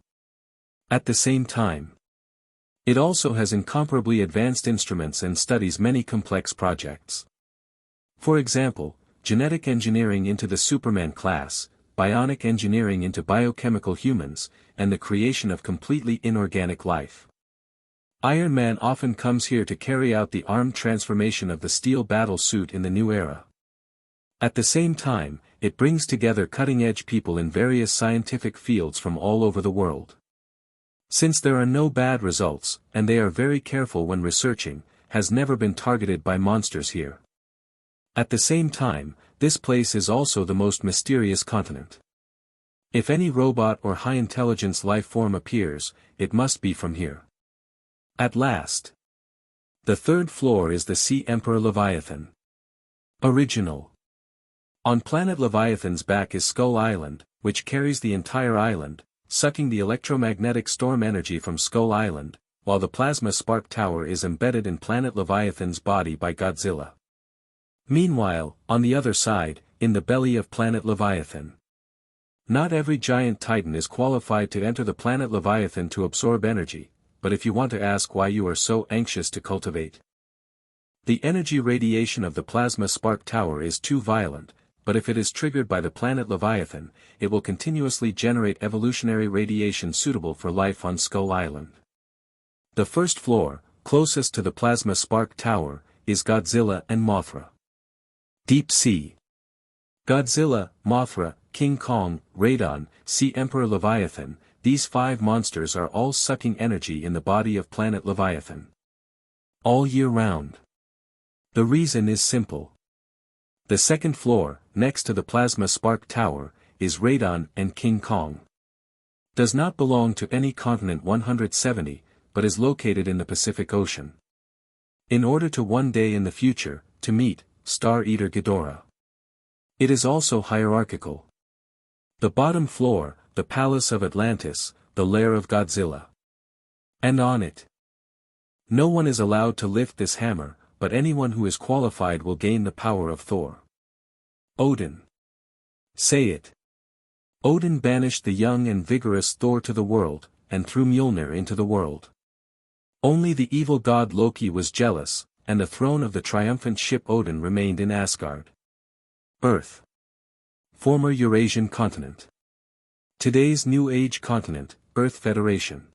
At the same time, it also has incomparably advanced instruments and studies many complex projects. For example, genetic engineering into the Superman class, bionic engineering into biochemical humans, and the creation of completely inorganic life. Iron Man often comes here to carry out the armed transformation of the steel battle suit in the new era. At the same time, it brings together cutting-edge people in various scientific fields from all over the world. Since there are no bad results, and they are very careful when researching, has never been targeted by monsters here. At the same time, this place is also the most mysterious continent. If any robot or high-intelligence life form appears, it must be from here. At last. The third floor is the Sea Emperor Leviathan. Original. On planet Leviathan's back is Skull Island, which carries the entire island, sucking the electromagnetic storm energy from Skull Island, while the plasma spark tower is embedded in planet Leviathan's body by Godzilla. Meanwhile, on the other side, in the belly of planet Leviathan. Not every giant titan is qualified to enter the planet Leviathan to absorb energy, but if you want to ask why you are so anxious to cultivate. The energy radiation of the plasma spark tower is too violent, but if it is triggered by the planet Leviathan, it will continuously generate evolutionary radiation suitable for life on Skull Island. The first floor, closest to the plasma spark tower, is Godzilla and Mothra. Deep Sea. Godzilla, Mothra, King Kong, Radon, Sea Emperor Leviathan, these 5 monsters are all sucking energy in the body of planet Leviathan. All year round. The reason is simple. The second floor, next to the plasma spark tower, is Radon and King Kong. Does not belong to any continent 170, but is located in the Pacific Ocean. In order to one day in the future, to meet Star Eater Ghidorah. It is also hierarchical. The bottom floor, the Palace of Atlantis, the lair of Godzilla. And on it. No one is allowed to lift this hammer, but anyone who is qualified will gain the power of Thor. Odin. Say it. Odin banished the young and vigorous Thor to the world, and threw Mjolnir into the world. Only the evil god Loki was jealous, and the throne of the triumphant ship Odin remained in Asgard. Earth. Former Eurasian continent. Today's New Age continent, Earth Federation.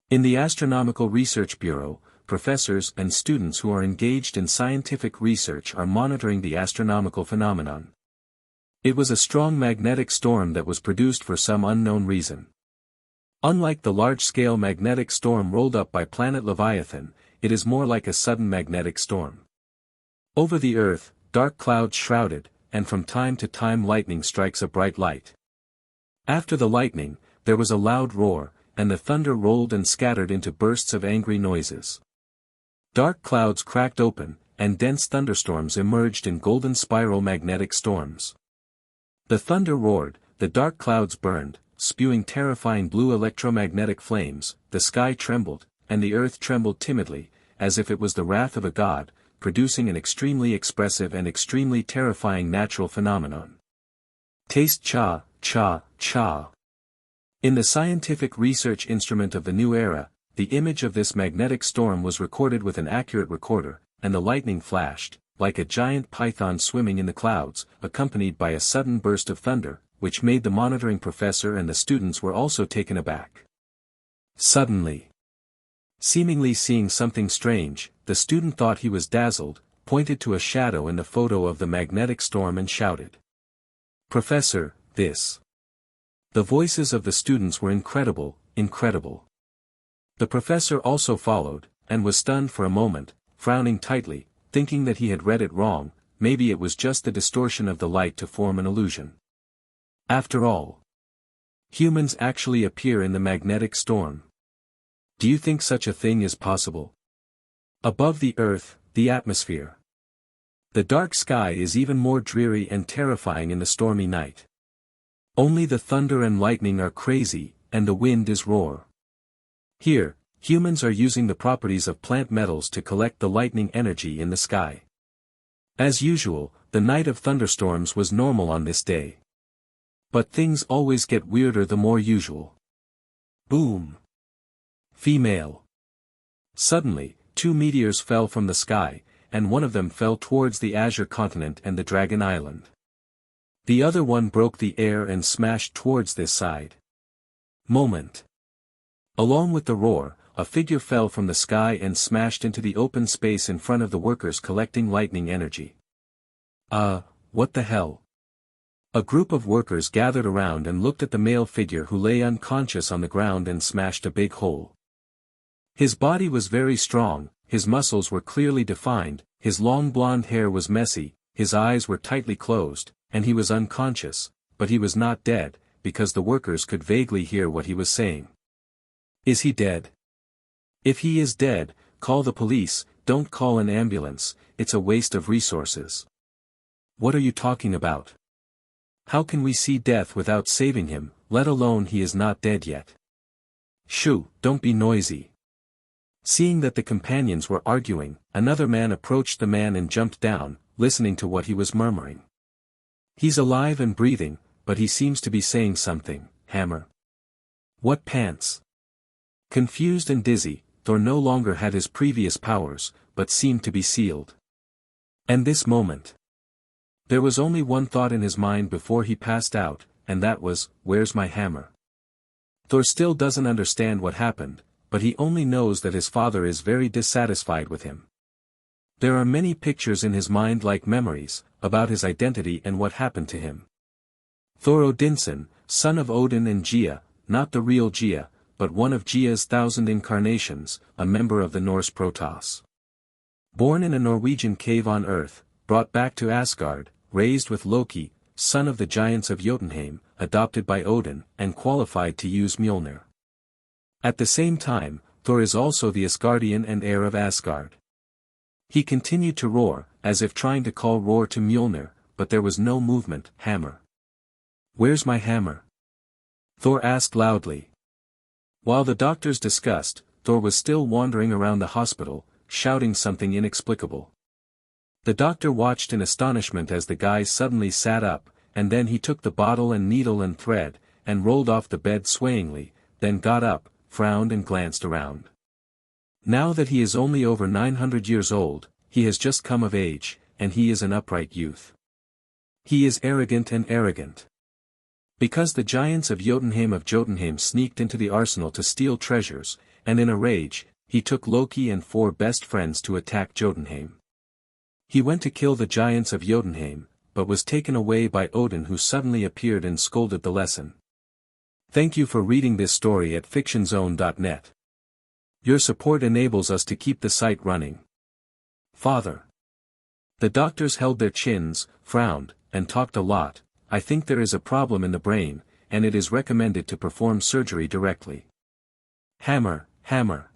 In the Astronomical Research Bureau, professors and students who are engaged in scientific research are monitoring the astronomical phenomenon. It was a strong magnetic storm that was produced for some unknown reason. Unlike the large-scale magnetic storm rolled up by planet Leviathan, it is more like a sudden magnetic storm. Over the Earth, dark clouds shrouded, and from time to time lightning strikes a bright light. After the lightning, there was a loud roar, and the thunder rolled and scattered into bursts of angry noises. Dark clouds cracked open, and dense thunderstorms emerged in golden spiral magnetic storms. The thunder roared, the dark clouds burned, spewing terrifying blue electromagnetic flames, the sky trembled, and the earth trembled timidly, as if it was the wrath of a god, producing an extremely expressive and extremely terrifying natural phenomenon. Taste cha, cha, cha. In the scientific research instrument of the new era, the image of this magnetic storm was recorded with an accurate recorder, and the lightning flashed, like a giant python swimming in the clouds, accompanied by a sudden burst of thunder, which made the monitoring professor and the students were also taken aback. Suddenly, seemingly seeing something strange, the student thought he was dazzled, pointed to a shadow in the photo of the magnetic storm and shouted, "Professor, this." The voices of the students were incredible, incredible. The professor also followed, and was stunned for a moment, frowning tightly, thinking that he had read it wrong, maybe it was just the distortion of the light to form an illusion. After all, humans actually appear in the magnetic storm. Do you think such a thing is possible? Above the earth, the atmosphere. The dark sky is even more dreary and terrifying in the stormy night. Only the thunder and lightning are crazy, and the wind is roar. Here, humans are using the properties of plant metals to collect the lightning energy in the sky. As usual, the night of thunderstorms was normal on this day. But things always get weirder the more usual. Boom. Female. Suddenly, 2 meteors fell from the sky, and one of them fell towards the Azure continent and the Dragon Island. The other one broke the air and smashed towards this side. Moment. Along with the roar, a figure fell from the sky and smashed into the open space in front of the workers collecting lightning energy. What the hell? A group of workers gathered around and looked at the male figure who lay unconscious on the ground and smashed a big hole. His body was very strong, his muscles were clearly defined, his long blonde hair was messy, his eyes were tightly closed, and he was unconscious, but he was not dead, because the workers could vaguely hear what he was saying. Is he dead? If he is dead, call the police, don't call an ambulance, it's a waste of resources. What are you talking about? How can we see death without saving him, let alone he is not dead yet? Shoo, don't be noisy. Seeing that the companions were arguing, another man approached the man and jumped down, listening to what he was murmuring. He's alive and breathing, but he seems to be saying something, Hammer. What pants? Confused and dizzy, Thor no longer had his previous powers, but seemed to be sealed. And this moment. There was only one thought in his mind before he passed out, and that was, where's my hammer? Thor still doesn't understand what happened, but he only knows that his father is very dissatisfied with him. There are many pictures in his mind like memories, about his identity and what happened to him. Thor Odinson, son of Odin and Gia, not the real Gia, but one of Gia's 1,000 incarnations, a member of the Norse Protoss. Born in a Norwegian cave on Earth, brought back to Asgard, raised with Loki, son of the giants of Jotunheim, adopted by Odin, and qualified to use Mjolnir. At the same time, Thor is also the Asgardian and heir of Asgard. He continued to roar, as if trying to call roar to Mjolnir, but there was no movement. Hammer. Where's my hammer? Thor asked loudly. While the doctors discussed, Thor was still wandering around the hospital, shouting something inexplicable. The doctor watched in astonishment as the guy suddenly sat up, and then he took the bottle and needle and thread, and rolled off the bed swayingly, then got up, frowned and glanced around. Now that he is only over 900 years old, he has just come of age, and he is an upright youth. He is arrogant and arrogant. Because the giants of Jotunheim sneaked into the arsenal to steal treasures, and in a rage, he took Loki and 4 best friends to attack Jotunheim. He went to kill the giants of Jotunheim, but was taken away by Odin, who suddenly appeared and scolded the lesson. Thank you for reading this story at fictionzone.net. Your support enables us to keep the site running. Father. The doctors held their chins, frowned, and talked a lot. I think there is a problem in the brain, and it is recommended to perform surgery directly. Hammer, hammer.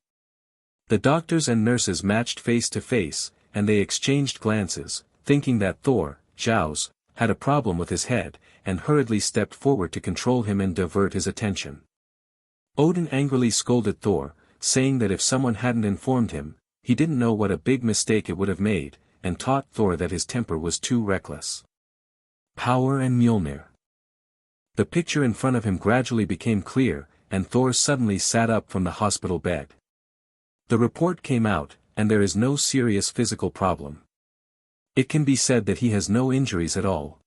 The doctors and nurses matched face to face, and they exchanged glances, thinking that Thor, Jaws, had a problem with his head, and hurriedly stepped forward to control him and divert his attention. Odin angrily scolded Thor, saying that if someone hadn't informed him, he didn't know what a big mistake it would have made, and taught Thor that his temper was too reckless. Power and Mjolnir. The picture in front of him gradually became clear, and Thor suddenly sat up from the hospital bed. The report came out, and there is no serious physical problem. It can be said that he has no injuries at all.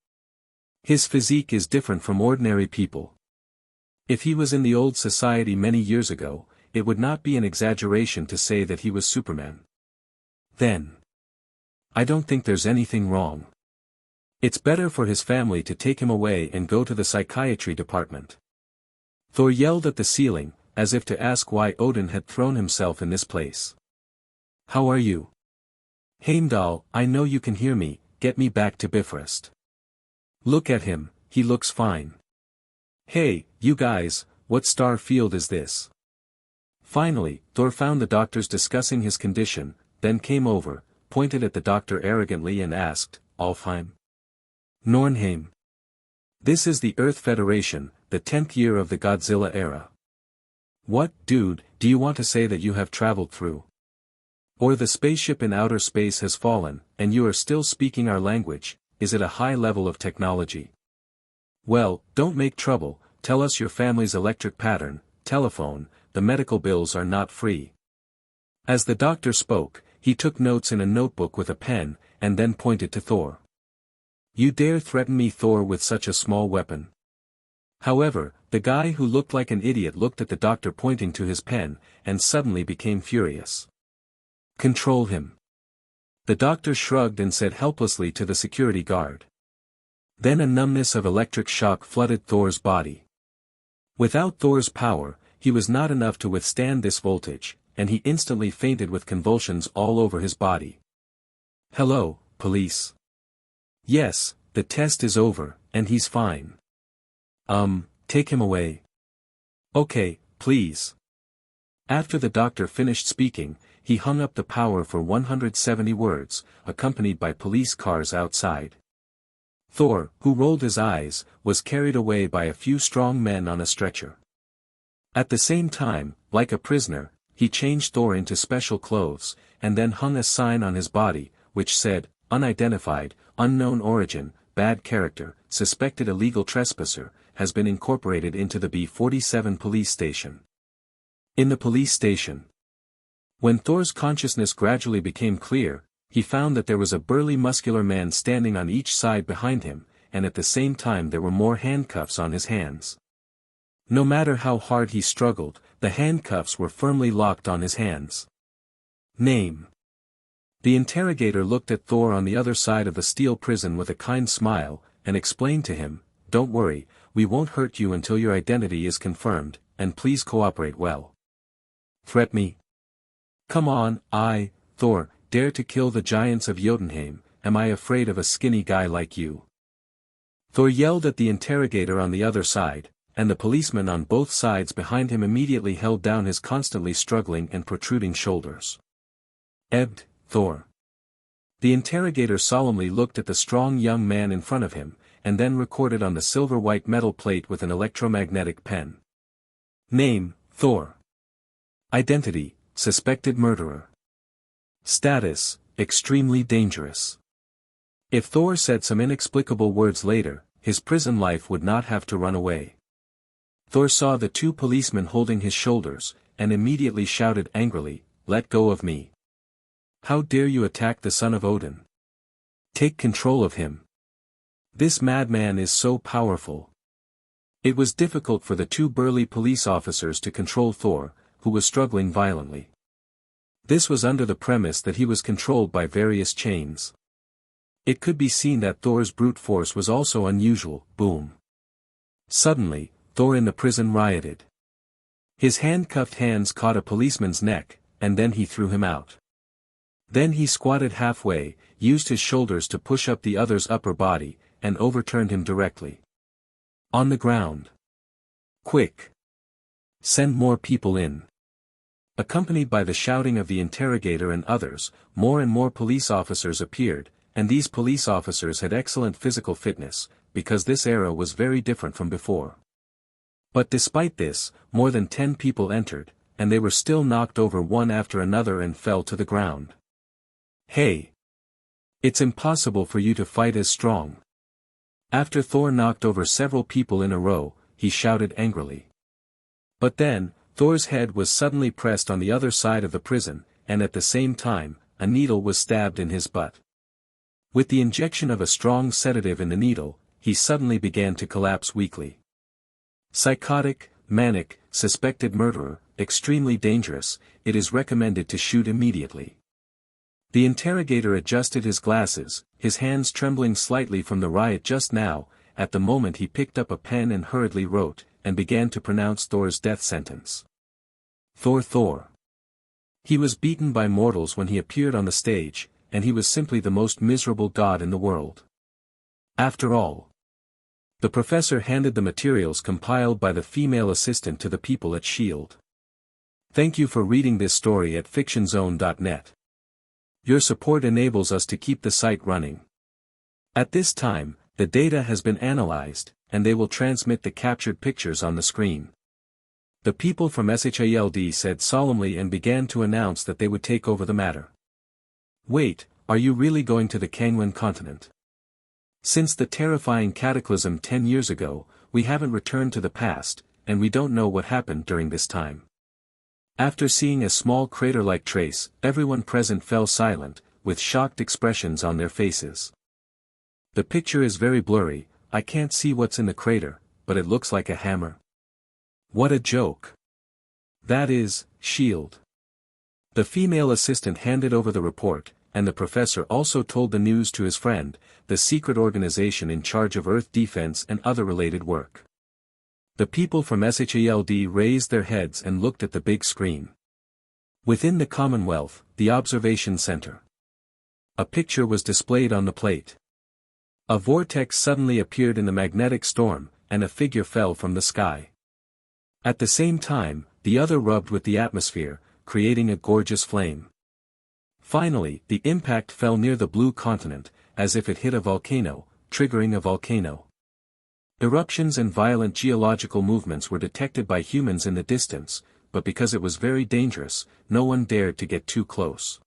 His physique is different from ordinary people. If he was in the old society many years ago, it would not be an exaggeration to say that he was Superman. Then. I don't think there's anything wrong. It's better for his family to take him away and go to the psychiatry department. Thor yelled at the ceiling, as if to ask why Odin had thrown himself in this place. How are you? Heimdall, I know you can hear me, get me back to Bifrost. Look at him, he looks fine. Hey, you guys, what star field is this? Finally, Thor found the doctors discussing his condition, then came over, pointed at the doctor arrogantly and asked, Alfheim? Nornheim. This is the Earth Federation, the 10th year of the Godzilla era. What, dude, do you want to say that you have traveled through? Or the spaceship in outer space has fallen, and you are still speaking our language, is it a high level of technology? Well, don't make trouble, tell us your family's electric pattern, telephone, the medical bills are not free. As the doctor spoke, he took notes in a notebook with a pen, and then pointed to Thor. You dare threaten me, Thor, with such a small weapon? However, the guy who looked like an idiot looked at the doctor pointing to his pen, and suddenly became furious. Control him. The doctor shrugged and said helplessly to the security guard. Then a numbness of electric shock flooded Thor's body. Without Thor's power, he was not enough to withstand this voltage, and he instantly fainted with convulsions all over his body. "Hello, police." "Yes, the test is over, and he's fine." Take him away." "Okay, please." After the doctor finished speaking, he hung up the power for 170 words, accompanied by police cars outside. Thor, who rolled his eyes, was carried away by a few strong men on a stretcher. At the same time, like a prisoner, he changed Thor into special clothes, and then hung a sign on his body, which said, "Unidentified, unknown origin, bad character, suspected illegal trespasser, has been incorporated into the B-47 police station." In the police station. When Thor's consciousness gradually became clear, he found that there was a burly muscular man standing on each side behind him, and at the same time there were more handcuffs on his hands. No matter how hard he struggled, the handcuffs were firmly locked on his hands. "Name." The interrogator looked at Thor on the other side of the steel prison with a kind smile, and explained to him, "Don't worry, we won't hurt you until your identity is confirmed, and please cooperate well." "Threat me?" "Come on, Thor, dare to kill the giants of Jotunheim, am I afraid of a skinny guy like you?" Thor yelled at the interrogator on the other side, and the policeman on both sides behind him immediately held down his constantly struggling and protruding shoulders. "Ebbed, Thor." The interrogator solemnly looked at the strong young man in front of him, and then recorded on the silver-white metal plate with an electromagnetic pen. "Name, Thor. Identity, suspected murderer. Status, extremely dangerous." If Thor said some inexplicable words later, his prison life would not have to run away. Thor saw the two policemen holding his shoulders, and immediately shouted angrily, "Let go of me. How dare you attack the son of Odin? Take control of him. This madman is so powerful." It was difficult for the two burly police officers to control Thor, who was struggling violently. This was under the premise that he was controlled by various chains. It could be seen that Thor's brute force was also unusual. Boom. Suddenly, Thor in the prison rioted. His handcuffed hands caught a policeman's neck, and then he threw him out. Then he squatted halfway, used his shoulders to push up the other's upper body, and overturned him directly. On the ground. "Quick! Send more people in." Accompanied by the shouting of the interrogator and others, more and more police officers appeared, and these police officers had excellent physical fitness, because this era was very different from before. But despite this, more than 10 people entered, and they were still knocked over one after another and fell to the ground. "Hey! It's impossible for you to fight as strong." After Thor knocked over several people in a row, he shouted angrily. But then, Thor's head was suddenly pressed on the other side of the prison, and at the same time, a needle was stabbed in his butt. With the injection of a strong sedative in the needle, he suddenly began to collapse weakly. Psychotic, manic, suspected murderer, extremely dangerous, it is recommended to shoot immediately. The interrogator adjusted his glasses, his hands trembling slightly from the riot just now. At the moment he picked up a pen and hurriedly wrote, and began to pronounce Thor's death sentence. Thor. He was beaten by mortals when he appeared on the stage, and he was simply the most miserable god in the world. After all. The professor handed the materials compiled by the female assistant to the people at S.H.I.E.L.D. Thank you for reading this story at fictionzone.net. Your support enables us to keep the site running. At this time, the data has been analyzed, and they will transmit the captured pictures on the screen. The people from S.H.I.E.L.D. said solemnly and began to announce that they would take over the matter. Wait, are you really going to the Kangwon continent? Since the terrifying cataclysm 10 years ago, we haven't returned to the past, and we don't know what happened during this time. After seeing a small crater-like trace, everyone present fell silent, with shocked expressions on their faces. The picture is very blurry, I can't see what's in the crater, but it looks like a hammer. What a joke. That is, S.H.I.E.L.D. The female assistant handed over the report, and the professor also told the news to his friend, the secret organization in charge of Earth defense and other related work. The people from SHALD raised their heads and looked at the big screen. Within the Commonwealth, the observation center. A picture was displayed on the plate. A vortex suddenly appeared in the magnetic storm, and a figure fell from the sky. At the same time, the other rubbed with the atmosphere, creating a gorgeous flame. Finally, the impact fell near the blue continent, as if it hit a volcano, triggering a volcano. Eruptions and violent geological movements were detected by humans in the distance, but because it was very dangerous, no one dared to get too close.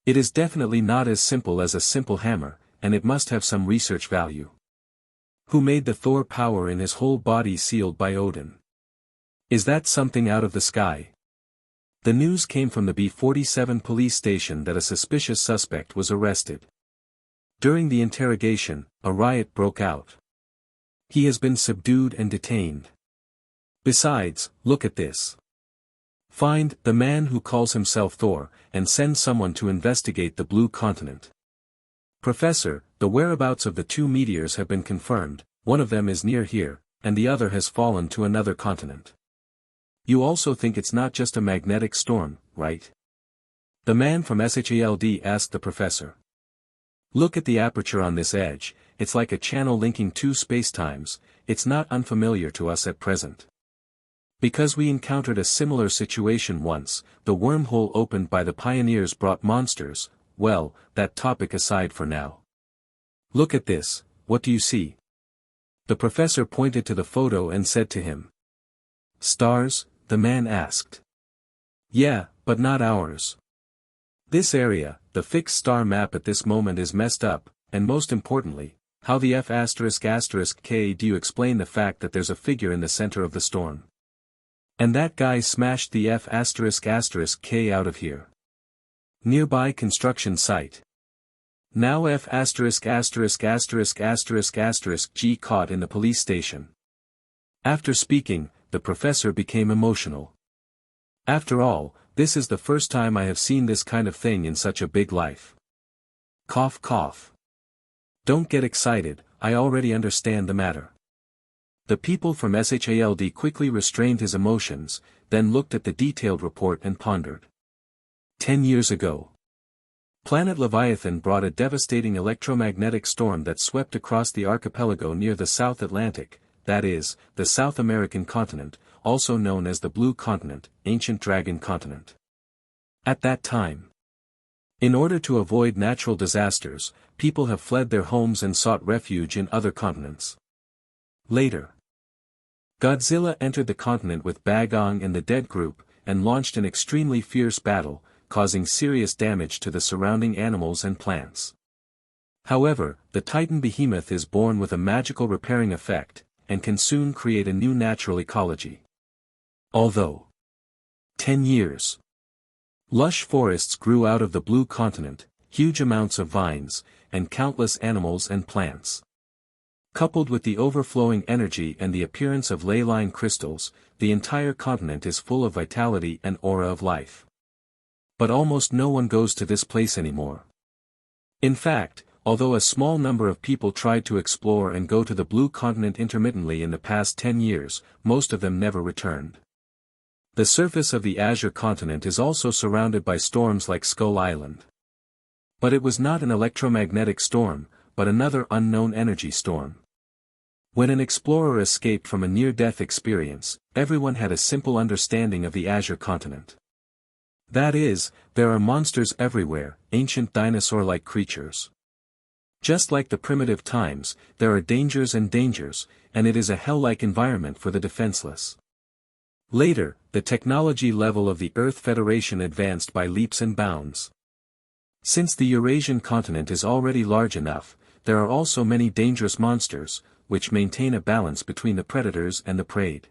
It is definitely not as simple as a simple hammer, and it must have some research value. Who made the Thor power in his whole body sealed by Odin? Is that something out of the sky? The news came from the B-47 police station that a suspicious suspect was arrested. During the interrogation, a riot broke out. He has been subdued and detained. Besides, look at this. Find the man who calls himself Thor, and send someone to investigate the blue continent. Professor, the whereabouts of the two meteors have been confirmed, one of them is near here, and the other has fallen to another continent. You also think it's not just a magnetic storm, right? The man from SHALD asked the professor. Look at the aperture on this edge, it's like a channel linking two spacetimes, it's not unfamiliar to us at present. Because we encountered a similar situation once, the wormhole opened by the pioneers brought monsters, well, that topic aside for now. Look at this, what do you see? The professor pointed to the photo and said to him. Stars? The man asked. Yeah, but not ours. This area, the fixed star map at this moment is messed up, and most importantly, how the F***K do you explain the fact that there's a figure in the center of the storm? And that guy smashed the F***K out of here. Nearby construction site. Now F***G caught in the police station. After speaking, the professor became emotional. After all, this is the first time I have seen this kind of thing in such a big life. Cough cough. Don't get excited, I already understand the matter. The people from SHALD quickly restrained his emotions, then looked at the detailed report and pondered. 10 years ago. Planet Leviathan brought a devastating electromagnetic storm that swept across the archipelago near the South Atlantic, that is, the South American continent, also known as the Blue Continent, Ancient Dragon Continent. At that time, in order to avoid natural disasters, people have fled their homes and sought refuge in other continents. Later, Godzilla entered the continent with Bagong and the Dead Group, and launched an extremely fierce battle, causing serious damage to the surrounding animals and plants. However, the Titan behemoth is born with a magical repairing effect, and can soon create a new natural ecology. Although 10 years. Lush forests grew out of the Blue Continent, huge amounts of vines, and countless animals and plants. Coupled with the overflowing energy and the appearance of ley line crystals, the entire continent is full of vitality and aura of life. But almost no one goes to this place anymore. In fact, although a small number of people tried to explore and go to the Blue Continent intermittently in the past 10 years, most of them never returned. The surface of the Azure continent is also surrounded by storms like Skull Island. But it was not an electromagnetic storm, but another unknown energy storm. When an explorer escaped from a near-death experience, everyone had a simple understanding of the Azure continent. That is, there are monsters everywhere, ancient dinosaur-like creatures. Just like the primitive times, there are dangers, and it is a hell-like environment for the defenseless. Later, the technology level of the Earth Federation advanced by leaps and bounds. Since the Eurasian continent is already large enough, there are also many dangerous monsters, which maintain a balance between the predators and the preyed.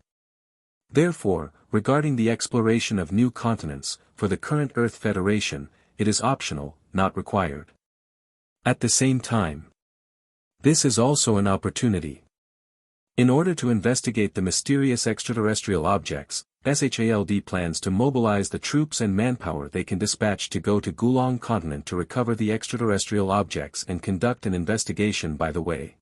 Therefore, regarding the exploration of new continents, for the current Earth Federation, it is optional, not required. At the same time, this is also an opportunity. In order to investigate the mysterious extraterrestrial objects, SHALD plans to mobilize the troops and manpower they can dispatch to go to Gulong continent to recover the extraterrestrial objects and conduct an investigation by the way.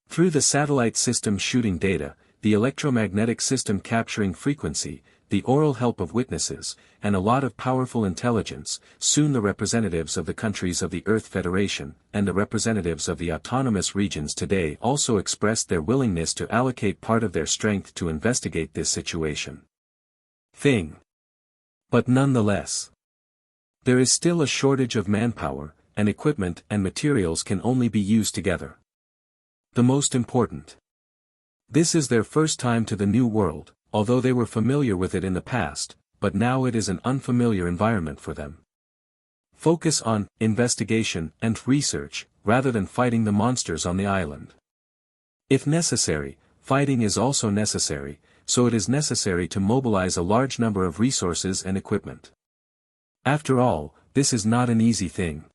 Through the satellite system shooting data, the electromagnetic system capturing frequency, the oral help of witnesses, and a lot of powerful intelligence, soon the representatives of the countries of the Earth Federation, and the representatives of the autonomous regions today also expressed their willingness to allocate part of their strength to investigate this situation. But nonetheless, there is still a shortage of manpower, and equipment and materials can only be used together. The most important. This is their first time to the new world, although they were familiar with it in the past, but now it is an unfamiliar environment for them. Focus on investigation and research, rather than fighting the monsters on the island. If necessary, fighting is also necessary, so it is necessary to mobilize a large number of resources and equipment. After all, this is not an easy thing.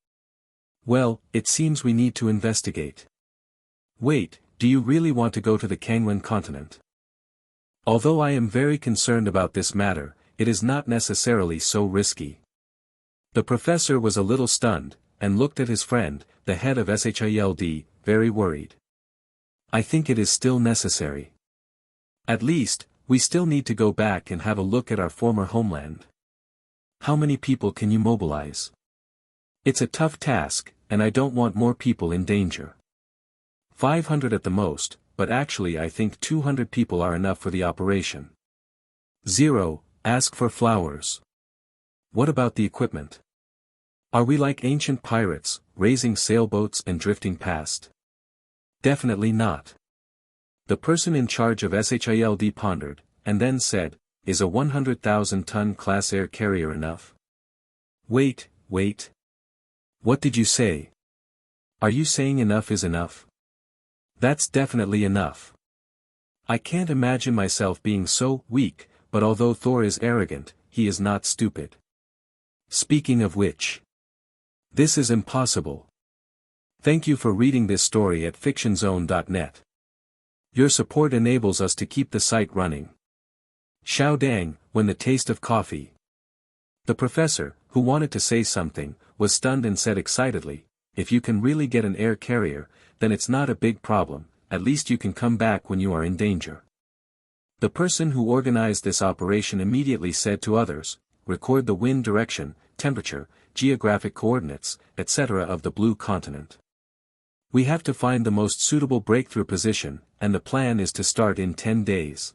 Well, it seems we need to investigate. Wait, do you really want to go to the Kangwon continent? Although I am very concerned about this matter, it is not necessarily so risky. The professor was a little stunned, and looked at his friend, the head of SHILD, very worried. I think it is still necessary. At least, we still need to go back and have a look at our former homeland. How many people can you mobilize? It's a tough task, and I don't want more people in danger. 500 at the most, but actually I think 200 people are enough for the operation. 0. Ask for flowers. What about the equipment? Are we like ancient pirates, raising sailboats and drifting past? Definitely not. The person in charge of SHILD pondered, and then said, is a 100,000-ton class air carrier enough? Wait. What did you say? Are you saying enough is enough? That's definitely enough. I can't imagine myself being so weak, but although Thor is arrogant, he is not stupid. Speaking of which, this is impossible. Thank you for reading this story at fictionzone.net. Your support enables us to keep the site running. Xiao Dang, when the taste of coffee. The professor, who wanted to say something, was stunned and said excitedly, if you can really get an air carrier, then it's not a big problem, at least you can come back when you are in danger. The person who organized this operation immediately said to others, record the wind direction, temperature, geographic coordinates, etc. of the blue continent. We have to find the most suitable breakthrough position, and the plan is to start in 10 days.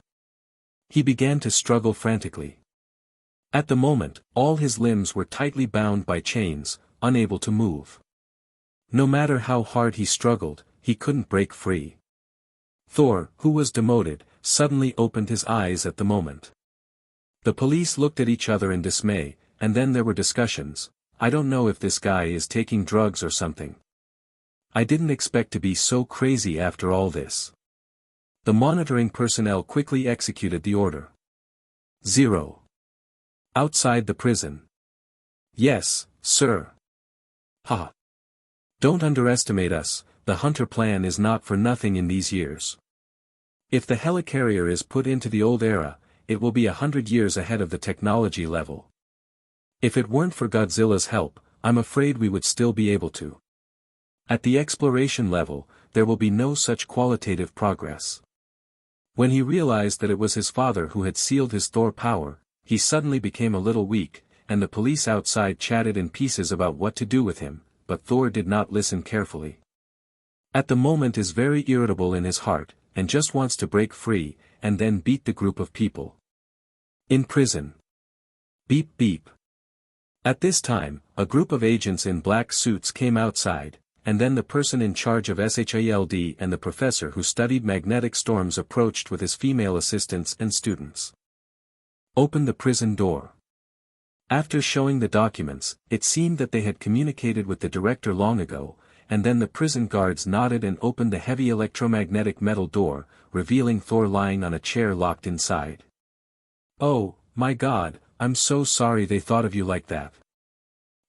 He began to struggle frantically. At the moment, all his limbs were tightly bound by chains, unable to move. No matter how hard he struggled, he couldn't break free. Thor, who was demoted, suddenly opened his eyes at the moment. The police looked at each other in dismay, and then there were discussions. I don't know if this guy is taking drugs or something. I didn't expect to be so crazy after all this. The monitoring personnel quickly executed the order. 0. Outside the prison. Yes, sir. Ha. Don't underestimate us, the Hunter plan is not for nothing in these years. If the helicarrier is put into the old era, it will be 100 years ahead of the technology level. If it weren't for Godzilla's help, I'm afraid we would still be able to. At the exploration level, there will be no such qualitative progress. When he realized that it was his father who had sealed his Thor power, he suddenly became a little weak, and the police outside chatted in pieces about what to do with him, but Thor did not listen carefully. At the moment is very irritable in his heart, and just wants to break free, and then beat the group of people. In prison. Beep beep. At this time, a group of agents in black suits came outside, and then the person in charge of SHILD and the professor who studied magnetic storms approached with his female assistants and students. Open the prison door. After showing the documents, it seemed that they had communicated with the director long ago, and then the prison guards nodded and opened the heavy electromagnetic metal door, revealing Thor lying on a chair locked inside. Oh, my God, I'm so sorry they thought of you like that.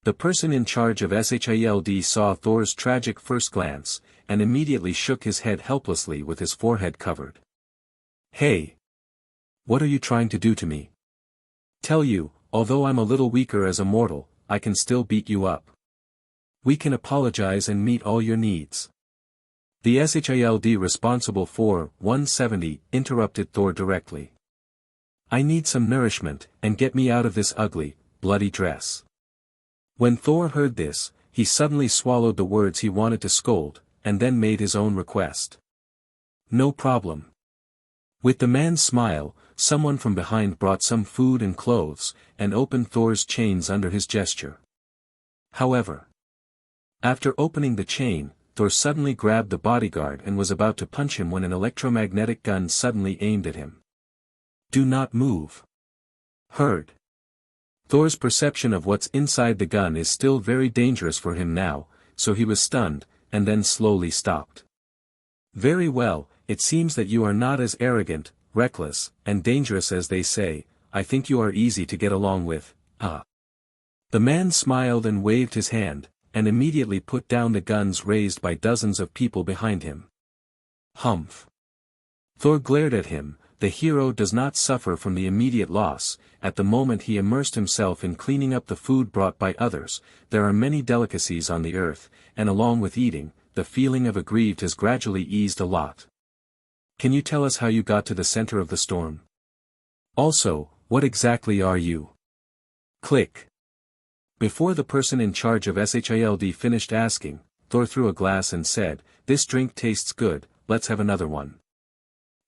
The person in charge of SHILD saw Thor's tragic first glance, and immediately shook his head helplessly with his forehead covered. Hey! What are you trying to do to me? Tell you, although I'm a little weaker as a mortal, I can still beat you up. We can apologize and meet all your needs. The SHIELD responsible for 170 interrupted Thor directly. I need some nourishment, and get me out of this ugly, bloody dress. When Thor heard this, he suddenly swallowed the words he wanted to scold, and then made his own request. No problem. With the man's smile, someone from behind brought some food and clothes, and opened Thor's chains under his gesture. However, after opening the chain, Thor suddenly grabbed the bodyguard and was about to punch him when an electromagnetic gun suddenly aimed at him. Do not move. Heard. Thor's perception of what's inside the gun is still very dangerous for him now, so he was stunned, and then slowly stopped. Very well, it seems that you are not as arrogant, reckless, and dangerous as they say. I think you are easy to get along with, ah. The man smiled and waved his hand, and immediately put down the guns raised by dozens of people behind him. Humph. Thor glared at him. The hero does not suffer from the immediate loss. At the moment he immersed himself in cleaning up the food brought by others. There are many delicacies on the earth, and along with eating, the feeling of aggrieved has gradually eased a lot. Can you tell us how you got to the center of the storm? Also, what exactly are you? Click. Before the person in charge of SHIELD finished asking, Thor threw a glass and said, "This drink tastes good, let's have another one."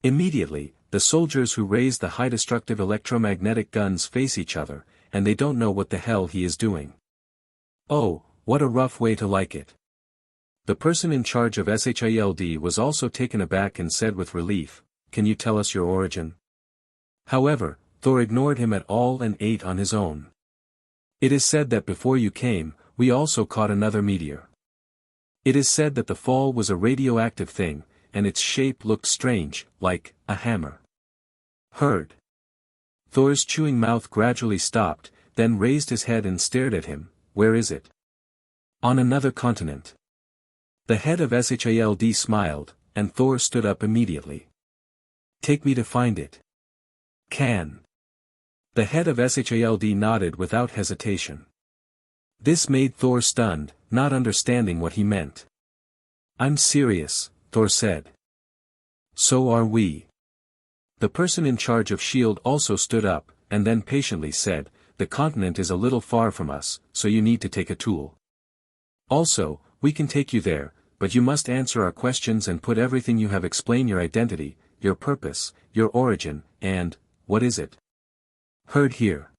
Immediately, the soldiers who raised the high destructive electromagnetic guns face each other, and they don't know what the hell he is doing. Oh, what a rough way to like it. The person in charge of SHIELD was also taken aback and said with relief, "Can you tell us your origin?" However, Thor ignored him at all and ate on his own. It is said that before you came, we also caught another meteor. It is said that the fall was a radioactive thing, and its shape looked strange, like a hammer. Heard. Thor's chewing mouth gradually stopped, then raised his head and stared at him. Where is it? On another continent. The head of SHIELD smiled, and Thor stood up immediately. Take me to find it. Can. The head of SHIELD nodded without hesitation. This made Thor stunned, not understanding what he meant. I'm serious, Thor said. So are we. The person in charge of SHIELD also stood up, and then patiently said, the continent is a little far from us, so you need to take a tool. Also, we can take you there, but you must answer our questions and put everything you have, explain your identity, your purpose, your origin, and, what is it? Heard here.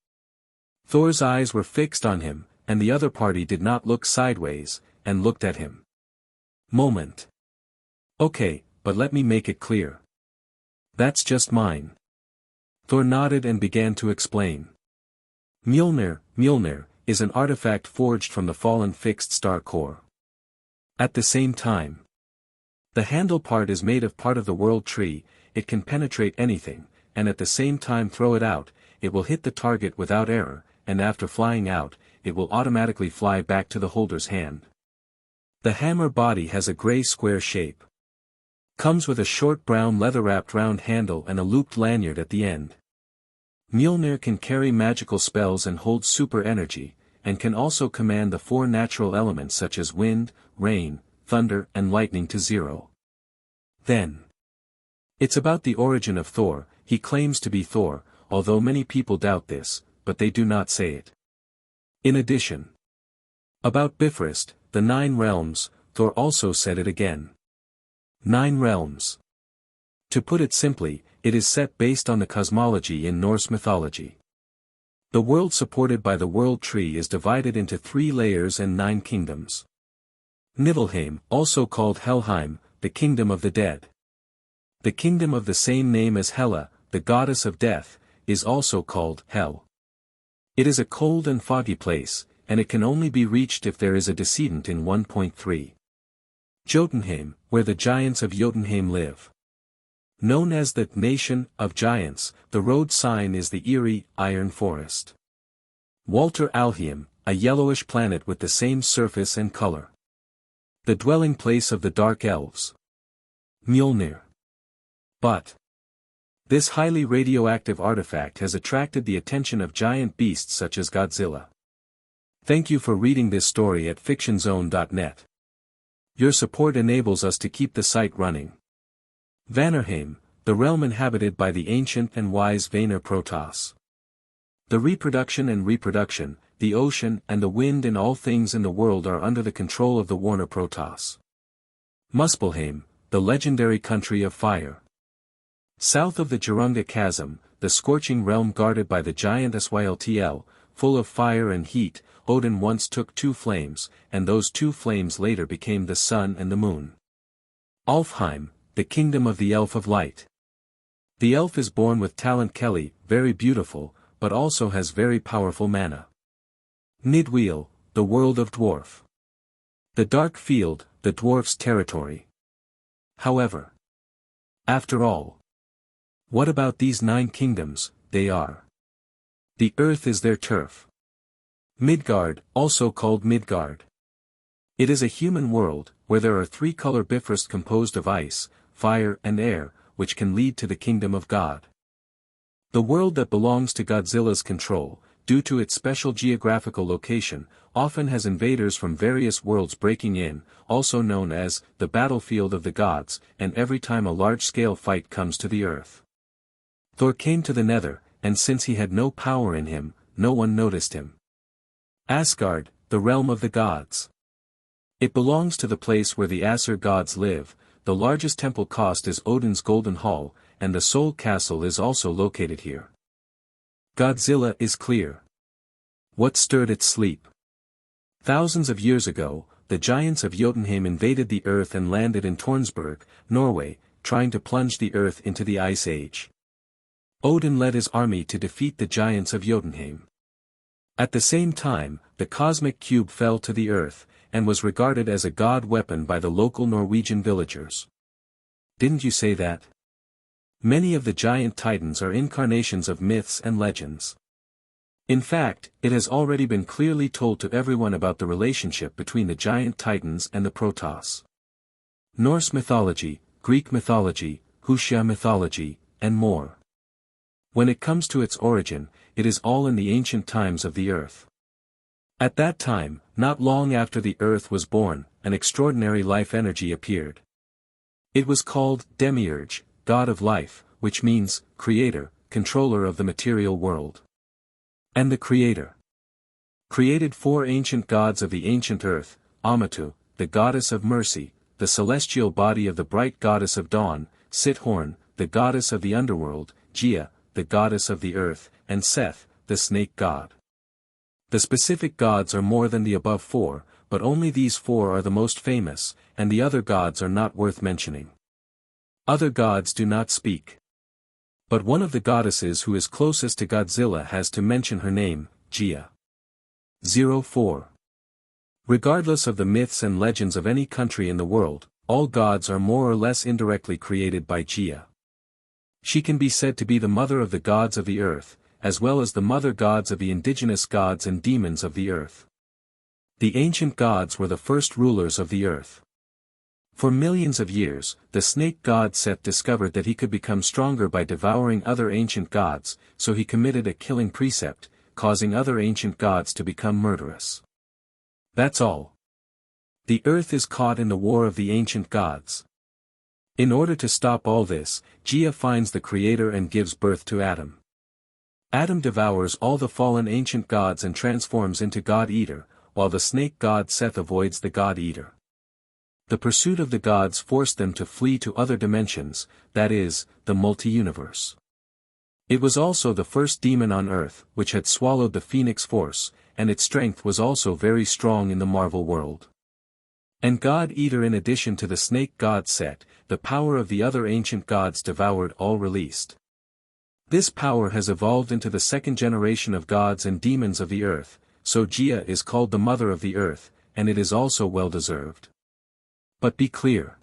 Thor's eyes were fixed on him, and the other party did not look sideways, and looked at him. Moment. Okay, but let me make it clear. That's just mine. Thor nodded and began to explain. Mjolnir is an artifact forged from the fallen fixed star core. At the same time, the handle part is made of part of the world tree. It can penetrate anything, and at the same time throw it out. It will hit the target without error, and after flying out, it will automatically fly back to the holder's hand. The hammer body has a gray square shape. Comes with a short brown leather-wrapped round handle and a looped lanyard at the end. Mjolnir can carry magical spells and hold super energy, and can also command the 4 natural elements such as wind, rain, thunder and lightning to 0. Then. It's about the origin of Thor. He claims to be Thor, although many people doubt this, but they do not say it. In addition. About Bifrost, the 9 realms, Thor also said it again. 9 realms. To put it simply, it is set based on the cosmology in Norse mythology. The world supported by the world tree is divided into 3 layers and 9 kingdoms. Nibelheim, also called Helheim, the kingdom of the dead. The kingdom of the same name as Hela, the goddess of death, is also called Hel. It is a cold and foggy place, and it can only be reached if there is a decedent in 1.3. Jotunheim, where the giants of Jotunheim live. Known as the Nation of Giants, the road sign is the eerie, iron forest. Walter Alheim, a yellowish planet with the same surface and color. The dwelling place of the dark elves. Mjolnir. But This highly radioactive artifact has attracted the attention of giant beasts such as Godzilla. Thank you for reading this story at fictionzone.net. Your support enables us to keep the site running. Vanarheim, the realm inhabited by the ancient and wise Vanar Protoss. The reproduction, the ocean and the wind and all things in the world are under the control of the Warner Protoss. Muspelheim, the legendary country of fire. South of the Jurunga Chasm, the scorching realm guarded by the giant Sytl, full of fire and heat, Odin once took 2 flames, and those 2 flames later became the sun and the moon. Alfheim, the kingdom of the elf of light. The elf is born with talent Kelly, very beautiful, but also has very powerful mana. Nidwheel, the world of dwarf. The dark field, the dwarf's territory. However, after all, what about these 9 kingdoms? They are. The earth is their turf. Midgard, also called Midgard. It is a human world, where there are 3 color Bifrost composed of ice, fire and air, which can lead to the kingdom of God. The world that belongs to Godzilla's control, due to its special geographical location, often has invaders from various worlds breaking in, also known as the battlefield of the gods, and every time a large-scale fight comes to the earth. Thor came to the Nether, and since he had no power in him, no one noticed him. Asgard, the realm of the gods. It belongs to the place where the Aesir gods live. The largest temple cost is Odin's Golden Hall, and the Soul Castle is also located here. Godzilla is clear. What stirred its sleep? Thousands of years ago, the giants of Jotunheim invaded the earth and landed in Tornsberg, Norway, trying to plunge the earth into the Ice Age. Odin led his army to defeat the giants of Jotunheim. At the same time, the cosmic cube fell to the earth, and was regarded as a god weapon by the local Norwegian villagers. Didn't you say that? Many of the giant titans are incarnations of myths and legends. In fact, it has already been clearly told to everyone about the relationship between the giant titans and the Protoss. Norse mythology, Greek mythology, Hushia mythology, and more. When it comes to its origin, it is all in the ancient times of the earth. At that time, not long after the earth was born, an extraordinary life energy appeared. It was called Demiurge, god of life, which means, creator, controller of the material world. And the creator created 4 ancient gods of the ancient earth, Amatu, the goddess of mercy, the celestial body of the bright goddess of dawn, Sithorn, the goddess of the underworld, Gia, the goddess of the earth, and Seth, the snake god. The specific gods are more than the above 4, but only these 4 are the most famous, and the other gods are not worth mentioning. Other gods do not speak. But one of the goddesses who is closest to Godzilla has to mention her name, Gia. 04. Regardless of the myths and legends of any country in the world, all gods are more or less indirectly created by Gia. She can be said to be the mother of the gods of the earth, as well as the mother gods of the indigenous gods and demons of the earth. The ancient gods were the first rulers of the earth. For millions of years, the snake god Seth discovered that he could become stronger by devouring other ancient gods, so he committed a killing precept, causing other ancient gods to become murderous. That's all. The earth is caught in the war of the ancient gods. In order to stop all this, Gia finds the creator and gives birth to Adam. Adam devours all the fallen ancient gods and transforms into God-Eater, while the snake god Seth avoids the God-Eater. The pursuit of the gods forced them to flee to other dimensions, that is, the multi-universe. It was also the first demon on Earth, which had swallowed the Phoenix Force, and its strength was also very strong in the Marvel world. And God-Eater, in addition to the snake god Set, the power of the other ancient gods devoured all released. This power has evolved into the second generation of gods and demons of the earth, so Gia is called the mother of the earth, and it is also well-deserved. But be clear.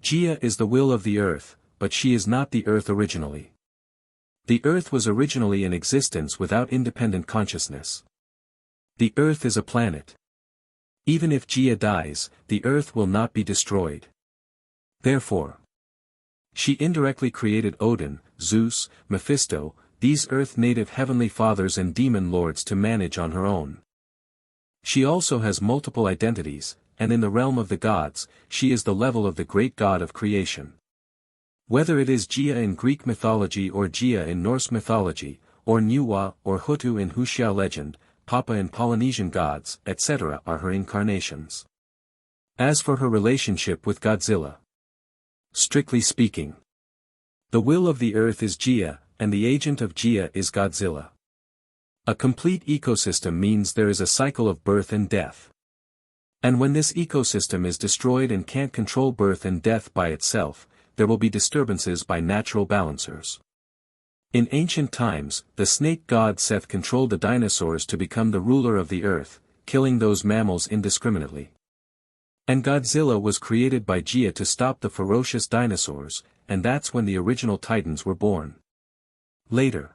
Gia is the will of the earth, but she is not the earth originally. The earth was originally in existence without independent consciousness. The earth is a planet. Even if Gia dies, the earth will not be destroyed. Therefore, She indirectly created Odin, Zeus, Mephisto, these Earth-native heavenly fathers and demon lords to manage on her own. She also has multiple identities, and in the realm of the gods, she is the level of the great god of creation. Whether it is Gaia in Greek mythology or Gaia in Norse mythology, or Nuwa or Hutu in Huxia legend, Papa in Polynesian gods, etc. are her incarnations. As for her relationship with Godzilla, strictly speaking, the will of the earth is Gaia, and the agent of Gaia is Godzilla. A complete ecosystem means there is a cycle of birth and death. And when this ecosystem is destroyed and can't control birth and death by itself, there will be disturbances by natural balancers. In ancient times, the snake god Seth controlled the dinosaurs to become the ruler of the earth, killing those mammals indiscriminately. And Godzilla was created by Gaia to stop the ferocious dinosaurs, and that's when the original titans were born. Later,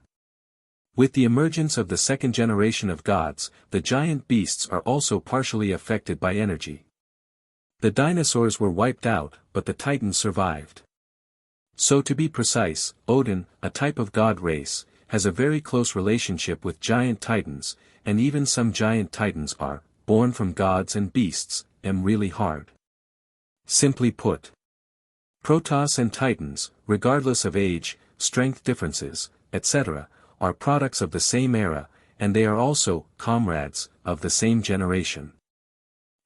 with the emergence of the second generation of gods, the giant beasts are also partially affected by energy. The dinosaurs were wiped out, but the titans survived. So to be precise, Odin, a type of god race, has a very close relationship with giant titans, and even some giant titans are, born from gods and beasts, really hard. Simply put, Protoss and titans, regardless of age, strength differences, etc., are products of the same era, and they are also comrades of the same generation.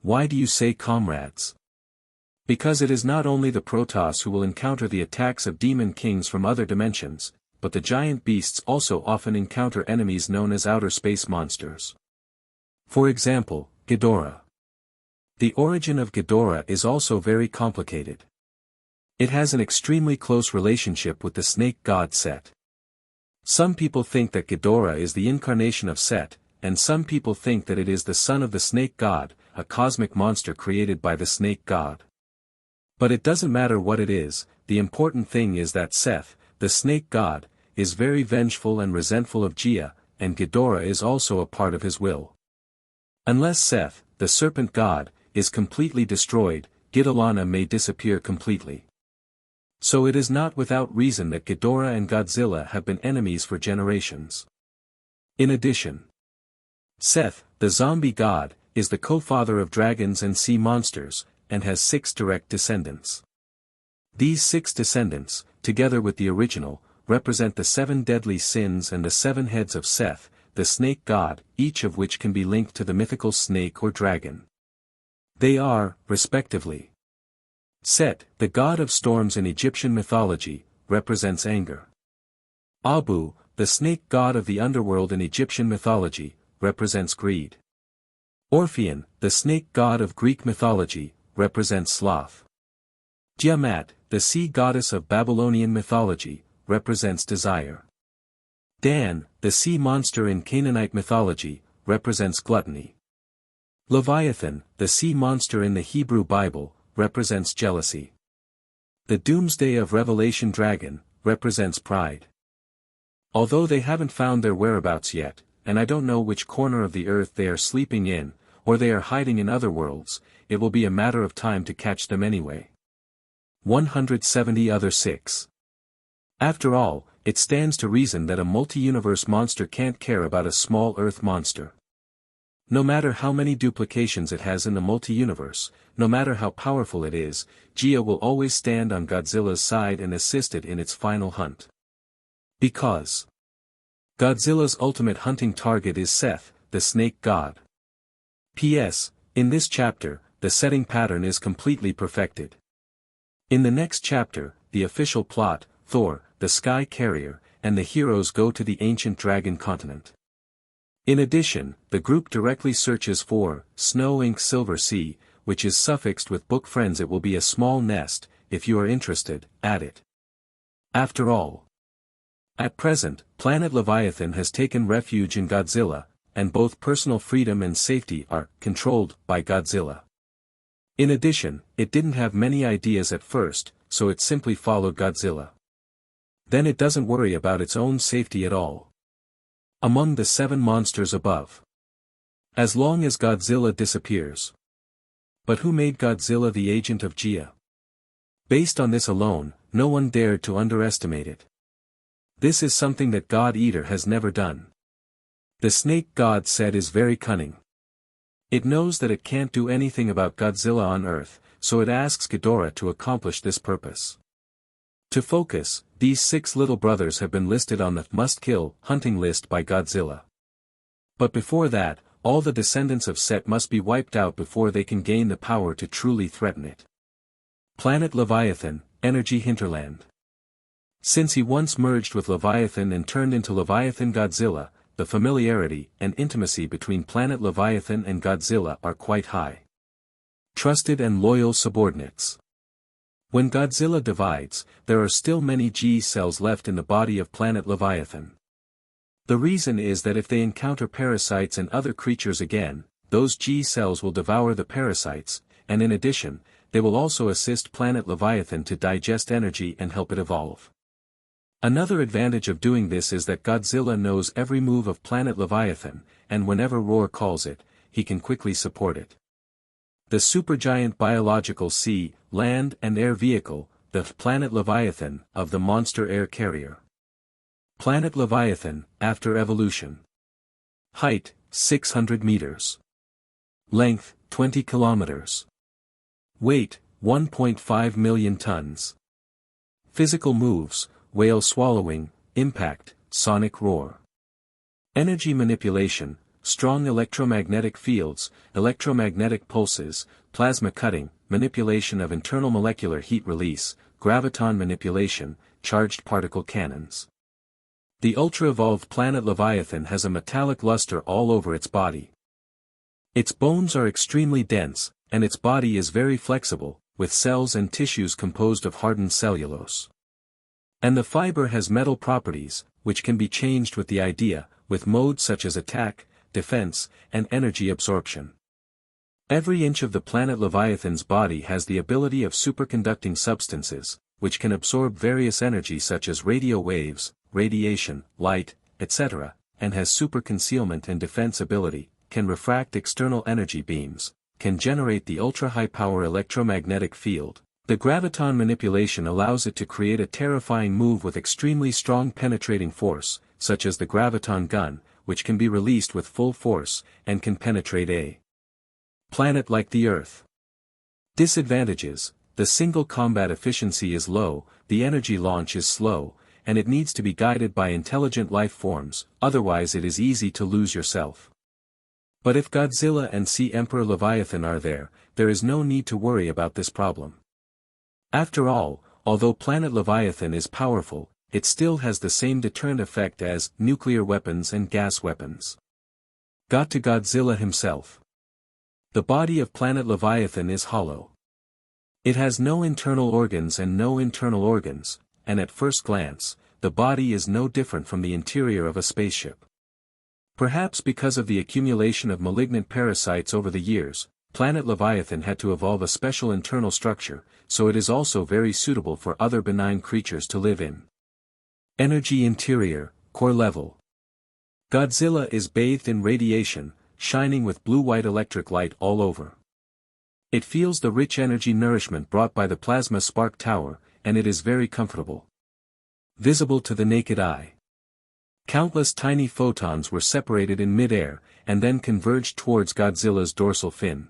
Why do you say comrades? Because it is not only the Protoss who will encounter the attacks of demon kings from other dimensions, but the giant beasts also often encounter enemies known as outer space monsters. For example, Ghidorah. The origin of Ghidorah is also very complicated. It has an extremely close relationship with the snake god Set. Some people think that Ghidorah is the incarnation of Set, and some people think that it is the son of the snake god, a cosmic monster created by the snake god. But it doesn't matter what it is, the important thing is that Seth, the snake god, is very vengeful and resentful of Gaia, and Ghidorah is also a part of his will. Unless Seth, the serpent god, is completely destroyed, Ghidorah may disappear completely. So it is not without reason that Ghidorah and Godzilla have been enemies for generations. In addition, Seth, the zombie god, is the co-father of dragons and sea monsters, and has 6 direct descendants. These 6 descendants, together with the original, represent the 7 deadly sins and the 7 heads of Seth, the snake god, each of which can be linked to the mythical snake or dragon. They are, respectively, Set, the god of storms in Egyptian mythology, represents anger. Abu, the snake god of the underworld in Egyptian mythology, represents greed. Orpheon, the snake god of Greek mythology, represents sloth. Tiamat, the sea goddess of Babylonian mythology, represents desire. Dan, the sea monster in Canaanite mythology, represents gluttony. Leviathan, the sea monster in the Hebrew Bible, represents jealousy. The Doomsday of Revelation dragon, represents pride. Although they haven't found their whereabouts yet, and I don't know which corner of the earth they are sleeping in, or they are hiding in other worlds, it will be a matter of time to catch them anyway. 170 other 6. After all, it stands to reason that a multi-universe monster can't care about a small Earth monster. No matter how many duplications it has in the multi-universe, no matter how powerful it is, Gaia will always stand on Godzilla's side and assist it in its final hunt. Because Godzilla's ultimate hunting target is Seth, the snake god. P.S. In this chapter, the setting pattern is completely perfected. In the next chapter, the official plot, Thor, the Sky Carrier, and the heroes go to the ancient dragon continent. In addition, the group directly searches for Snow Ink Silver Sea, which is suffixed with book friends. It will be a small nest, if you are interested, add it. After all, at present, Planet Leviathan has taken refuge in Godzilla, and both personal freedom and safety are controlled by Godzilla. In addition, it didn't have many ideas at first, so it simply followed Godzilla. Then it doesn't worry about its own safety at all. Among the 7 monsters above, as long as Godzilla disappears. But who made Godzilla the agent of Gaia? Based on this alone, no one dared to underestimate it. This is something that God Eater has never done. The snake God said is very cunning. It knows that it can't do anything about Godzilla on Earth, so it asks Ghidorah to accomplish this purpose. To focus, these 6 little brothers have been listed on the must-kill hunting list by Godzilla. But before that, all the descendants of Set must be wiped out before they can gain the power to truly threaten it. Planet Leviathan, Energy Hinterland. Since he once merged with Leviathan and turned into Leviathan Godzilla, the familiarity and intimacy between Planet Leviathan and Godzilla are quite high. Trusted and loyal subordinates. When Godzilla divides, there are still many G cells left in the body of Planet Leviathan. The reason is that if they encounter parasites and other creatures again, those G cells will devour the parasites, and in addition, they will also assist Planet Leviathan to digest energy and help it evolve. Another advantage of doing this is that Godzilla knows every move of Planet Leviathan, and whenever Roar calls it, he can quickly support it. The supergiant biological sea, land and air vehicle, the Planet Leviathan, of the monster air carrier. Planet Leviathan, after evolution. Height, 600 meters. Length, 20 kilometers. Weight, 1.5 million tons. Physical moves, whale swallowing, impact, sonic roar. Energy manipulation, strong electromagnetic fields, electromagnetic pulses, plasma cutting, manipulation of internal molecular heat release, graviton manipulation, charged particle cannons. The ultra-evolved Planet Leviathan has a metallic luster all over its body. Its bones are extremely dense, and its body is very flexible, with cells and tissues composed of hardened cellulose. And the fiber has metal properties, which can be changed with the idea, with modes such as attack, defense, and energy absorption. Every inch of the Planet Leviathan's body has the ability of superconducting substances, which can absorb various energy such as radio waves, radiation, light, etc., and has super concealment and defense ability, can refract external energy beams, can generate the ultra-high power electromagnetic field. The graviton manipulation allows it to create a terrifying move with extremely strong penetrating force, such as the graviton gun, which can be released with full force, and can penetrate a planet like the Earth. Disadvantages: the single combat efficiency is low, the energy launch is slow, and it needs to be guided by intelligent life forms, otherwise it is easy to lose yourself. But if Godzilla and Sea Emperor Leviathan are there is no need to worry about this problem. After all, although Planet Leviathan is powerful, it still has the same deterrent effect as nuclear weapons and gas weapons. Got to Godzilla himself. The body of Planet Leviathan is hollow. It has no internal organs and no internal organs, and at first glance, the body is no different from the interior of a spaceship. Perhaps because of the accumulation of malignant parasites over the years, Planet Leviathan had to evolve a special internal structure, so it is also very suitable for other benign creatures to live in. Energy interior, core level. Godzilla is bathed in radiation, shining with blue-white electric light all over. It feels the rich energy nourishment brought by the plasma spark tower, and it is very comfortable. Visible to the naked eye. Countless tiny photons were separated in mid-air, and then converged towards Godzilla's dorsal fin.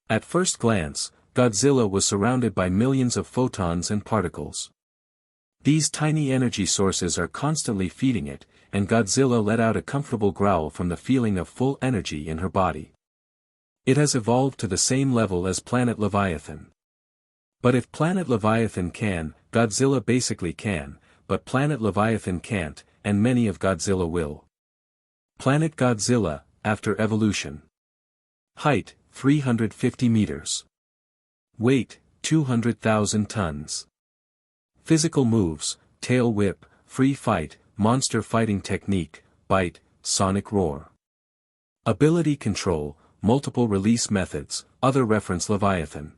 At first glance, Godzilla was surrounded by millions of photons and particles. These tiny energy sources are constantly feeding it, and Godzilla let out a comfortable growl from the feeling of full energy in her body. It has evolved to the same level as Planet Leviathan. But if Planet Leviathan can, Godzilla basically can, but Planet Leviathan can't, and many of Godzilla will. Planet Godzilla, after evolution. Height, 350 meters. Weight, 200,000 tons. Physical moves, tail whip, free fight, monster fighting technique, bite, sonic roar. Ability control, multiple release methods, other reference Leviathan.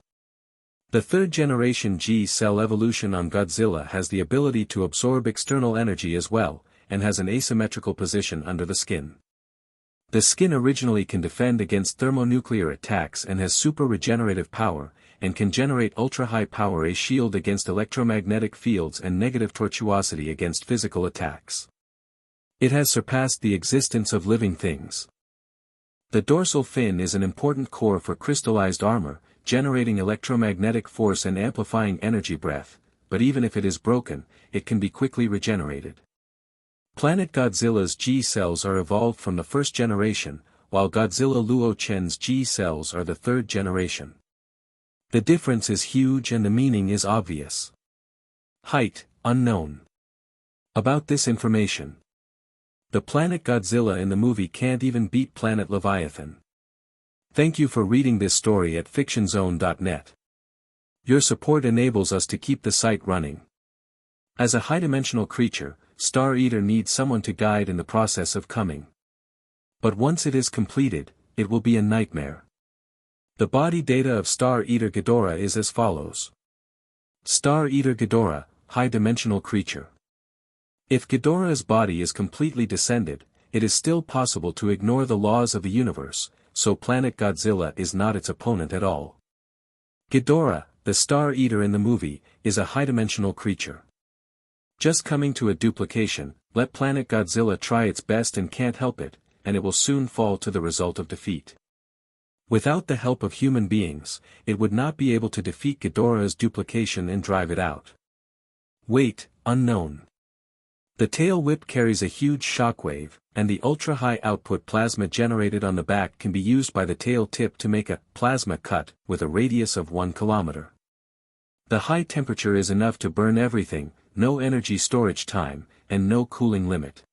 The third generation G-cell evolution on Godzilla has the ability to absorb external energy as well, and has an asymmetrical position under the skin. The skin originally can defend against thermonuclear attacks and has super regenerative power, and can generate ultra-high power, a shield against electromagnetic fields and negative tortuosity against physical attacks. It has surpassed the existence of living things. The dorsal fin is an important core for crystallized armor, generating electromagnetic force and amplifying energy breath, but even if it is broken, it can be quickly regenerated. Planet Godzilla's G cells are evolved from the first generation, while Godzilla Luo Chen's G cells are the third generation. The difference is huge and the meaning is obvious. Height, unknown. About this information. The planet Godzilla in the movie can't even beat Planet Leviathan. Thank you for reading this story at fictionzone.net. Your support enables us to keep the site running. As a high-dimensional creature, Star Eater needs someone to guide in the process of coming. But once it is completed, it will be a nightmare. The body data of Star Eater Ghidorah is as follows. Star Eater Ghidorah, high-dimensional creature. If Ghidorah's body is completely descended, it is still possible to ignore the laws of the universe, so Planet Godzilla is not its opponent at all. Ghidorah, the Star Eater in the movie, is a high-dimensional creature. Just coming to a duplication, let Planet Godzilla try its best and can't help it, and it will soon fall to the result of defeat. Without the help of human beings, it would not be able to defeat Ghidorah's duplication and drive it out. Weight, unknown. The tail whip carries a huge shockwave, and the ultra-high output plasma generated on the back can be used by the tail tip to make a plasma cut with a radius of 1 kilometer. The high temperature is enough to burn everything, no energy storage time, and no cooling limit.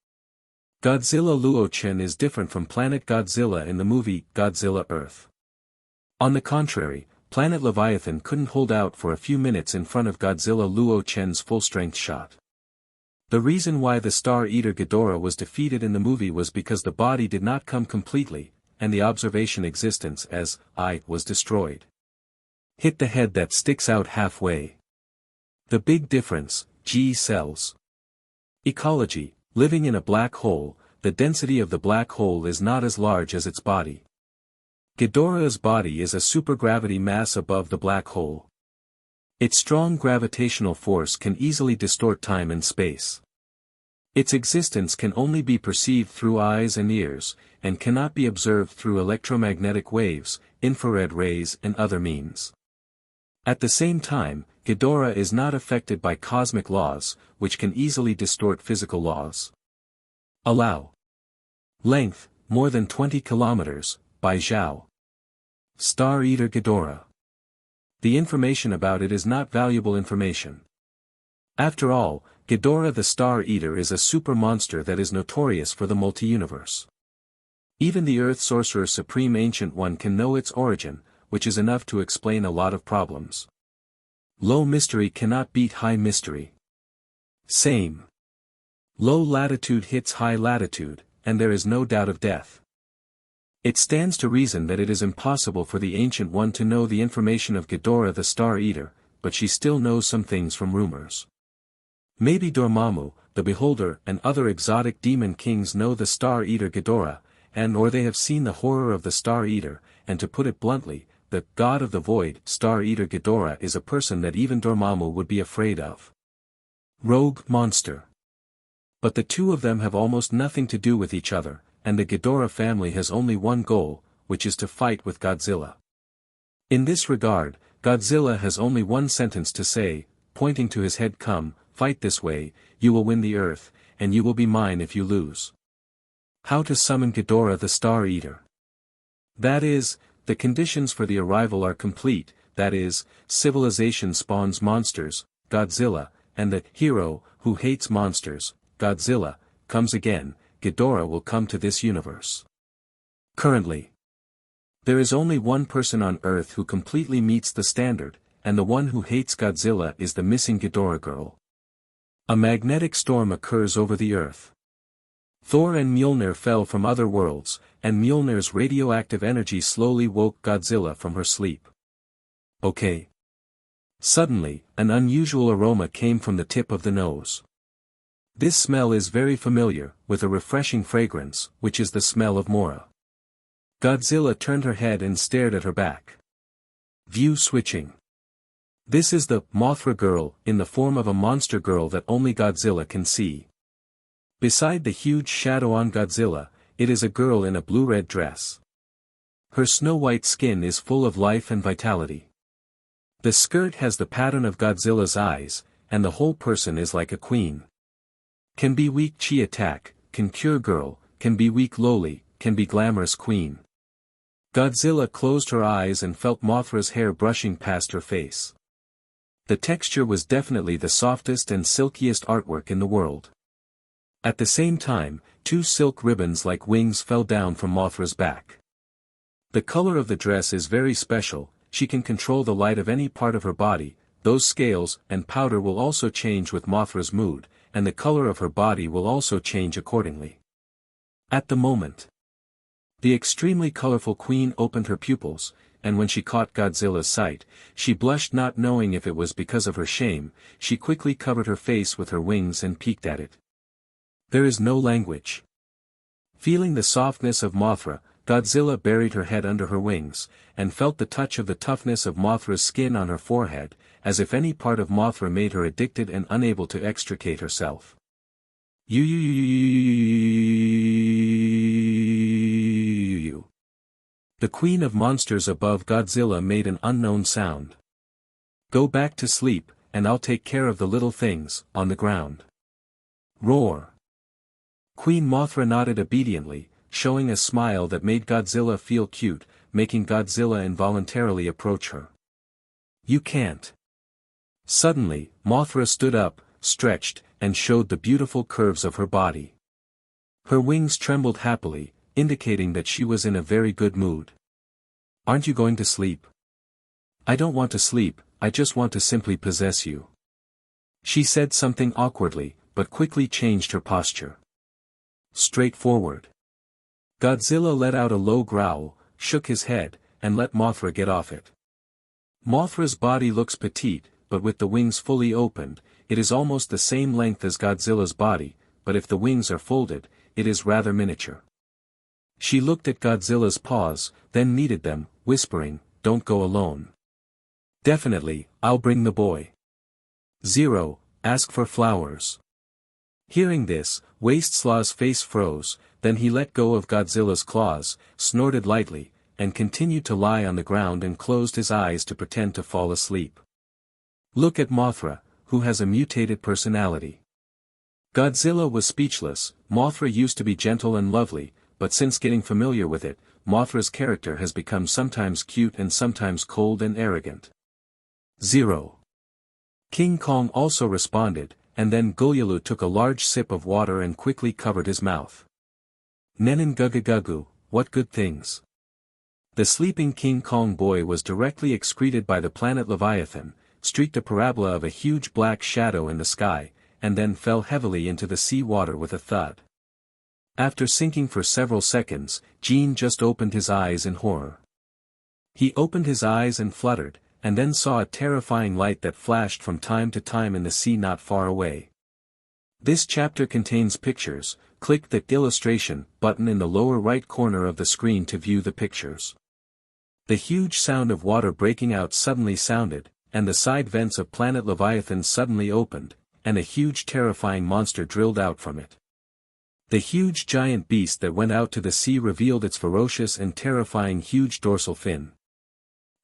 Godzilla Luo Chen is different from Planet Godzilla in the movie Godzilla Earth. On the contrary, Planet Leviathan couldn't hold out for a few minutes in front of Godzilla Luo Chen's full-strength shot. The reason why the Star Eater Ghidorah was defeated in the movie was because the body did not come completely, and the observation existence as I was destroyed. Hit the head that sticks out halfway. The big difference, G cells. Ecology, living in a black hole, the density of the black hole is not as large as its body. Ghidorah's body is a supergravity mass above the black hole. Its strong gravitational force can easily distort time and space. Its existence can only be perceived through eyes and ears, and cannot be observed through electromagnetic waves, infrared rays and other means. At the same time, Ghidorah is not affected by cosmic laws, which can easily distort physical laws. Allow. Length, more than 20 kilometers, by Zhao. Star Eater Ghidorah. The information about it is not valuable information. After all, Ghidorah the Star Eater is a super monster that is notorious for the multi-universe. Even the Earth Sorcerer Supreme Ancient One can know its origin, which is enough to explain a lot of problems. Low mystery cannot beat high mystery. Same. Low latitude hits high latitude, and there is no doubt of death. It stands to reason that it is impossible for the Ancient One to know the information of Ghidorah the Star Eater, but she still knows some things from rumors. Maybe Dormammu, the Beholder and other exotic demon kings know the Star Eater Ghidorah, or they have seen the horror of the Star Eater, and to put it bluntly, the God of the Void, Star Eater Ghidorah is a person that even Dormammu would be afraid of. Rogue monster. But the two of them have almost nothing to do with each other, and the Ghidorah family has only one goal, which is to fight with Godzilla. In this regard, Godzilla has only one sentence to say, pointing to his head: "Come, fight this way, you will win the Earth, and you will be mine if you lose." How to summon Ghidorah the Star Eater. That is, the conditions for the arrival are complete, that is, civilization spawns monsters, Godzilla, and the hero, who hates monsters, Godzilla, comes again. Ghidorah will come to this universe. Currently, there is only one person on Earth who completely meets the standard, and the one who hates Godzilla is the missing Ghidorah girl. A magnetic storm occurs over the Earth. Thor and Mjolnir fell from other worlds, and Mjolnir's radioactive energy slowly woke Godzilla from her sleep. Okay. Suddenly, an unusual aroma came from the tip of the nose. This smell is very familiar, with a refreshing fragrance, which is the smell of Mora. Godzilla turned her head and stared at her back. View switching. This is the Mothra girl in the form of a monster girl that only Godzilla can see. Beside the huge shadow on Godzilla, it is a girl in a blue-red dress. Her snow-white skin is full of life and vitality. The skirt has the pattern of Godzilla's eyes, and the whole person is like a queen. Can be weak chi attack, can cure girl, can be weak lowly, can be glamorous queen. Godzilla closed her eyes and felt Mothra's hair brushing past her face. The texture was definitely the softest and silkiest artwork in the world. At the same time, two silk ribbons like wings fell down from Mothra's back. The color of the dress is very special, she can control the light of any part of her body, those scales and powder will also change with Mothra's mood, and the color of her body will also change accordingly. At the moment, the extremely colorful queen opened her pupils, and when she caught Godzilla's sight, she blushed, not knowing if it was because of her shame. She quickly covered her face with her wings and peeked at it. There is no language. Feeling the softness of Mothra, Godzilla buried her head under her wings, and felt the touch of the toughness of Mothra's skin on her forehead, as if any part of Mothra made her addicted and unable to extricate herself. The queen of monsters above Godzilla made an unknown sound. Go back to sleep, and I'll take care of the little things, on the ground. Roar. Queen Mothra nodded obediently, showing a smile that made Godzilla feel cute, making Godzilla involuntarily approach her. You can't. Suddenly, Mothra stood up, stretched, and showed the beautiful curves of her body. Her wings trembled happily, indicating that she was in a very good mood. Aren't you going to sleep? I don't want to sleep, I just want to simply possess you. She said something awkwardly, but quickly changed her posture. Straightforward. Godzilla let out a low growl, shook his head, and let Mothra get off it. Mothra's body looks petite, but with the wings fully opened, it is almost the same length as Godzilla's body, but if the wings are folded, it is rather miniature. She looked at Godzilla's paws, then kneaded them, whispering, "Don't go alone." "Definitely, I'll bring the boy." "Zero, ask for flowers." Hearing this, Wasteslaw's face froze, then he let go of Godzilla's claws, snorted lightly, and continued to lie on the ground and closed his eyes to pretend to fall asleep. Look at Mothra, who has a mutated personality. Godzilla was speechless. Mothra used to be gentle and lovely, but since getting familiar with it, Mothra's character has become sometimes cute and sometimes cold and arrogant. Zero. King Kong also responded, and then Gulyalu took a large sip of water and quickly covered his mouth. Nenin gugu, what good things. The sleeping King Kong boy was directly excreted by the planet Leviathan, streaked a parabola of a huge black shadow in the sky, and then fell heavily into the sea water with a thud. After sinking for several seconds, Gene just opened his eyes in horror. He opened his eyes and fluttered, and then saw a terrifying light that flashed from time to time in the sea not far away. This chapter contains pictures. Click the illustration button in the lower right corner of the screen to view the pictures. The huge sound of water breaking out suddenly sounded, and the side vents of planet Leviathan suddenly opened, and a huge terrifying monster drilled out from it. The huge giant beast that went out to the sea revealed its ferocious and terrifying huge dorsal fin.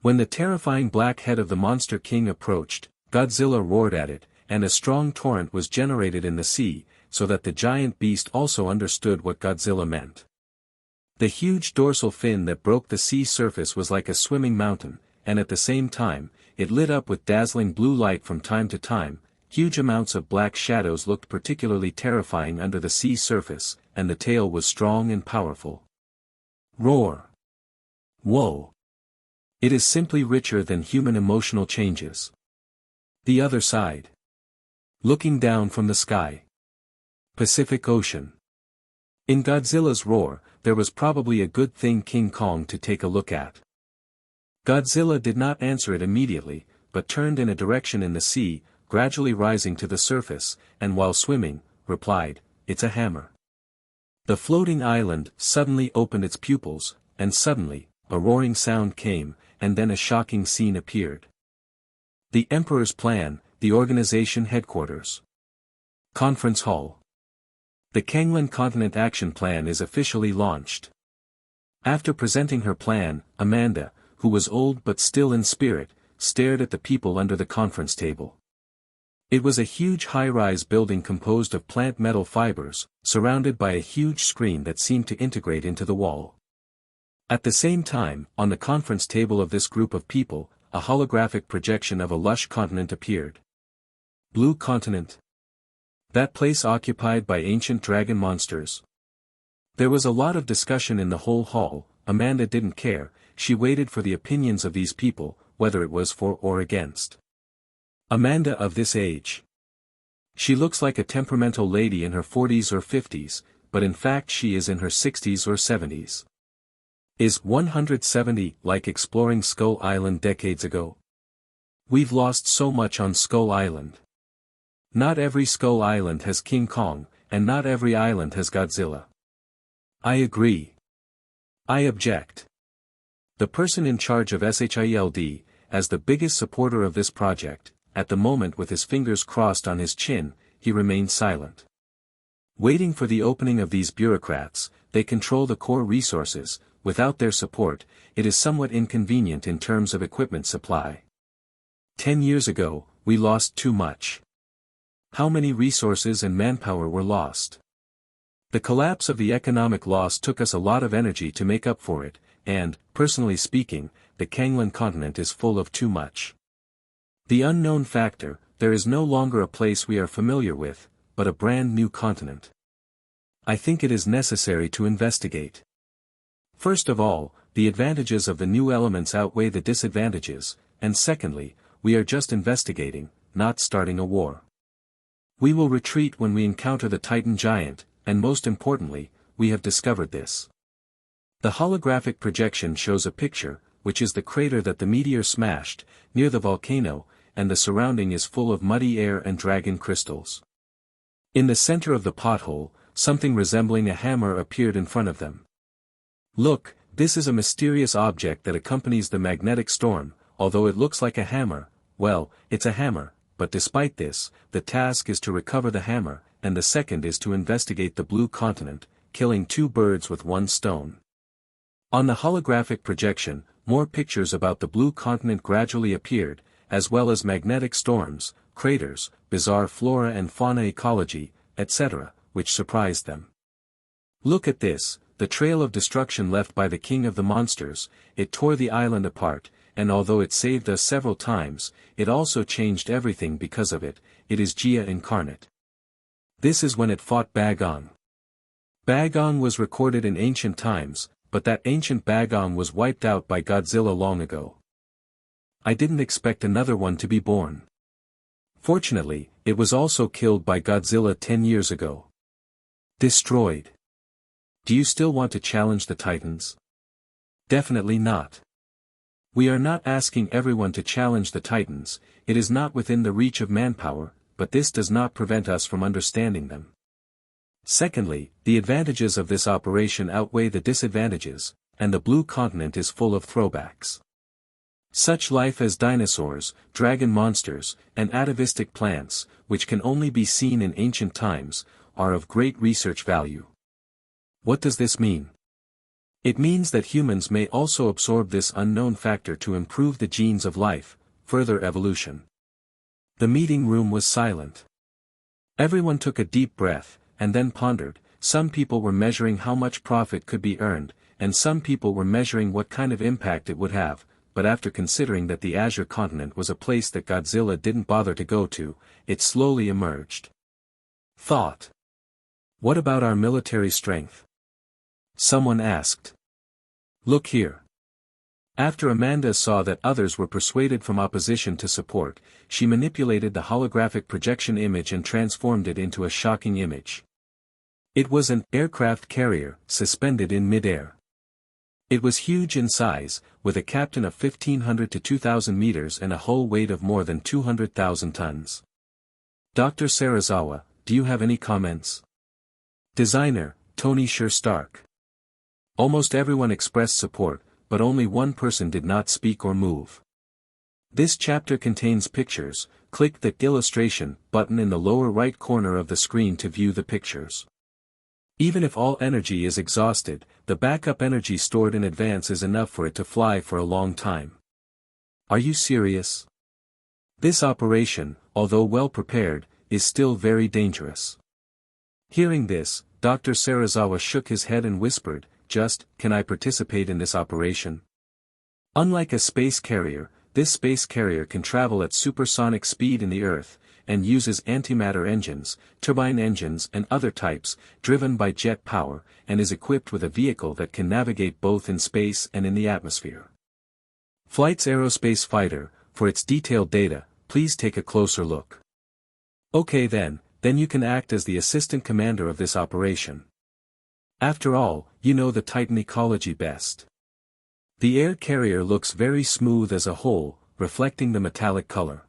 When the terrifying black head of the Monster King approached, Godzilla roared at it, and a strong torrent was generated in the sea, so that the giant beast also understood what Godzilla meant. The huge dorsal fin that broke the sea surface was like a swimming mountain, and at the same time, it lit up with dazzling blue light from time to time. Huge amounts of black shadows looked particularly terrifying under the sea surface, and the tail was strong and powerful. Roar. Whoa. It is simply richer than human emotional changes. The other side. Looking down from the sky. Pacific Ocean. In Godzilla's roar, there was probably a good thing King Kong to take a look at. Godzilla did not answer it immediately, but turned in a direction in the sea, gradually rising to the surface, and while swimming, replied, "It's a hammer." The floating island suddenly opened its pupils, and suddenly, a roaring sound came, and then a shocking scene appeared. The Emperor's plan, the organization headquarters. Conference Hall. The Kanglan Continent Action Plan is officially launched. After presenting her plan, Amanda, who was old but still in spirit, stared at the people under the conference table. It was a huge high-rise building composed of plant metal fibers, surrounded by a huge screen that seemed to integrate into the wall. At the same time, on the conference table of this group of people, a holographic projection of a lush continent appeared. Blue Continent. That place occupied by ancient dragon monsters. There was a lot of discussion in the whole hall. Amanda didn't care, she waited for the opinions of these people, whether it was for or against. Amanda of this age. She looks like a temperamental lady in her 40s or 50s, but in fact she is in her 60s or 70s. Is 170 like exploring Skull Island decades ago? We've lost so much on Skull Island. Not every Skull Island has King Kong, and not every island has Godzilla. I agree. I object. The person in charge of SHIELD, as the biggest supporter of this project, at the moment with his fingers crossed on his chin, he remained silent. Waiting for the opening of these bureaucrats, they control the core resources. Without their support, it is somewhat inconvenient in terms of equipment supply. 10 years ago, we lost too much. How many resources and manpower were lost? The collapse of the economic loss took us a lot of energy to make up for it, and, personally speaking, the Kanglan continent is full of too much. The unknown factor, there is no longer a place we are familiar with, but a brand new continent. I think it is necessary to investigate. First of all, the advantages of the new elements outweigh the disadvantages, and secondly, we are just investigating, not starting a war. We will retreat when we encounter the Titan giant, and most importantly, we have discovered this. The holographic projection shows a picture, which is the crater that the meteor smashed, near the volcano, and the surrounding is full of muddy air and dragon crystals. In the center of the pothole, something resembling a hammer appeared in front of them. Look, this is a mysterious object that accompanies the magnetic storm, although it looks like a hammer, well, it's a hammer, but despite this, the task is to recover the hammer, and the second is to investigate the blue continent, killing two birds with one stone. On the holographic projection, more pictures about the blue continent gradually appeared, as well as magnetic storms, craters, bizarre flora and fauna ecology, etc., which surprised them. Look at this, the trail of destruction left by the king of the monsters. It tore the island apart, and although it saved us several times, it also changed everything because of it. It is Jia incarnate. This is when it fought Bagong. Bagong was recorded in ancient times, but that ancient Bagong was wiped out by Godzilla long ago. I didn't expect another one to be born. Fortunately, it was also killed by Godzilla 10 years ago. Destroyed. Do you still want to challenge the Titans? Definitely not. We are not asking everyone to challenge the Titans. It is not within the reach of manpower, but this does not prevent us from understanding them. Secondly, the advantages of this operation outweigh the disadvantages, and the blue continent is full of throwbacks. Such life as dinosaurs, dragon monsters, and atavistic plants, which can only be seen in ancient times, are of great research value. What does this mean? It means that humans may also absorb this unknown factor to improve the genes of life, further evolution. The meeting room was silent. Everyone took a deep breath, and then pondered. Some people were measuring how much profit could be earned, and some people were measuring what kind of impact it would have, but after considering that the Azure continent was a place that Godzilla didn't bother to go to, it slowly emerged. Thought. What about our military strength? Someone asked. Look here. After Amanda saw that others were persuaded from opposition to support, she manipulated the holographic projection image and transformed it into a shocking image. It was an aircraft carrier, suspended in midair. It was huge in size, with a captain of 1,500 to 2,000 meters and a hull weight of more than 200,000 tons. Dr. Sarazawa, do you have any comments? Designer, Tony Stark. Almost everyone expressed support, but only one person did not speak or move. This chapter contains pictures. Click the illustration button in the lower right corner of the screen to view the pictures. Even if all energy is exhausted, the backup energy stored in advance is enough for it to fly for a long time. Are you serious? This operation, although well prepared, is still very dangerous. Hearing this, Dr. Serizawa shook his head and whispered, "Can I participate in this operation?" Unlike a space carrier, this space carrier can travel at supersonic speed in the Earth, and uses antimatter engines, turbine engines and other types, driven by jet power, and is equipped with a vehicle that can navigate both in space and in the atmosphere. Flight's aerospace fighter. For its detailed data, please take a closer look. Okay then you can act as the assistant commander of this operation. After all, you know the Titan ecology best. The air carrier looks very smooth as a whole, reflecting the metallic color.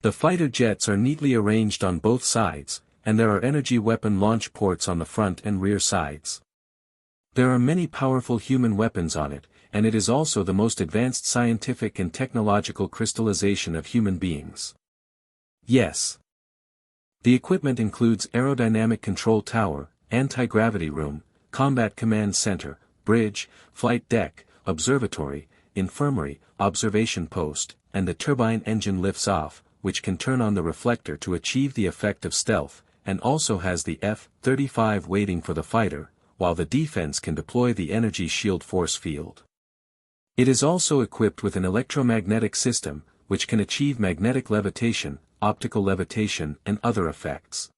The fighter jets are neatly arranged on both sides, and there are energy weapon launch ports on the front and rear sides. There are many powerful human weapons on it, and it is also the most advanced scientific and technological crystallization of human beings. Yes. The equipment includes aerodynamic control tower, anti-gravity room, combat command center, bridge, flight deck, observatory, infirmary, observation post, and the turbine engine lifts off, which can turn on the reflector to achieve the effect of stealth, and also has the F-35 waiting for the fighter, while the defense can deploy the energy shield force field. It is also equipped with an electromagnetic system, which can achieve magnetic levitation, optical levitation and other effects.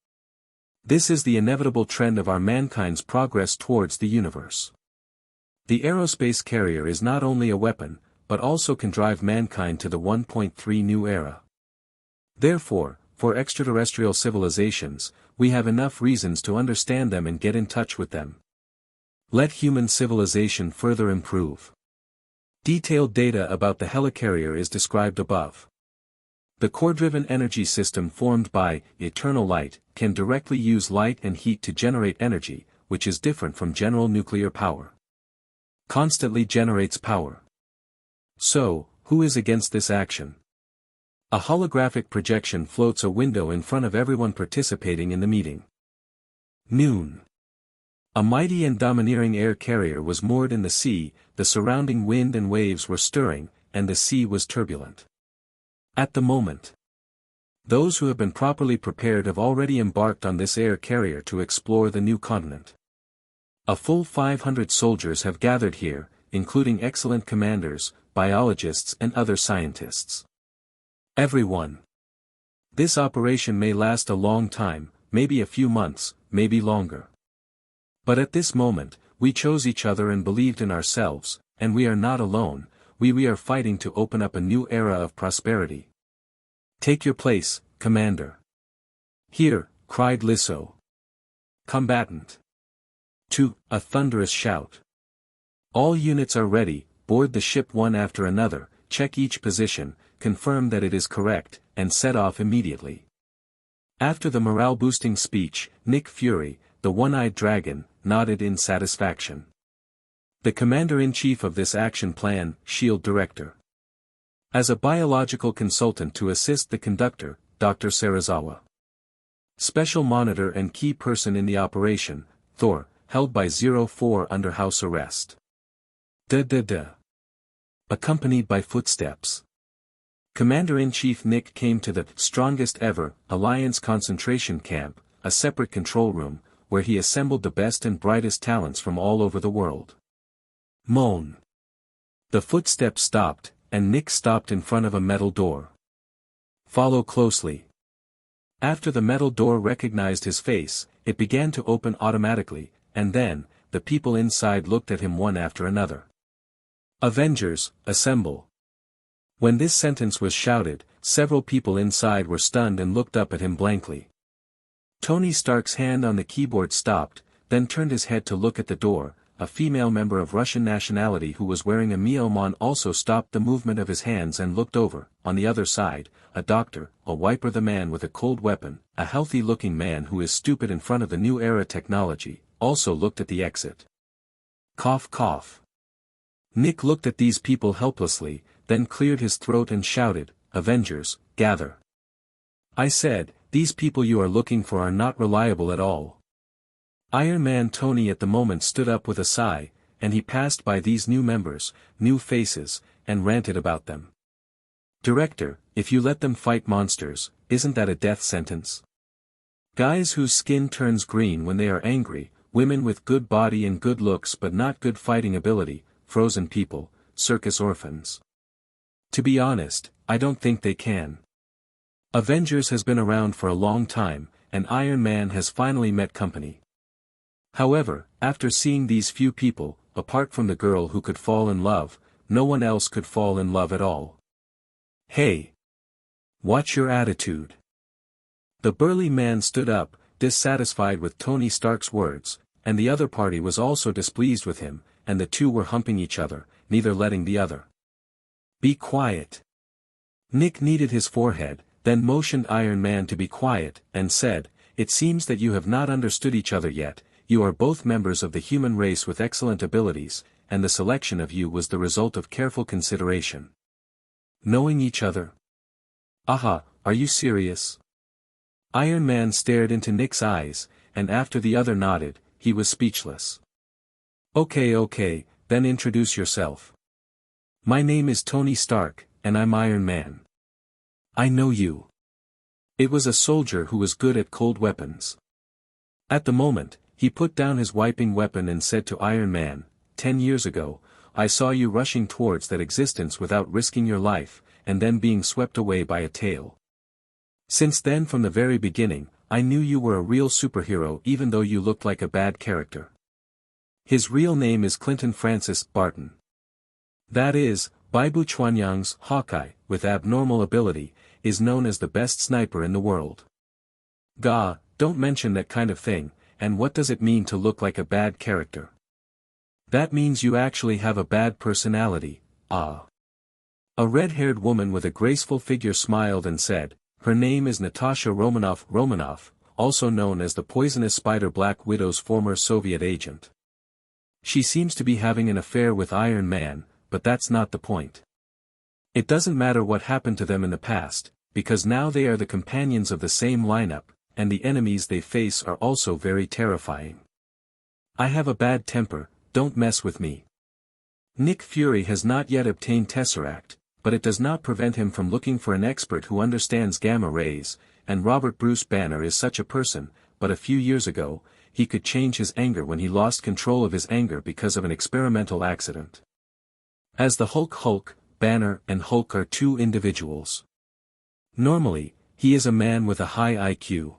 This is the inevitable trend of our mankind's progress towards the universe. The aerospace carrier is not only a weapon, but also can drive mankind to the 1.3 new era. Therefore, for extraterrestrial civilizations, we have enough reasons to understand them and get in touch with them. Let human civilization further improve. Detailed data about the helicarrier is described above. The core-driven energy system formed by eternal light can directly use light and heat to generate energy, which is different from general nuclear power. Constantly generates power. So, who is against this action? A holographic projection floats a window in front of everyone participating in the meeting. Noon. A mighty and domineering air carrier was moored in the sea, the surrounding wind and waves were stirring, and the sea was turbulent. At the moment, those who have been properly prepared have already embarked on this air carrier to explore the new continent. A full 500 soldiers have gathered here, including excellent commanders, biologists and other scientists. Everyone. This operation may last a long time, maybe a few months, maybe longer. But at this moment, we chose each other and believed in ourselves, and we are not alone, we are fighting to open up a new era of prosperity. Take your place, Commander. Here, cried Lisso. Combatant. To a thunderous shout. All units are ready, board the ship one after another, check each position, confirm that it is correct, and set off immediately. After the morale-boosting speech, Nick Fury, the one-eyed dragon, nodded in satisfaction. The commander-in-chief of this action plan, SHIELD Director. As a biological consultant to assist the conductor, Dr. Serizawa. Special monitor and key person in the operation, Thor, held by 04 under house arrest. Accompanied by footsteps. Commander-in-Chief Nick came to the strongest ever Alliance concentration camp, a separate control room, where he assembled the best and brightest talents from all over the world. Moan. The footsteps stopped, and Nick stopped in front of a metal door. Follow closely. After the metal door recognized his face, it began to open automatically, and then, the people inside looked at him one after another. Avengers, assemble. When this sentence was shouted, several people inside were stunned and looked up at him blankly. Tony Stark's hand on the keyboard stopped, then turned his head to look at the door. A female member of Russian nationality who was wearing a Miomon also stopped the movement of his hands and looked over. On the other side, a doctor, a wiper, the man with a cold weapon, a healthy-looking man who is stupid in front of the new era technology, also looked at the exit. Cough cough. Nick looked at these people helplessly, then cleared his throat and shouted, "Avengers, gather." I said, "These people you are looking for are not reliable at all." Iron Man Tony at the moment stood up with a sigh, and he passed by these new members, new faces, and ranted about them. "Director, if you let them fight monsters, isn't that a death sentence? Guys whose skin turns green when they are angry, women with good body and good looks but not good fighting ability, frozen people, circus orphans. To be honest, I don't think they can. Avengers has been around for a long time, and Iron Man has finally met company. However, after seeing these few people, apart from the girl who could fall in love, no one else could fall in love at all. Hey! Watch your attitude." The burly man stood up, dissatisfied with Tony Stark's words, and the other party was also displeased with him, and the two were humping each other, neither letting the other. "Be quiet." Nick kneaded his forehead, then motioned Iron Man to be quiet, and said, "It seems that you have not understood each other yet. You are both members of the human race with excellent abilities, and the selection of you was the result of careful consideration. Knowing each other? Aha, are you serious?" Iron Man stared into Nick's eyes, and after the other nodded, he was speechless. Okay, then introduce yourself." "My name is Tony Stark, and I'm Iron Man." "I know you." It was a soldier who was good at cold weapons. At the moment, he put down his wiping weapon and said to Iron Man, 10 years ago, I saw you rushing towards that existence without risking your life, and then being swept away by a tail. Since then from the very beginning, I knew you were a real superhero even though you looked like a bad character." His real name is Clinton Francis Barton. That is, Baibu Chuanyang's Hawkeye, with abnormal ability, is known as the best sniper in the world. Gah, don't mention that kind of thing, and what does it mean to look like a bad character? That means you actually have a bad personality, ah. A red-haired woman with a graceful figure smiled and said, her name is Natasha Romanoff, also known as the poisonous spider Black Widow's former Soviet agent. She seems to be having an affair with Iron Man, but that's not the point. It doesn't matter what happened to them in the past, because now they are the companions of the same lineup, and the enemies they face are also very terrifying. I have a bad temper, don't mess with me. Nick Fury has not yet obtained Tesseract, but it does not prevent him from looking for an expert who understands gamma rays, and Robert Bruce Banner is such a person, but a few years ago, he could change his anger when he lost control of his anger because of an experimental accident. As the Hulk, Banner and Hulk are two individuals. Normally, he is a man with a high IQ.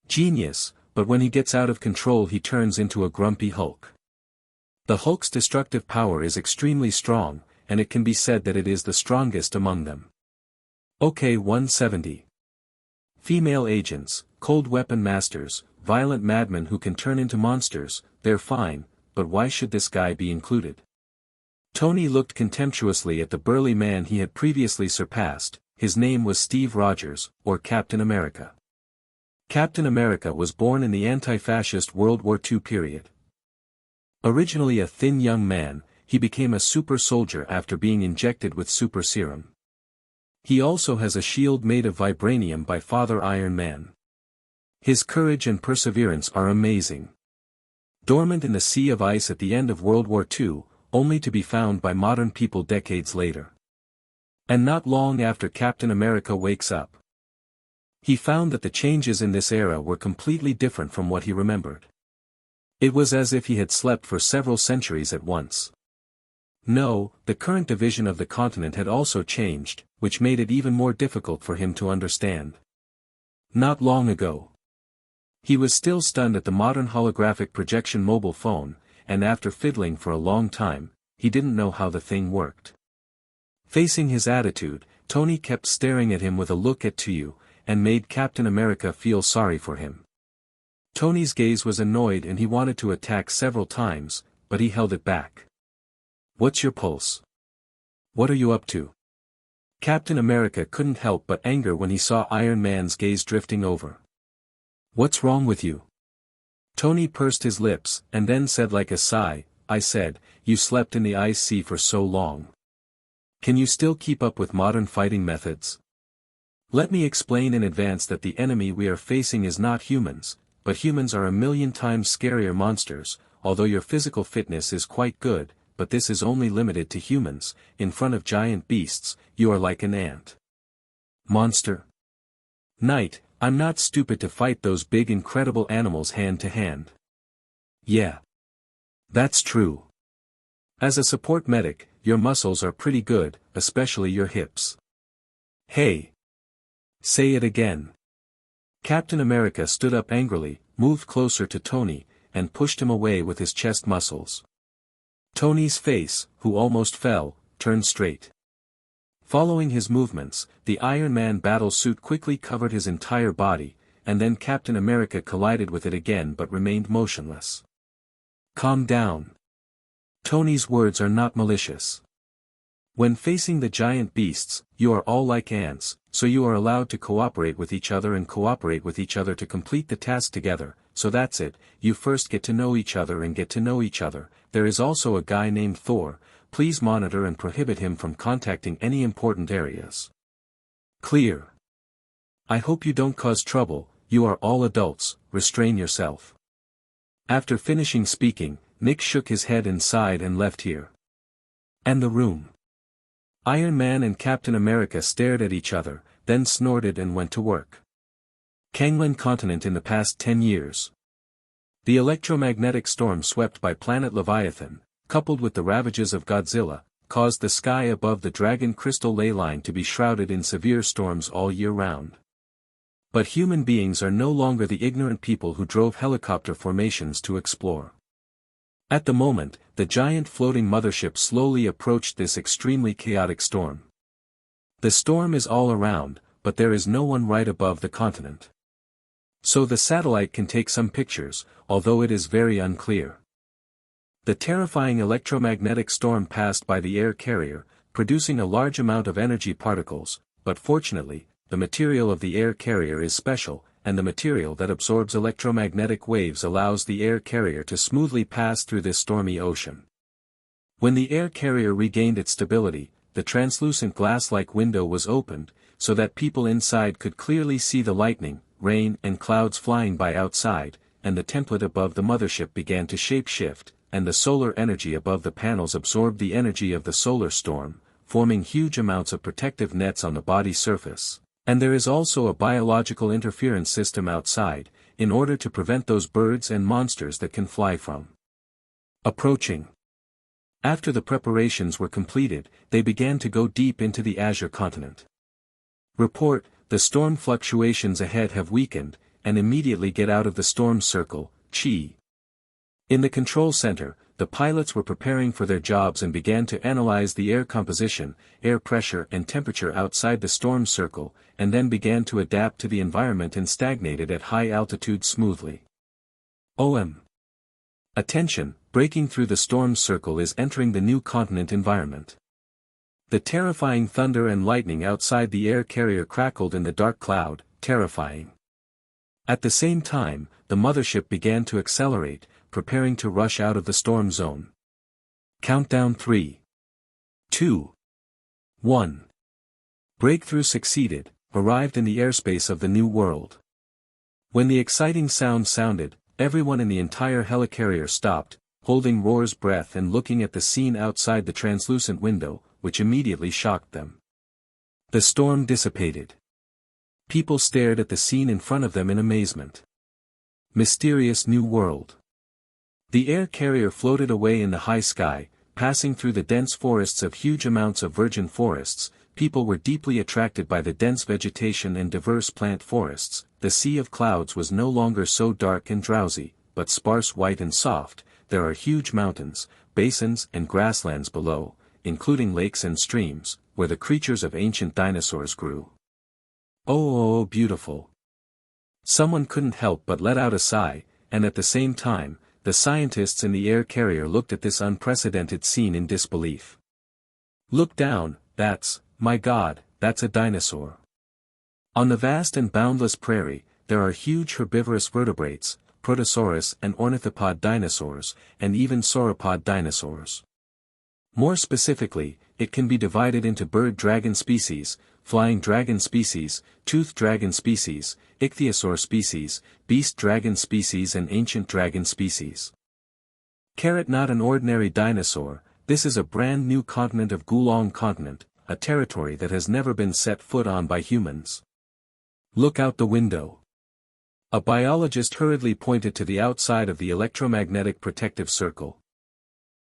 Genius, but when he gets out of control he turns into a grumpy Hulk. The Hulk's destructive power is extremely strong, and it can be said that it is the strongest among them. OK 170. Female agents, cold weapon masters, violent madmen who can turn into monsters, they're fine, but why should this guy be included? Tony looked contemptuously at the burly man he had previously surpassed. His name was Steve Rogers, or Captain America. Captain America was born in the anti-fascist World War II period. Originally a thin young man, he became a super soldier after being injected with super serum. He also has a shield made of vibranium by Father Iron Man. His courage and perseverance are amazing. Dormant in the sea of ice at the end of World War II, only to be found by modern people decades later. And not long after Captain America wakes up, he found that the changes in this era were completely different from what he remembered. It was as if he had slept for several centuries at once. No, the current division of the continent had also changed, which made it even more difficult for him to understand. Not long ago, he was still stunned at the modern holographic projection mobile phone, and after fiddling for a long time, he didn't know how the thing worked. Facing his attitude, Tony kept staring at him with a look at you, and made Captain America feel sorry for him. Tony's gaze was annoyed and he wanted to attack several times, but he held it back. What's your pulse? What are you up to? Captain America couldn't help but anger when he saw Iron Man's gaze drifting over. What's wrong with you? Tony pursed his lips, and then said like a sigh, I said, you slept in the ice sea for so long. Can you still keep up with modern fighting methods? Let me explain in advance that the enemy we are facing is not humans, but humans are a million times scarier monsters. Although your physical fitness is quite good, but this is only limited to humans. In front of giant beasts, you are like an ant. Monster. Knight, I'm not stupid to fight those big incredible animals hand to hand. Yeah. That's true. As a support medic, your muscles are pretty good, especially your hips. Hey. Say it again. Captain America stood up angrily, moved closer to Tony, and pushed him away with his chest muscles. Tony's face, who almost fell, turned straight. Following his movements, the Iron Man battle suit quickly covered his entire body, and then Captain America collided with it again but remained motionless. Calm down. Tony's words are not malicious. When facing the giant beasts, you are all like ants, so you are allowed to cooperate with each other to complete the task together. So that's it, you first get to know each other and get to know each other. There is also a guy named Thor, please monitor and prohibit him from contacting any important areas. Clear. I hope you don't cause trouble, you are all adults, restrain yourself. After finishing speaking, Nick shook his head and sighed and left here. And the room. Iron Man and Captain America stared at each other, then snorted and went to work. Kanglen continent in the past 10 years. The electromagnetic storm swept by planet Leviathan, coupled with the ravages of Godzilla, caused the sky above the Dragon Crystal ley line to be shrouded in severe storms all year round. But human beings are no longer the ignorant people who drove helicopter formations to explore. At the moment, the giant floating mothership slowly approached this extremely chaotic storm. The storm is all around, but there is no one right above the continent. So the satellite can take some pictures, although it is very unclear. The terrifying electromagnetic storm passed by the air carrier, producing a large amount of energy particles, but fortunately, the material of the air carrier is special, and the material that absorbs electromagnetic waves allows the air carrier to smoothly pass through this stormy ocean. When the air carrier regained its stability, the translucent glass-like window was opened, so that people inside could clearly see the lightning, rain and clouds flying by outside, and the template above the mothership began to shape-shift, and the solar energy above the panels absorbed the energy of the solar storm, forming huge amounts of protective nets on the body surface. And there is also a biological interference system outside, in order to prevent those birds and monsters that can fly from approaching. After the preparations were completed, they began to go deep into the Azure continent. Report, the storm fluctuations ahead have weakened, and immediately get out of the storm circle, Chi. In the control center, the pilots were preparing for their jobs and began to analyze the air composition, air pressure and temperature outside the storm circle, and then began to adapt to the environment and stagnated at high altitude smoothly. OM. Attention, breaking through the storm circle is entering the new continent environment. The terrifying thunder and lightning outside the air carrier crackled in the dark cloud, terrifying. At the same time, the mothership began to accelerate, preparing to rush out of the storm zone. Countdown 3. 2. 1. Breakthrough succeeded, arrived in the airspace of the new world. When the exciting sound sounded, everyone in the entire helicarrier stopped, holding Roar's breath and looking at the scene outside the translucent window, which immediately shocked them. The storm dissipated. People stared at the scene in front of them in amazement. Mysterious new world. The air carrier floated away in the high sky, passing through the dense forests of huge amounts of virgin forests. People were deeply attracted by the dense vegetation and diverse plant forests. The sea of clouds was no longer so dark and drowsy, but sparse white and soft. There are huge mountains, basins and grasslands below, including lakes and streams, where the creatures of ancient dinosaurs grew. Oh, beautiful. Someone couldn't help but let out a sigh, and at the same time, the scientists in the air carrier looked at this unprecedented scene in disbelief. Look down, my God, that's a dinosaur. On the vast and boundless prairie, there are huge herbivorous vertebrates, protosaurus and ornithopod dinosaurs, and even sauropod dinosaurs. More specifically, it can be divided into bird dragon species, flying dragon species, toothed dragon species, ichthyosaur species, beast dragon species and ancient dragon species. Not an ordinary dinosaur, this is a brand new continent of Gulong continent, a territory that has never been set foot on by humans. Look out the window. A biologist hurriedly pointed to the outside of the electromagnetic protective circle.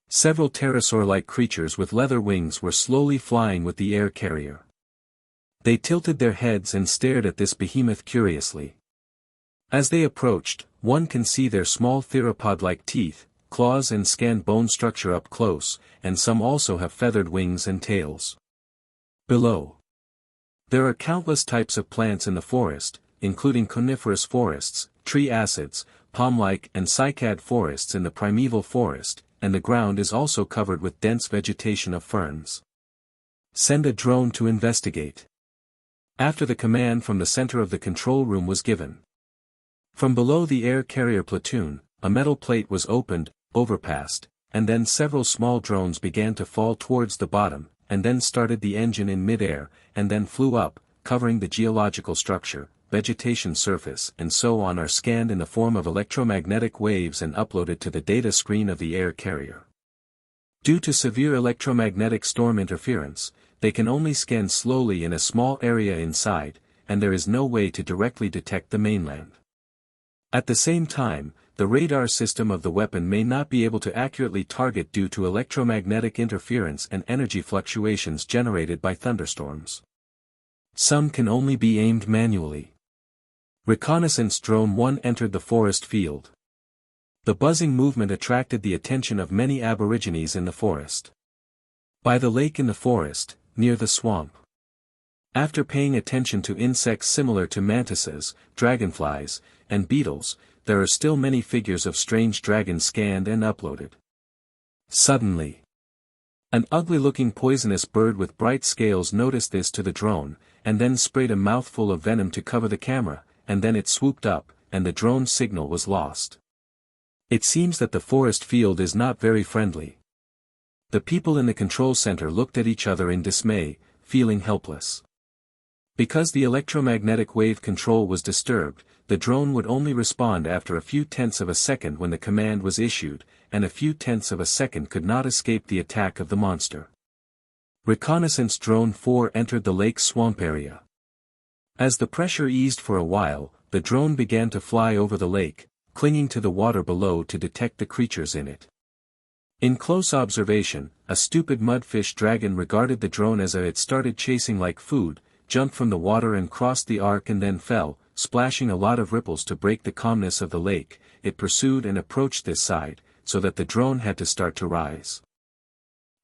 Several pterosaur-like creatures with leather wings were slowly flying with the air carrier. They tilted their heads and stared at this behemoth curiously. As they approached, one can see their small theropod-like teeth, claws and scanned bone structure up close, and some also have feathered wings and tails. Below. There are countless types of plants in the forest, including coniferous forests, tree acids, palm-like and cycad forests in the primeval forest, and the ground is also covered with dense vegetation of ferns. Send a drone to investigate. After the command from the center of the control room was given. From below the air carrier platoon, a metal plate was opened, overpassed, and then several small drones began to fall towards the bottom, and then started the engine in mid-air, and then flew up, covering the geological structure, vegetation surface and so on are scanned in the form of electromagnetic waves and uploaded to the data screen of the air carrier. Due to severe electromagnetic storm interference, they can only scan slowly in a small area inside, and there is no way to directly detect the mainland. At the same time, the radar system of the weapon may not be able to accurately target due to electromagnetic interference and energy fluctuations generated by thunderstorms. Some can only be aimed manually. Reconnaissance Drone 1 entered the forest field. The buzzing movement attracted the attention of many aborigines in the forest. By the lake in the forest, near the swamp. After paying attention to insects similar to mantises, dragonflies, and beetles, there are still many figures of strange dragons scanned and uploaded. Suddenly, an ugly-looking poisonous bird with bright scales noticed this to the drone, and then sprayed a mouthful of venom to cover the camera, and then it swooped up, and the drone's signal was lost. It seems that the forest field is not very friendly. The people in the control center looked at each other in dismay, feeling helpless. Because the electromagnetic wave control was disturbed, the drone would only respond after a few tenths of a second when the command was issued, and a few tenths of a second could not escape the attack of the monster. Reconnaissance Drone 4 entered the lake's swamp area. As the pressure eased for a while, the drone began to fly over the lake, clinging to the water below to detect the creatures in it. In close observation, a stupid mudfish dragon regarded the drone as it started chasing like food, jumped from the water and crossed the arc and then fell, splashing a lot of ripples to break the calmness of the lake. It pursued and approached this side, so that the drone had to start to rise.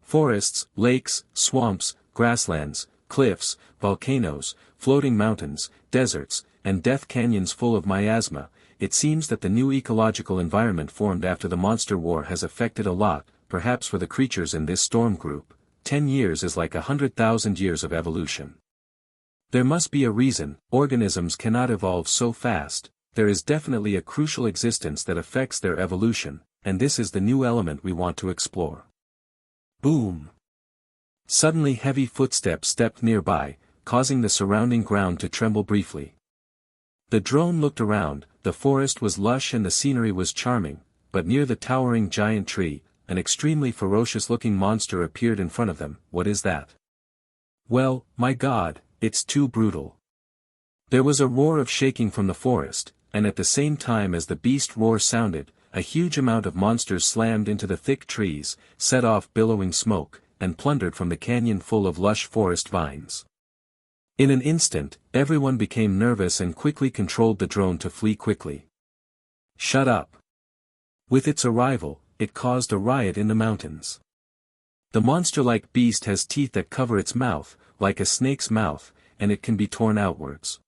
Forests, lakes, swamps, grasslands, cliffs, volcanoes, floating mountains, deserts, and death canyons full of miasma. It seems that the new ecological environment formed after the monster war has affected a lot, perhaps for the creatures in this storm group. 10 years is like 100,000 years of evolution. There must be a reason. Organisms cannot evolve so fast. There is definitely a crucial existence that affects their evolution, and this is the new element we want to explore. Boom! Suddenly heavy footsteps stepped nearby, causing the surrounding ground to tremble briefly. The drone looked around. The forest was lush and the scenery was charming, but near the towering giant tree, an extremely ferocious-looking monster appeared in front of them. What is that? Well, my God, it's too brutal. There was a roar of shaking from the forest, and at the same time as the beast roar sounded, a huge amount of monsters slammed into the thick trees, set off billowing smoke, and plundered from the canyon full of lush forest vines. In an instant, everyone became nervous and quickly controlled the drone to flee quickly. Shut up! With its arrival, it caused a riot in the mountains. The monster-like beast has teeth that cover its mouth, like a snake's mouth, and it can be torn outwards.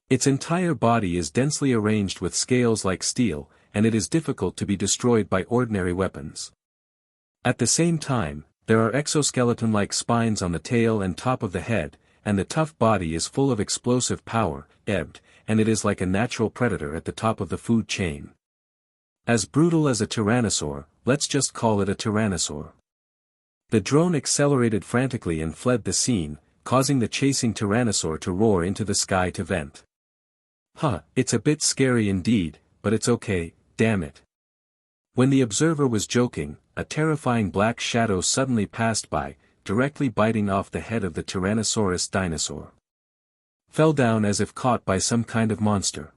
Its entire body is densely arranged with scales like steel, and it is difficult to be destroyed by ordinary weapons. At the same time, there are exoskeleton-like spines on the tail and top of the head, and the tough body is full of explosive power, and it is like a natural predator at the top of the food chain. As brutal as a tyrannosaur, let's just call it a tyrannosaur. The drone accelerated frantically and fled the scene, causing the chasing tyrannosaur to roar into the sky to vent. It's a bit scary indeed, but it's okay, damn it. When the observer was joking, a terrifying black shadow suddenly passed by, directly biting off the head of the Tyrannosaurus dinosaur. Fell down as if caught by some kind of monster.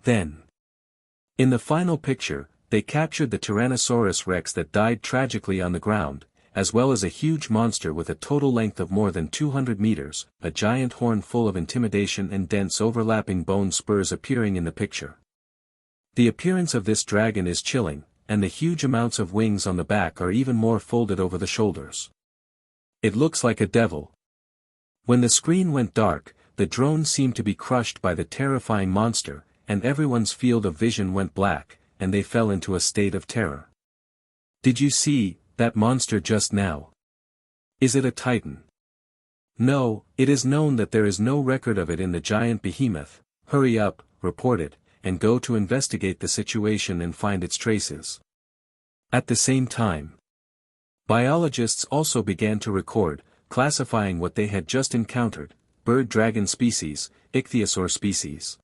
Then, in the final picture, they captured the Tyrannosaurus rex that died tragically on the ground, as well as a huge monster with a total length of more than 200 meters, a giant horn full of intimidation and dense overlapping bone spurs appearing in the picture. The appearance of this dragon is chilling, and the huge amounts of wings on the back are even more folded over the shoulders. It looks like a devil. When the screen went dark, the drone seemed to be crushed by the terrifying monster, and everyone's field of vision went black, and they fell into a state of terror. Did you see that monster just now? Is it a titan? No, it is known that there is no record of it in the giant behemoth. Hurry up, report it, and go to investigate the situation and find its traces. At the same time, biologists also began to record, classifying what they had just encountered: bird dragon species, ichthyosaur species,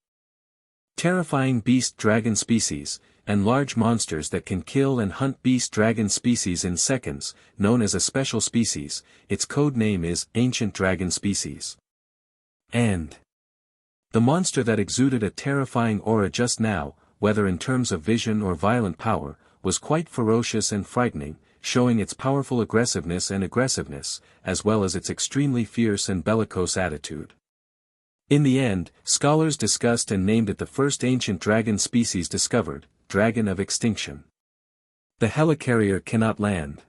terrifying beast dragon species, and large monsters that can kill and hunt beast dragon species in seconds, known as a special species. Its code name is ancient dragon species. And the monster that exuded a terrifying aura just now, whether in terms of vision or violent power, was quite ferocious and frightening, showing its powerful aggressiveness, as well as its extremely fierce and bellicose attitude. In the end, scholars discussed and named it the first ancient dragon species discovered, dragon of extinction. The helicarrier cannot land.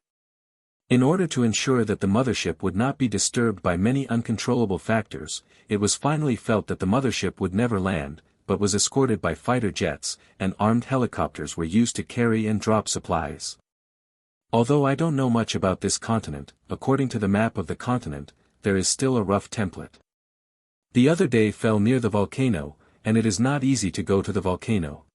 In order to ensure that the mothership would not be disturbed by many uncontrollable factors, it was finally felt that the mothership would never land, but was escorted by fighter jets, and armed helicopters were used to carry and drop supplies. Although I don't know much about this continent, according to the map of the continent, there is still a rough template. The other day fell near the volcano, and it is not easy to go to the volcano.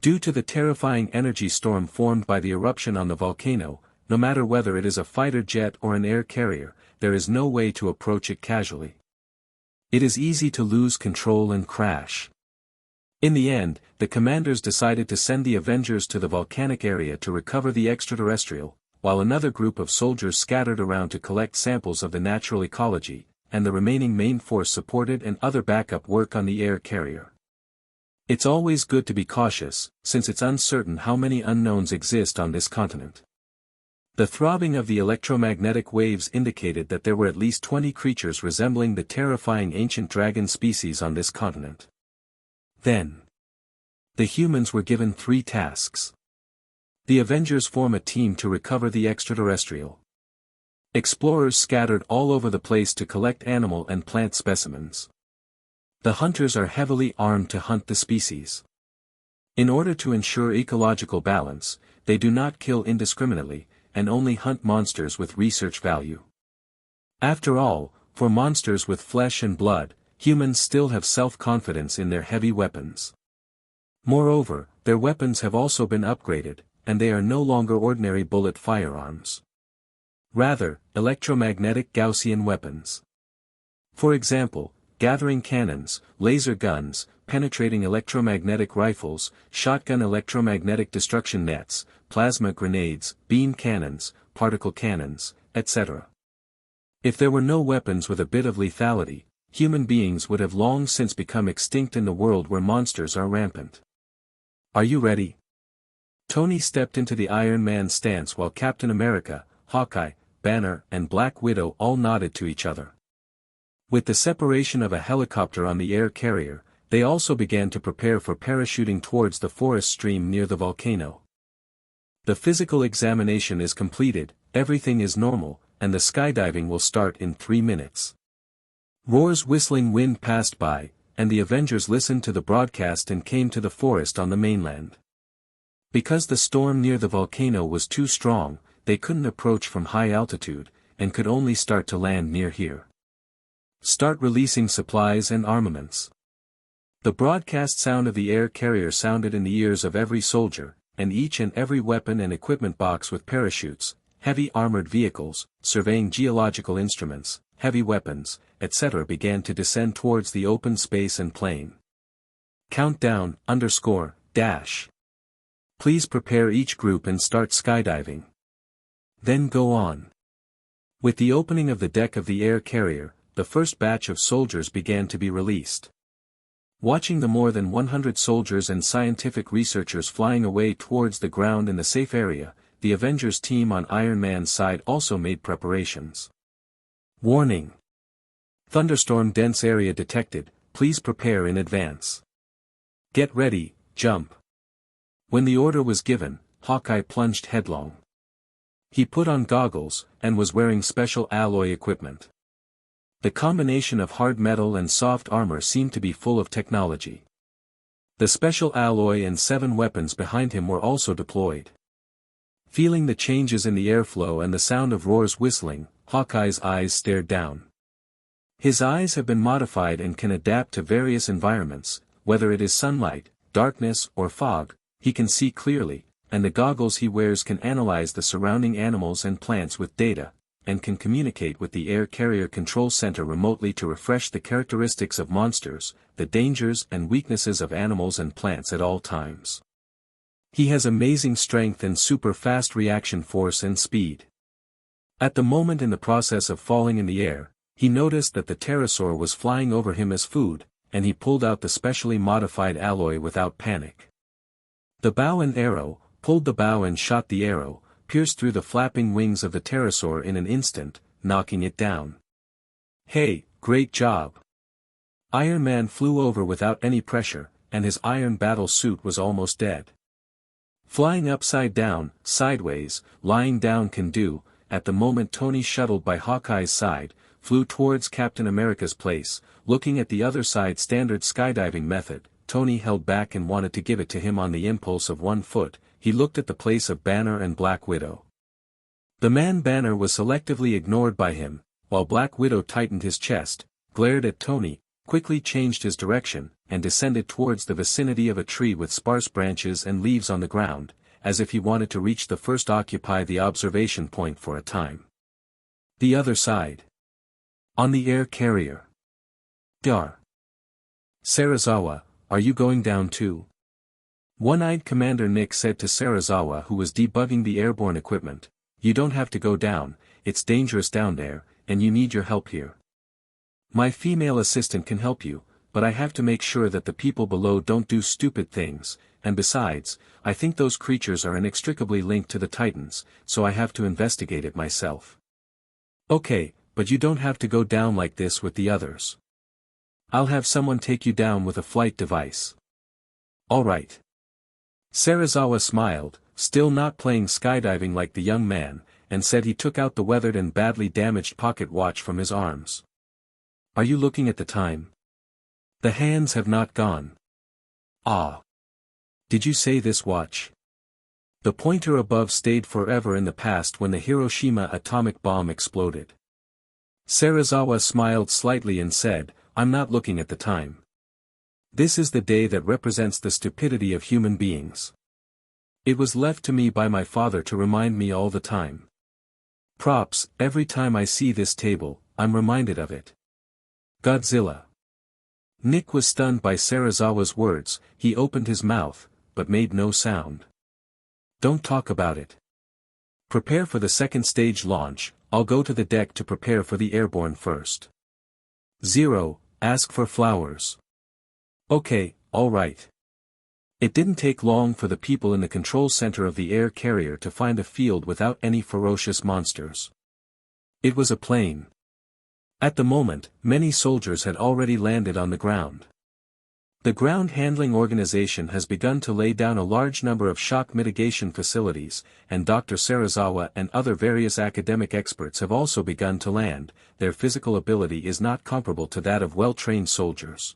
Due to the terrifying energy storm formed by the eruption on the volcano, no matter whether it is a fighter jet or an air carrier, there is no way to approach it casually. It is easy to lose control and crash. In the end, the commanders decided to send the Avengers to the volcanic area to recover the extraterrestrial, while another group of soldiers scattered around to collect samples of the natural ecology, and the remaining main force supported and other backup work on the air carrier. It's always good to be cautious, since it's uncertain how many unknowns exist on this continent. The throbbing of the electromagnetic waves indicated that there were at least 20 creatures resembling the terrifying ancient dragon species on this continent. Then, the humans were given 3 tasks. The Avengers form a team to recover the extraterrestrial. Explorers scattered all over the place to collect animal and plant specimens. The hunters are heavily armed to hunt the species. In order to ensure ecological balance, they do not kill indiscriminately, and only hunt monsters with research value. After all, for monsters with flesh and blood, humans still have self-confidence in their heavy weapons. Moreover, their weapons have also been upgraded, and they are no longer ordinary bullet firearms. Rather, electromagnetic Gaussian weapons. For example, gathering cannons, laser guns, penetrating electromagnetic rifles, shotgun electromagnetic destruction nets, plasma grenades, beam cannons, particle cannons, etc. If there were no weapons with a bit of lethality, human beings would have long since become extinct in the world where monsters are rampant. Are you ready? Tony stepped into the Iron Man stance while Captain America, Hawkeye, Banner, and Black Widow all nodded to each other. With the separation of a helicopter on the air carrier, they also began to prepare for parachuting towards the forest stream near the volcano. The physical examination is completed, everything is normal, and the skydiving will start in 3 minutes. Roar's whistling wind passed by, and the Avengers listened to the broadcast and came to the forest on the mainland. Because the storm near the volcano was too strong, they couldn't approach from high altitude, and could only start to land near here. Start releasing supplies and armaments. The broadcast sound of the air carrier sounded in the ears of every soldier, and each and every weapon and equipment box with parachutes, heavy armored vehicles, surveying geological instruments, heavy weapons, etc. began to descend towards the open space and plain. Countdown, _dash. Please prepare each group and start skydiving. Then go on. With the opening of the deck of the air carrier, the first batch of soldiers began to be released. Watching the more than 100 soldiers and scientific researchers flying away towards the ground in the safe area, the Avengers team on Iron Man's side also made preparations. Warning! Thunderstorm dense area detected, please prepare in advance. Get ready, jump. When the order was given, Hawkeye plunged headlong. He put on goggles, and was wearing special alloy equipment. The combination of hard metal and soft armor seemed to be full of technology. The special alloy and 7 weapons behind him were also deployed. Feeling the changes in the airflow and the sound of roars whistling, Hawkeye's eyes stared down. His eyes have been modified and can adapt to various environments, whether it is sunlight, darkness or fog, he can see clearly, and the goggles he wears can analyze the surrounding animals and plants with data, and can communicate with the air carrier control center remotely to refresh the characteristics of monsters, the dangers and weaknesses of animals and plants at all times. He has amazing strength and super fast reaction force and speed. At the moment in the process of falling in the air, he noticed that the pterosaur was flying over him as food, and he pulled out the specially modified alloy without panic. The bow and arrow, pulled the bow and shot the arrow, pierced through the flapping wings of the pterosaur in an instant, knocking it down. Hey, great job! Iron Man flew over without any pressure, and his iron battle suit was almost dead. Flying upside down, sideways, lying down can do, at the moment Tony shuttled by Hawkeye's side, flew towards Captain America's place, looking at the other side standard skydiving method, Tony held back and wanted to give it to him on the impulse of 1 foot, he looked at the place of Banner and Black Widow. The man Banner was selectively ignored by him, while Black Widow tightened his chest, glared at Tony, quickly changed his direction, and descended towards the vicinity of a tree with sparse branches and leaves on the ground, as if he wanted to reach the first occupy the observation point for a time. The other side. On the air carrier. Dar. Serizawa, are you going down too? One-eyed Commander Nick said to Serizawa, who was debugging the airborne equipment, you don't have to go down, it's dangerous down there, and you need your help here. My female assistant can help you, but I have to make sure that the people below don't do stupid things, and besides, I think those creatures are inextricably linked to the Titans, so I have to investigate it myself. Okay, but you don't have to go down like this with the others. I'll have someone take you down with a flight device. Alright. Serizawa smiled, still not playing skydiving like the young man, and said he took out the weathered and badly damaged pocket watch from his arms. Are you looking at the time? The hands have not gone. Ah. Did you say this watch? The pointer above stayed forever in the past when the Hiroshima atomic bomb exploded. Serizawa smiled slightly and said, I'm not looking at the time. This is the day that represents the stupidity of human beings. It was left to me by my father to remind me all the time. Props, every time I see this table, I'm reminded of it. Godzilla. Nick was stunned by Serizawa's words, he opened his mouth, but made no sound. Don't talk about it. Prepare for the second stage launch, I'll go to the deck to prepare for the airborne first. 0, ask for flowers. Okay, alright. It didn't take long for the people in the control center of the air carrier to find a field without any ferocious monsters. It was a plain. At the moment, many soldiers had already landed on the ground. The ground handling organization has begun to lay down a large number of shock mitigation facilities, and Dr. Serizawa and other various academic experts have also begun to land. Their physical ability is not comparable to that of well-trained soldiers.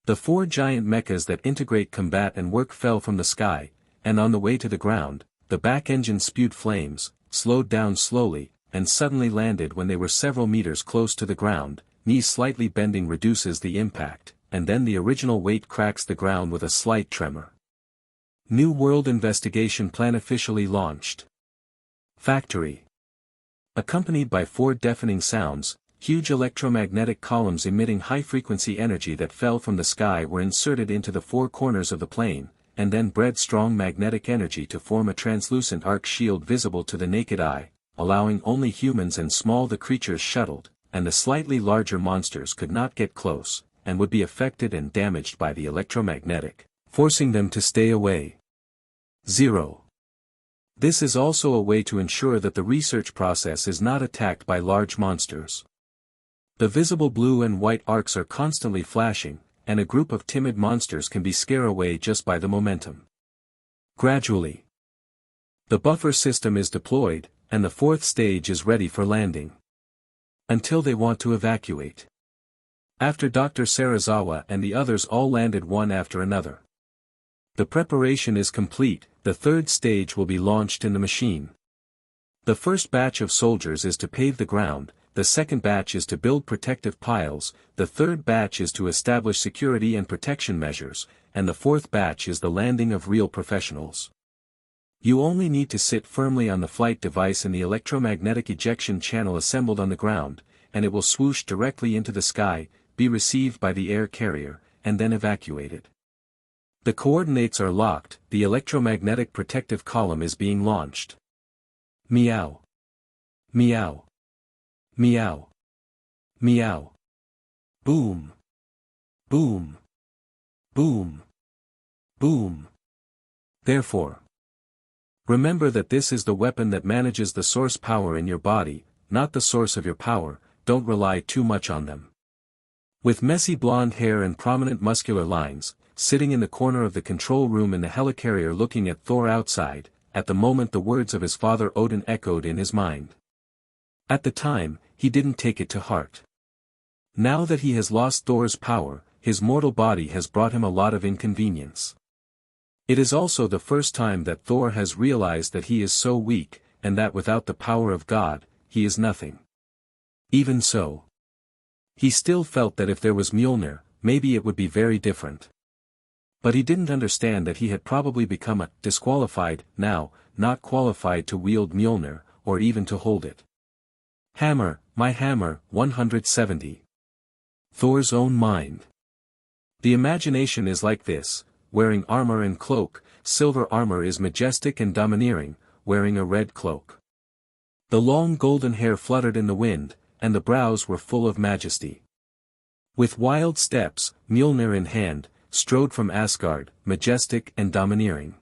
The 4 giant mechas that integrate combat and work fell from the sky, and on the way to the ground, the back engine spewed flames, slowed down slowly, and suddenly landed when they were several meters close to the ground. Knees slightly bending reduces the impact, and then the original weight cracks the ground with a slight tremor. New World Investigation Plan officially launched. Factory. Accompanied by 4 deafening sounds, huge electromagnetic columns emitting high-frequency energy that fell from the sky were inserted into the 4 corners of the plane, and then bred strong magnetic energy to form a translucent arc shield visible to the naked eye, allowing only humans and small the creatures shuttled, and the slightly larger monsters could not get close, and would be affected and damaged by the electromagnetic, forcing them to stay away. 0. This is also a way to ensure that the research process is not attacked by large monsters. The visible blue and white arcs are constantly flashing, and a group of timid monsters can be scared away just by the momentum. Gradually, the buffer system is deployed, and the 4th stage is ready for landing. Until they want to evacuate. After Dr. Sarazawa and the others all landed one after another. The preparation is complete, the 3rd stage will be launched in the machine. The first batch of soldiers is to pave the ground, the second batch is to build protective piles, the third batch is to establish security and protection measures, and the 4th batch is the landing of real professionals. You only need to sit firmly on the flight device in the electromagnetic ejection channel assembled on the ground, and it will swoosh directly into the sky, be received by the air carrier, and then evacuated. The coordinates are locked, the electromagnetic protective column is being launched. Meow. Meow. Meow. Meow. Boom. Boom. Boom. Boom. Therefore, remember that this is the weapon that manages the source power in your body, not the source of your power. Don't rely too much on them. With messy blonde hair and prominent muscular lines, sitting in the corner of the control room in the helicarrier looking at Thor outside, at the moment the words of his father Odin echoed in his mind. At the time, he didn't take it to heart. Now that he has lost Thor's power, his mortal body has brought him a lot of inconvenience. It is also the first time that Thor has realized that he is so weak, and that without the power of God, he is nothing. Even so, he still felt that if there was Mjolnir, maybe it would be very different. But he didn't understand that he had probably become a disqualified, now, not qualified to wield Mjolnir, or even to hold it. Hammer, my hammer, 170. Thor's own mind. The imagination is like this, wearing armor and cloak, silver armor is majestic and domineering, wearing a red cloak. The long golden hair fluttered in the wind, and the brows were full of majesty. With wild steps, Mjolnir in hand, strode from Asgard, majestic and domineering.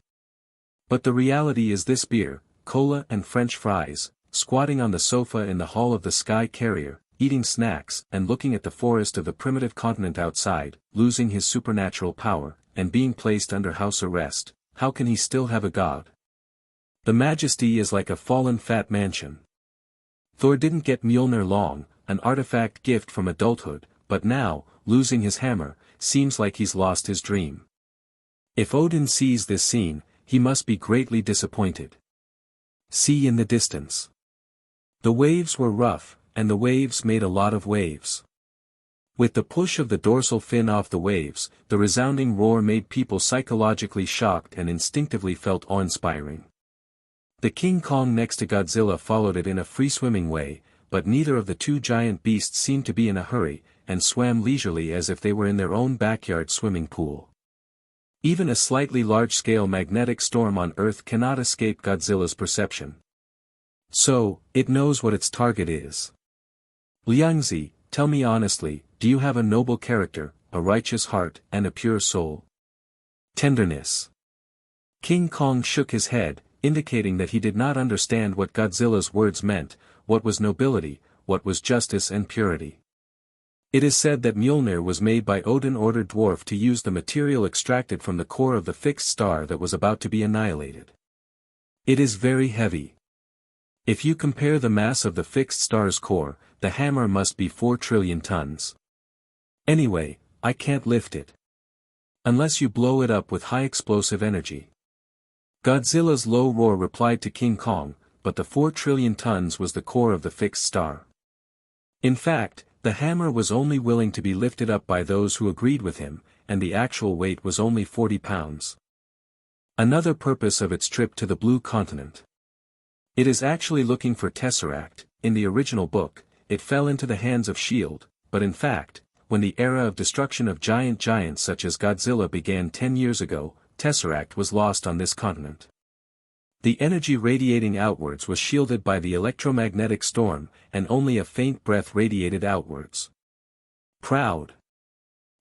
But the reality is this: beer, cola and French fries, squatting on the sofa in the hall of the sky carrier, eating snacks and looking at the forest of the primitive continent outside, losing his supernatural power, and being placed under house arrest. How can he still have a god? The majesty is like a fallen fat mansion. Thor didn't get Mjolnir long, an artifact gift from adulthood, but now, losing his hammer, seems like he's lost his dream. If Odin sees this scene, he must be greatly disappointed. See in the distance. The waves were rough, and the waves made a lot of waves. With the push of the dorsal fin off the waves, the resounding roar made people psychologically shocked and instinctively felt awe-inspiring. The King Kong next to Godzilla followed it in a free-swimming way, but neither of the two giant beasts seemed to be in a hurry, and swam leisurely as if they were in their own backyard swimming pool. Even a slightly large-scale magnetic storm on Earth cannot escape Godzilla's perception. So, it knows what its target is. Liangzi, tell me honestly, do you have a noble character, a righteous heart, and a pure soul? Tenderness. King Kong shook his head, indicating that he did not understand what Godzilla's words meant, what was nobility, what was justice and purity. It is said that Mjolnir was made by Odin-ordered dwarf to use the material extracted from the core of the fixed star that was about to be annihilated. It is very heavy. If you compare the mass of the fixed star's core, the hammer must be 4 trillion tons. Anyway, I can't lift it. Unless you blow it up with high explosive energy. Godzilla's low roar replied to King Kong, but the 4 trillion tons was the core of the fixed star. In fact, The hammer was only willing to be lifted up by those who agreed with him, and the actual weight was only 40 pounds. Another purpose of its trip to the Blue Continent. It is actually looking for Tesseract. In the original book, it fell into the hands of S.H.I.E.L.D., but in fact, when the era of destruction of giants such as Godzilla began 10 years ago, Tesseract was lost on this continent. The energy radiating outwards was shielded by the electromagnetic storm, and only a faint breath radiated outwards. Proud.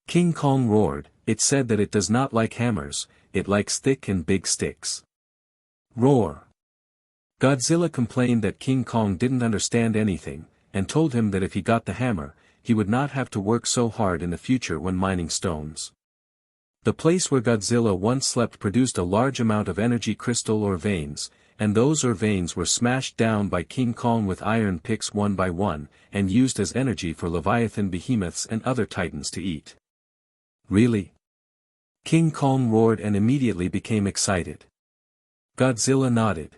King Kong roared. It said that it does not like hammers, it likes thick and big sticks. Roar. Godzilla complained that King Kong didn't understand anything, and told him that if he got the hammer, he would not have to work so hard in the future when mining stones. The place where Godzilla once slept produced a large amount of energy crystal or veins, and those or veins were smashed down by King Kong with iron picks one by one, and used as energy for Leviathan behemoths and other titans to eat. Really? King Kong roared and immediately became excited. Godzilla nodded.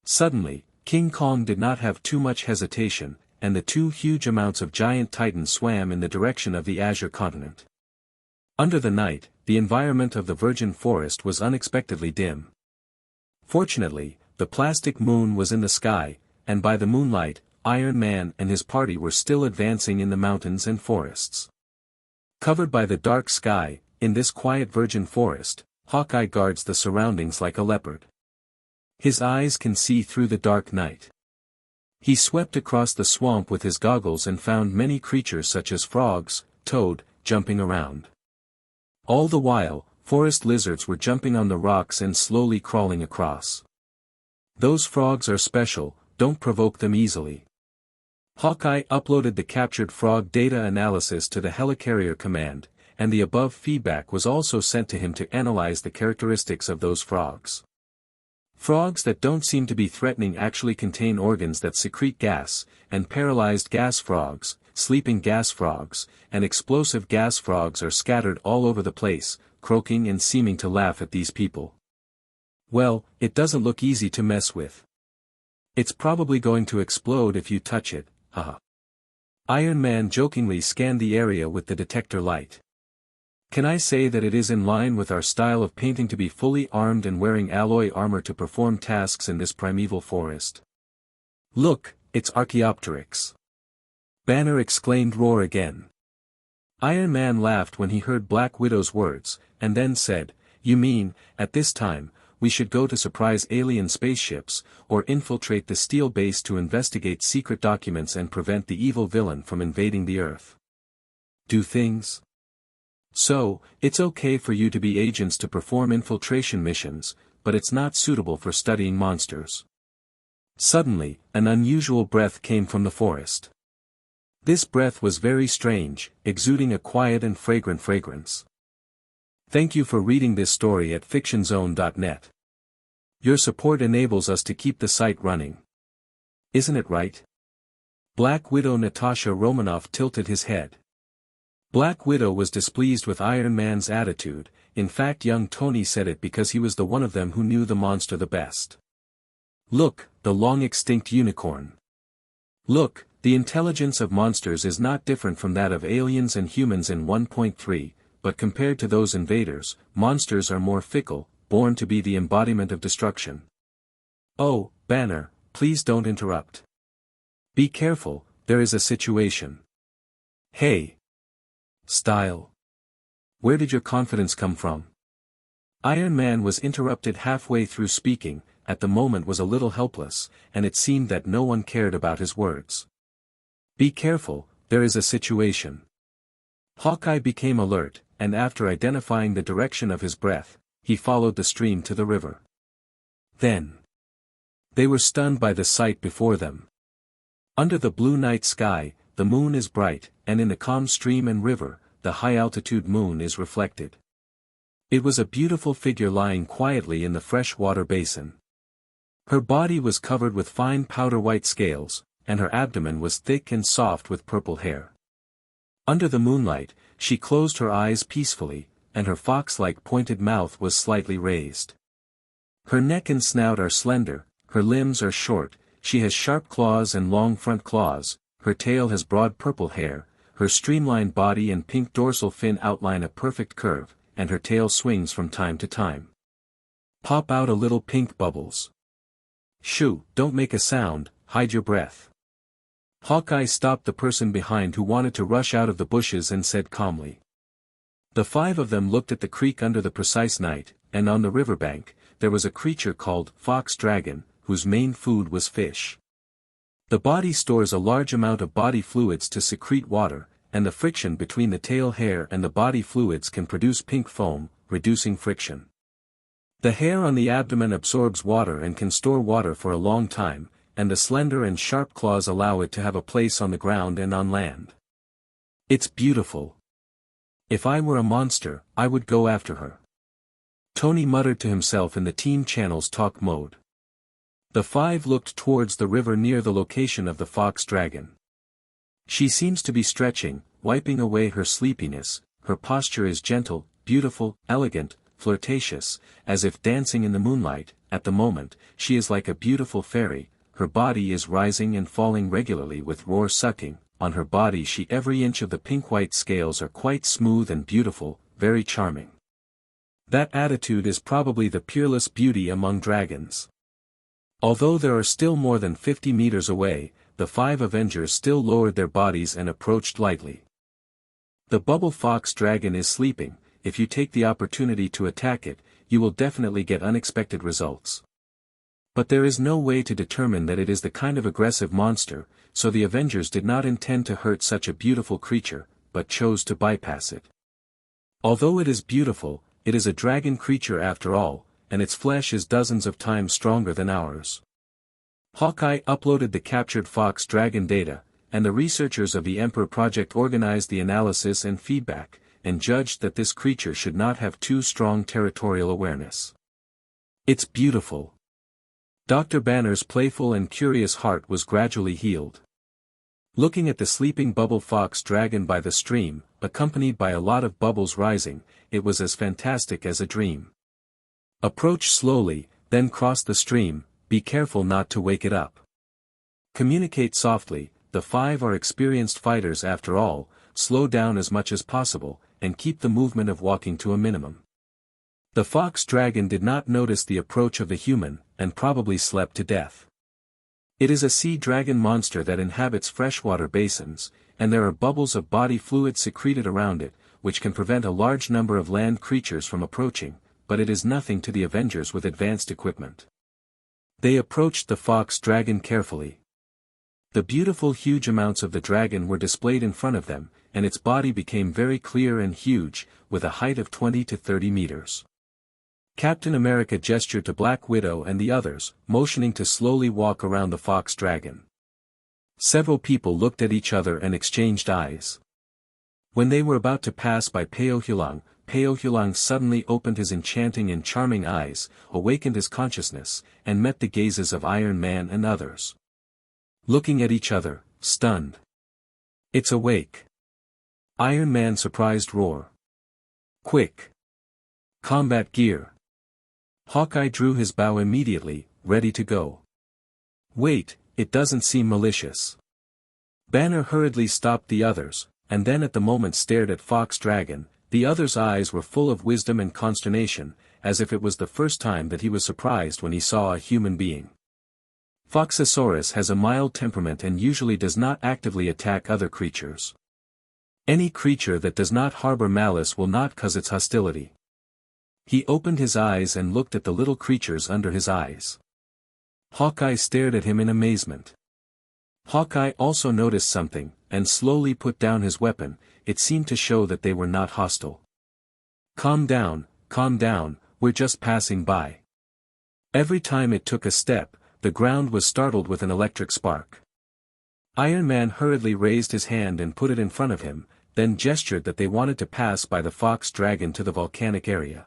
Suddenly, King Kong did not have too much hesitation, and the two huge amounts of giant titans swam in the direction of the Azure continent. Under the night, the environment of the virgin forest was unexpectedly dim. Fortunately, the plastic moon was in the sky, and by the moonlight, Iron Man and his party were still advancing in the mountains and forests. Covered by the dark sky, in this quiet virgin forest, Hawkeye guards the surroundings like a leopard. His eyes can see through the dark night. He swept across the swamp with his goggles and found many creatures such as frogs, toad, jumping around. All the while, forest lizards were jumping on the rocks and slowly crawling across. Those frogs are special, don't provoke them easily. Hawkeye uploaded the captured frog data analysis to the Helicarrier command, and the above feedback was also sent to him to analyze the characteristics of those frogs. Frogs that don't seem to be threatening actually contain organs that secrete gas, and paralyzed gas frogs, sleeping gas frogs, and explosive gas frogs are scattered all over the place, croaking and seeming to laugh at these people. Well, it doesn't look easy to mess with. It's probably going to explode if you touch it, haha. Iron Man jokingly scanned the area with the detector light. Can I say that it is in line with our style of painting to be fully armed and wearing alloy armor to perform tasks in this primeval forest? Look, it's Archaeopteryx. Banner exclaimed roar again. Iron Man laughed when he heard Black Widow's words, and then said, "You mean, at this time, we should go to surprise alien spaceships, or infiltrate the Steel base to investigate secret documents and prevent the evil villain from invading the Earth? Do things? So, it's okay for you to be agents to perform infiltration missions, but it's not suitable for studying monsters." Suddenly, an unusual breath came from the forest. This breath was very strange, exuding a quiet and fragrant fragrance. Thank you for reading this story at fictionzone.net. Your support enables us to keep the site running. Isn't it right? Black Widow Natasha Romanoff tilted his head. Black Widow was displeased with Iron Man's attitude. In fact, young Tony said it because he was the one of them who knew the monster the best. Look, the long-extinct unicorn. Look, the intelligence of monsters is not different from that of aliens and humans in 1.3, but compared to those invaders, monsters are more fickle, born to be the embodiment of destruction. Oh, Banner, please don't interrupt. Be careful, there is a situation. Hey. Style. Where did your confidence come from? Iron Man was interrupted halfway through speaking, at the moment was a little helpless, and it seemed that no one cared about his words. Be careful, there is a situation. Hawkeye became alert, and after identifying the direction of his breath, he followed the stream to the river. Then. They were stunned by the sight before them. Under the blue night sky, the moon is bright, and in the calm stream and river, the high-altitude moon is reflected. It was a beautiful figure lying quietly in the fresh-water basin. Her body was covered with fine powder-white scales, and her abdomen was thick and soft with purple hair. Under the moonlight, she closed her eyes peacefully, and her fox-like pointed mouth was slightly raised. Her neck and snout are slender, her limbs are short, she has sharp claws and long front claws, her tail has broad purple hair, her streamlined body and pink dorsal fin outline a perfect curve, and her tail swings from time to time. Pop out a little pink bubbles. Shoo, don't make a sound, hide your breath. Hawkeye stopped the person behind who wanted to rush out of the bushes and said calmly. The five of them looked at the creek under the precise night, and on the riverbank, there was a creature called fox dragon, whose main food was fish. The body stores a large amount of body fluids to secrete water, and the friction between the tail hair and the body fluids can produce pink foam, reducing friction. The hair on the abdomen absorbs water and can store water for a long time, and the slender and sharp claws allow it to have a place on the ground and on land. It's beautiful. If I were a monster, I would go after her. Tony muttered to himself in the Teen Channel's talk mode. The five looked towards the river near the location of the fox dragon. She seems to be stretching, wiping away her sleepiness. Her posture is gentle, beautiful, elegant, flirtatious, as if dancing in the moonlight. At the moment, she is like a beautiful fairy. Her body is rising and falling regularly with roar sucking. On her body every inch of the pink-white scales are quite smooth and beautiful, very charming. That attitude is probably the peerless beauty among dragons. Although there are still more than 50 meters away, the five Avengers still lowered their bodies and approached lightly. The bubble fox dragon is sleeping. If you take the opportunity to attack it, you will definitely get unexpected results. But there is no way to determine that it is the kind of aggressive monster, so the Avengers did not intend to hurt such a beautiful creature, but chose to bypass it. Although it is beautiful, it is a dragon creature after all, and its flesh is dozens of times stronger than ours. Hawkeye uploaded the captured fox dragon data, and the researchers of the Emperor Project organized the analysis and feedback, and judged that this creature should not have too strong territorial awareness. It's beautiful. Dr. Banner's playful and curious heart was gradually healed. Looking at the sleeping bubble fox dragon by the stream, accompanied by a lot of bubbles rising, it was as fantastic as a dream. Approach slowly, then cross the stream, be careful not to wake it up. Communicate softly, the five are experienced fighters after all, slow down as much as possible, and keep the movement of walking to a minimum. The fox dragon did not notice the approach of the human, and probably slept to death. It is a sea dragon monster that inhabits freshwater basins, and there are bubbles of body fluid secreted around it, which can prevent a large number of land creatures from approaching, but it is nothing to the Avengers with advanced equipment. They approached the fox dragon carefully. The beautiful huge amounts of the dragon were displayed in front of them, and its body became very clear and huge, with a height of 20 to 30 meters. Captain America gestured to Black Widow and the others, motioning to slowly walk around the fox dragon. Several people looked at each other and exchanged eyes. When they were about to pass by Peo Hulang suddenly opened his enchanting and charming eyes, awakened his consciousness, and met the gazes of Iron Man and others. Looking at each other, stunned. It's awake. Iron Man surprised roar. Quick. Combat gear. Hawkeye drew his bow immediately, ready to go. Wait, it doesn't seem malicious. Banner hurriedly stopped the others, and then at the moment stared at Fox Dragon. The other's eyes were full of wisdom and consternation, as if it was the first time that he was surprised when he saw a human being. Foxosaurus has a mild temperament and usually does not actively attack other creatures. Any creature that does not harbor malice will not cause its hostility. He opened his eyes and looked at the little creatures under his eyes. Hawkeye stared at him in amazement. Hawkeye also noticed something, and slowly put down his weapon. It seemed to show that they were not hostile. Calm down, we're just passing by. Every time it took a step, the ground was startled with an electric spark. Iron Man hurriedly raised his hand and put it in front of him, then gestured that they wanted to pass by the Fox Dragon to the volcanic area.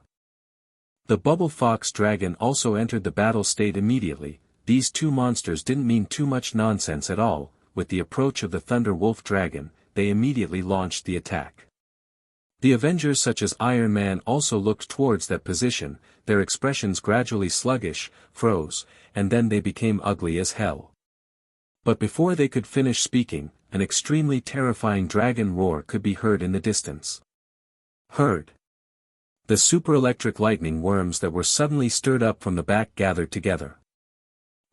The Bubble Fox Dragon also entered the battle state immediately. These two monsters didn't mean too much nonsense at all. With the approach of the Thunder Wolf Dragon, they immediately launched the attack. The Avengers such as Iron Man also looked towards that position, their expressions gradually sluggish, froze, and then they became ugly as hell. But before they could finish speaking, an extremely terrifying dragon roar could be heard in the distance. Heard. The super-electric lightning worms that were suddenly stirred up from the back gathered together.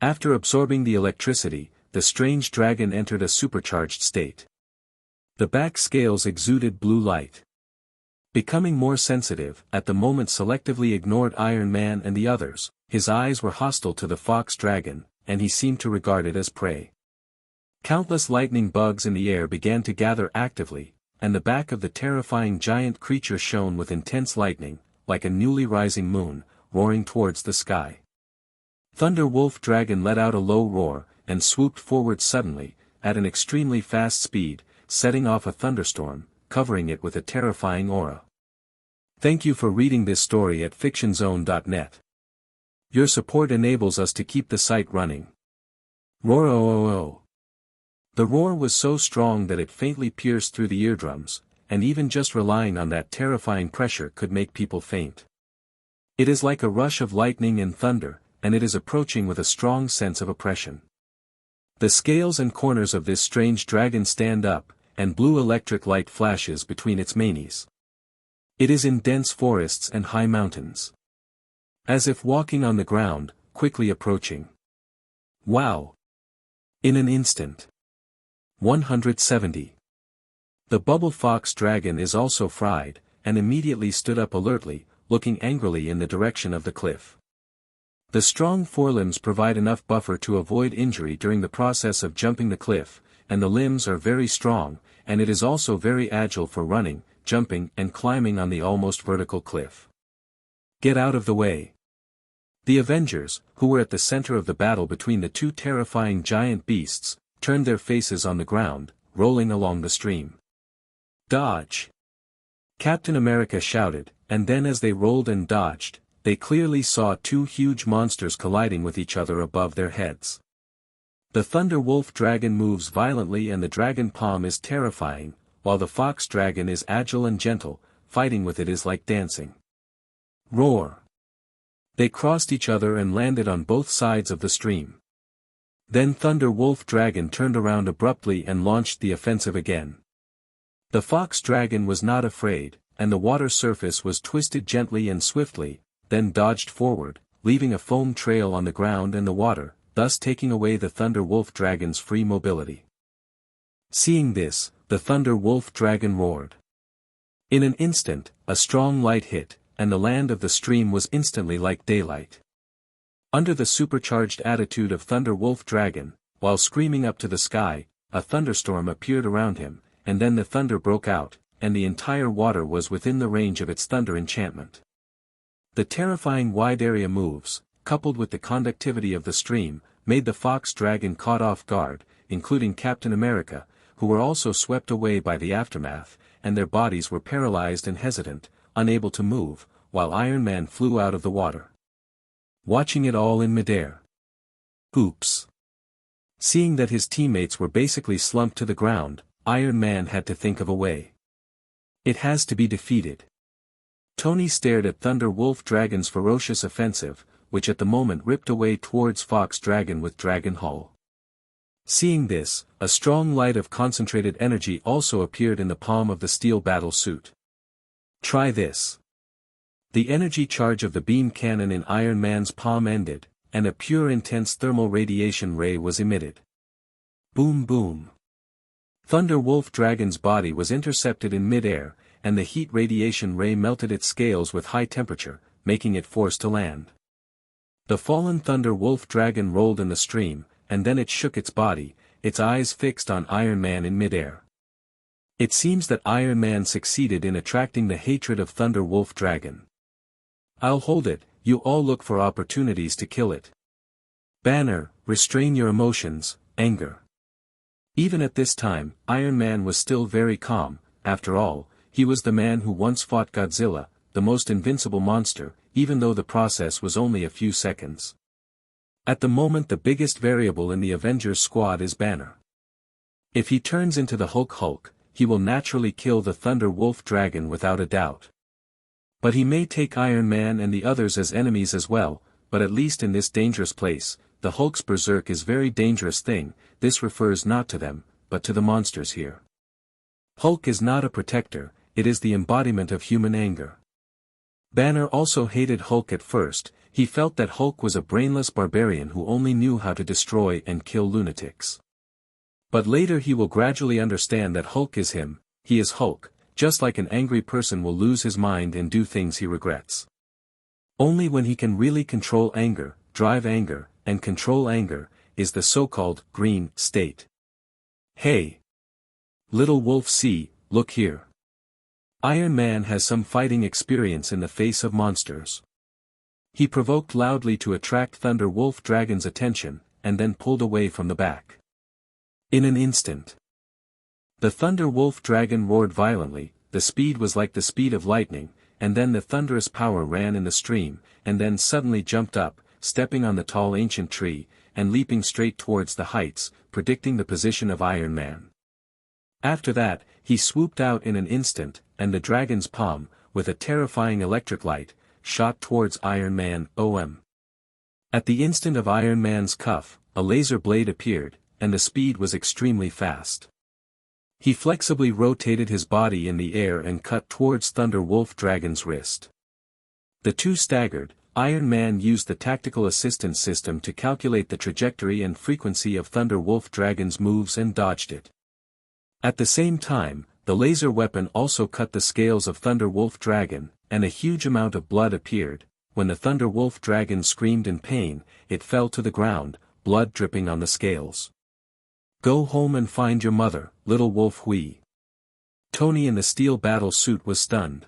After absorbing the electricity, the strange dragon entered a supercharged state. The back scales exuded blue light. Becoming more sensitive, at the moment selectively ignored Iron Man and the others, his eyes were hostile to the fox dragon, and he seemed to regard it as prey. Countless lightning bugs in the air began to gather actively, and the back of the terrifying giant creature shone with intense lightning, like a newly rising moon, roaring towards the sky. Thunder Wolf Dragon let out a low roar, and swooped forward suddenly, at an extremely fast speed, setting off a thunderstorm, covering it with a terrifying aura. Thank you for reading this story at fictionzone.net. Your support enables us to keep the site running. Roar oh. The roar was so strong that it faintly pierced through the eardrums, and even just relying on that terrifying pressure could make people faint. It is like a rush of lightning and thunder, and it is approaching with a strong sense of oppression. The scales and corners of this strange dragon stand up, and blue electric light flashes between its manes. It is in dense forests and high mountains. As if walking on the ground, quickly approaching. Wow! In an instant. 170. The bubble fox dragon is also fried, and immediately stood up alertly, looking angrily in the direction of the cliff. The strong forelimbs provide enough buffer to avoid injury during the process of jumping the cliff, and the limbs are very strong, and it is also very agile for running, jumping and climbing on the almost vertical cliff. Get out of the way. The Avengers, who were at the center of the battle between the two terrifying giant beasts, turned their faces on the ground, rolling along the stream. Dodge! Captain America shouted, and then as they rolled and dodged, they clearly saw two huge monsters colliding with each other above their heads. The Thunder Wolf Dragon moves violently and the dragon palm is terrifying, while the fox dragon is agile and gentle, fighting with it is like dancing. Roar! They crossed each other and landed on both sides of the stream. Then Thunder Wolf Dragon turned around abruptly and launched the offensive again. The fox dragon was not afraid, and the water surface was twisted gently and swiftly, then dodged forward, leaving a foam trail on the ground and the water, thus taking away the Thunder Wolf Dragon's free mobility. Seeing this, the Thunder Wolf Dragon roared. In an instant, a strong light hit, and the land of the stream was instantly like daylight. Under the supercharged attitude of Thunder Wolf Dragon, while screaming up to the sky, a thunderstorm appeared around him, and then the thunder broke out, and the entire water was within the range of its thunder enchantment. The terrifying wide area moves, coupled with the conductivity of the stream, made the fox dragon caught off guard, including Captain America, who were also swept away by the aftermath, and their bodies were paralyzed and hesitant, unable to move, while Iron Man flew out of the water. Watching it all in midair. Oops. Seeing that his teammates were basically slumped to the ground, Iron Man had to think of a way. It has to be defeated. Tony stared at Thunder Wolf Dragon's ferocious offensive, which at the moment ripped away towards Fox Dragon with Dragon Hull. Seeing this, a strong light of concentrated energy also appeared in the palm of the steel battle suit. Try this. The energy charge of the beam cannon in Iron Man's palm ended, and a pure intense thermal radiation ray was emitted. Boom boom. Thunder Wolf Dragon's body was intercepted in mid-air, and the heat radiation ray melted its scales with high temperature, making it forced to land. The fallen Thunder Wolf Dragon rolled in the stream, and then it shook its body, its eyes fixed on Iron Man in mid-air. It seems that Iron Man succeeded in attracting the hatred of Thunder Wolf Dragon. I'll hold it, you all look for opportunities to kill it. Banner, restrain your emotions, anger. Even at this time, Iron Man was still very calm. After all, he was the man who once fought Godzilla, the most invincible monster, even though the process was only a few seconds. At the moment the biggest variable in the Avengers squad is Banner. If he turns into the Hulk, he will naturally kill the Thunder Wolf Dragon without a doubt. But he may take Iron Man and the others as enemies as well, but at least in this dangerous place, the Hulk's berserk is very dangerous thing. This refers not to them, but to the monsters here. Hulk is not a protector, it is the embodiment of human anger. Banner also hated Hulk at first. He felt that Hulk was a brainless barbarian who only knew how to destroy and kill lunatics. But later he will gradually understand that Hulk is him, he is Hulk, just like an angry person will lose his mind and do things he regrets. Only when he can really control anger, drive anger, and control anger, is the so-called green state. Hey! Little Wolf, see, look here. Iron Man has some fighting experience in the face of monsters. He provoked loudly to attract Thunder Wolf Dragon's attention, and then pulled away from the back. In an instant, the Thunder Wolf Dragon roared violently. The speed was like the speed of lightning, and then the thunderous power ran in the stream, and then suddenly jumped up, stepping on the tall ancient tree, and leaping straight towards the heights, predicting the position of Iron Man. After that, he swooped out in an instant, and the dragon's palm, with a terrifying electric light, shot towards Iron Man. At the instant of Iron Man's cuff, a laser blade appeared, and the speed was extremely fast. He flexibly rotated his body in the air and cut towards Thunder Wolf Dragon's wrist. The two staggered. Iron Man used the tactical assistance system to calculate the trajectory and frequency of Thunder Wolf Dragon's moves and dodged it. At the same time, the laser weapon also cut the scales of Thunder Wolf Dragon, and a huge amount of blood appeared. When the Thunder Wolf Dragon screamed in pain, it fell to the ground, blood dripping on the scales. Go home and find your mother, Little Wolf Wee. Tony in the steel battle suit was stunned.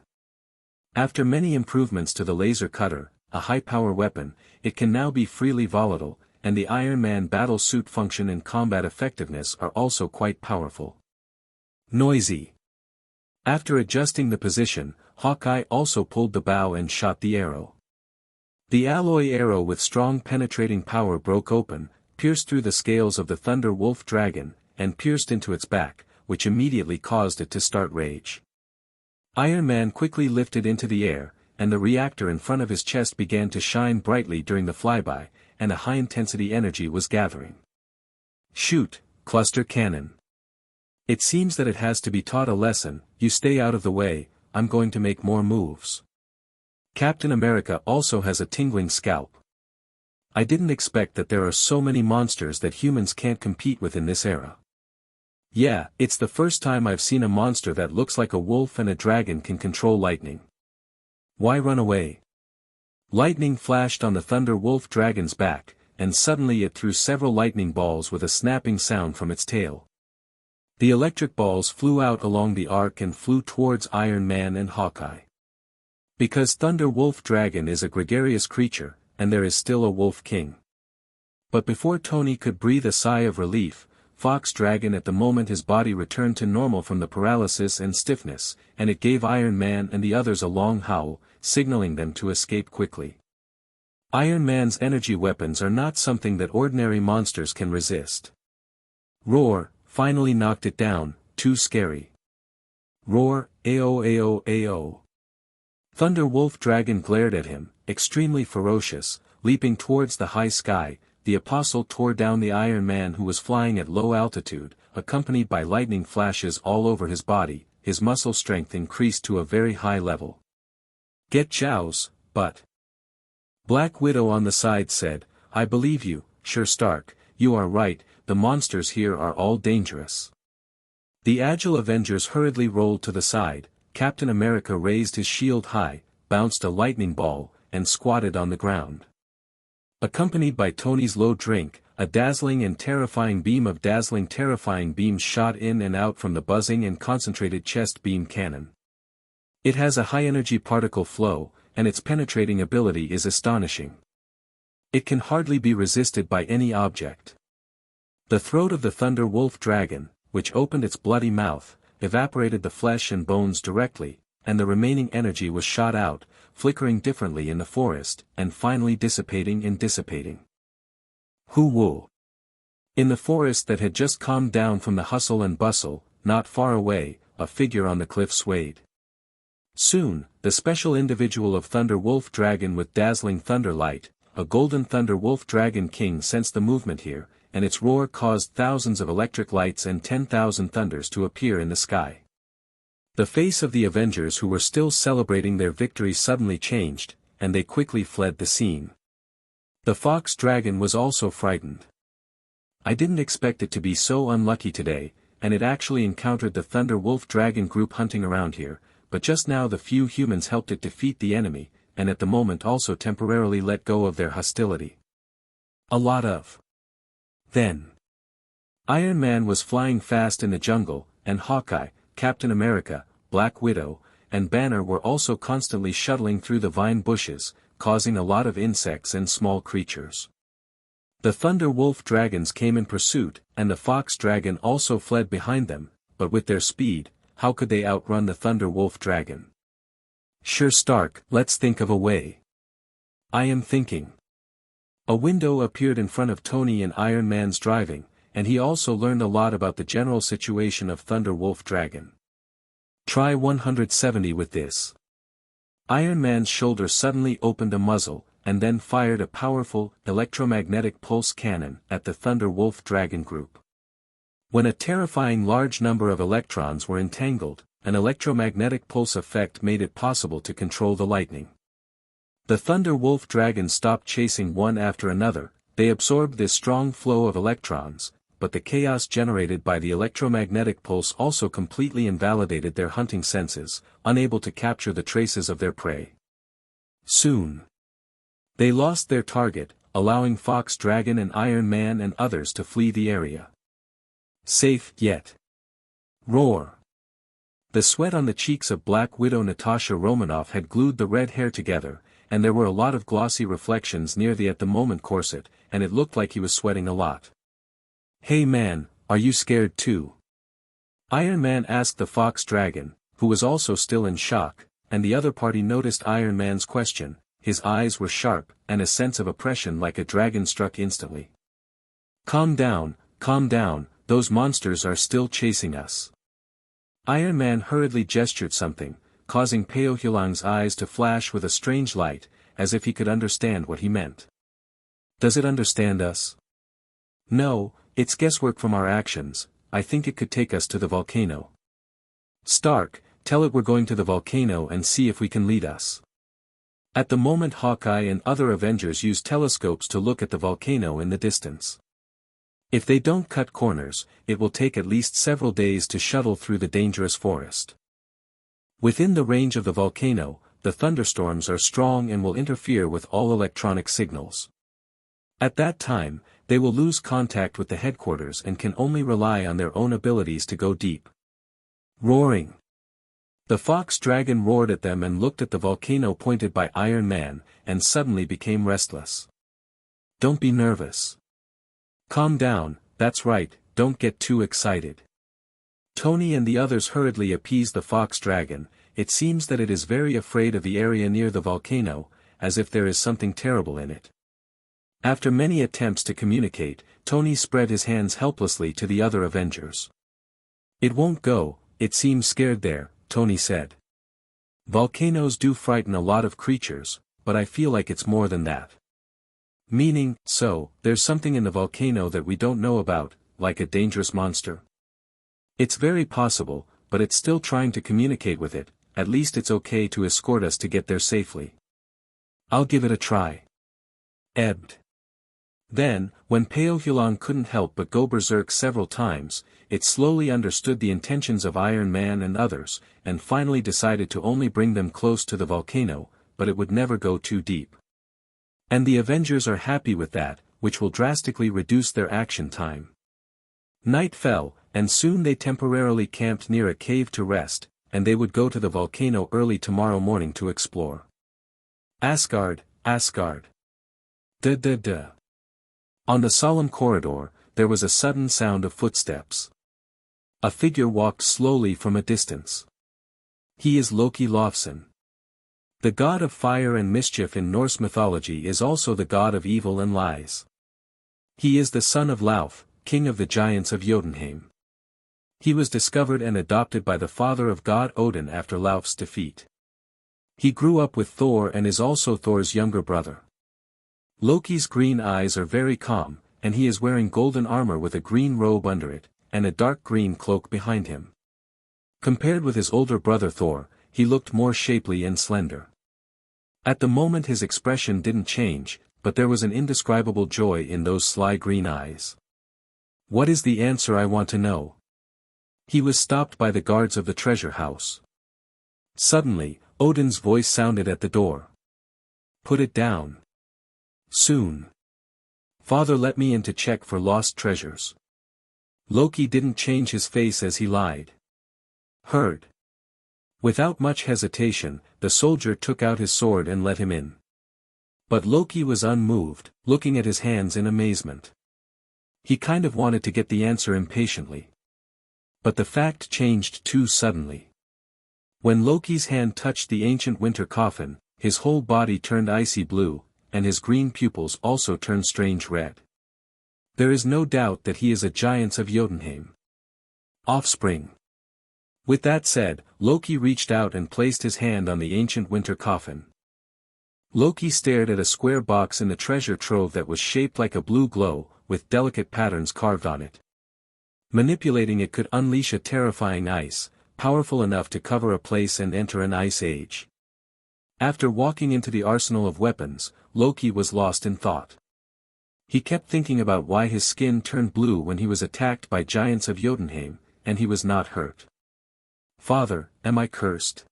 After many improvements to the laser cutter, a high-power weapon, it can now be freely volatile, and the Iron Man battle suit function and combat effectiveness are also quite powerful. Noisy. After adjusting the position, Hawkeye also pulled the bow and shot the arrow. The alloy arrow with strong penetrating power broke open, pierced through the scales of the Thunder Wolf Dragon, and pierced into its back, which immediately caused it to start rage. Iron Man quickly lifted into the air, and the reactor in front of his chest began to shine brightly during the flyby, and a high-intensity energy was gathering. Shoot, cluster cannon. It seems that it has to be taught a lesson. You stay out of the way, I'm going to make more moves. Captain America also has a tingling scalp. I didn't expect that there are so many monsters that humans can't compete with in this era. Yeah, it's the first time I've seen a monster that looks like a wolf and a dragon can control lightning. Why run away? Lightning flashed on the Thunder Wolf Dragon's back, and suddenly it threw several lightning balls with a snapping sound from its tail. The electric balls flew out along the arc and flew towards Iron Man and Hawkeye. Because Thunder Wolf Dragon is a gregarious creature, and there is still a Wolf King. But before Tony could breathe a sigh of relief, Fox Dragon at the moment his body returned to normal from the paralysis and stiffness, and it gave Iron Man and the others a long howl, signaling them to escape quickly. Iron Man's energy weapons are not something that ordinary monsters can resist. Roar finally knocked it down, too scary. Roar, AO AO AO. Thunder Wolf Dragon glared at him, extremely ferocious, leaping towards the high sky. The Apostle tore down the Iron Man who was flying at low altitude, accompanied by lightning flashes all over his body. His muscle strength increased to a very high level. Get chows, but. Black Widow on the side said, I believe you, Sir Stark, you are right, the monsters here are all dangerous. The agile Avengers hurriedly rolled to the side. Captain America raised his shield high, bounced a lightning ball, and squatted on the ground. Accompanied by Tony's low drink, a dazzling and terrifying beam of dazzling terrifying beams shot in and out from the buzzing and concentrated chest beam cannon. It has a high-energy particle flow, and its penetrating ability is astonishing. It can hardly be resisted by any object. The throat of the Thunder Wolf Dragon, which opened its bloody mouth, evaporated the flesh and bones directly, and the remaining energy was shot out, flickering differently in the forest, and finally dissipating and dissipating. Hoo-woo! In the forest that had just calmed down from the hustle and bustle, not far away, a figure on the cliff swayed. Soon, the special individual of Thunder Wolf Dragon with dazzling thunder light, a golden Thunder Wolf Dragon King sensed the movement here, and its roar caused thousands of electric lights and 10,000 thunders to appear in the sky. The face of the Avengers who were still celebrating their victory suddenly changed, and they quickly fled the scene. The fox dragon was also frightened. I didn't expect it to be so unlucky today, and it actually encountered the Thunder Wolf Dragon group hunting around here, but just now the few humans helped it defeat the enemy, and at the moment also temporarily let go of their hostility. A lot of. Then. Iron Man was flying fast in the jungle, and Hawkeye, Captain America, Black Widow, and Banner were also constantly shuttling through the vine bushes, causing a lot of insects and small creatures. The Thunder Wolf dragons came in pursuit, and the Fox Dragon also fled behind them, but with their speed, how could they outrun the Thunder Wolf Dragon? Sure Stark, let's think of a way. I am thinking. A window appeared in front of Tony and Iron Man's driving, and he also learned a lot about the general situation of Thunder Wolf Dragon. Try 170 with this. Iron Man's shoulder suddenly opened a muzzle, and then fired a powerful, electromagnetic pulse cannon at the Thunder Wolf Dragon group. When a terrifying large number of electrons were entangled, an electromagnetic pulse effect made it possible to control the lightning. The Thunder Wolf Dragon stopped chasing one after another, they absorbed this strong flow of electrons, but the chaos generated by the electromagnetic pulse also completely invalidated their hunting senses, unable to capture the traces of their prey. Soon. They lost their target, allowing Fox Dragon and Iron Man and others to flee the area. Safe yet. Roar. The sweat on the cheeks of Black Widow Natasha Romanoff had glued the red hair together, and there were a lot of glossy reflections near the at-the-moment corset, and it looked like he was sweating a lot. Hey man, are you scared too? Iron Man asked the Fox Dragon, who was also still in shock, and the other party noticed Iron Man's question. His eyes were sharp, and a sense of oppression like a dragon struck instantly. Calm down, those monsters are still chasing us. Iron Man hurriedly gestured something, causing Peo Hulang's eyes to flash with a strange light, as if he could understand what he meant. Does it understand us? No, it's guesswork from our actions. I think it could take us to the volcano. Stark, tell it we're going to the volcano and see if we can lead us. At the moment Hawkeye and other Avengers use telescopes to look at the volcano in the distance. If they don't cut corners, it will take at least several days to shuttle through the dangerous forest. Within the range of the volcano, the thunderstorms are strong and will interfere with all electronic signals. At that time, they will lose contact with the headquarters and can only rely on their own abilities to go deep. Roaring. The Fox Dragon roared at them and looked at the volcano pointed by Iron Man, and suddenly became restless. Don't be nervous. Calm down, that's right, don't get too excited. Tony and the others hurriedly appeased the Fox Dragon. It seems that it is very afraid of the area near the volcano, as if there is something terrible in it. After many attempts to communicate, Tony spread his hands helplessly to the other Avengers. It won't go, it seems scared there, Tony said. Volcanoes do frighten a lot of creatures, but I feel like it's more than that. Meaning, so, there's something in the volcano that we don't know about, like a dangerous monster? It's very possible, but it's still trying to communicate with it. At least it's okay to escort us to get there safely. I'll give it a try. Ebbed. Then, when Peo Hulang couldn't help but go berserk several times, it slowly understood the intentions of Iron Man and others, and finally decided to only bring them close to the volcano, but it would never go too deep. And the Avengers are happy with that, which will drastically reduce their action time. Night fell, and soon they temporarily camped near a cave to rest, and they would go to the volcano early tomorrow morning to explore. Asgard, Asgard. Duh. On the solemn corridor, there was a sudden sound of footsteps. A figure walked slowly from a distance. He is Loki Lofson. The god of fire and mischief in Norse mythology is also the god of evil and lies. He is the son of Lauf, king of the giants of Jotunheim. He was discovered and adopted by the father of god Odin after Lauf's defeat. He grew up with Thor and is also Thor's younger brother. Loki's green eyes are very calm, and he is wearing golden armor with a green robe under it, and a dark green cloak behind him. Compared with his older brother Thor, he looked more shapely and slender. At the moment his expression didn't change, but there was an indescribable joy in those sly green eyes. What is the answer, I want to know? He was stopped by the guards of the treasure house. Suddenly, Odin's voice sounded at the door. Put it down. Soon. Father, let me in to check for lost treasures. Loki didn't change his face as he lied. Heard. Without much hesitation, the soldier took out his sword and let him in. But Loki was unmoved, looking at his hands in amazement. He kind of wanted to get the answer impatiently. But the fact changed too suddenly. When Loki's hand touched the ancient winter coffin, his whole body turned icy blue, and his green pupils also turned strange red. There is no doubt that he is a giant of Jotunheim. Offspring. With that said, Loki reached out and placed his hand on the ancient winter coffin. Loki stared at a square box in the treasure trove that was shaped like a blue glow, with delicate patterns carved on it. Manipulating it could unleash a terrifying ice, powerful enough to cover a place and enter an ice age. After walking into the arsenal of weapons, Loki was lost in thought. He kept thinking about why his skin turned blue when he was attacked by giants of Jotunheim, and he was not hurt. Father, am I cursed?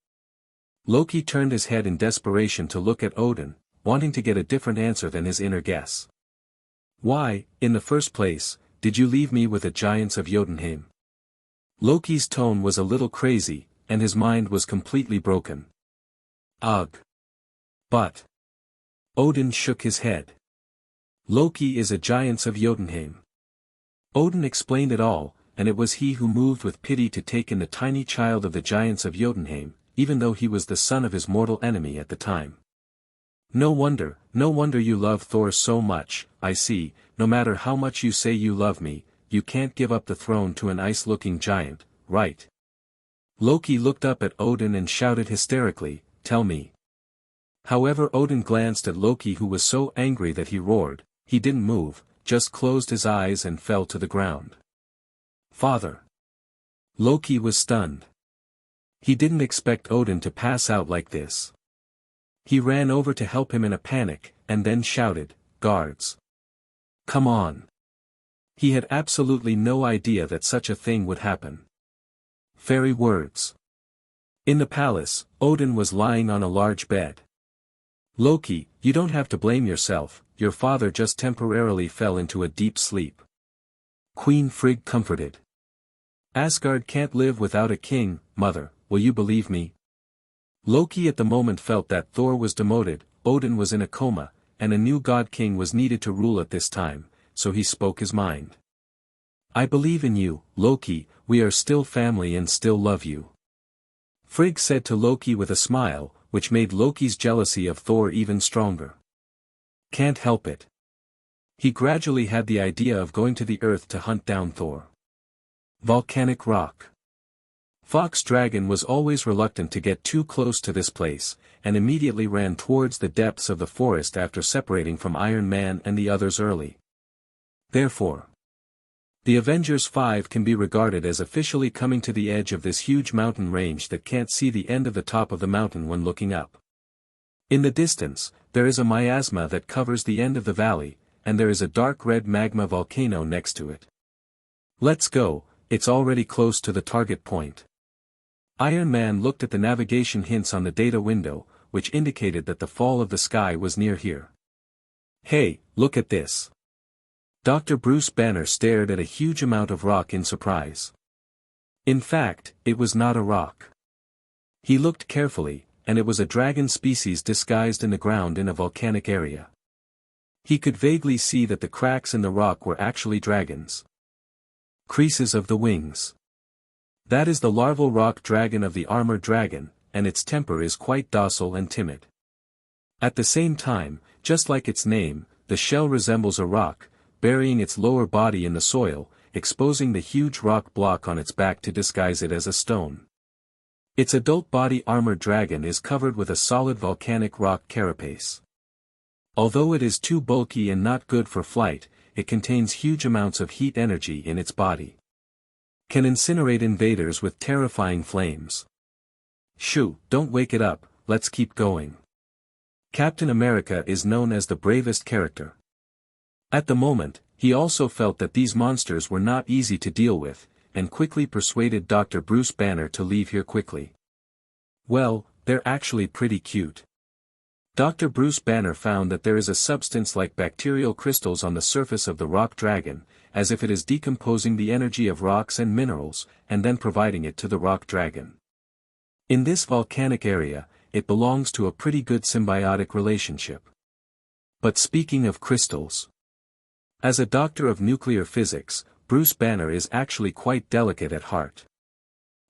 Loki turned his head in desperation to look at Odin, wanting to get a different answer than his inner guess. Why, in the first place, did you leave me with the giants of Jotunheim? Loki's tone was a little crazy, and his mind was completely broken. Ugh. But. Odin shook his head. Loki is a giant of Jotunheim. Odin explained it all, and it was he who moved with pity to take in the tiny child of the giants of Jotunheim, even though he was the son of his mortal enemy at the time. No wonder you love Thor so much. I see. No matter how much you say you love me, you can't give up the throne to an ice-looking giant, right? Loki looked up at Odin and shouted hysterically, tell me. However, Odin glanced at Loki, who was so angry that he roared. He didn't move, just closed his eyes and fell to the ground. Father. Loki was stunned. He didn't expect Odin to pass out like this. He ran over to help him in a panic, and then shouted, guards. Come on. He had absolutely no idea that such a thing would happen. Fairy words. In the palace, Odin was lying on a large bed. Loki, you don't have to blame yourself, your father just temporarily fell into a deep sleep. Queen Frigg comforted. Asgard can't live without a king, mother, will you believe me? Loki at the moment felt that Thor was demoted, Odin was in a coma, and a new god king was needed to rule at this time, so he spoke his mind. I believe in you, Loki, we are still family and still love you. Frigg said to Loki with a smile, which made Loki's jealousy of Thor even stronger. Can't help it. He gradually had the idea of going to the earth to hunt down Thor. Volcanic rock. Fox Dragon was always reluctant to get too close to this place, and immediately ran towards the depths of the forest after separating from Iron Man and the others early. Therefore, the Avengers 5 can be regarded as officially coming to the edge of this huge mountain range that can't see the end of the top of the mountain when looking up. In the distance, there is a miasma that covers the end of the valley, and there is a dark red magma volcano next to it. Let's go, it's already close to the target point. Iron Man looked at the navigation hints on the data window, which indicated that the fall of the sky was near here. Hey, look at this. Dr. Bruce Banner stared at a huge amount of rock in surprise. In fact, it was not a rock. He looked carefully, and it was a dragon species disguised in the ground in a volcanic area. He could vaguely see that the cracks in the rock were actually dragons. Creases of the wings. That is the larval rock dragon of the armored dragon, and its temper is quite docile and timid. At the same time, just like its name, the shell resembles a rock, burying its lower body in the soil, exposing the huge rock block on its back to disguise it as a stone. Its adult body armored dragon is covered with a solid volcanic rock carapace. Although it is too bulky and not good for flight, it contains huge amounts of heat energy in its body. Can incinerate invaders with terrifying flames. Shoo, don't wake it up, let's keep going. Captain America is known as the bravest character. At the moment, he also felt that these monsters were not easy to deal with, and quickly persuaded Dr. Bruce Banner to leave here quickly. Well, they're actually pretty cute. Dr. Bruce Banner found that there is a substance like bacterial crystals on the surface of the rock dragon, as if it is decomposing the energy of rocks and minerals, and then providing it to the rock dragon. In this volcanic area, it belongs to a pretty good symbiotic relationship. But speaking of crystals, as a doctor of nuclear physics, Bruce Banner is actually quite delicate at heart.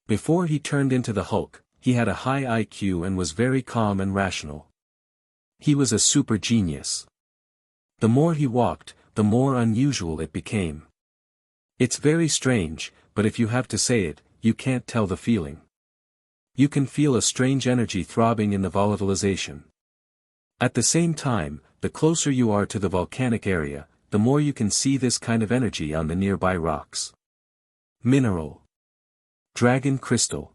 Before he turned into the Hulk, he had a high IQ and was very calm and rational. He was a super genius. The more he walked, the more unusual it became. It's very strange, but if you have to say it, you can't tell the feeling. You can feel a strange energy throbbing in the volatilization. At the same time, the closer you are to the volcanic area, the more you can see this kind of energy on the nearby rocks. Mineral. Dragon crystal.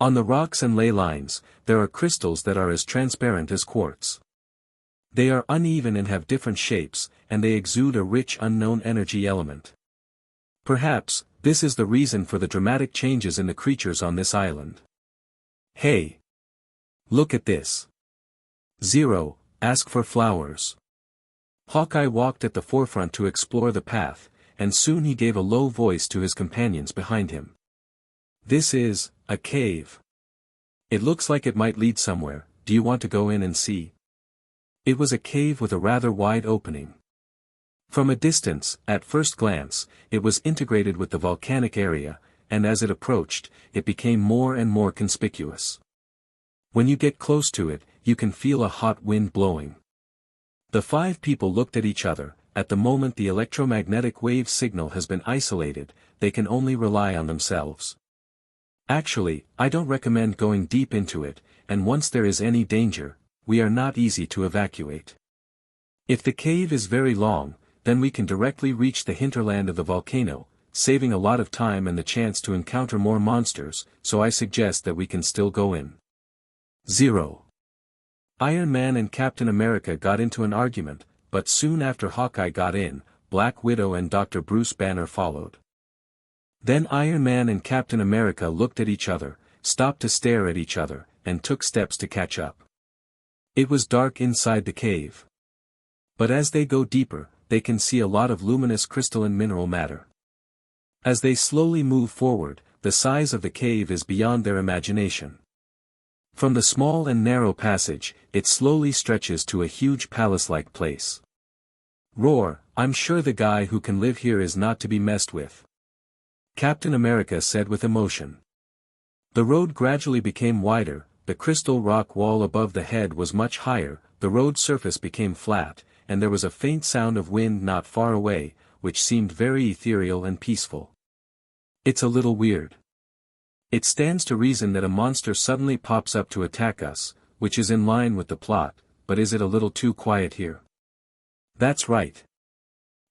On the rocks and ley lines, there are crystals that are as transparent as quartz. They are uneven and have different shapes, and they exude a rich unknown energy element. Perhaps, this is the reason for the dramatic changes in the creatures on this island. Hey! Look at this. Zero, ask for flowers. Hawkeye walked at the forefront to explore the path, and soon he gave a low voice to his companions behind him. This is a cave. It looks like it might lead somewhere. Do you want to go in and see? It was a cave with a rather wide opening. From a distance, at first glance, it was integrated with the volcanic area, and as it approached, it became more and more conspicuous. When you get close to it, you can feel a hot wind blowing. The five people looked at each other. At the moment the electromagnetic wave signal has been isolated, they can only rely on themselves. Actually, I don't recommend going deep into it, and once there is any danger, we are not easy to evacuate. If the cave is very long, then we can directly reach the hinterland of the volcano, saving a lot of time and the chance to encounter more monsters, so I suggest that we can still go in. 0. Iron Man and Captain America got into an argument, but soon after Hawkeye got in, Black Widow and Dr. Bruce Banner followed. Then Iron Man and Captain America looked at each other, stopped to stare at each other, and took steps to catch up. It was dark inside the cave. But as they go deeper, they can see a lot of luminous crystalline mineral matter. As they slowly move forward, the size of the cave is beyond their imagination. From the small and narrow passage, it slowly stretches to a huge palace-like place. Roar, I'm sure the guy who can live here is not to be messed with. Captain America said with emotion. The road gradually became wider, the crystal rock wall above the head was much higher, the road surface became flat, and there was a faint sound of wind not far away, which seemed very ethereal and peaceful. It's a little weird. It stands to reason that a monster suddenly pops up to attack us, which is in line with the plot, but is it a little too quiet here? That's right.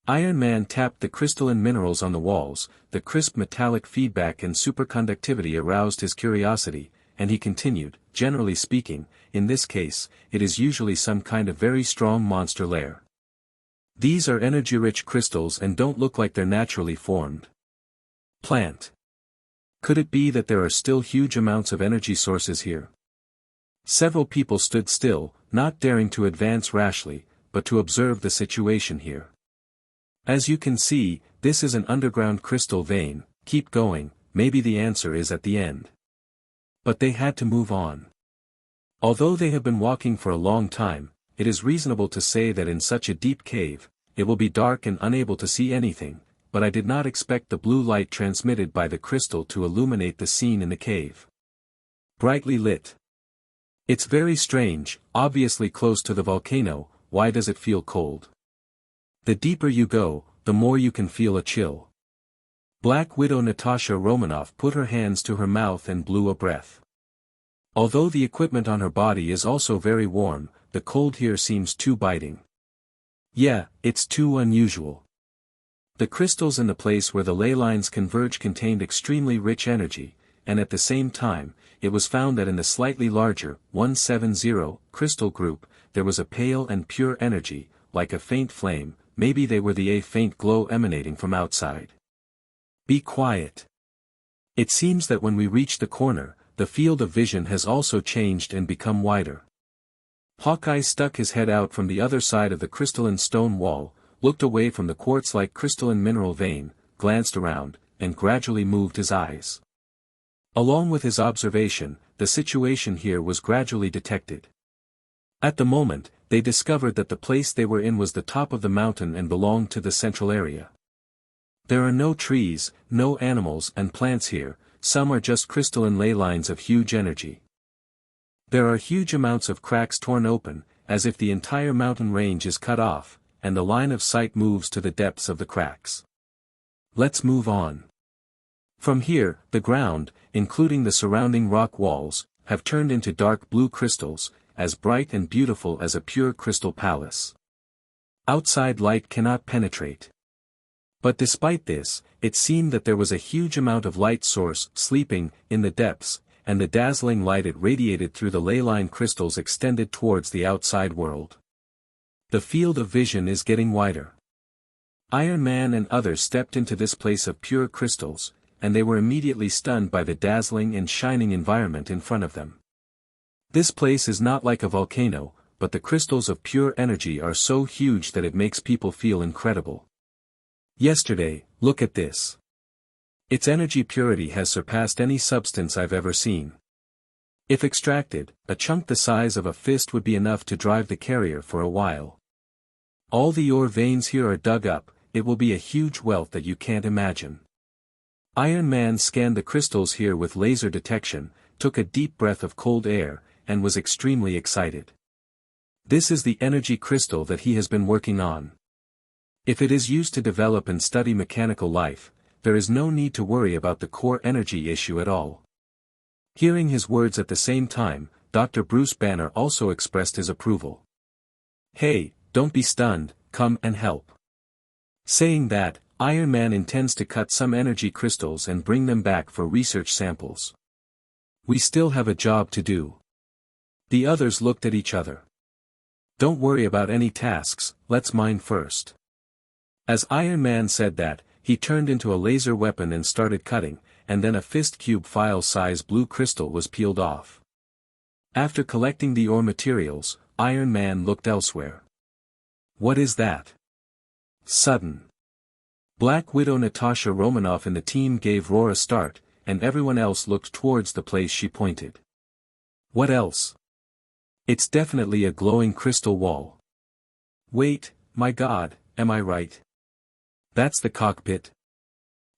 Iron Man tapped the crystalline minerals on the walls, the crisp metallic feedback and superconductivity aroused his curiosity, and he continued, generally speaking, in this case, it is usually some kind of very strong monster lair. These are energy-rich crystals and don't look like they're naturally formed. Plant. Could it be that there are still huge amounts of energy sources here? Several people stood still, not daring to advance rashly, but to observe the situation here. As you can see, this is an underground crystal vein. Keep going, maybe the answer is at the end. But they had to move on. Although they have been walking for a long time, it is reasonable to say that in such a deep cave, it will be dark and unable to see anything, but I did not expect the blue light transmitted by the crystal to illuminate the scene in the cave. Brightly lit. It's very strange, obviously close to the volcano. Why does it feel cold? The deeper you go, the more you can feel a chill. Black Widow Natasha Romanoff put her hands to her mouth and blew a breath. Although the equipment on her body is also very warm, the cold here seems too biting. Yeah, it's too unusual. The crystals in the place where the ley lines converge contained extremely rich energy, and at the same time, it was found that in the slightly larger, 170, crystal group, there was a pale and pure energy, like a faint flame, maybe they were a faint glow emanating from outside. Be quiet. It seems that when we reach the corner, the field of vision has also changed and become wider. Hawkeye stuck his head out from the other side of the crystalline stone wall, looked away from the quartz-like crystalline mineral vein, glanced around, and gradually moved his eyes. Along with his observation, the situation here was gradually detected. At the moment, they discovered that the place they were in was the top of the mountain and belonged to the central area. There are no trees, no animals and plants here, some are just crystalline ley lines of huge energy. There are huge amounts of cracks torn open, as if the entire mountain range is cut off, and the line of sight moves to the depths of the cracks. Let's move on. From here, the ground, including the surrounding rock walls, have turned into dark blue crystals, as bright and beautiful as a pure crystal palace. Outside light cannot penetrate. But despite this, it seemed that there was a huge amount of light source sleeping in the depths, and the dazzling light it radiated through the ley line crystals extended towards the outside world. The field of vision is getting wider. Iron Man and others stepped into this place of pure crystals, and they were immediately stunned by the dazzling and shining environment in front of them. This place is not like a volcano, but the crystals of pure energy are so huge that it makes people feel incredible. Yesterday, look at this. Its energy purity has surpassed any substance I've ever seen. If extracted, a chunk the size of a fist would be enough to drive the carrier for a while. All the ore veins here are dug up, it will be a huge wealth that you can't imagine. Iron Man scanned the crystals here with laser detection, took a deep breath of cold air, and was extremely excited. This is the energy crystal that he has been working on. If it is used to develop and study mechanical life, there is no need to worry about the core energy issue at all. Hearing his words at the same time, Dr. Bruce Banner also expressed his approval. Hey, don't be stunned, come and help. Saying that, Iron Man intends to cut some energy crystals and bring them back for research samples. We still have a job to do. The others looked at each other. Don't worry about any tasks, let's mine first. As Iron Man said that, he turned into a laser weapon and started cutting, and then a fist cube file-size blue crystal was peeled off. After collecting the ore materials, Iron Man looked elsewhere. What is that? Sudden. Black Widow Natasha Romanoff and the team gave Roar a start, and everyone else looked towards the place she pointed. What else? It's definitely a glowing crystal wall. Wait, my God, am I right? That's the cockpit.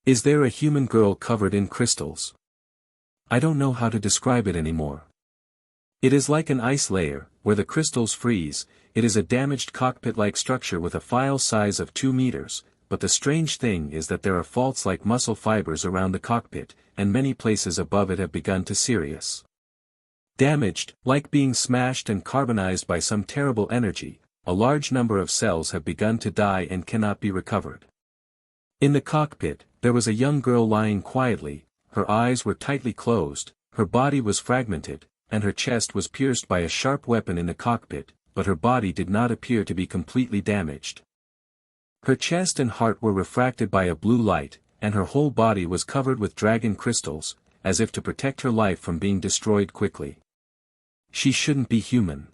Is there a human girl covered in crystals? I don't know how to describe it anymore. It is like an ice layer, where the crystals freeze. It is a damaged cockpit-like structure with a file size of 2 meters, but the strange thing is that there are faults like muscle fibers around the cockpit, and many places above it have begun to serious damaged, like being smashed and carbonized by some terrible energy. A large number of cells have begun to die and cannot be recovered. In the cockpit, there was a young girl lying quietly, her eyes were tightly closed, her body was fragmented, and her chest was pierced by a sharp weapon in the cockpit, but her body did not appear to be completely damaged. Her chest and heart were refracted by a blue light, and her whole body was covered with dragon crystals, as if to protect her life from being destroyed quickly. She shouldn't be human.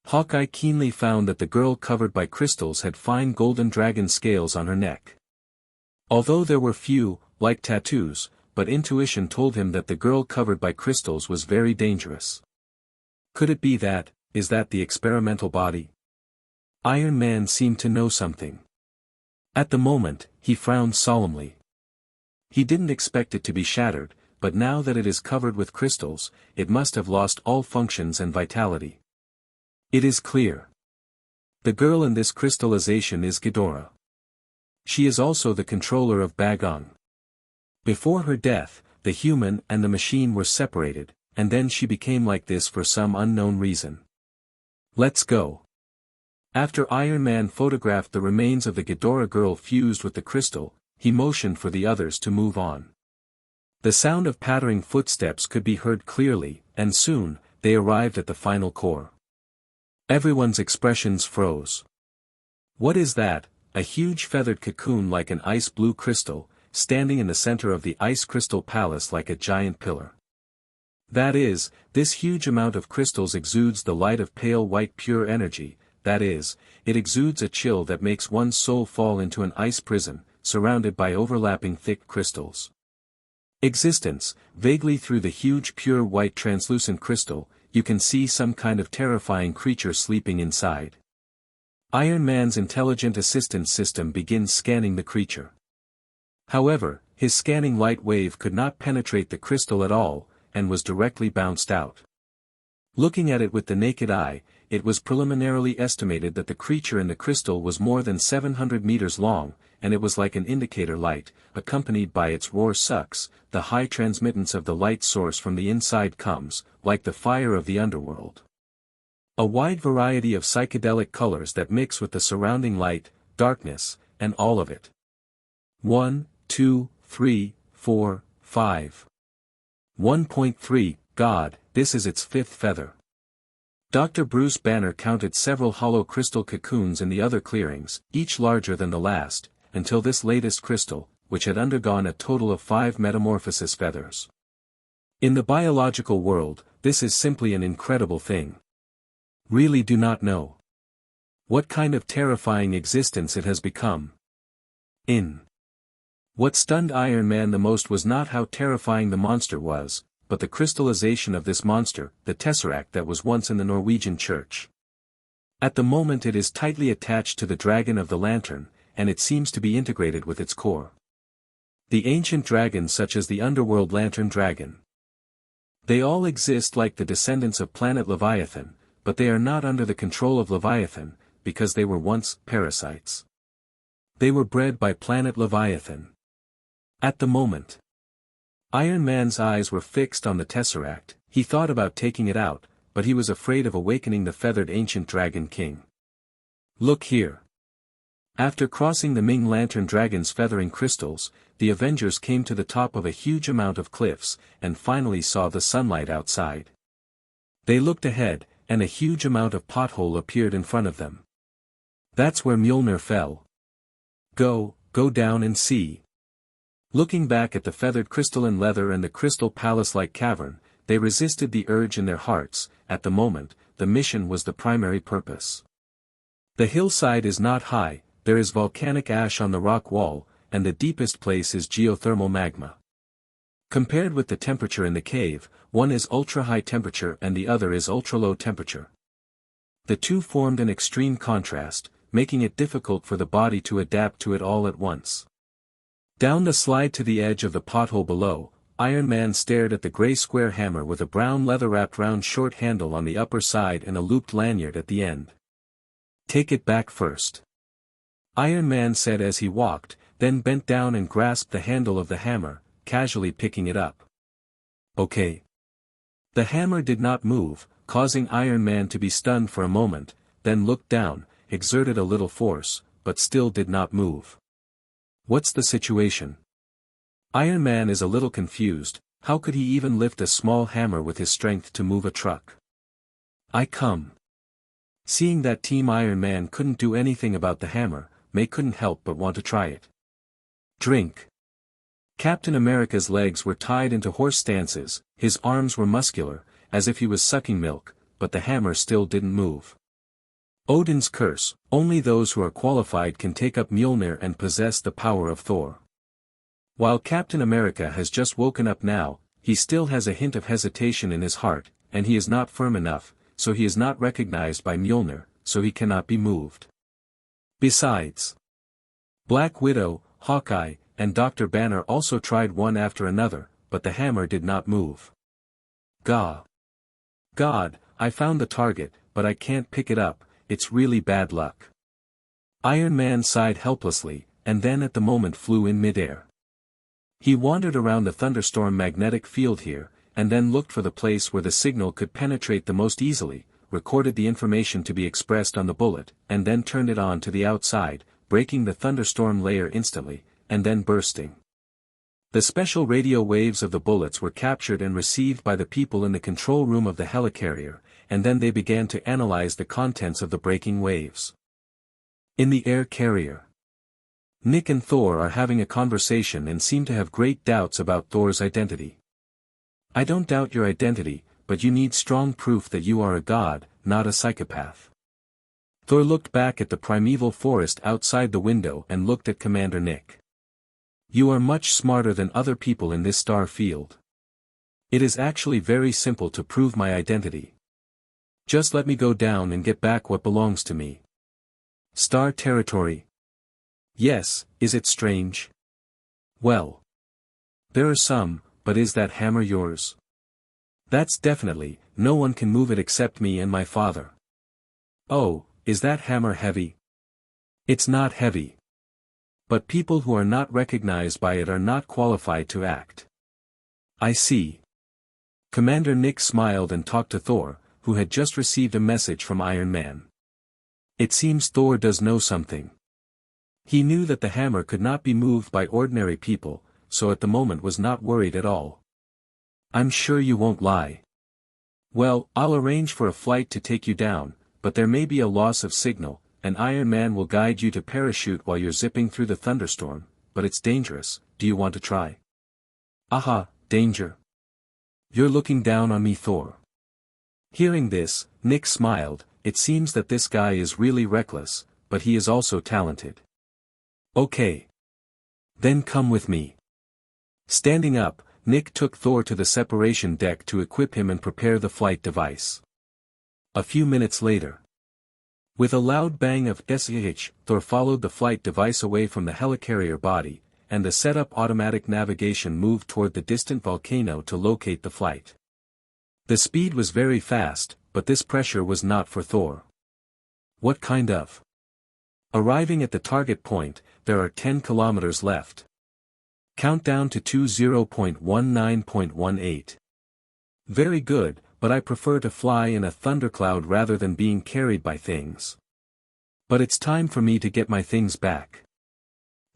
Hawkeye keenly found that the girl covered by crystals had fine golden dragon scales on her neck. Although there were few, like tattoos, but intuition told him that the girl covered by crystals was very dangerous. Could it be that, is that the experimental body? Iron Man seemed to know something. At the moment, he frowned solemnly. He didn't expect it to be shattered, but now that it is covered with crystals, it must have lost all functions and vitality. It is clear. The girl in this crystallization is Ghidorah. She is also the controller of Bagon. Before her death, the human and the machine were separated, and then she became like this for some unknown reason. Let's go. After Iron Man photographed the remains of the Ghidorah girl fused with the crystal, he motioned for the others to move on. The sound of pattering footsteps could be heard clearly, and soon, they arrived at the final core. Everyone's expressions froze. What is that? A huge feathered cocoon like an ice blue crystal, standing in the center of the ice crystal palace like a giant pillar. That is, this huge amount of crystals exudes the light of pale white pure energy, that is, it exudes a chill that makes one's soul fall into an ice prison, surrounded by overlapping thick crystals. Existence, vaguely through the huge pure white translucent crystal, you can see some kind of terrifying creature sleeping inside. Iron Man's intelligent assistance system begins scanning the creature. However, his scanning light wave could not penetrate the crystal at all, and was directly bounced out. Looking at it with the naked eye, it was preliminarily estimated that the creature in the crystal was more than 700 meters long, and it was like an indicator light, accompanied by its roar sucks, the high transmittance of the light source from the inside comes, like the fire of the underworld. A wide variety of psychedelic colors that mix with the surrounding light, darkness, and all of it. 1, 2, 3, 4, 5. 1.3, God, this is its fifth feather. Dr. Bruce Banner counted several hollow crystal cocoons in the other clearings, each larger than the last, until this latest crystal, which had undergone a total of 5 metamorphosis feathers. In the biological world, this is simply an incredible thing. Really do not know what kind of terrifying existence it has become. What stunned Iron Man the most was not how terrifying the monster was, but the crystallization of this monster, the tesseract that was once in the Norwegian church. At the moment it is tightly attached to the dragon of the lantern, and it seems to be integrated with its core. The ancient dragons such as the underworld lantern dragon. They all exist like the descendants of planet Leviathan, but they are not under the control of Leviathan, because they were once parasites. They were bred by planet Leviathan. At the moment, Iron Man's eyes were fixed on the tesseract. He thought about taking it out, but he was afraid of awakening the feathered ancient dragon king. Look here. After crossing the Ming Lantern Dragon's feathering crystals, the Avengers came to the top of a huge amount of cliffs, and finally saw the sunlight outside. They looked ahead, and a huge amount of pothole appeared in front of them. That's where Mjolnir fell. Go down and see. Looking back at the feathered crystalline leather and the crystal palace-like cavern, they resisted the urge in their hearts. At the moment, the mission was the primary purpose. The hillside is not high, there is volcanic ash on the rock wall, and the deepest place is geothermal magma. Compared with the temperature in the cave, one is ultra-high temperature and the other is ultra-low temperature. The two formed an extreme contrast, making it difficult for the body to adapt to it all at once. Down the slide to the edge of the pothole below, Iron Man stared at the gray square hammer with a brown leather-wrapped round short handle on the upper side and a looped lanyard at the end. Take it back first. Iron Man said as he walked, then bent down and grasped the handle of the hammer, casually picking it up. Okay. The hammer did not move, causing Iron Man to be stunned for a moment, then looked down, exerted a little force, but still did not move. What's the situation? Iron Man is a little confused. How could he even lift a small hammer with his strength to move a truck? I come. Seeing that Team Iron Man couldn't do anything about the hammer, May couldn't help but want to try it. Drink. Captain America's legs were tied into horse stances, his arms were muscular, as if he was sucking milk, but the hammer still didn't move. Odin's curse, only those who are qualified can take up Mjolnir and possess the power of Thor. While Captain America has just woken up now, he still has a hint of hesitation in his heart, and he is not firm enough, so he is not recognized by Mjolnir, so he cannot be moved. Besides, Black Widow, Hawkeye, and Dr. Banner also tried one after another, but the hammer did not move. God, I found the target, but I can't pick it up. It's really bad luck. Iron Man sighed helplessly, and then at the moment flew in midair. He wandered around the thunderstorm magnetic field here, and then looked for the place where the signal could penetrate the most easily, recorded the information to be expressed on the bullet, and then turned it on to the outside, breaking the thunderstorm layer instantly, and then bursting. The special radio waves of the bullets were captured and received by the people in the control room of the helicarrier, and then they began to analyze the contents of the breaking waves. In the air carrier, Nick and Thor are having a conversation and seem to have great doubts about Thor's identity. "I don't doubt your identity, but you need strong proof that you are a god, not a psychopath." Thor looked back at the primeval forest outside the window and looked at Commander Nick. "You are much smarter than other people in this star field. It is actually very simple to prove my identity. Just let me go down and get back what belongs to me." "Star territory?" "Yes, is it strange?" "Well, there are some, but is that hammer yours?" "That's definitely, no one can move it except me and my father." "Oh, is that hammer heavy?" "It's not heavy. But people who are not recognized by it are not qualified to act." "I see." Commander Nick smiled and talked to Thor, who had just received a message from Iron Man. It seems Thor does know something. He knew that the hammer could not be moved by ordinary people, so at the moment was not worried at all. "I'm sure you won't lie." "Well, I'll arrange for a flight to take you down, but there may be a loss of signal, and Iron Man will guide you to parachute while you're zipping through the thunderstorm, but it's dangerous. Do you want to try?" "Aha, danger. You're looking down on me, Thor." Hearing this, Nick smiled. It seems that this guy is really reckless, but he is also talented. "Okay. Then come with me." Standing up, Nick took Thor to the separation deck to equip him and prepare the flight device. A few minutes later, with a loud bang of SH, Thor followed the flight device away from the helicarrier body, and the set-up automatic navigation moved toward the distant volcano to locate the flight. The speed was very fast, but this pressure was not for Thor. "What kind of?" "Arriving at the target point, there are 10 kilometers left. Countdown to 20.19.18. "Very good, but I prefer to fly in a thundercloud rather than being carried by things. But it's time for me to get my things back."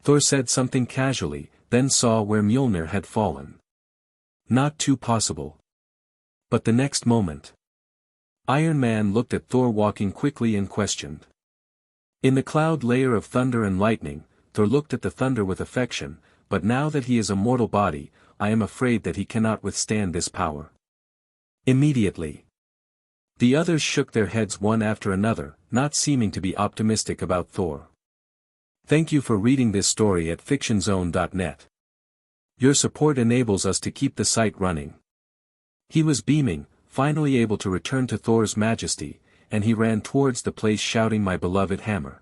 Thor said something casually, then saw where Mjolnir had fallen. Not too possible. But the next moment, Iron Man looked at Thor walking quickly and questioned. In the cloud layer of thunder and lightning, Thor looked at the thunder with affection, but now that he is a mortal body, I am afraid that he cannot withstand this power. Immediately, the others shook their heads one after another, not seeming to be optimistic about Thor. Thank you for reading this story at fictionzone.net. Your support enables us to keep the site running. He was beaming, finally able to return to Thor's majesty, and he ran towards the place shouting, "My beloved hammer."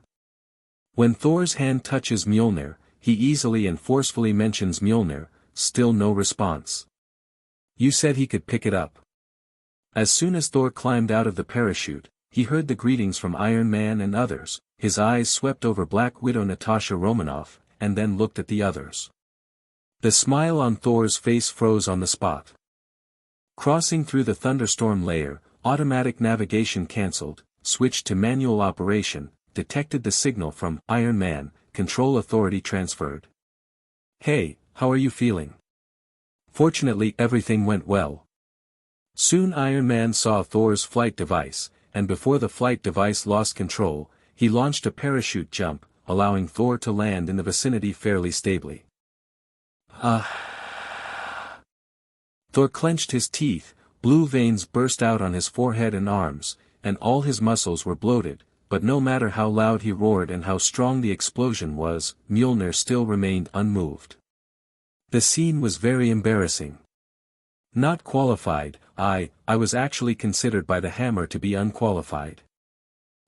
When Thor's hand touches Mjolnir, he easily and forcefully mentions Mjolnir, still no response. "You said he could pick it up." As soon as Thor climbed out of the parachute, he heard the greetings from Iron Man and others. His eyes swept over Black Widow Natasha Romanoff, and then looked at the others. The smile on Thor's face froze on the spot. Crossing through the thunderstorm layer, automatic navigation cancelled, switched to manual operation, detected the signal from Iron Man, control authority transferred. "Hey, how are you feeling?" Fortunately everything went well. Soon Iron Man saw Thor's flight device, and before the flight device lost control, he launched a parachute jump, allowing Thor to land in the vicinity fairly stably. Thor clenched his teeth, blue veins burst out on his forehead and arms, and all his muscles were bloated, but no matter how loud he roared and how strong the explosion was, Mjolnir still remained unmoved. The scene was very embarrassing. Not qualified, I was actually considered by the hammer to be unqualified.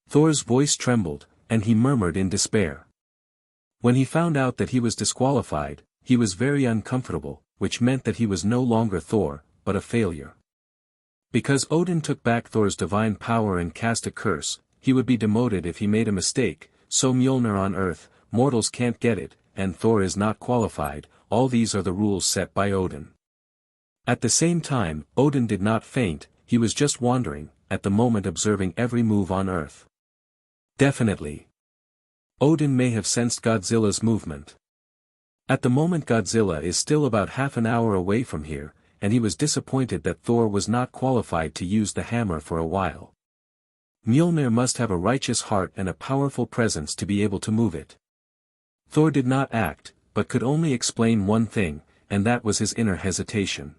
Thor's voice trembled, and he murmured in despair. When he found out that he was disqualified, he was very uncomfortable, which meant that he was no longer Thor, but a failure. Because Odin took back Thor's divine power and cast a curse, he would be demoted if he made a mistake, so Mjolnir on Earth, mortals can't get it, and Thor is not qualified, all these are the rules set by Odin. At the same time, Odin did not faint, he was just wandering, at the moment observing every move on Earth. Definitely. Odin may have sensed Godzilla's movement. At the moment Godzilla is still about half an hour away from here, and he was disappointed that Thor was not qualified to use the hammer for a while. Mjolnir must have a righteous heart and a powerful presence to be able to move it. Thor did not act, but could only explain one thing, and that was his inner hesitation.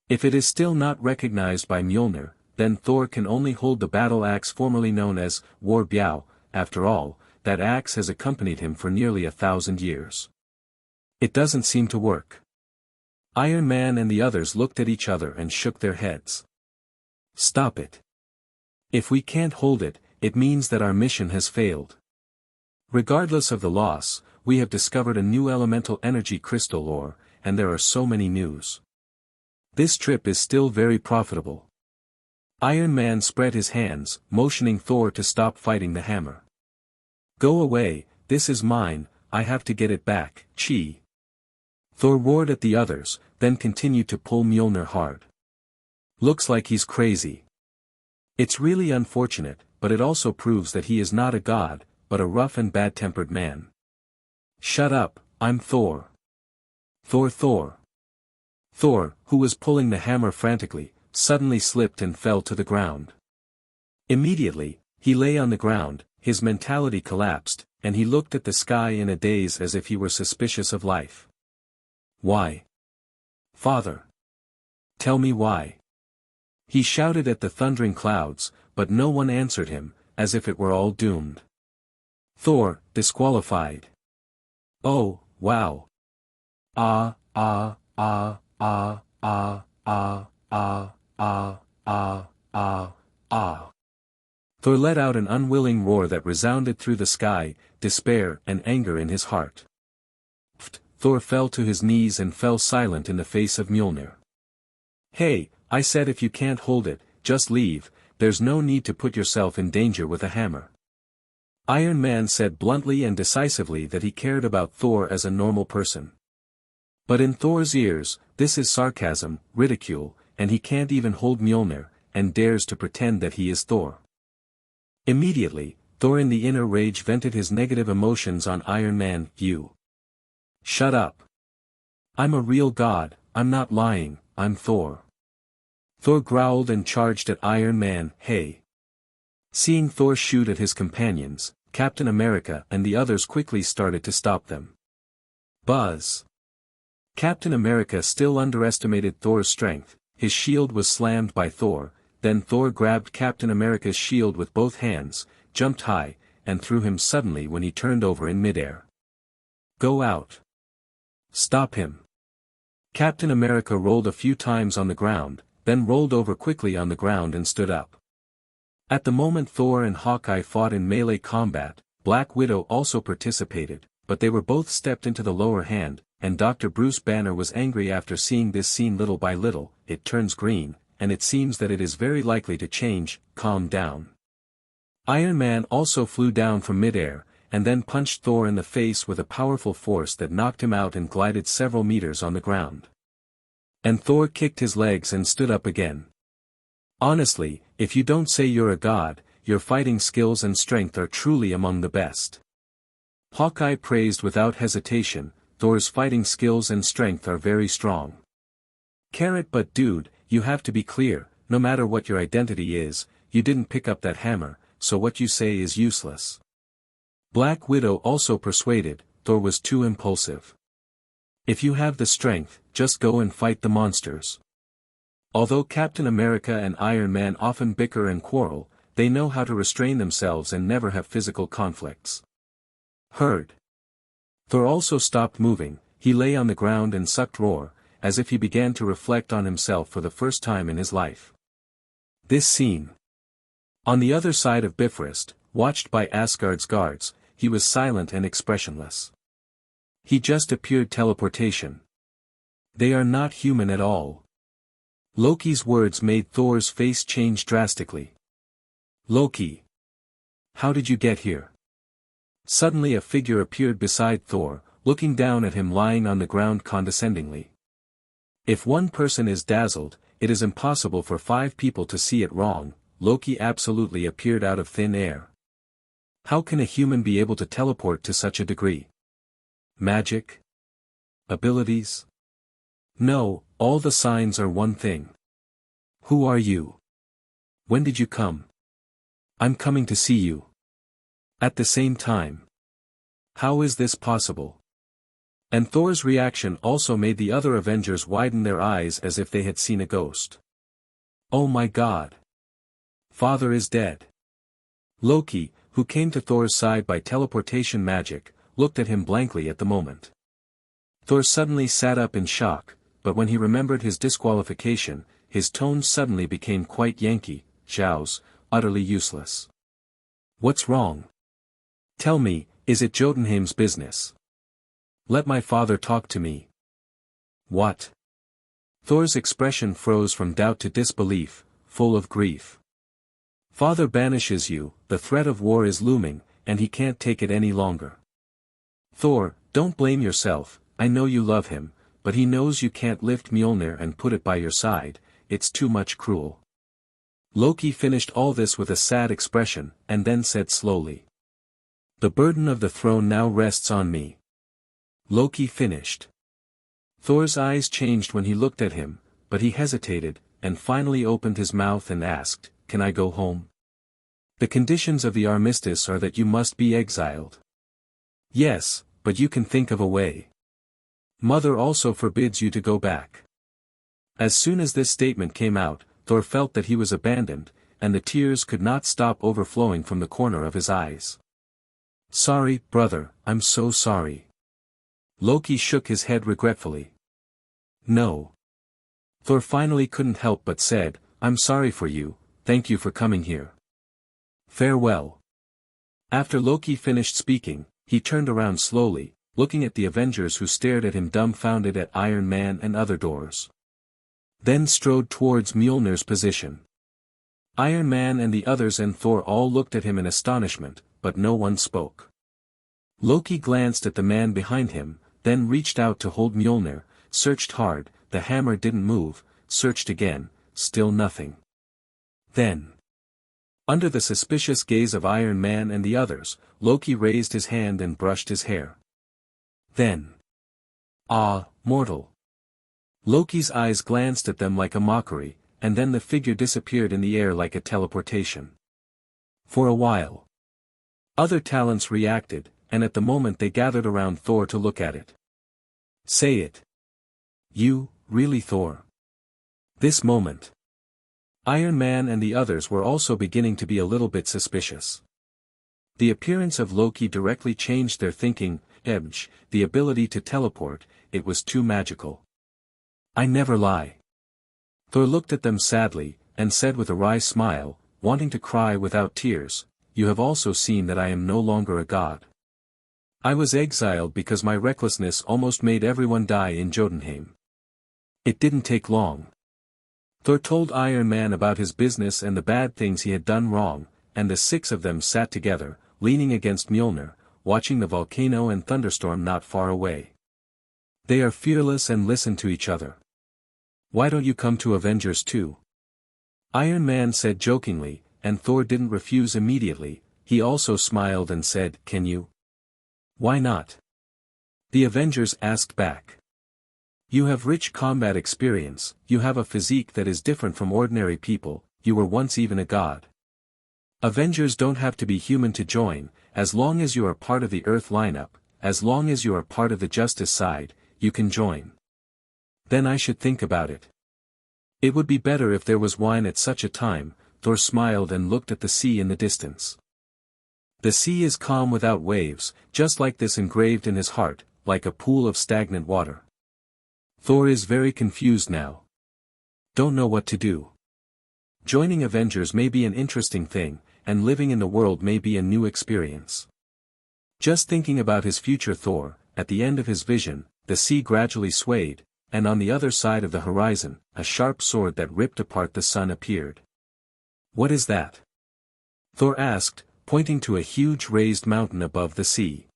If it is still not recognized by Mjolnir, then Thor can only hold the battle axe formerly known as War Bjau. After all, that axe has accompanied him for nearly 1,000 years. It doesn't seem to work. Iron Man and the others looked at each other and shook their heads. Stop it. If we can't hold it, it means that our mission has failed. Regardless of the loss, we have discovered a new elemental energy crystal ore, and there are so many news. This trip is still very profitable. Iron Man spread his hands, motioning Thor to stop fighting the hammer. Go away, this is mine, I have to get it back, Chi. Thor roared at the others, then continued to pull Mjolnir hard. Looks like he's crazy. It's really unfortunate, but it also proves that he is not a god, but a rough and bad-tempered man. Shut up, I'm Thor. Thor. Thor, who was pulling the hammer frantically, suddenly slipped and fell to the ground. Immediately, he lay on the ground, his mentality collapsed, and he looked at the sky in a daze as if he were suspicious of life. Why? Father. Tell me why. He shouted at the thundering clouds, but no one answered him, as if it were all doomed. Thor, disqualified. Oh, wow. Ah. Thor let out an unwilling roar that resounded through the sky, despair and anger in his heart. Thor fell to his knees and fell silent in the face of Mjolnir. Hey, I said if you can't hold it, just leave, there's no need to put yourself in danger with a hammer. Iron Man said bluntly and decisively that he cared about Thor as a normal person. But in Thor's ears, this is sarcasm, ridicule, and he can't even hold Mjolnir, and dares to pretend that he is Thor. Immediately, Thor in the inner rage vented his negative emotions on Iron Man. You. Shut up. I'm a real god, I'm not lying, I'm Thor. Thor growled and charged at Iron Man. Hey. Seeing Thor shoot at his companions, Captain America and the others quickly started to stop them. Buzz. Captain America still underestimated Thor's strength, his shield was slammed by Thor, then Thor grabbed Captain America's shield with both hands, jumped high, and threw him suddenly when he turned over in midair. Go out. Stop him. Captain America rolled a few times on the ground, then rolled over quickly on the ground and stood up. At the moment Thor and Hawkeye fought in melee combat, Black Widow also participated, but they were both stepped into the lower hand, and Dr. Bruce Banner was angry after seeing this scene. Little by little, it turns green, and it seems that it is very likely to change. Calm down. Iron Man also flew down from midair, and then punched Thor in the face with a powerful force that knocked him out and glided several meters on the ground. And Thor kicked his legs and stood up again. Honestly, if you don't say you're a god, your fighting skills and strength are truly among the best. Hawkeye praised without hesitation, Thor's fighting skills and strength are very strong. But dude, you have to be clear, no matter what your identity is, you didn't pick up that hammer, so what you say is useless. Black Widow also persuaded, Thor was too impulsive. If you have the strength, just go and fight the monsters. Although Captain America and Iron Man often bicker and quarrel, they know how to restrain themselves and never have physical conflicts. Heard. Thor also stopped moving, he lay on the ground and sucked roar, as if he began to reflect on himself for the first time in his life. This scene. On the other side of Bifrost, watched by Asgard's guards, he was silent and expressionless. He just appeared teleportation. They are not human at all. Loki's words made Thor's face change drastically. Loki. How did you get here? Suddenly a figure appeared beside Thor, looking down at him lying on the ground condescendingly. If one person is dazzled, it is impossible for 5 people to see it wrong. Loki absolutely appeared out of thin air. How can a human be able to teleport to such a degree? Magic? Abilities? No, all the signs are one thing. Who are you? When did you come? I'm coming to see you. At the same time. How is this possible? And Thor's reaction also made the other Avengers widen their eyes as if they had seen a ghost. Oh my God! Father is dead. Loki, who came to Thor's side by teleportation magic, looked at him blankly at the moment. Thor suddenly sat up in shock, but when he remembered his disqualification, his tone suddenly became quite Yankee, Zhao's, utterly useless. What's wrong? Tell me, is it Jotunheim's business? Let my father talk to me. What? Thor's expression froze from doubt to disbelief, full of grief. Father banishes you, the threat of war is looming, and he can't take it any longer. Thor, don't blame yourself, I know you love him, but he knows you can't lift Mjolnir and put it by your side, it's too much cruel. Loki finished all this with a sad expression, and then said slowly. The burden of the throne now rests on me. Loki finished. Thor's eyes changed when he looked at him, but he hesitated, and finally opened his mouth and asked, Can I go home? The conditions of the armistice are that you must be exiled. Yes, but you can think of a way. Mother also forbids you to go back. As soon as this statement came out, Thor felt that he was abandoned, and the tears could not stop overflowing from the corner of his eyes. Sorry, brother, I'm so sorry. Loki shook his head regretfully. No. Thor finally couldn't help but said, I'm sorry for you, thank you for coming here. Farewell. After Loki finished speaking, he turned around slowly, looking at the Avengers who stared at him dumbfounded at Iron Man and other doors. Then strode towards Mjolnir's position. Iron Man and the others and Thor all looked at him in astonishment, but no one spoke. Loki glanced at the man behind him, then reached out to hold Mjolnir, searched hard, the hammer didn't move, searched again, still nothing. Then, under the suspicious gaze of Iron Man and the others, Loki raised his hand and brushed his hair. Then, ah, mortal. Loki's eyes glanced at them like a mockery, and then the figure disappeared in the air like a teleportation. For a while, other talents reacted, and at the moment they gathered around Thor to look at it. Say it. You, really Thor? This moment. Iron Man and the others were also beginning to be a little bit suspicious. The appearance of Loki directly changed their thinking, the ability to teleport, it was too magical. I never lie. Thor looked at them sadly, and said with a wry smile, wanting to cry without tears, You have also seen that I am no longer a god. I was exiled because my recklessness almost made everyone die in Jotunheim. It didn't take long. Thor told Iron Man about his business and the bad things he had done wrong, and the six of them sat together, leaning against Mjolnir, watching the volcano and thunderstorm not far away. They are fearless and listen to each other. Why don't you come to Avengers too? Iron Man said jokingly, and Thor didn't refuse immediately, he also smiled and said, Can you? Why not? The Avengers asked back. You have rich combat experience, you have a physique that is different from ordinary people, you were once even a god. Avengers don't have to be human to join, as long as you are part of the Earth lineup, as long as you are part of the Justice side, you can join. Then I should think about it. It would be better if there was wine at such a time, Thor smiled and looked at the sea in the distance. The sea is calm without waves, just like this engraved in his heart, like a pool of stagnant water. Thor is very confused now. Don't know what to do. Joining Avengers may be an interesting thing, and living in the world may be a new experience. Just thinking about his future Thor, at the end of his vision, the sea gradually swayed, and on the other side of the horizon, a sharp sword that ripped apart the sun appeared. What is that? Thor asked, pointing to a huge raised mountain above the sea.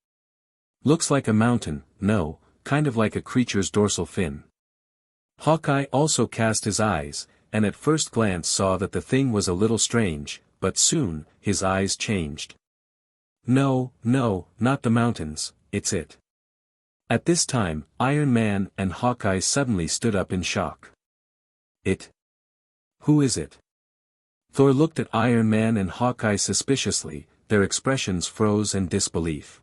Looks like a mountain, no, kind of like a creature's dorsal fin. Hawkeye also cast his eyes, and at first glance saw that the thing was a little strange, but soon, his eyes changed. No, no, not the mountains, it's it. At this time, Iron Man and Hawkeye suddenly stood up in shock. It? Who is it? Thor looked at Iron Man and Hawkeye suspiciously, their expressions froze in disbelief.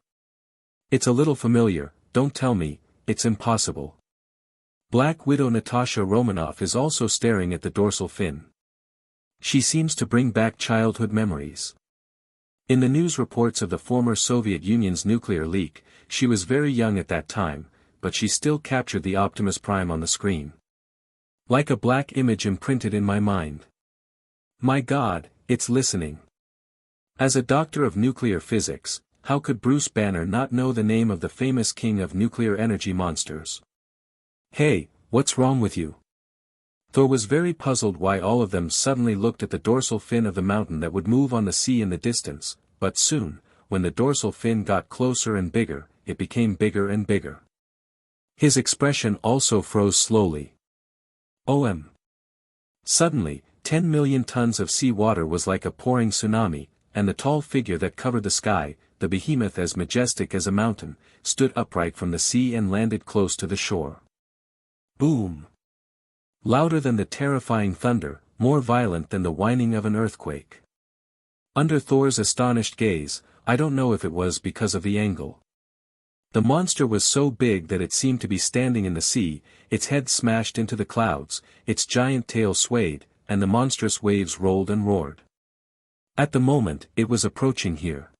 It's a little familiar, don't tell me, it's impossible. Black Widow Natasha Romanoff is also staring at the dorsal fin. She seems to bring back childhood memories. In the news reports of the former Soviet Union's nuclear leak, she was very young at that time, but she still captured the Optimus Prime on the screen. Like a black image imprinted in my mind. My God, it's listening. As a doctor of nuclear physics, how could Bruce Banner not know the name of the famous king of nuclear energy monsters? Hey, what's wrong with you? Thor was very puzzled why all of them suddenly looked at the dorsal fin of the mountain that would move on the sea in the distance, but soon, when the dorsal fin got closer and bigger, it became bigger and bigger. His expression also froze slowly. OM. Suddenly, 10 million tons of sea water was like a pouring tsunami, and the tall figure that covered the sky, the behemoth as majestic as a mountain, stood upright from the sea and landed close to the shore. Boom! Louder than the terrifying thunder, more violent than the whining of an earthquake. Under Thor's astonished gaze, I don't know if it was because of the angle. The monster was so big that it seemed to be standing in the sea, its head smashed into the clouds, its giant tail swayed, and the monstrous waves rolled and roared. At the moment it was approaching here.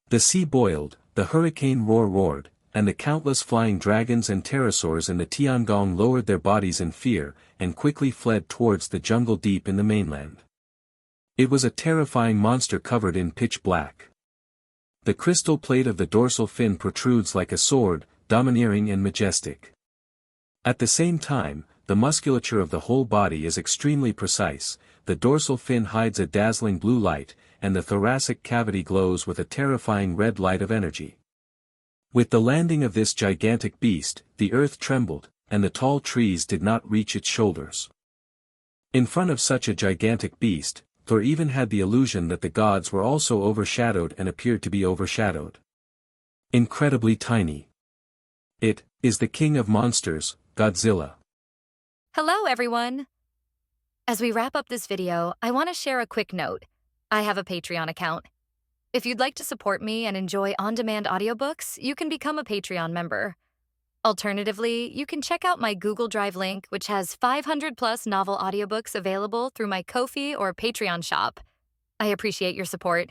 The sea boiled, the hurricane roared, and the countless flying dragons and pterosaurs in the Tiangong lowered their bodies in fear, and quickly fled towards the jungle deep in the mainland. It was a terrifying monster covered in pitch black. The crystal plate of the dorsal fin protrudes like a sword, domineering and majestic. At the same time, the musculature of the whole body is extremely precise, the dorsal fin hides a dazzling blue light, and the thoracic cavity glows with a terrifying red light of energy. With the landing of this gigantic beast, the earth trembled, and the tall trees did not reach its shoulders. In front of such a gigantic beast, Thor even had the illusion that the gods were also overshadowed and appeared to be overshadowed. Incredibly tiny. It is the king of monsters, Godzilla. Hello everyone! As we wrap up this video, I want to share a quick note. I have a Patreon account. If you'd like to support me and enjoy on-demand audiobooks, you can become a Patreon member. Alternatively, you can check out my Google Drive link, which has 500+ novel audiobooks available through my Ko-fi or Patreon shop. I appreciate your support.